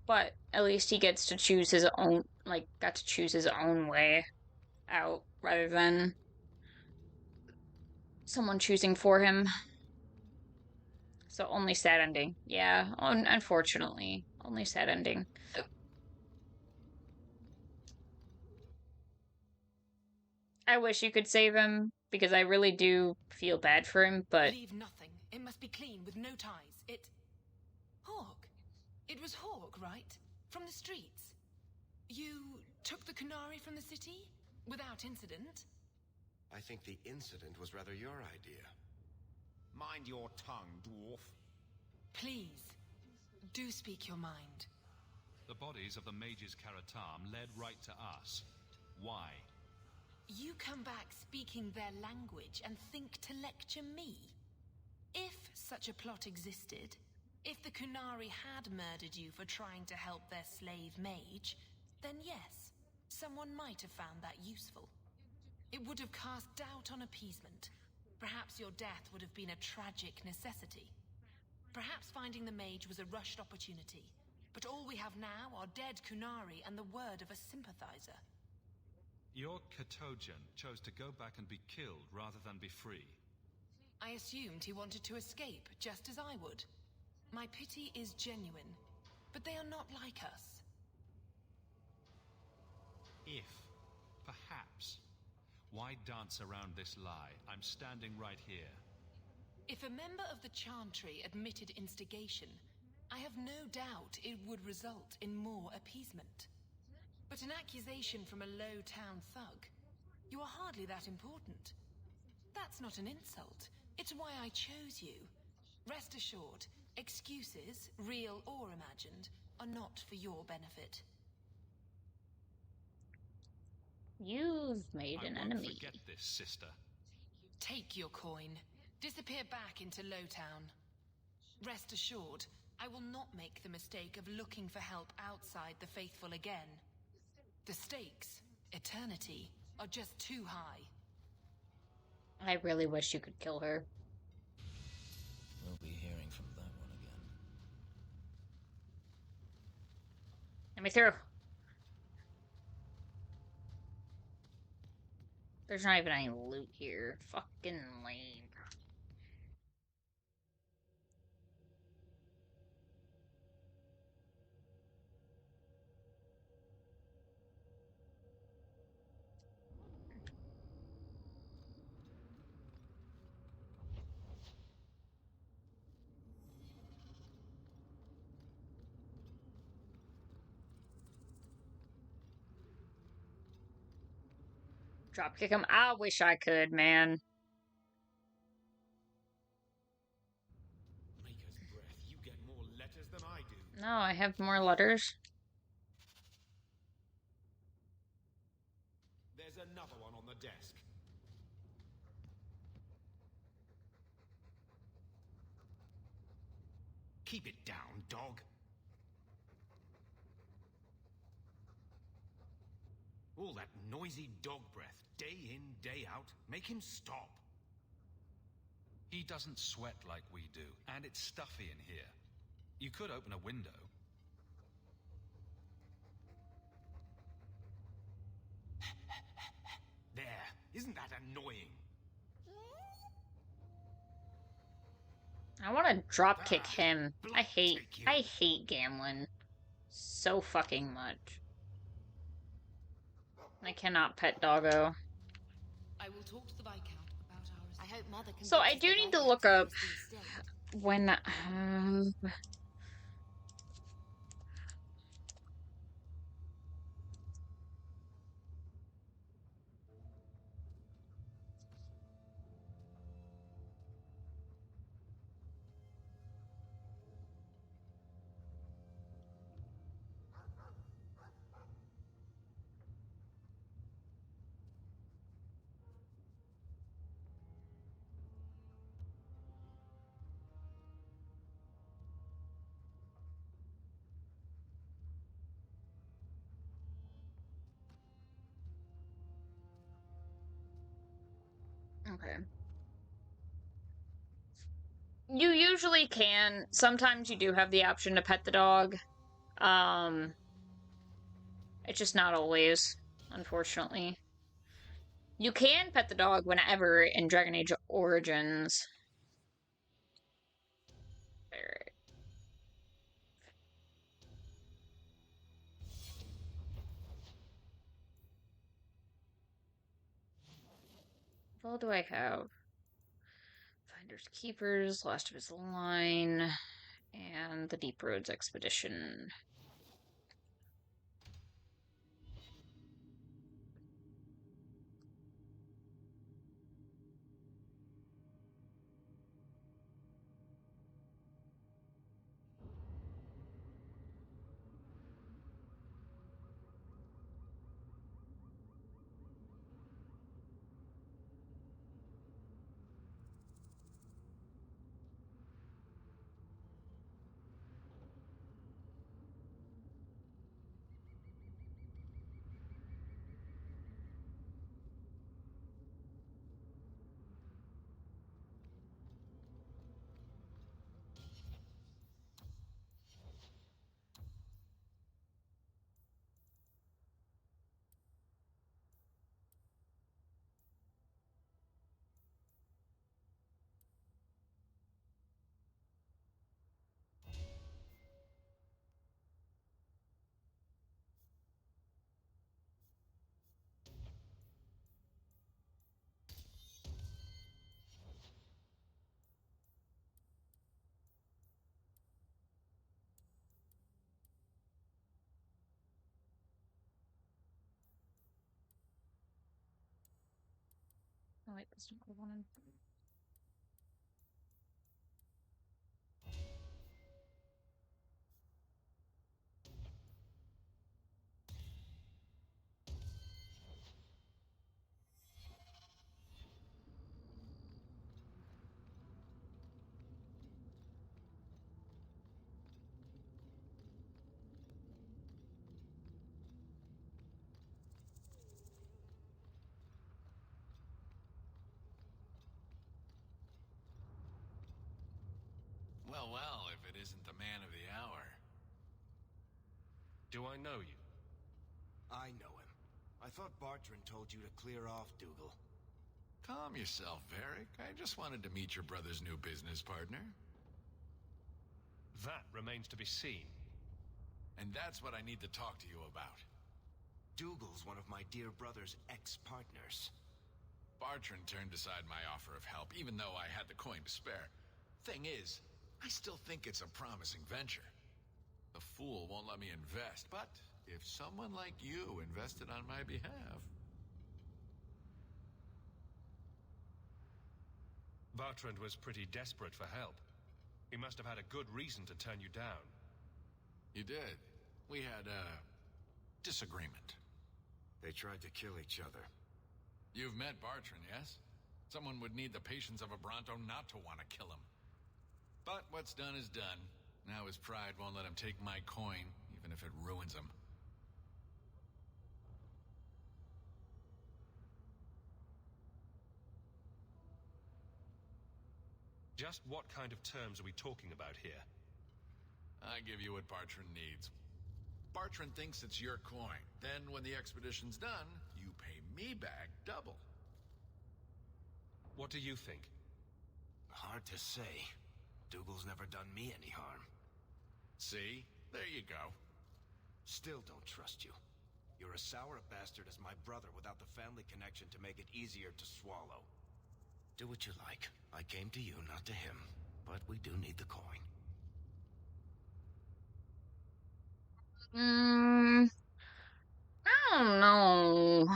But at least he gets to choose his own, like, got to choose his own way out rather than someone choosing for him. So only sad ending. Yeah, unfortunately. Only sad ending. I wish you could save him, because I really do feel bad for him, but... Leave nothing. It must be clean, with no ties. Hawk. It was Hawk, right? From the streets. You took the Kunari from the city? Without incident? I think the incident was rather your idea. Mind your tongue, dwarf. Please, do speak your mind. The bodies of the mages Karatam led right to us. Why? You come back speaking their language and think to lecture me? If such a plot existed, if the Kunari had murdered you for trying to help their slave mage, then yes, someone might have found that useful. It would have cast doubt on appeasement. Perhaps your death would have been a tragic necessity. Perhaps finding the mage was a rushed opportunity. But all we have now are dead Kunari and the word of a sympathizer. Your Katojan chose to go back and be killed rather than be free. I assumed he wanted to escape, just as I would. My pity is genuine, but they are not like us. If, perhaps. Why dance around this lie? I'm standing right here. If a member of the Chantry admitted instigation, I have no doubt it would result in more appeasement. But an accusation from a low-town thug, you are hardly that important. That's not an insult. It's why I chose you. Rest assured, excuses, real or imagined, are not for your benefit. You've made an enemy. Forget this, sister. Take your coin. Disappear back into Lowtown. Rest assured, I will not make the mistake of looking for help outside the Faithful again. The stakes, eternity, are just too high. I really wish you could kill her. We'll be hearing from that one again. Let me through. There's not even any loot here. Fucking lame. Dropkick him. I wish I could, man. Maker's breath, you get more letters than I do. No, I have more letters. There's another one on the desk. Keep it down, dog. All that noisy dog breath, day in, day out, make him stop. He doesn't sweat like we do, and it's stuffy in here. You could open a window. There, isn't that annoying? I want to dropkick him. I hate Gamlen so fucking much. I cannot pet Doggo. I will talk to the Viscount about our... I hope Mother can... So I do need to look up when Okay. You usually can. Sometimes you do have the option to pet the dog. It's just not always, unfortunately. You can pet the dog whenever in Dragon Age Origins. Alright. What all do I have? Finders Keepers, Last of His Line, and the Deep Roads Expedition. Oh wait, that's not what I wanted. Well, well, if it isn't the man of the hour. Do I know you? I know him. I thought Bartrand told you to clear off, Dougal. Calm yourself, Varric. I just wanted to meet your brother's new business partner. That remains to be seen. And that's what I need to talk to you about. Dougal's one of my dear brother's ex-partners. Bartrand turned aside my offer of help, even though I had the coin to spare. Thing is, I still think it's a promising venture. The fool won't let me invest, but if someone like you invested on my behalf... Bartrand was pretty desperate for help. He must have had a good reason to turn you down. You did. We had a disagreement. They tried to kill each other. You've met Bartrand, yes? Someone would need the patience of a Bronto not to want to kill him. But what's done is done. Now his pride won't let him take my coin, even if it ruins him. Just what kind of terms are we talking about here? I give you what Bartrand needs. Bartrand thinks it's your coin. Then, when the expedition's done, you pay me back double. What do you think? Hard to say. Dougal's never done me any harm. See? There you go. Still don't trust you. You're as sour a bastard as my brother without the family connection to make it easier to swallow. Do what you like. I came to you, not to him. But we do need the coin. I don't know.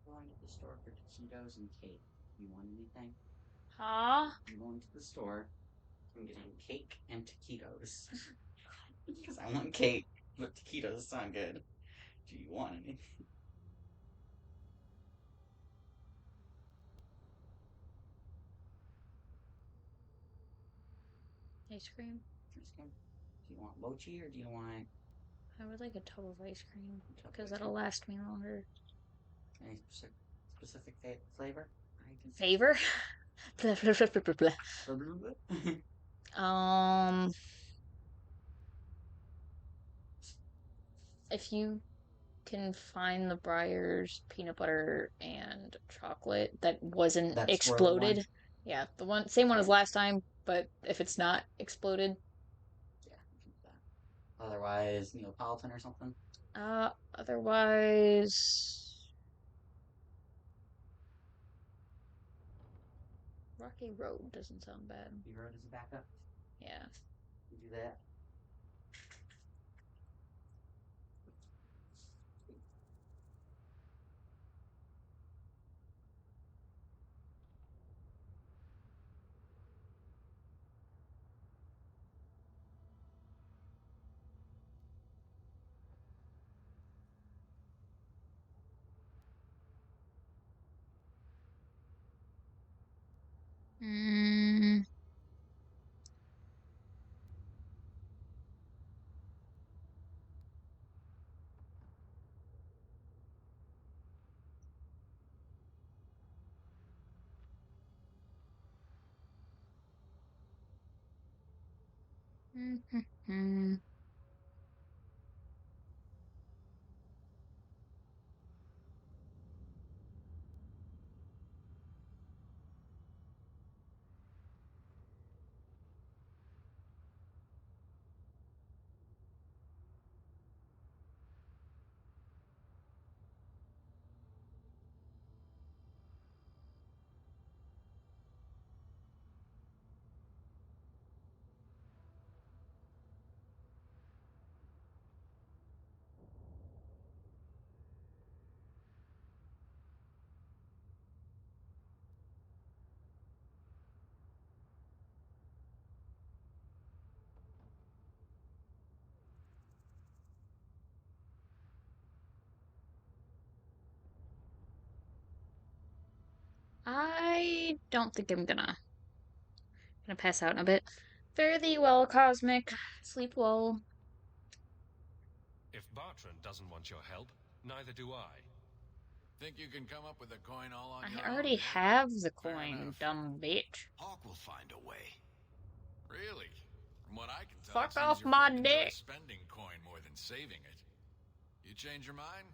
Going to the store for taquitos and cake. You want anything? Huh? I'm going to the store. I'm getting cake and taquitos. Because I want cake, but taquitos sound good. Do you want anything? Ice cream? Ice cream. Do you want mochi or do you want I would like a tub of ice cream a tub of because ice that'll cream? last me longer. Any specific flavor? Favor? Blah, blah, blah, blah, blah, blah. If you can find the Breyers peanut butter and chocolate that wasn't That swirly exploded. one? Yeah, the one same one as last time, but if it's not exploded. Yeah, we can do that. Otherwise, Neapolitan or something. Otherwise, Rocky Road doesn't sound bad. Rocky Road is a backup. Yeah. We do that. Mm. Mm-hmm. I don't think I'm gonna pass out in a bit. Fare thee well, Cosmic. Sleep well. If Bartrand doesn't want your help, neither do I. Think you can come up with a coin all on your I own? already have the coin, dumb bitch. Hawk will find a way. Really? From what I can tell, Fuck it seems off your my friend enjoys dick. spending coin more than saving it. You change your mind?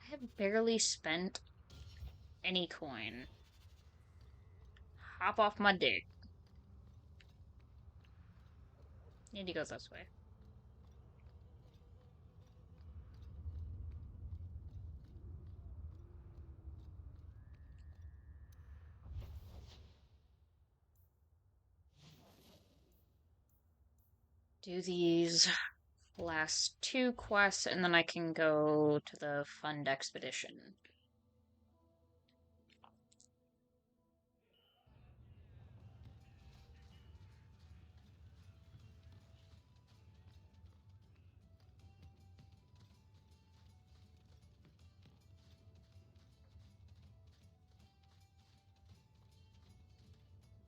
I have barely spent any coin. Hop off my dick. Need to go this way. Do these last 2 quests, and then I can go to the Fund Expedition.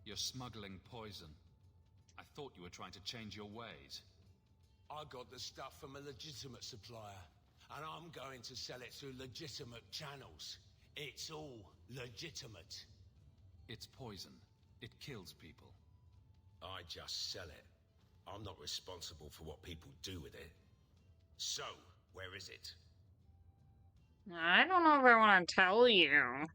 You're smuggling poison. I thought you were trying to change your ways. I got the stuff from a legitimate supplier, and I'm going to sell it through legitimate channels. It's all legitimate. It's poison. It kills people. I just sell it. I'm not responsible for what people do with it. So, where is it? I don't know if I want to tell you.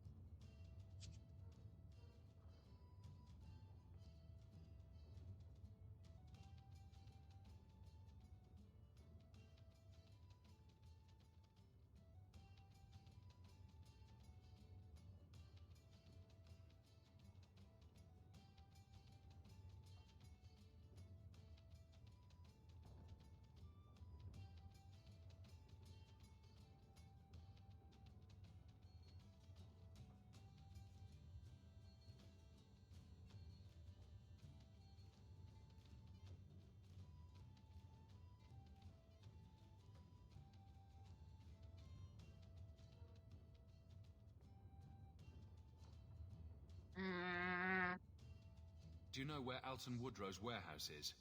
you know where Alton Woodrow's warehouse is?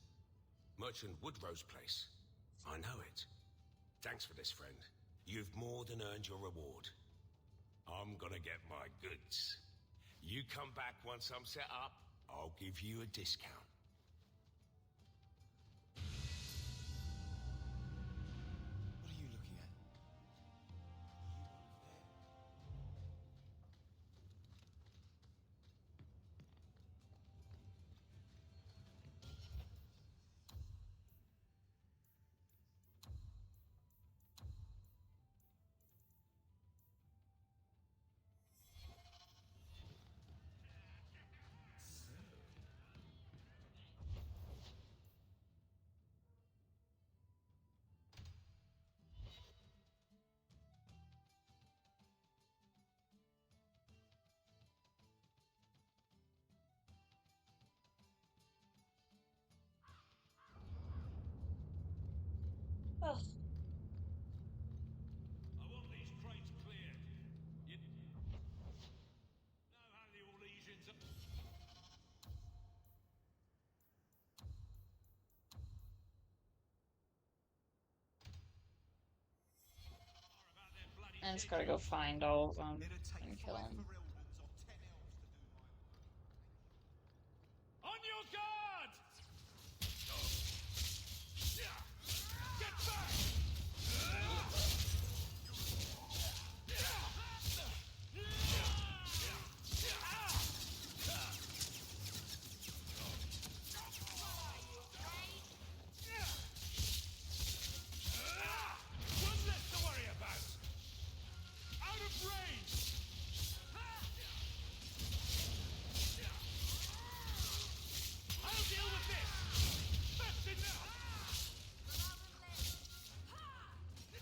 Merchant Woodrow's place. I know it. Thanks for this, friend. You've more than earned your reward. I'm gonna get my goods. You come back once I'm set up, I'll give you a discount. What are you looking at? Ugh. I want these crates cleared. You know how the Orlesians are... I just gotta go find all of them and kill them. On your guard! Get back! One less to worry about! Out of range! I'll deal with this! That's enough!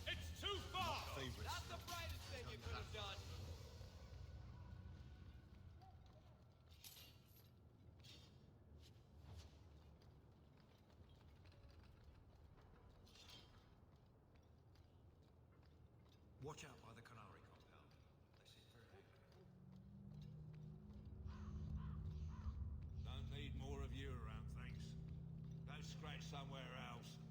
It's too far! That's the brightest thing you could have done. Watch out by the Canary compound. They seem very angry. Don't need more of you around, thanks. Go scratch somewhere else.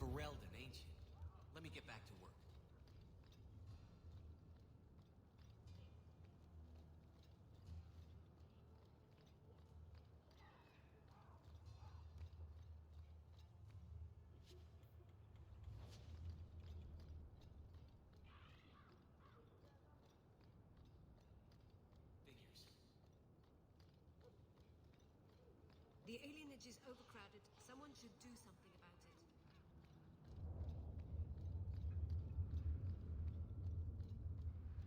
Ferelden, ain't you? Let me get back to work. The alienage is overcrowded. Someone should do something about it.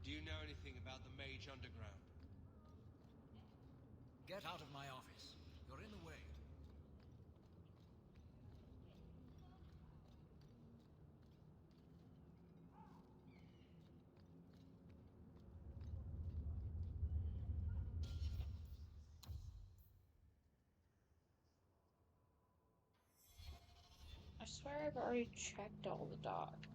Do you know anything about the Mage Underground? Get out of my office. You're in the way. I swear I've already checked all the docks.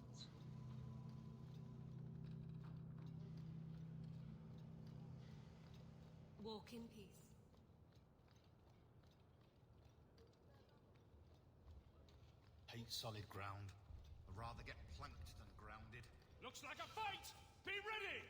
Walk in peace. Hate solid ground. I'd rather get planked than grounded. Looks like a fight! Be ready!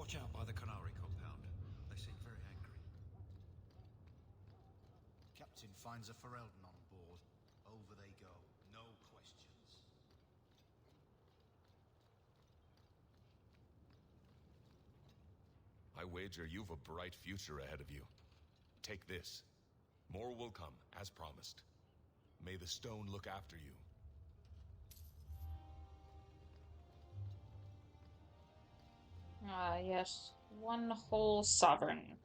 Watch out by the Canary compound. They seem very angry. Captain finds a Ferelden on board. Over they go. No questions. I wager you've a bright future ahead of you. Take this. More will come, as promised. May the stone look after you. Ah, yes. One whole sovereign.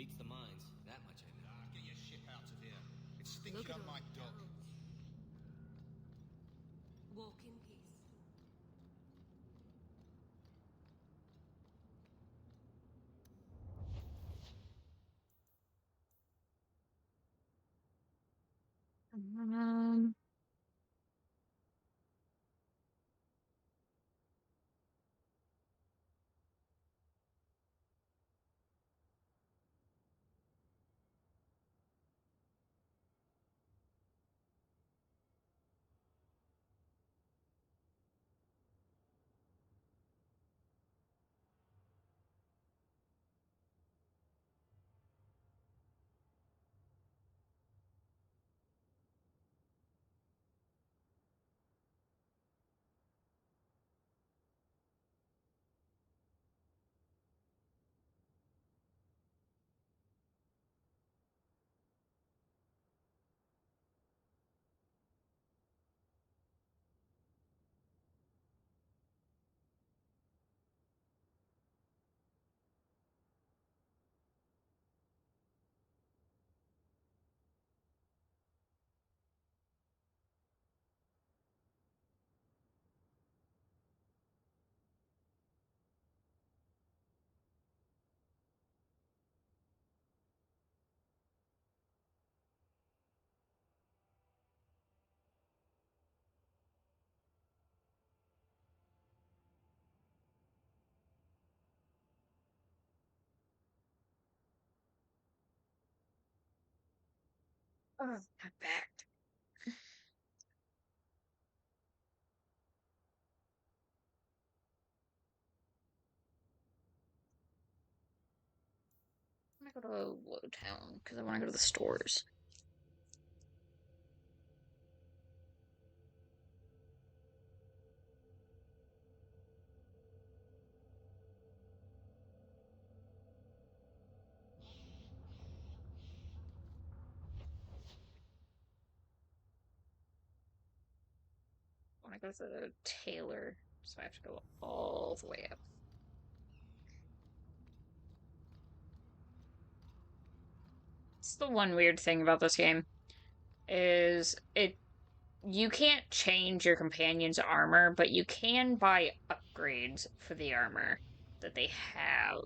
beats the mines. That much I know. Get your ship out of here. It's stinking Look at on all my the dock. guards. Walk in peace. Um, oh, my back. I'm gonna go to Lowtown because I want to go to the stores. I want to go to the tailor, so I have to go all the way up. It's the one weird thing about this game is you can't change your companion's armor, but you can buy upgrades for the armor that they have.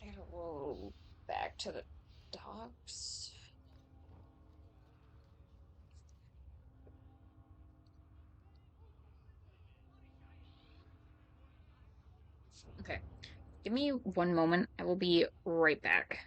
I gotta go back to the docks. Okay. Give me one moment. I will be right back.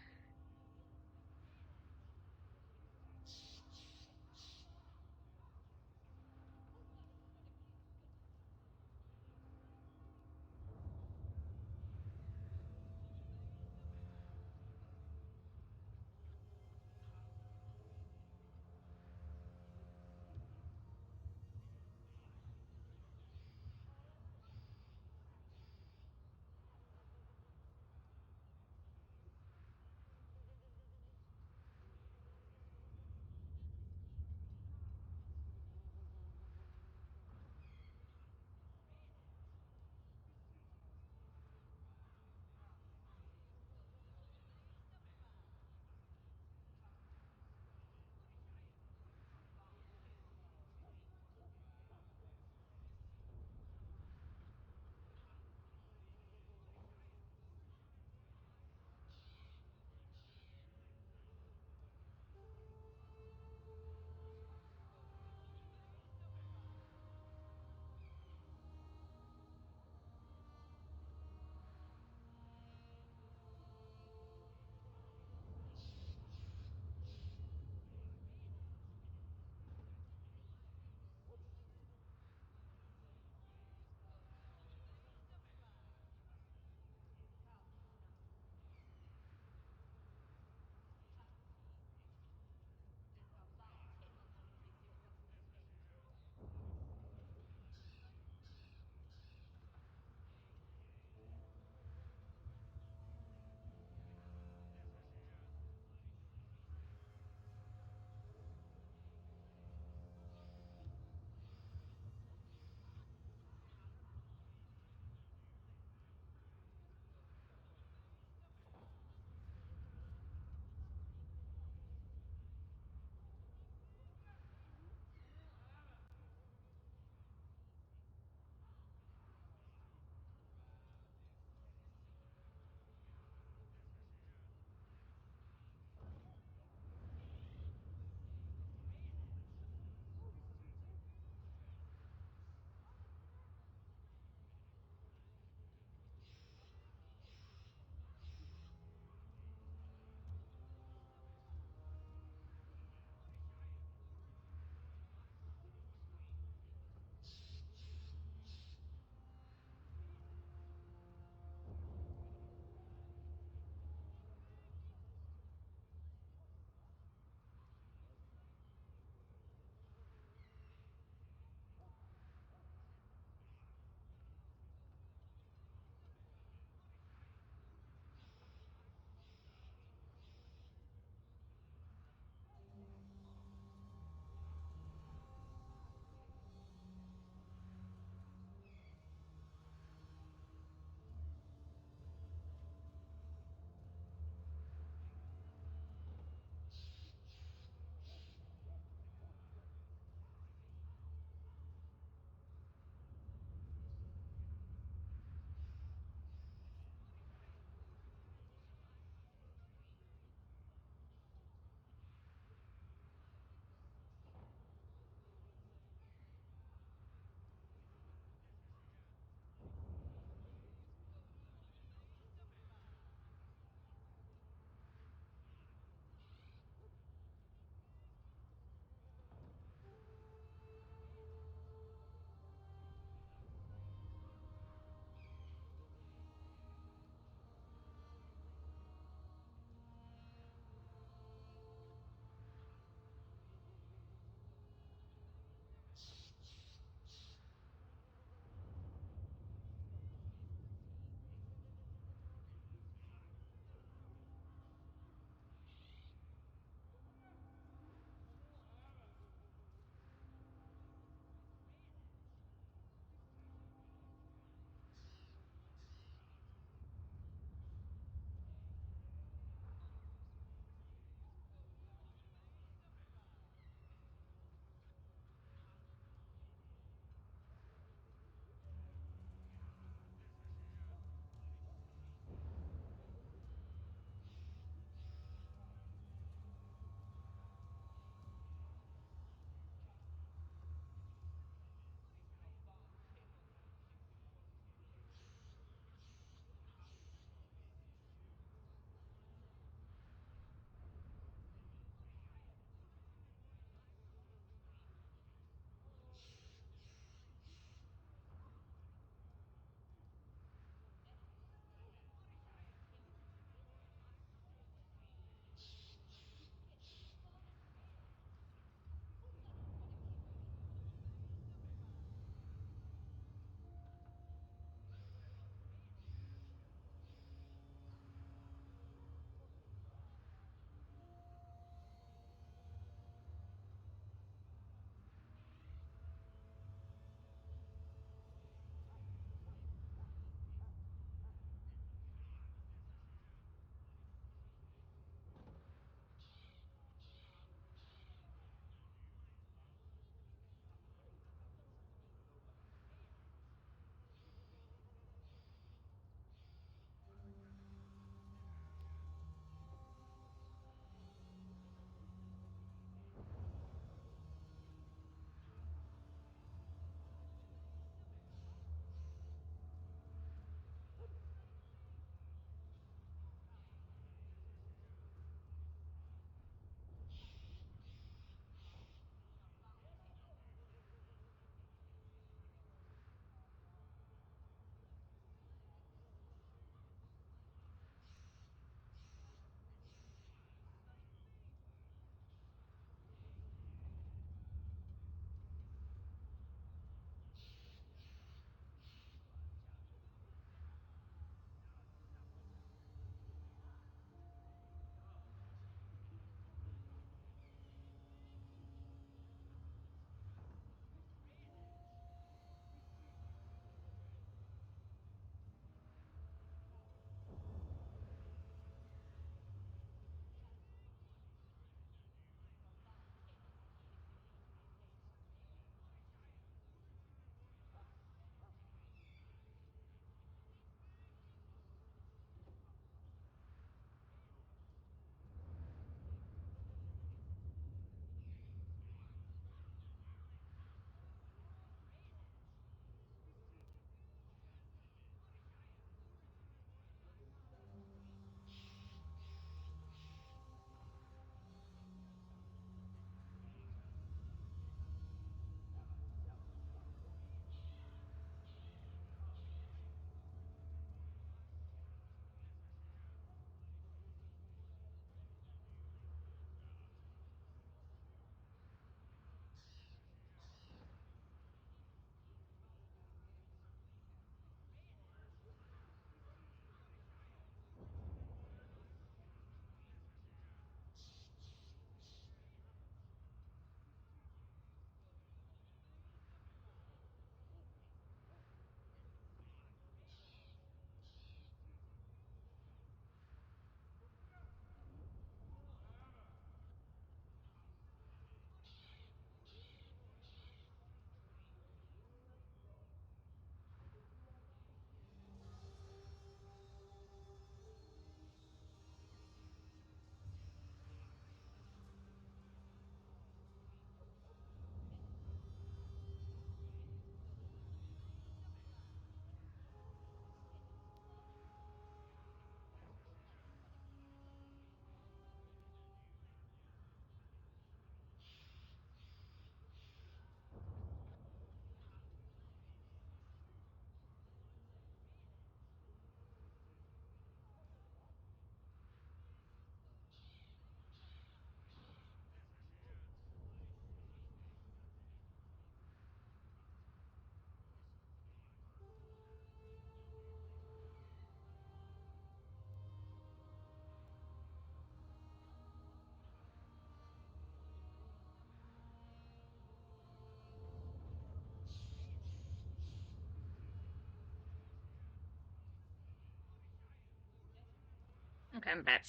Okay, I'm back.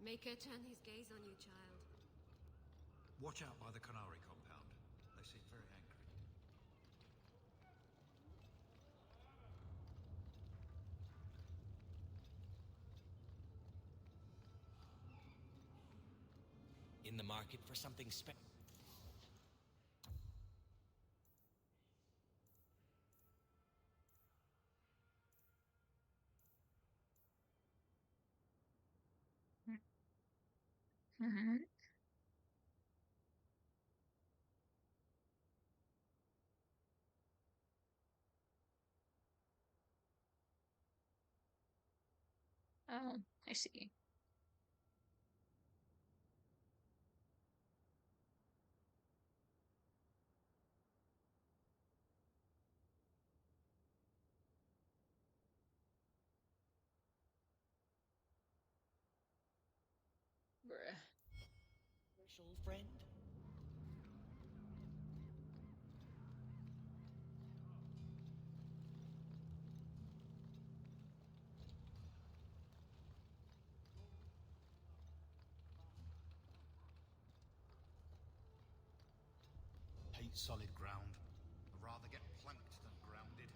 Maker, turn his gaze on you, child. Watch out by the Qunari compound. They seem very angry. In the market for something Mm-hmm. Oh, I see. Bruh. special, friend? Hate solid ground. I'd rather get planked than grounded.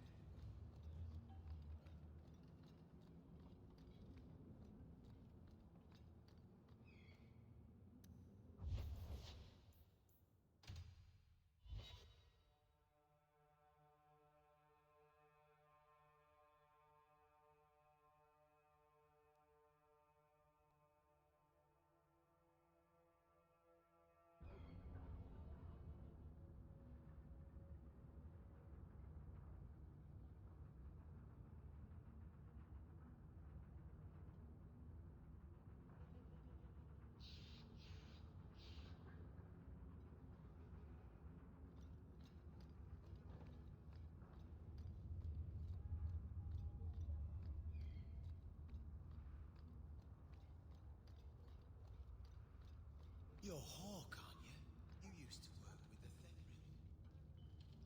You're Hawk, aren't you? You used to work with the Fenrir.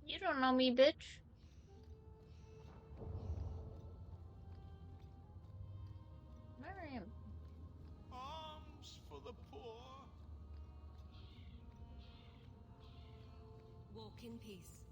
You don't know me, bitch. Miriam. Arms for the poor. Walk in peace.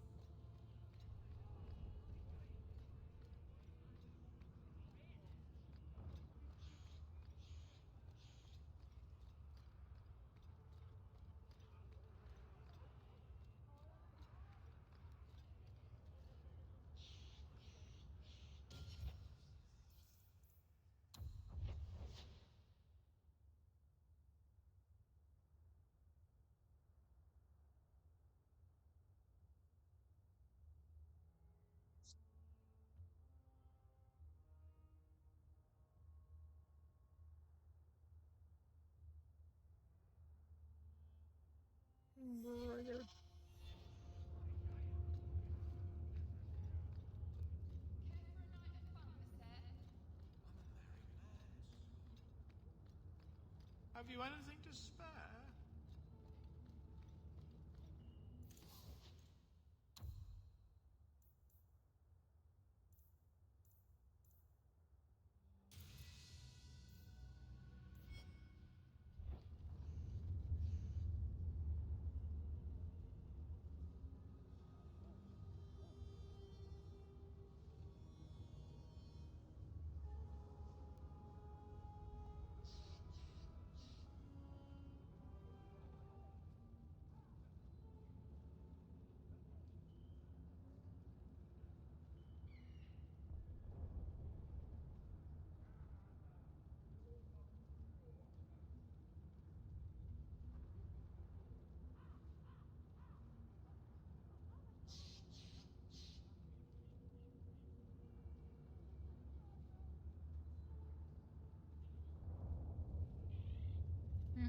Brother. Have you anything to spare?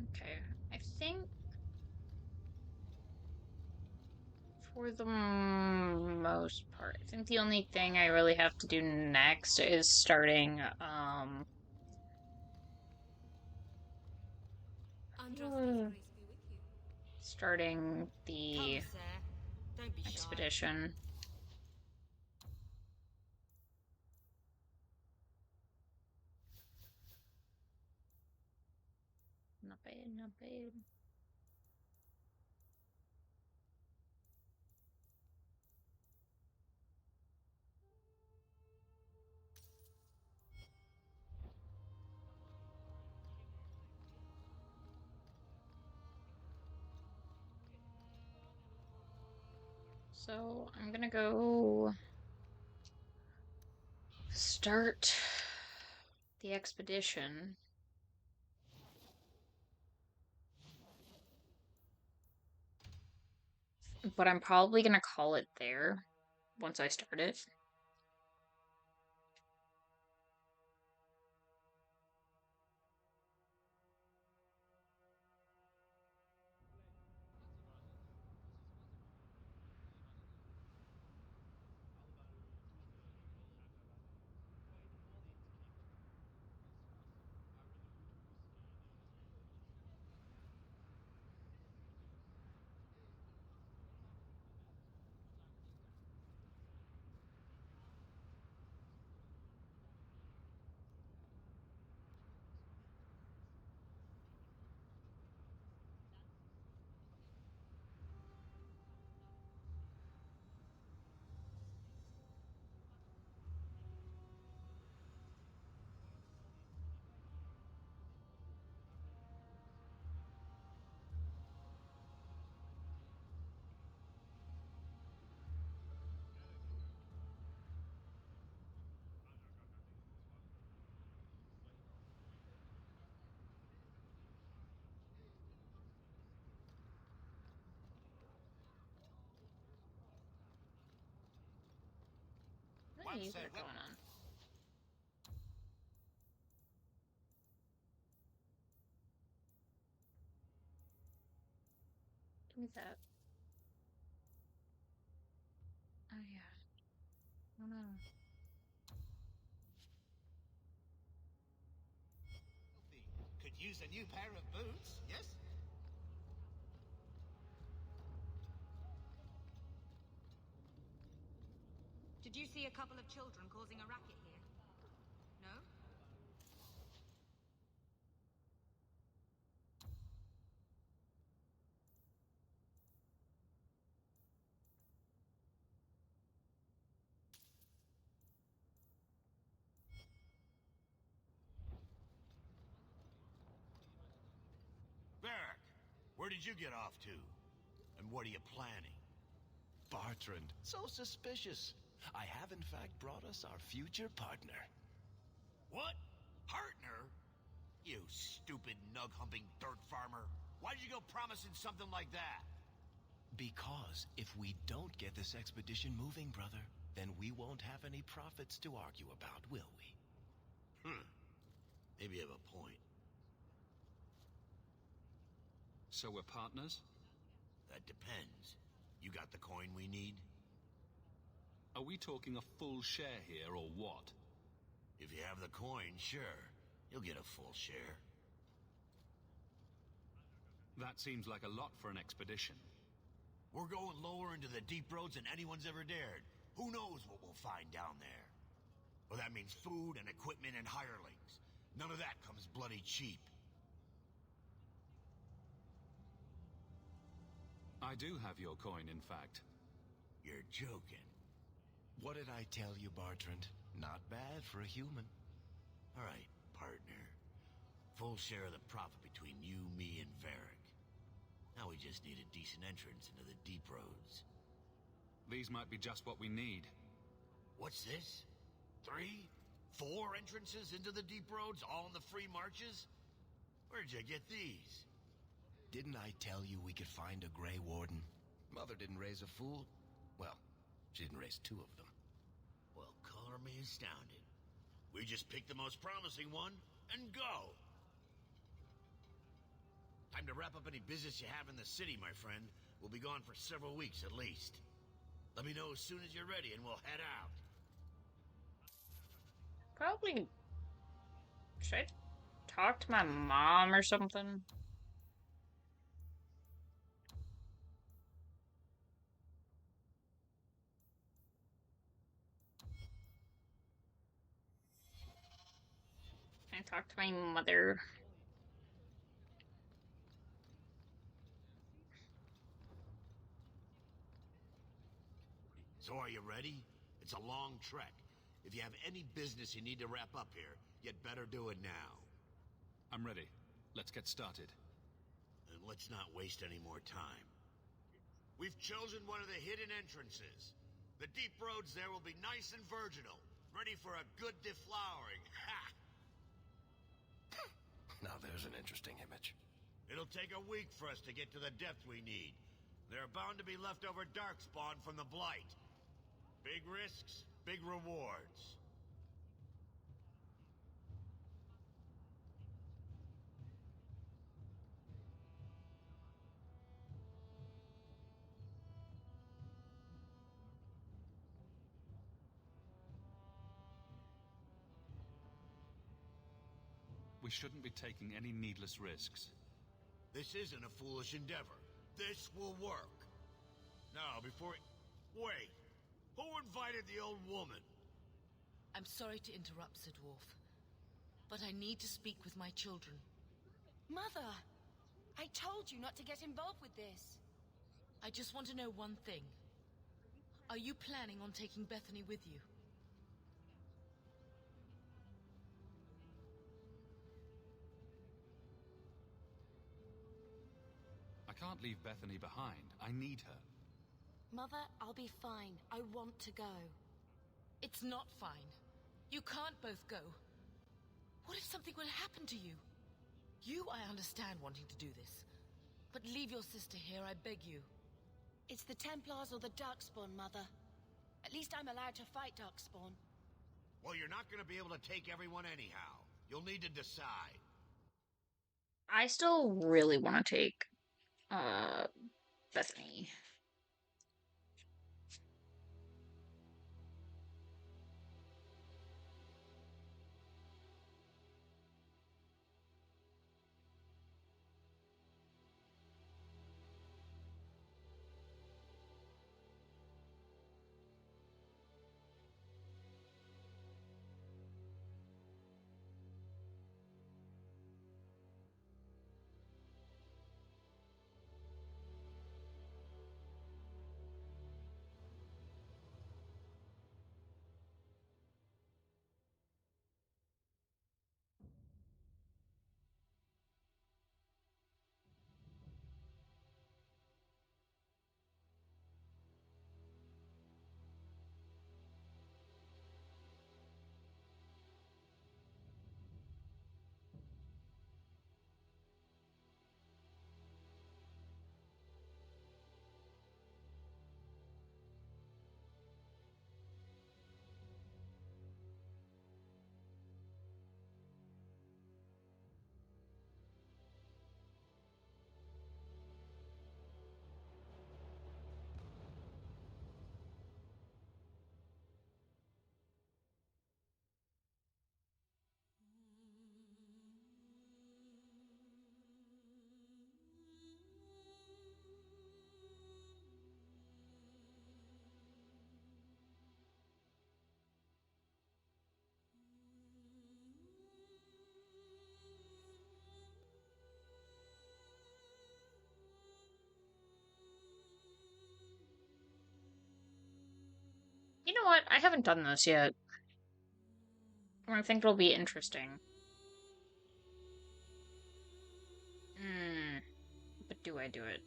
Okay, I think for the most part, I think the only thing I really have to do next is starting, starting the Come, sir. Don't be shy. expedition. Not bad, not bad. So I'm gonna go start the expedition. But I'm probably gonna call it there once I start it. What are you got going on? Give me that. Oh yeah. Oh no. Could use a new pair of boots, yes? Did you see a couple of children causing a racket here? No? Varric, where did you get off to? And what are you planning? Bartrand, so suspicious. I have in fact brought us our future partner. What? Partner? You stupid nug-humping dirt farmer. Why did you go promising something like that? Because if we don't get this expedition moving, brother, then we won't have any profits to argue about, will we? Maybe you have a point. So we're partners? That depends. You got the coin we need? Are we talking a full share here, or what? If you have the coin, sure. You'll get a full share. That seems like a lot for an expedition. We're going lower into the deep roads than anyone's ever dared. Who knows what we'll find down there? Well, that means food and equipment and hirelings. None of that comes bloody cheap. I do have your coin, in fact. You're joking. What did I tell you, Bartrand? Not bad for a human. All right, partner. Full share of the profit between you, me, and Varric. Now we just need a decent entrance into the deep roads. These might be just what we need. What's this? 3? 4 entrances into the deep roads, all in the free marches? Where'd you get these? Didn't I tell you we could find a Grey Warden? Mother didn't raise a fool. Well, she didn't raise 2 of them. Well, color me astounded. We just pick the most promising one and go. Time to wrap up any business you have in the city, my friend. We'll be gone for several weeks at least. Let me know as soon as you're ready and we'll head out. Probably. Should I talk to my mom or something? Can I talk to my mother? So are you ready? It's a long trek. If you have any business you need to wrap up here, you'd better do it now. I'm ready. Let's get started. And let's not waste any more time. We've chosen one of the hidden entrances. The deep roads there will be nice and virginal, ready for a good deflowering. Ha! Now there's an interesting image. It'll take a week for us to get to the depth we need. There are bound to be leftover darkspawn from the Blight. Big risks, big rewards. We shouldn't be taking any needless risks. This isn't a foolish endeavor. This will work. Now, before... Wait! Who invited the old woman? I'm sorry to interrupt, Sir Dwarf, but I need to speak with my children. Mother! I told you not to get involved with this. I just want to know one thing. Are you planning on taking Bethany with you? I can't leave Bethany behind. I need her. Mother, I'll be fine. I want to go. It's not fine. You can't both go. What if something will happen to you? You, I understand wanting to do this. But leave your sister here, I beg you. It's the Templars or the Darkspawn, Mother. At least I'm allowed to fight Darkspawn. Well, you're not going to be able to take everyone anyhow. You'll need to decide. I still really want to take Bethany. You know what? I haven't done this yet. I think it'll be interesting. But do I do it?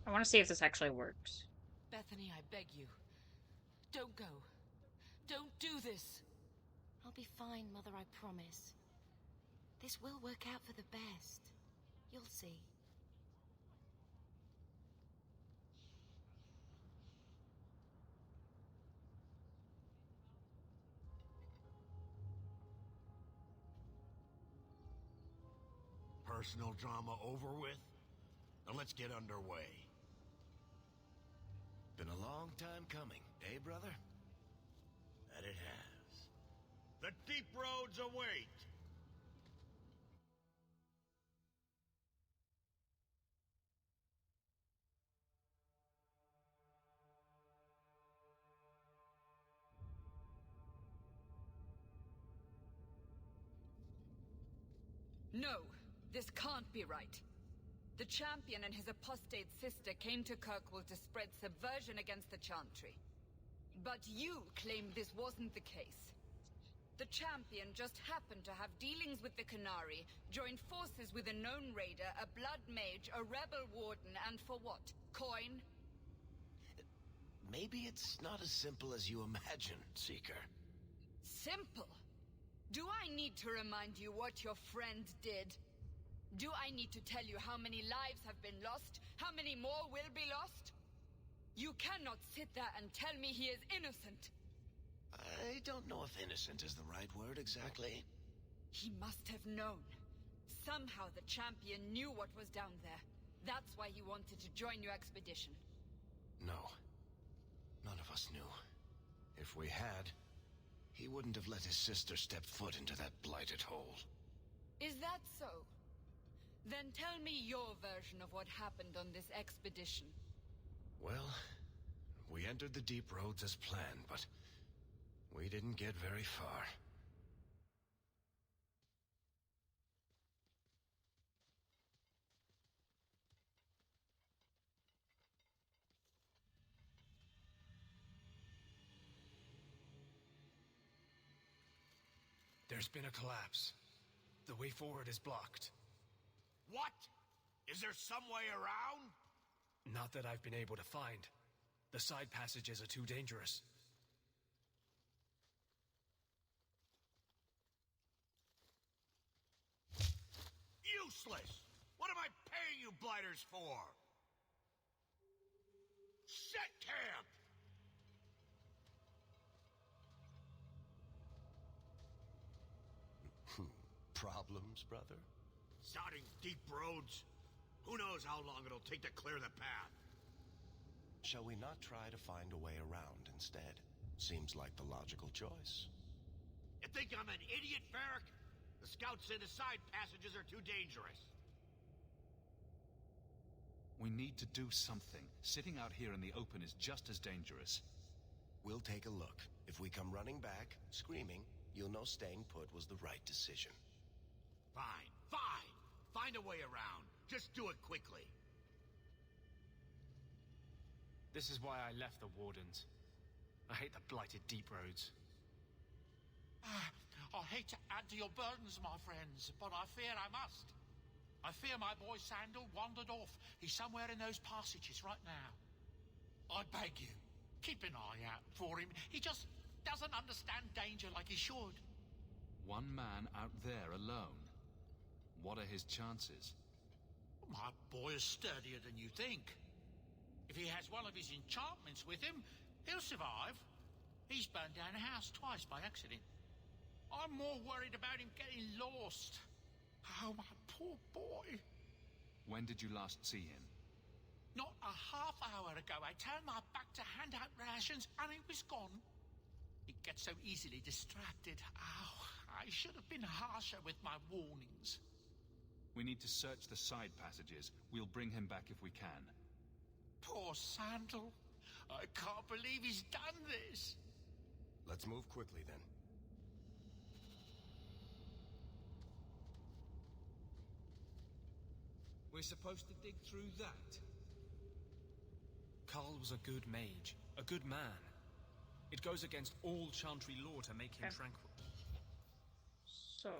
I want to see if this actually works. Bethany, I beg you. Don't go. Don't do this. I'll be fine, Mother, I promise. This will work out for the best. You'll see. Personal drama over with? Now let's get underway. Been a long time coming, eh, brother? That it has. The deep roads await! No, this can't be right. The champion and his apostate sister came to Kirkwall to spread subversion against the Chantry. But you claim this wasn't the case. The champion just happened to have dealings with the Canary, joined forces with a known raider, a blood mage, a rebel warden, and for what? Coin? Maybe it's not as simple as you imagine, Seeker. Simple? Do I need to remind you what your friend did? Do I need to tell you how many lives have been lost? How many more will be lost? You cannot sit there and tell me he is innocent. I don't know if innocent is the right word exactly. He must have known. Somehow the champion knew what was down there. That's why he wanted to join your expedition. No. None of us knew. If we had, he wouldn't have let his sister step foot into that blighted hole. Is that so? Then tell me your version of what happened on this expedition. Well, we entered the deep roads as planned, but we didn't get very far. There's been a collapse. The way forward is blocked. What? Is there some way around? Not that I've been able to find. The side passages are too dangerous. Useless! What am I paying you blighters for? Set camp! Problems, brother? Sounding deep roads? Who knows how long it'll take to clear the path? Shall we not try to find a way around instead? Seems like the logical choice. You think I'm an idiot, Varric? The scouts say the side passages are too dangerous. We need to do something. Sitting out here in the open is just as dangerous. We'll take a look. If we come running back, screaming, you'll know staying put was the right decision. Fine, fine. Find a way around. Just do it quickly. This is why I left the Wardens. I hate the blighted deep roads. I hate to add to your burdens, my friends, but I fear I must. I fear my boy Sandal wandered off. He's somewhere in those passages right now. I beg you, keep an eye out for him. He just doesn't understand danger like he should. One man out there alone. What are his chances? My boy is sturdier than you think. If he has one of his enchantments with him, he'll survive. He's burned down a house twice by accident. I'm more worried about him getting lost. Oh, my poor boy. When did you last see him? Not a half hour ago, I turned my back to hand out rations, and he was gone. He gets so easily distracted. Oh, I should have been harsher with my warnings. We need to search the side passages. We'll bring him back if we can. Poor Sandal. I can't believe he's done this. Let's move quickly, then. We're supposed to dig through that? Carl was a good mage, a good man. It goes against all Chantry law to make him tranquil. So...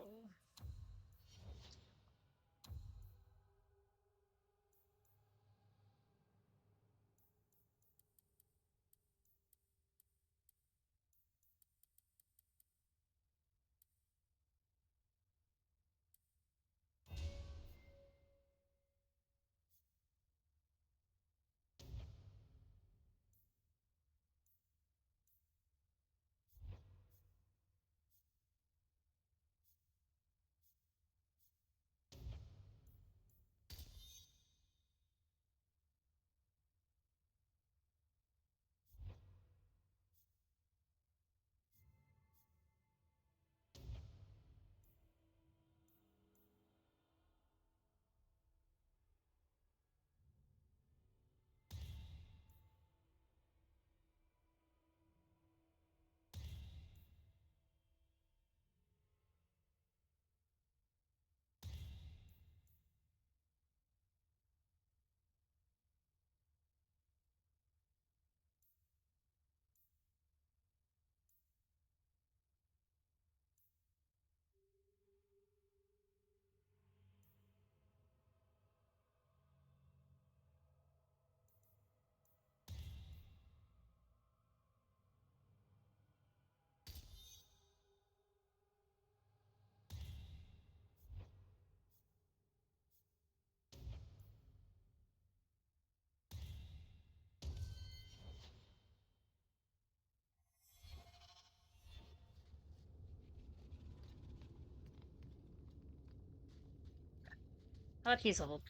I thought he's leveled.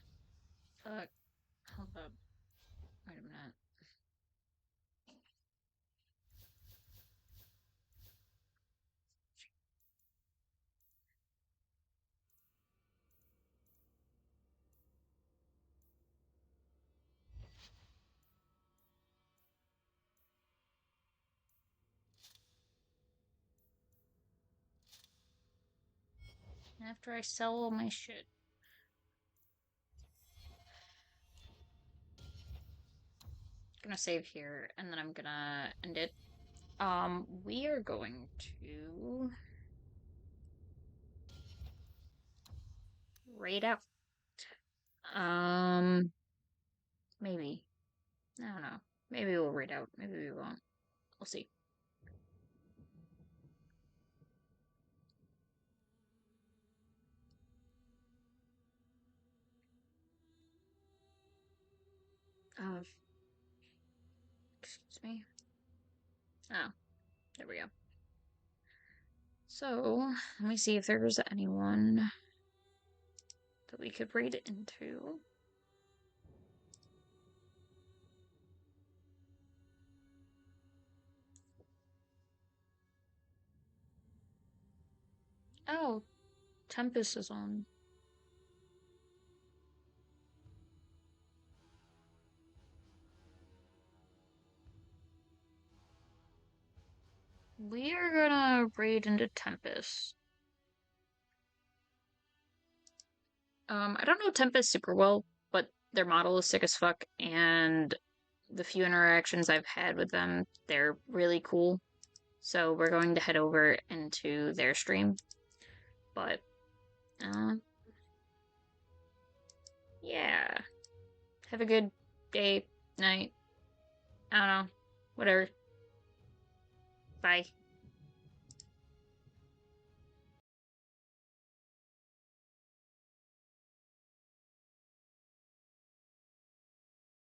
Hold up. Wait a minute. After I sell all my shit. Gonna save here, and then I'm gonna end it. We are going to raid out. Maybe. I don't know. Maybe we'll raid out. Maybe we won't. We'll see. Excuse me. Oh, there we go. So, let me see if there's anyone that we could raid into. Oh, Tempest is on. We are gonna raid into Tempest. I don't know Tempest super well, but their model is sick as fuck, and the few interactions I've had with them, they're really cool. So we're going to head over into their stream. But, yeah. Have a good day, night. I don't know. Whatever. Bye.